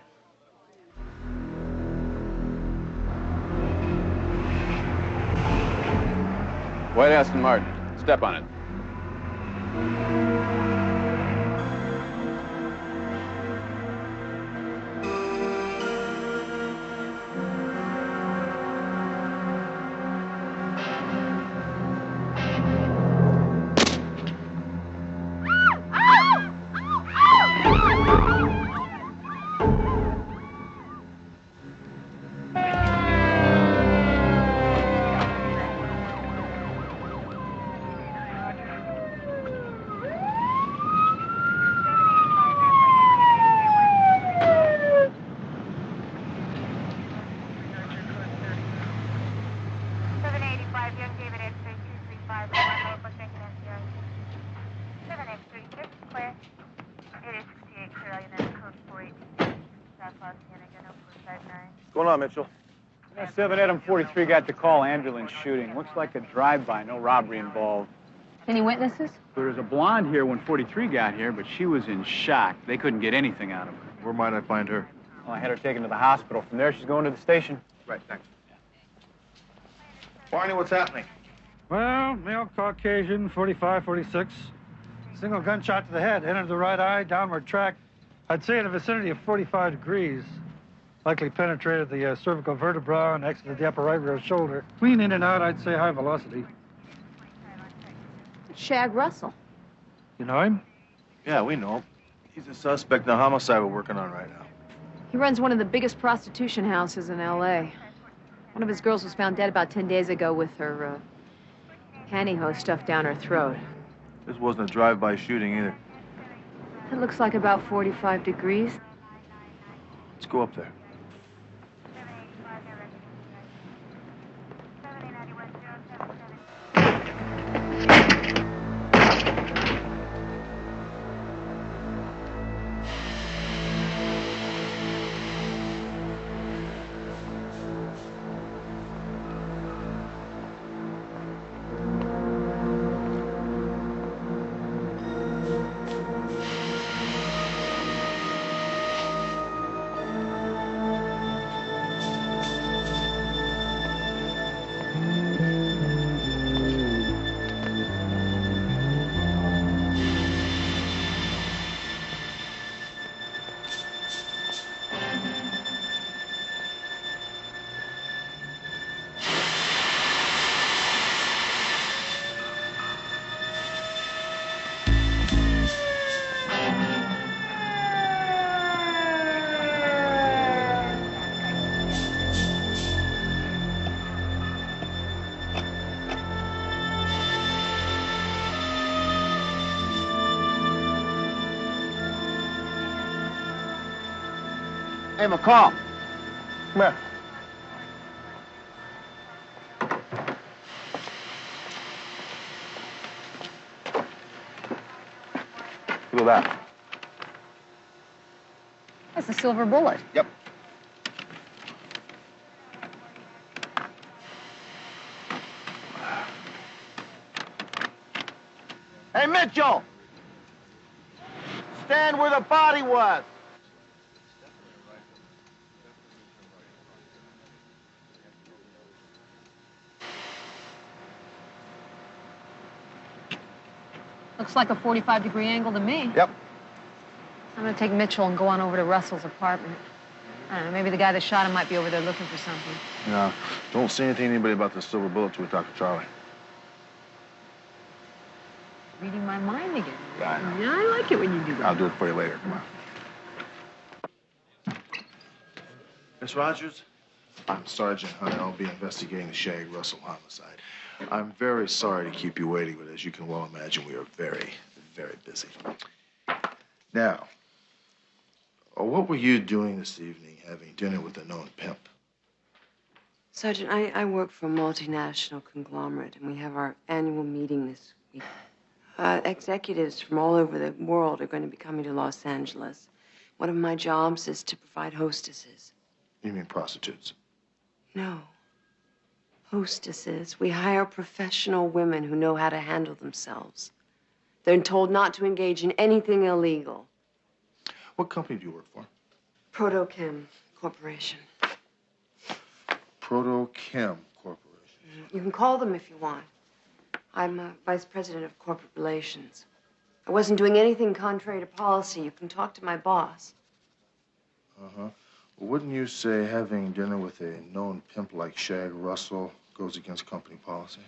White Aston Martin. Step on it. What's going on, Mitchell? 7 Adam 43 got the call, ambulance shooting. Looks like a drive-by, no robbery involved. Any witnesses? There was a blonde here when 43 got here, but she was in shock. They couldn't get anything out of her. Where might I find her? Well, I had her taken to the hospital. From there, she's going to the station. Right, thanks. Barney, what's happening? Well, male Caucasian, 45, 46. Single gunshot to the head, entered the right eye, downward track. I'd say in a vicinity of 45 degrees. Likely penetrated the cervical vertebra and exited the upper right rear shoulder. Clean in and out, I'd say high velocity. Shag Russell. You know him? Yeah, we know him. He's a suspect in the homicide we're working on right now. He runs one of the biggest prostitution houses in L.A. One of his girls was found dead about 10 days ago with her pantyhose stuffed down her throat. This wasn't a drive-by shooting either. It looks like about 45 degrees. Let's go up there. Hey, McCall. Come here. Look at that. That's a silver bullet. Yep. Hey, Mitchell! Stand where the body was. Looks like a 45-degree angle to me. Yep. I'm gonna take Mitchell and go on over to Russell's apartment. I don't know, maybe the guy that shot him might be over there looking for something. No, don't say anything to anybody about the silver bullet till we talk to Charlie. Reading my mind again. Yeah, I know. Yeah, I like it when you do that. I'll do it for you later. Come on. Miss Rogers, I'm Sergeant Hunter. I'll be investigating the Shag Russell homicide. I'm very sorry to keep you waiting, but as you can well imagine, we are very, very busy. Now, what were you doing this evening having dinner with a known pimp? Sergeant, I work for a multinational conglomerate, and we have our annual meeting this week. Executives from all over the world are going to be coming to Los Angeles. One of my jobs is to provide hostesses. You mean prostitutes? No. Hostesses. We hire professional women who know how to handle themselves. They're told not to engage in anything illegal. What company do you work for? Protochem Corporation. Protochem Corporation. You can call them if you want. I'm Vice President of Corporate Relations. I wasn't doing anything contrary to policy. You can talk to my boss. Uh-huh. Well, wouldn't you say having dinner with a known pimp like Shag Russell goes against company policy?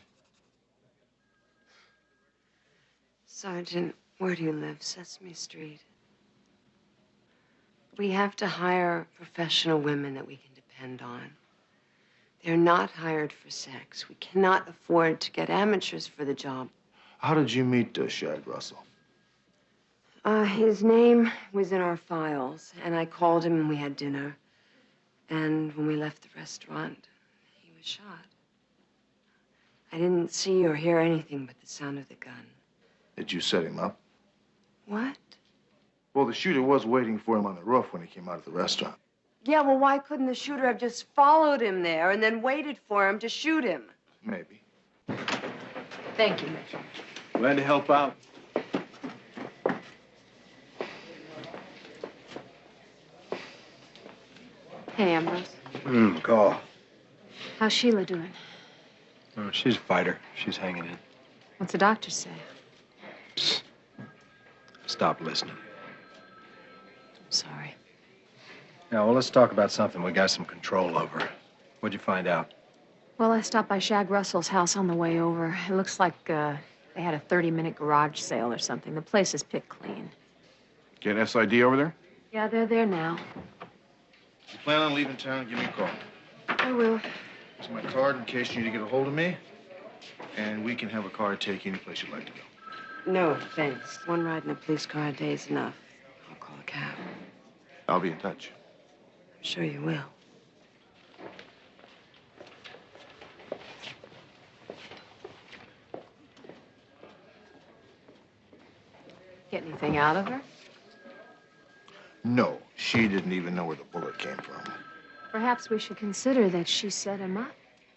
Sergeant, where do you live? Sesame Street. We have to hire professional women that we can depend on. They're not hired for sex. We cannot afford to get amateurs for the job. How did you meet Shag Russell? His name was in our files, and I called him and we had dinner. And when we left the restaurant, he was shot. I didn't see or hear anything but the sound of the gun. Did you set him up? What? Well, the shooter was waiting for him on the roof when he came out of the restaurant. Yeah, well, why couldn't the shooter have just followed him there and then waited for him to shoot him? Maybe. Thank you, Mitchell. Glad to help out. Hey, Ambrose. Call. How's Sheila doing? Oh, she's a fighter. She's hanging in. What's the doctor say? Stop listening. I'm sorry. Now, well, let's talk about something we got some control over. What'd you find out? Well, I stopped by Shag Russell's house on the way over. It looks like they had a 30-minute garage sale or something. The place is picked clean. Get SID over there? Yeah, they're there now. If you plan on leaving town, give me a call. I will. Here's my card in case you need to get a hold of me. And we can have a car take you any place you'd like to go. No, thanks. One ride in a police car a day is enough. I'll call a cab. I'll be in touch. I'm sure you will. Get anything out of her? No, she didn't even know where the bullet came from. Perhaps we should consider that she set him up.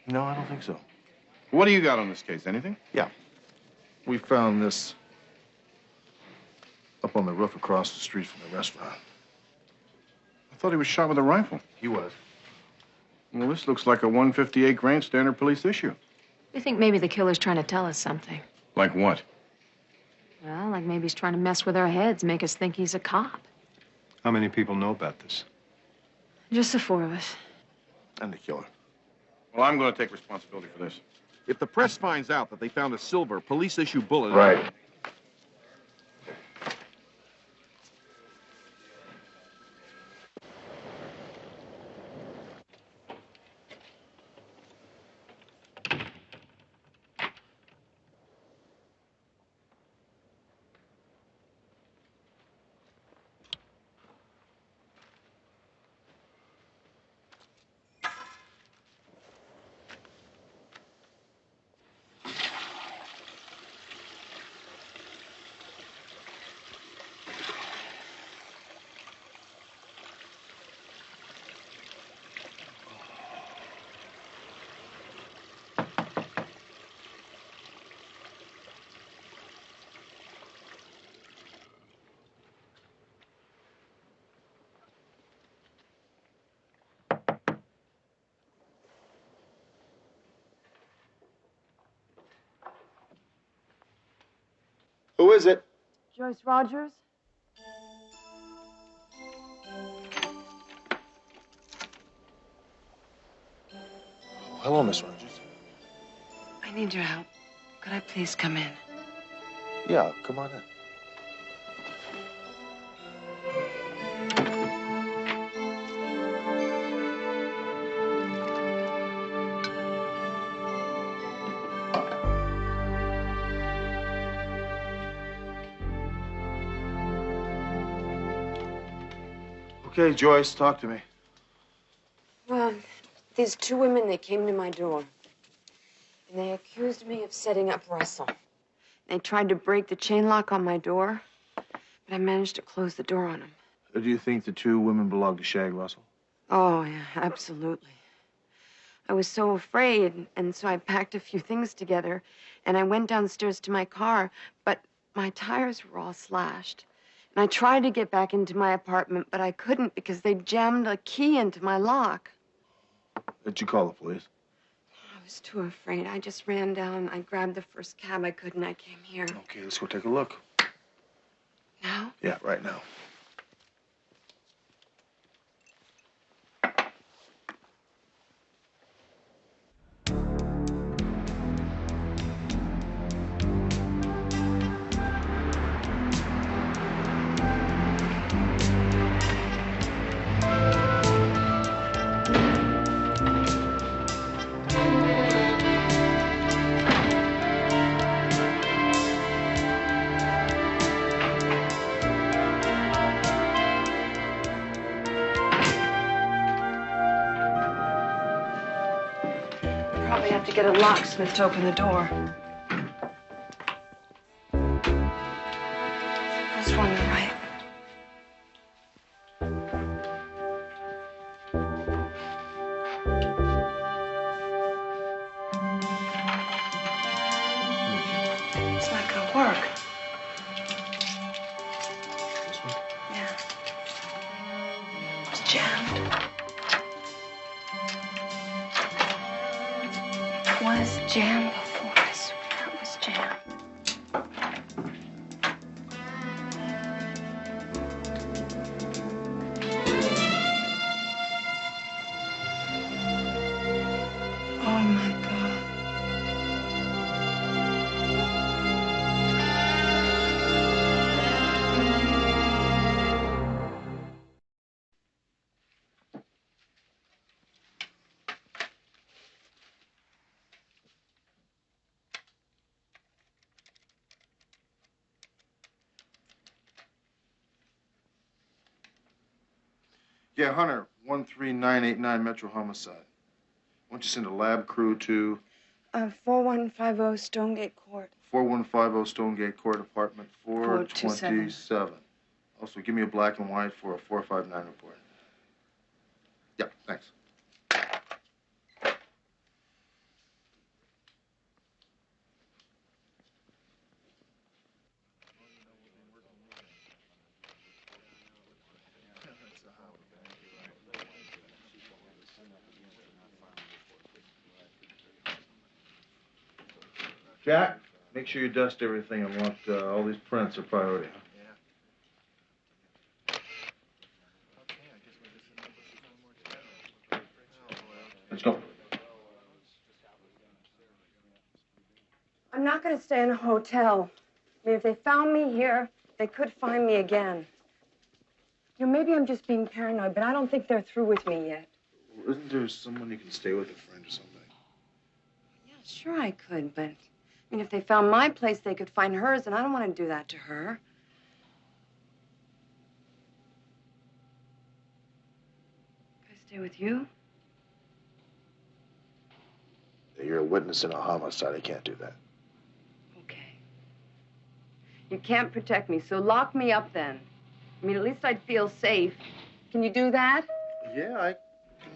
No, I don't think so. What do you got on this case? Anything? Yeah. We found this up on the roof across the street from the restaurant. I thought he was shot with a rifle. He was. Well, this looks like a 158 grain standard police issue. We think maybe the killer's trying to tell us something. Like what? Well, like maybe he's trying to mess with our heads, make us think he's a cop. How many people know about this? Just the four of us. And the killer. Well, I'm going to take responsibility for this. If the press finds out that they found a silver police-issue bullet... Right. Who is it? Joyce Rogers? Hello, Miss Rogers. I need your help. Could I please come in? Yeah, come on in. Okay, Joyce, talk to me. Well, these two women, they came to my door. And they accused me of setting up Russell. They tried to break the chain lock on my door, but I managed to close the door on them. Do you think the two women belong to Shag Russell? Oh, yeah, absolutely. I was so afraid, and so I packed a few things together, and I went downstairs to my car, but my tires were all slashed. And I tried to get back into my apartment, but I couldn't because they jammed a key into my lock. Did you call the police? I was too afraid. I just ran down. I grabbed the first cab I could, and I came here. Okay, let's go take a look. Now? Yeah, right now. Probably have to get a locksmith to open the door. There's one on the right. It's not gonna work. This one? Yeah. It's jammed. It was jammed before. I swear it was jammed. Oh my God. Yeah, Hunter, 13989 Metro Homicide. Why don't you send a lab crew to 4150 Stonegate Court. 4150 Stonegate Court, apartment 427. 427. Also, give me a black and white for a 459 report. Yeah, thanks. Jack, make sure you dust everything. I want all these prints are priority. Let's go. I'm not going to stay in a hotel. I mean, if they found me here, they could find me again. You know, maybe I'm just being paranoid, but I don't think they're through with me yet. Isn't there someone you can stay with, a friend or something? Yeah, sure I could, but I mean, if they found my place, they could find hers, and I don't want to do that to her. Can I stay with you? You're a witness in a homicide. I can't do that. Okay. You can't protect me, so lock me up then. I mean, at least I'd feel safe. Can you do that? Yeah, I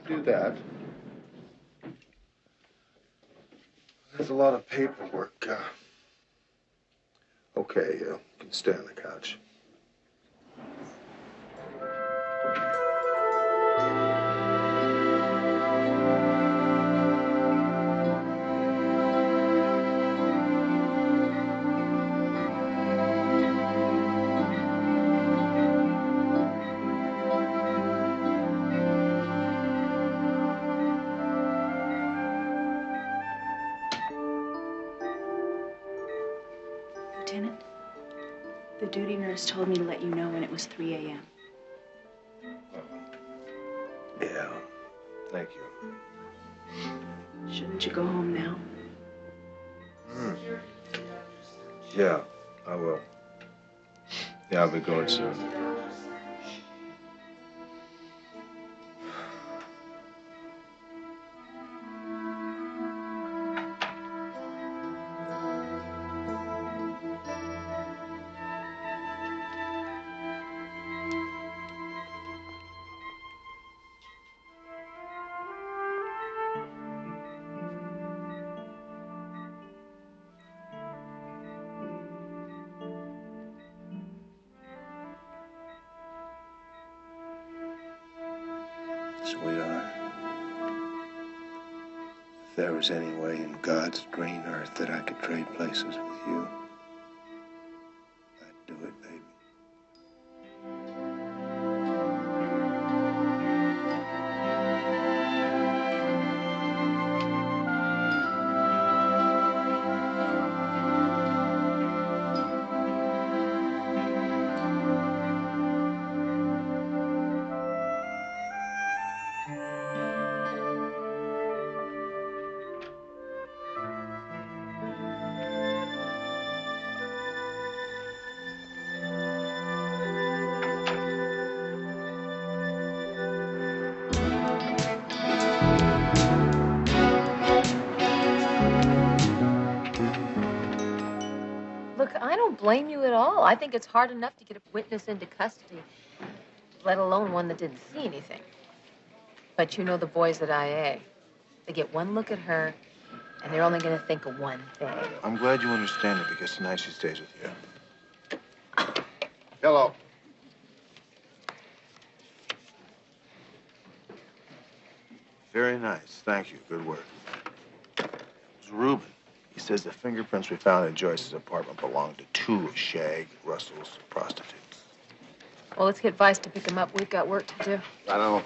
can do that. There's a lot of paperwork. Okay, you can stay on the couch. Lieutenant, the duty nurse told me to let you know when it was 3 a.m. Yeah, thank you. Shouldn't you go home now? Yeah, I will. Yeah, I'll be going soon. Sweetheart, if there was any way in God's green earth that I could trade places with you, I'd do it, baby. Look, I don't blame you at all. I think it's hard enough to get a witness into custody, let alone one that didn't see anything. But you know the boys at IA. They get one look at her, and they're only going to think of one thing. I'm glad you understand it because tonight she stays with you. Hello. Very nice. Thank you. Good work. It was Reuben. He says the fingerprints we found in Joyce's apartment belonged to two of Shag Russell's prostitutes. Well, let's get Vice to pick him up. We've got work to do. I know.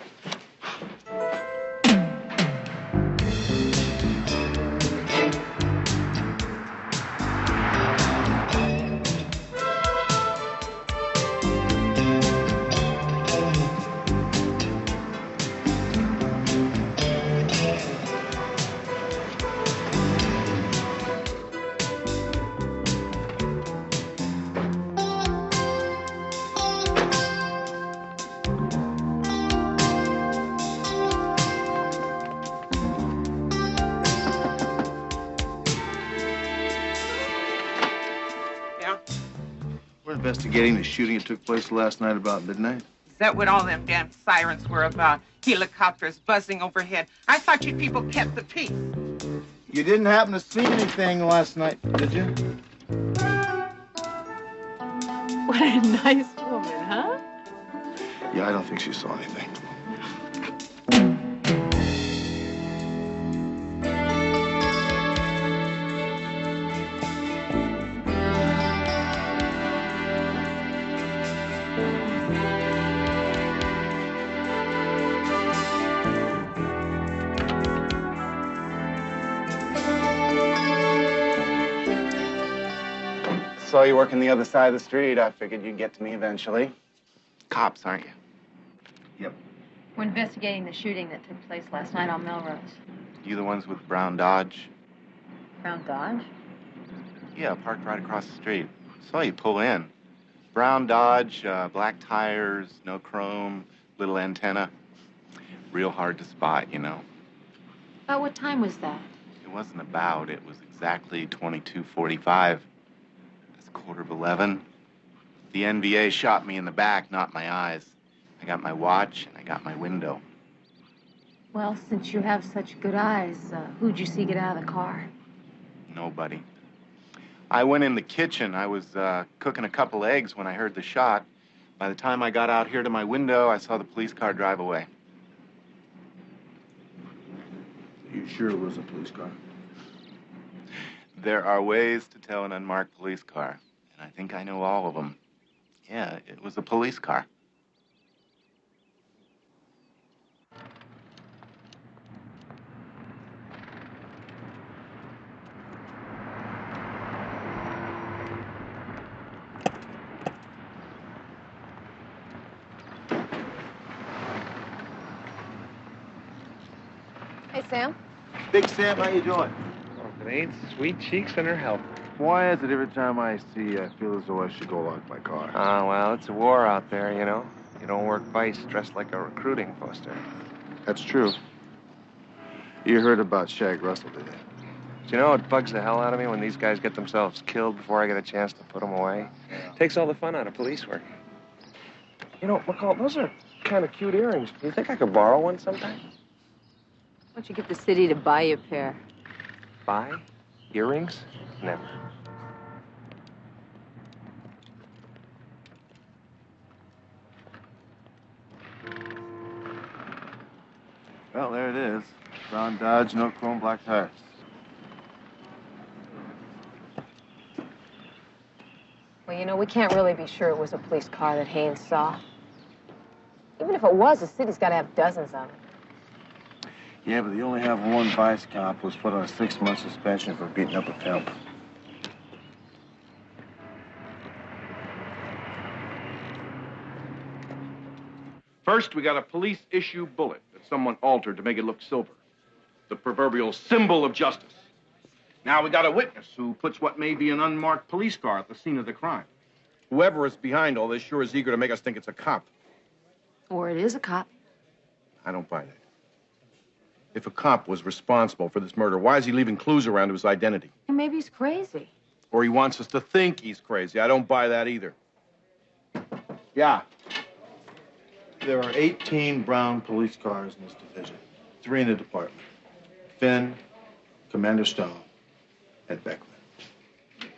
We're investigating the shooting that took place last night about midnight. Is that what all them damn sirens were about? Helicopters buzzing overhead. I thought you people kept the peace. You didn't happen to see anything last night, did you? What a nice woman, huh? Yeah, I don't think she saw anything. Saw you working the other side of the street. I figured you'd get to me eventually. Cops, aren't you? Yep. We're investigating the shooting that took place last night on Melrose. You the ones with brown Dodge? Brown Dodge? Yeah, parked right across the street. Saw you pull in. Brown Dodge, black tires, no chrome, little antenna. Real hard to spot, you know. About what time was that? It wasn't about, it was exactly 22:45. That's 11:15. The NVA shot me in the back, not my eyes. I got my watch and I got my window. Well, since you have such good eyes, who'd you see get out of the car? Nobody. I went in the kitchen. I was cooking a couple eggs when I heard the shot. By the time I got out here to my window, I saw the police car drive away. You sure it was a police car? There are ways to tell an unmarked police car, and I think I know all of them. Yeah, it was a police car. Hey, Sam. Big Sam, how you doing? Oh, if it ain't sweet cheeks and her help. Why is it every time I see you, I feel as though I should go lock my car? Well, it's a war out there, you know. You don't work Vice dressed like a recruiting poster. That's true. You heard about Shag Russell, did you? Do you know, it bugs the hell out of me when these guys get themselves killed before I get a chance to put them away. Takes all the fun out of police work. You know, McCall, those are kind of cute earrings. Do you think I could borrow one sometime? Why don't you get the city to buy you a pair? Buy? Earrings? Never. Brown Dodge, no chrome, black tires. Well, you know, we can't really be sure it was a police car that Haynes saw. Even if it was, the city's got to have dozens of them. Yeah, but they only have one vice cop who was put on a 6-month suspension for beating up a pimp. First, we got a police-issue bullet that someone altered to make it look silver. The proverbial symbol of justice. Now we got a witness who puts what may be an unmarked police car at the scene of the crime. Whoever is behind all this sure is eager to make us think it's a cop. Or it is a cop. I don't buy that. If a cop was responsible for this murder, why is he leaving clues around to his identity? Maybe he's crazy. Or he wants us to think he's crazy. I don't buy that either. Yeah. There are 18 brown police cars in this division. 3 in the department. Finn, Commander Stone, and Beckman.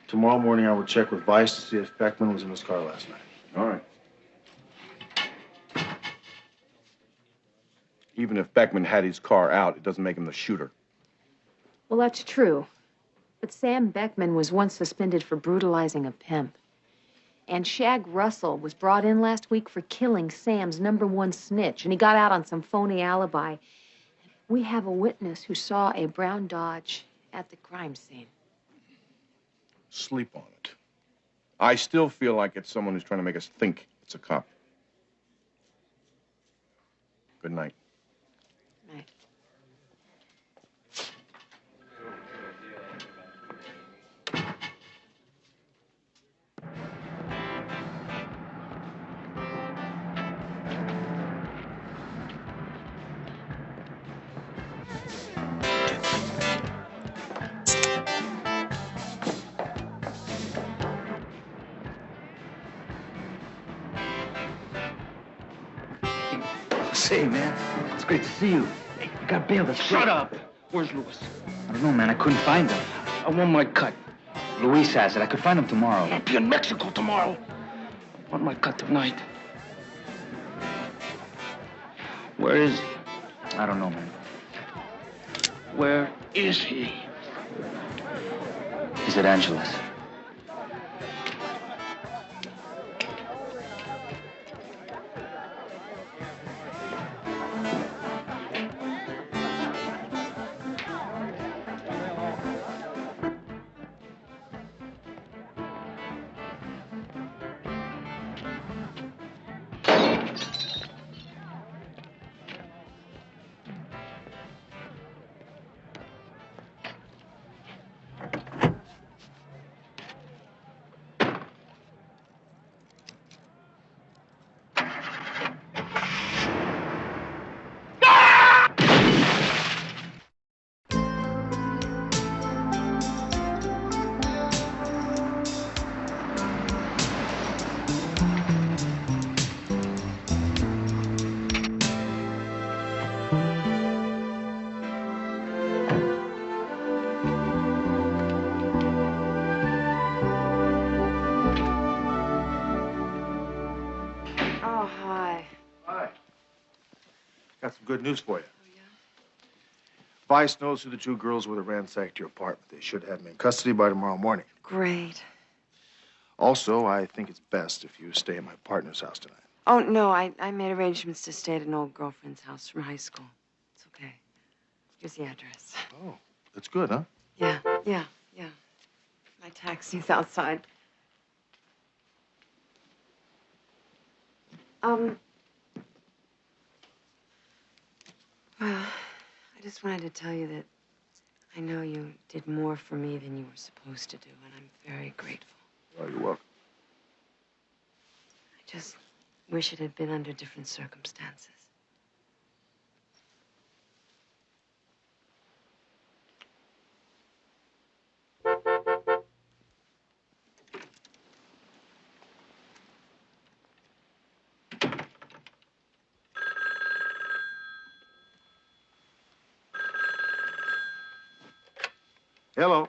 Tomorrow morning, I will check with Vice to see if Beckman was in his car last night. All right. Even if Beckman had his car out, it doesn't make him the shooter. Well, that's true. But Sam Beckman was once suspended for brutalizing a pimp. And Shag Russell was brought in last week for killing Sam's #1 snitch, and he got out on some phony alibi. We have a witness who saw a brown Dodge at the crime scene. Sleep on it. I still feel like it's someone who's trying to make us think it's a cop. Good night. Night. Say, man, it's great to see you. Hey, you got bail. That's Shut great. up. Where's Louis? I don't know, man. I couldn't find him. I want my cut. Luis has it. I could find him tomorrow. I'll be in Mexico tomorrow. I want my cut tonight. Where is he? I don't know, man. Where is he? He's at Angela's. Oh, hi. Hi. Got some good news for you. Oh, yeah? Vice knows who the 2 girls were that ransacked your apartment. They should have them in custody by tomorrow morning. Great. Also, I think it's best if you stay at my partner's house tonight. Oh, no, I made arrangements to stay at an old girlfriend's house from high school. It's okay. Here's the address. Oh, that's good, huh? Yeah. My taxi's outside. Well, I just wanted to tell you that I know you did more for me than you were supposed to do, and I'm very grateful. Oh, you're welcome. I just wish it had been under different circumstances. Hello.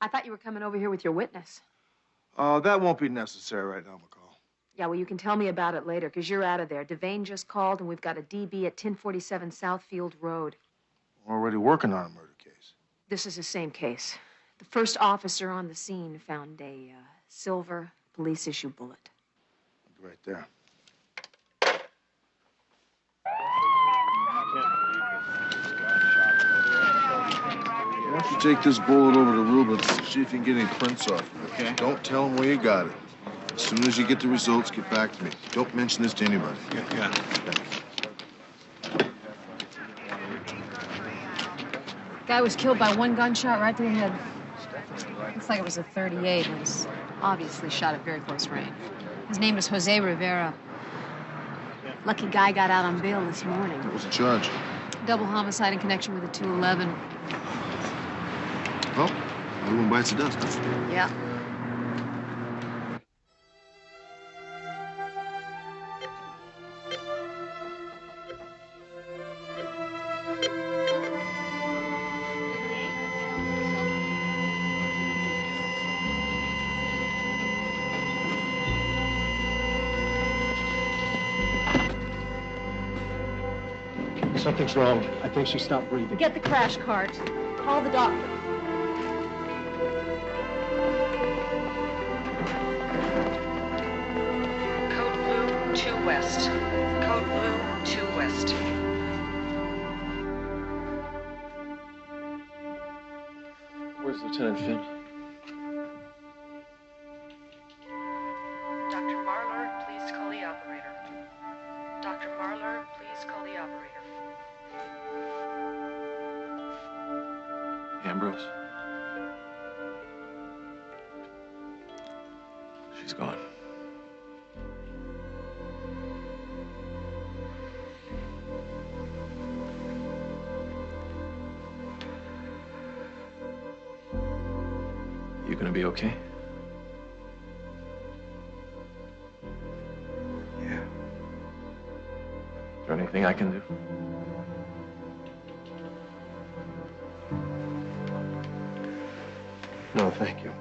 I thought you were coming over here with your witness. That won't be necessary right now, McCall. Yeah, well, you can tell me about it later, because you're out of there. Devane just called, and we've got a DB at 1047 Southfield Road. We're already working on a murder case. This is the same case. The first officer on the scene found a silver police-issue bullet. Right there. Why don't you take this bullet over to Rubens, see if you can get any prints off of it. Okay. Don't tell him where you got it. As soon as you get the results, get back to me. Don't mention this to anybody. Yeah. Thanks. Guy was killed by one gunshot right to the head. Looks like it was a .38 and was obviously shot at very close range. His name is Jose Rivera. Lucky guy got out on bail this morning. What was the charge? Double homicide in connection with a 211. Well, everyone bites the dust, huh? Yeah. Something's wrong. I think she stopped breathing. Get the crash cart. Call the doctor. Code Blue 2 West. Code Blue 2 West. Where's Lieutenant Finn? Dr. Marler, please call the operator. Dr. Marler, please call the operator. Ambrose? She's gone. You gonna be okay? Yeah. Is there anything I can do? No, thank you.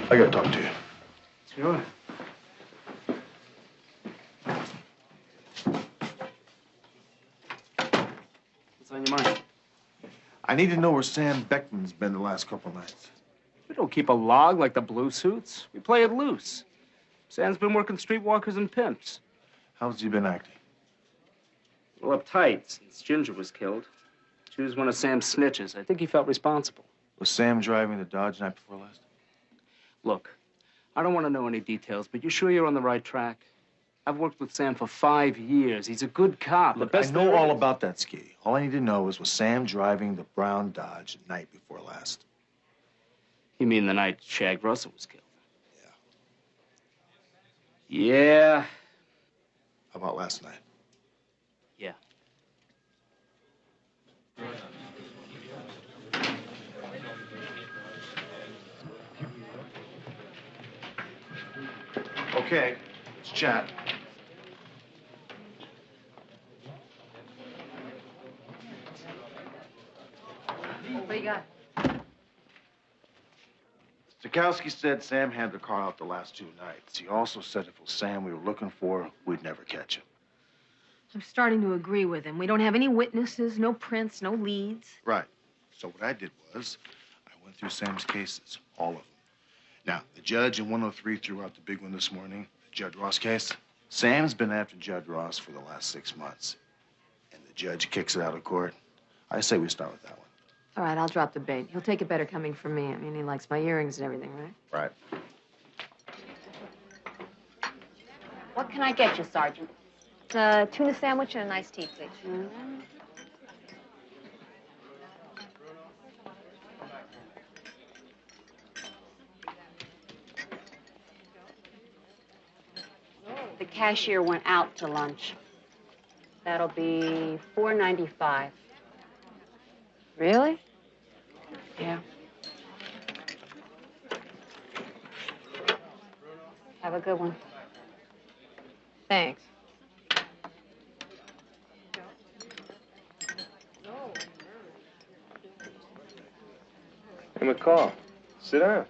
I gotta talk to you. Sure. What's on your mind? I need to know where Sam Beckman's been the last couple of nights. We don't keep a log like the Blue Suits. We play it loose. Sam's been working streetwalkers and pimps. How's he been acting? Well, uptight since Ginger was killed. She was one of Sam's snitches. I think he felt responsible. Was Sam driving the Dodge night before last? Look, I don't want to know any details, but you sure you're on the right track? I've worked with Sam for 5 years. He's a good cop. Look, the best I know there all is. about that ski. All I need to know is, was Sam driving the brown Dodge the night before last? You mean the night Shag Russell was killed? Yeah. How about last night? Yeah. Okay, let's chat. What do you got? Stokowski said Sam had the car out the last 2 nights. He also said if it was Sam we were looking for, we'd never catch him. I'm starting to agree with him. We don't have any witnesses, no prints, no leads. Right. So what I did was, I went through Sam's cases, all of them. Now, the judge in 103 threw out the big one this morning, the Judd Ross case. Sam's been after Judd Ross for the last 6 months. And the judge kicks it out of court. I say we start with that one. All right, I'll drop the bait. He'll take it better coming from me. I mean, he likes my earrings and everything, right? Right. What can I get you, Sergeant? Tuna sandwich and a nice tea, please. Mm-hmm. The cashier went out to lunch. That'll be $4.95. Really? Yeah. Have a good one. Thanks. Hey, McCall, sit down.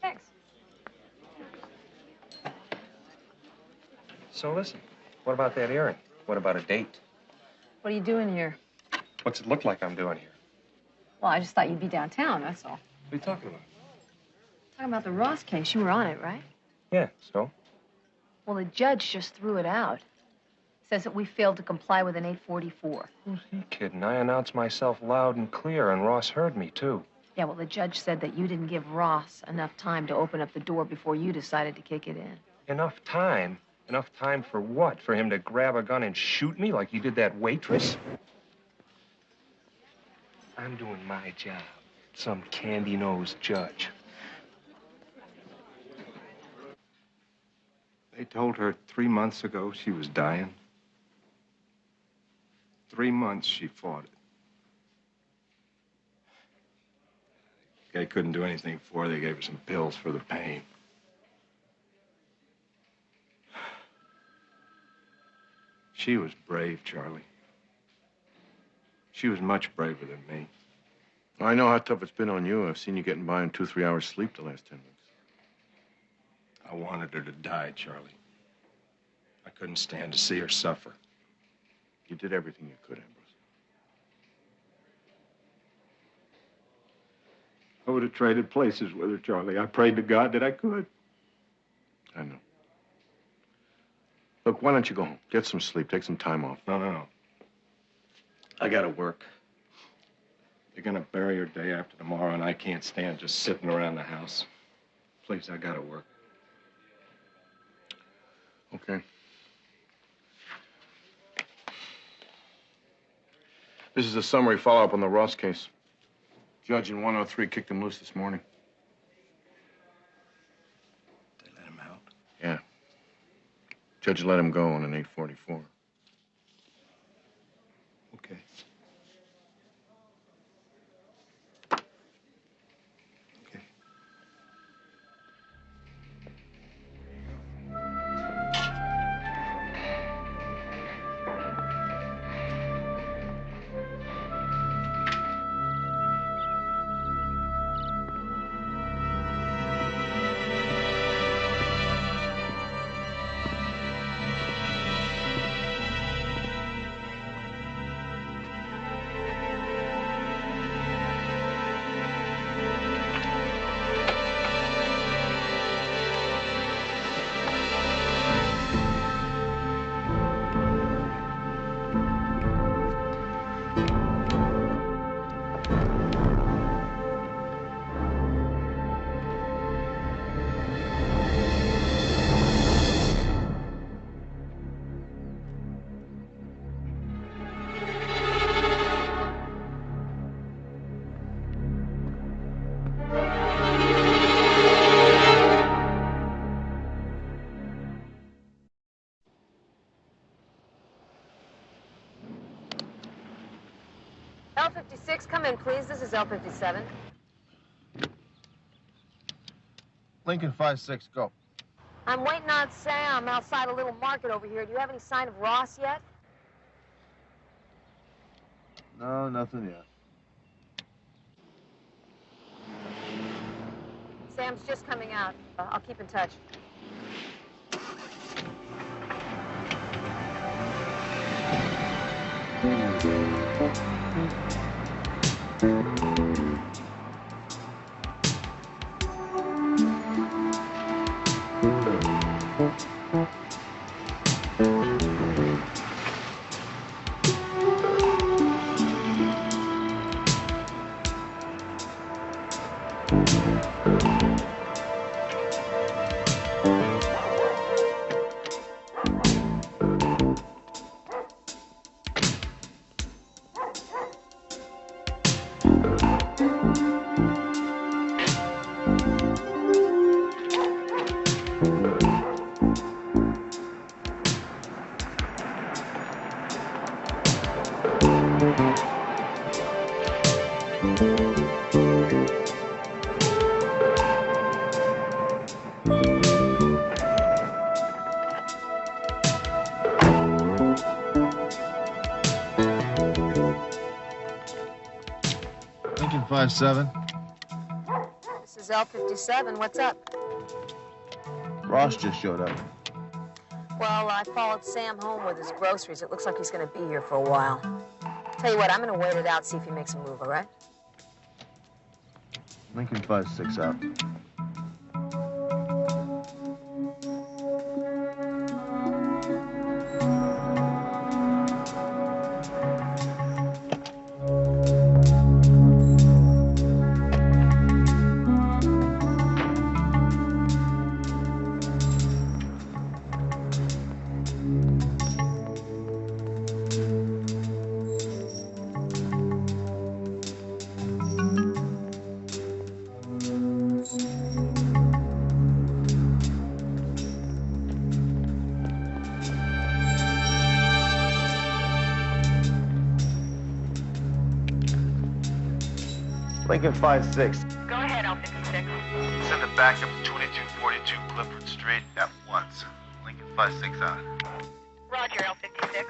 Thanks. So listen, what about that earring? What about a date? What are you doing here? What's it look like I'm doing here? Well, I just thought you'd be downtown, that's all. What are you talking about? Talking about the Ross case. You were on it, right? Yeah, so? Well, the judge just threw it out. Says that we failed to comply with an 844. Who's he kidding? I announced myself loud and clear, and Ross heard me, too. Yeah, well, the judge said that you didn't give Ross enough time to open up the door before you decided to kick it in. Enough time? Enough time for what? For him to grab a gun and shoot me like he did that waitress? I'm doing my job. Some candy-nosed judge. They told her 3 months ago she was dying. 3 months she fought it. They couldn't do anything for her. They gave her some pills for the pain. She was brave, Charlie. She was much braver than me. I know how tough it's been on you. I've seen you getting by on 2-3 hours sleep the last 10 weeks. I wanted her to die, Charlie. I couldn't stand to see her suffer. You did everything you could, Ambrose. I would have traded places with her, Charlie. I prayed to God that I could. I know. Look, why don't you go home? Get some sleep. Take some time off. No. I gotta work. They're gonna bury her day after tomorrow, and I can't stand just sitting around the house. Please, I gotta work. Okay. This is a summary follow-up on the Ross case. Judge in 103 kicked him loose this morning. They let him out? Yeah. Judge let him go on an 844. Okay. L56, come in, please. This is L57. Lincoln 5-6, go. I'm waiting on Sam outside a little market over here. Do you have any sign of Ross yet? No, nothing yet. Sam's just coming out. I'll keep in touch. Lincoln 57. This is L57. What's up? Ross just showed up. Well, I followed Sam home with his groceries. It looks like he's going to be here for a while. Tell you what, I'm going to wait it out, see if he makes a move, all right? Lincoln 56 out. Lincoln 56. Go ahead, L56. Send it back up to 2242 Clifford Street at once. Lincoln 56 out. Roger, L56.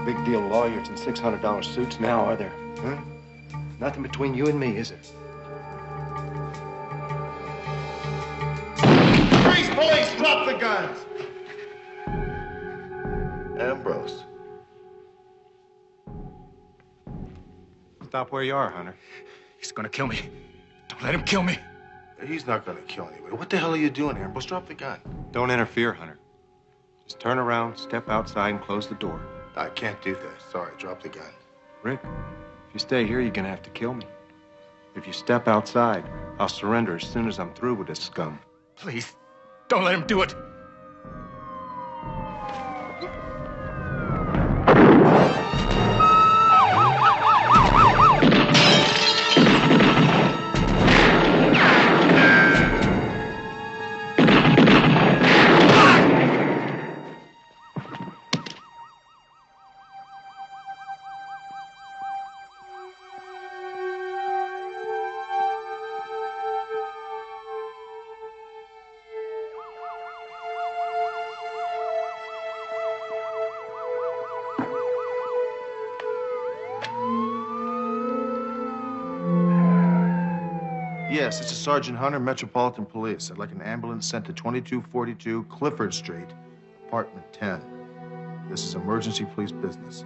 Big deal lawyers and $600 suits now, are there? Huh? Nothing between you and me, is it? Freeze, police! Drop the guns! Ambrose. Stop where you are, Hunter. He's gonna kill me. Don't let him kill me. He's not gonna kill anybody. What the hell are you doing, Ambrose? Drop the gun. Don't interfere, Hunter. Just turn around, step outside, and close the door. I can't do that. Sorry, drop the gun. Rick, if you stay here, you're gonna have to kill me. If you step outside, I'll surrender as soon as I'm through with this scum. Please, don't let him do it. Yes, this is Sergeant Hunter, Metropolitan Police. I'd like an ambulance sent to 2242 Clifford Street, apartment 10. This is emergency police business.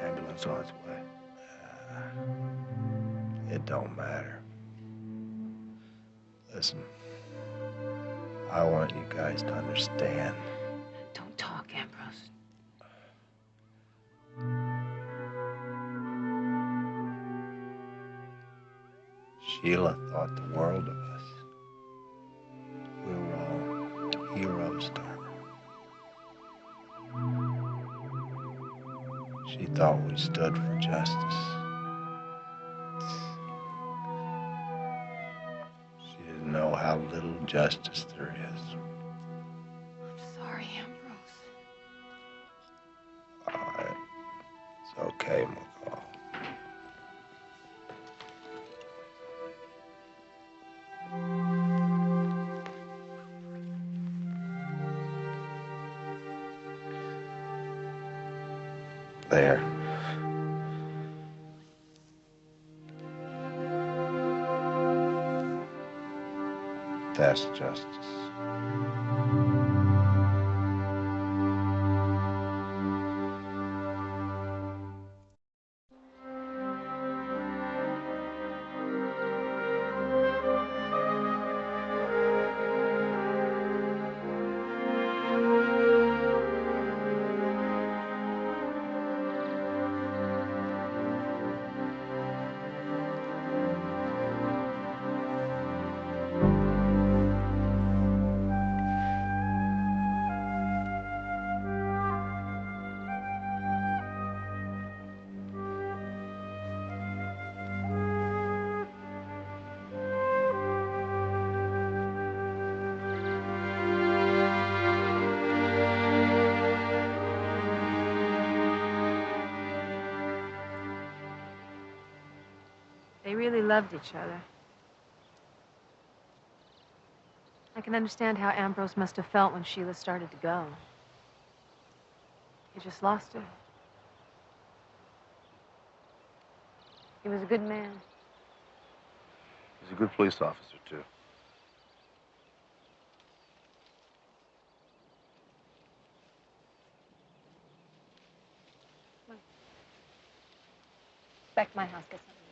Ambulance on its way. It don't matter. Listen, I want you guys to understand. Don't talk, Ambrose. Sheila thought the world of us. We were all heroes to her. She thought we stood for justice. She didn't know how little justice there is. I'm sorry, Ambrose. All right. It's okay, McCall. There. That's justice. They really loved each other. I can understand how Ambrose must have felt when Sheila started to go. He just lost her. He was a good man. He's a good police officer, too. Back to my house, get something.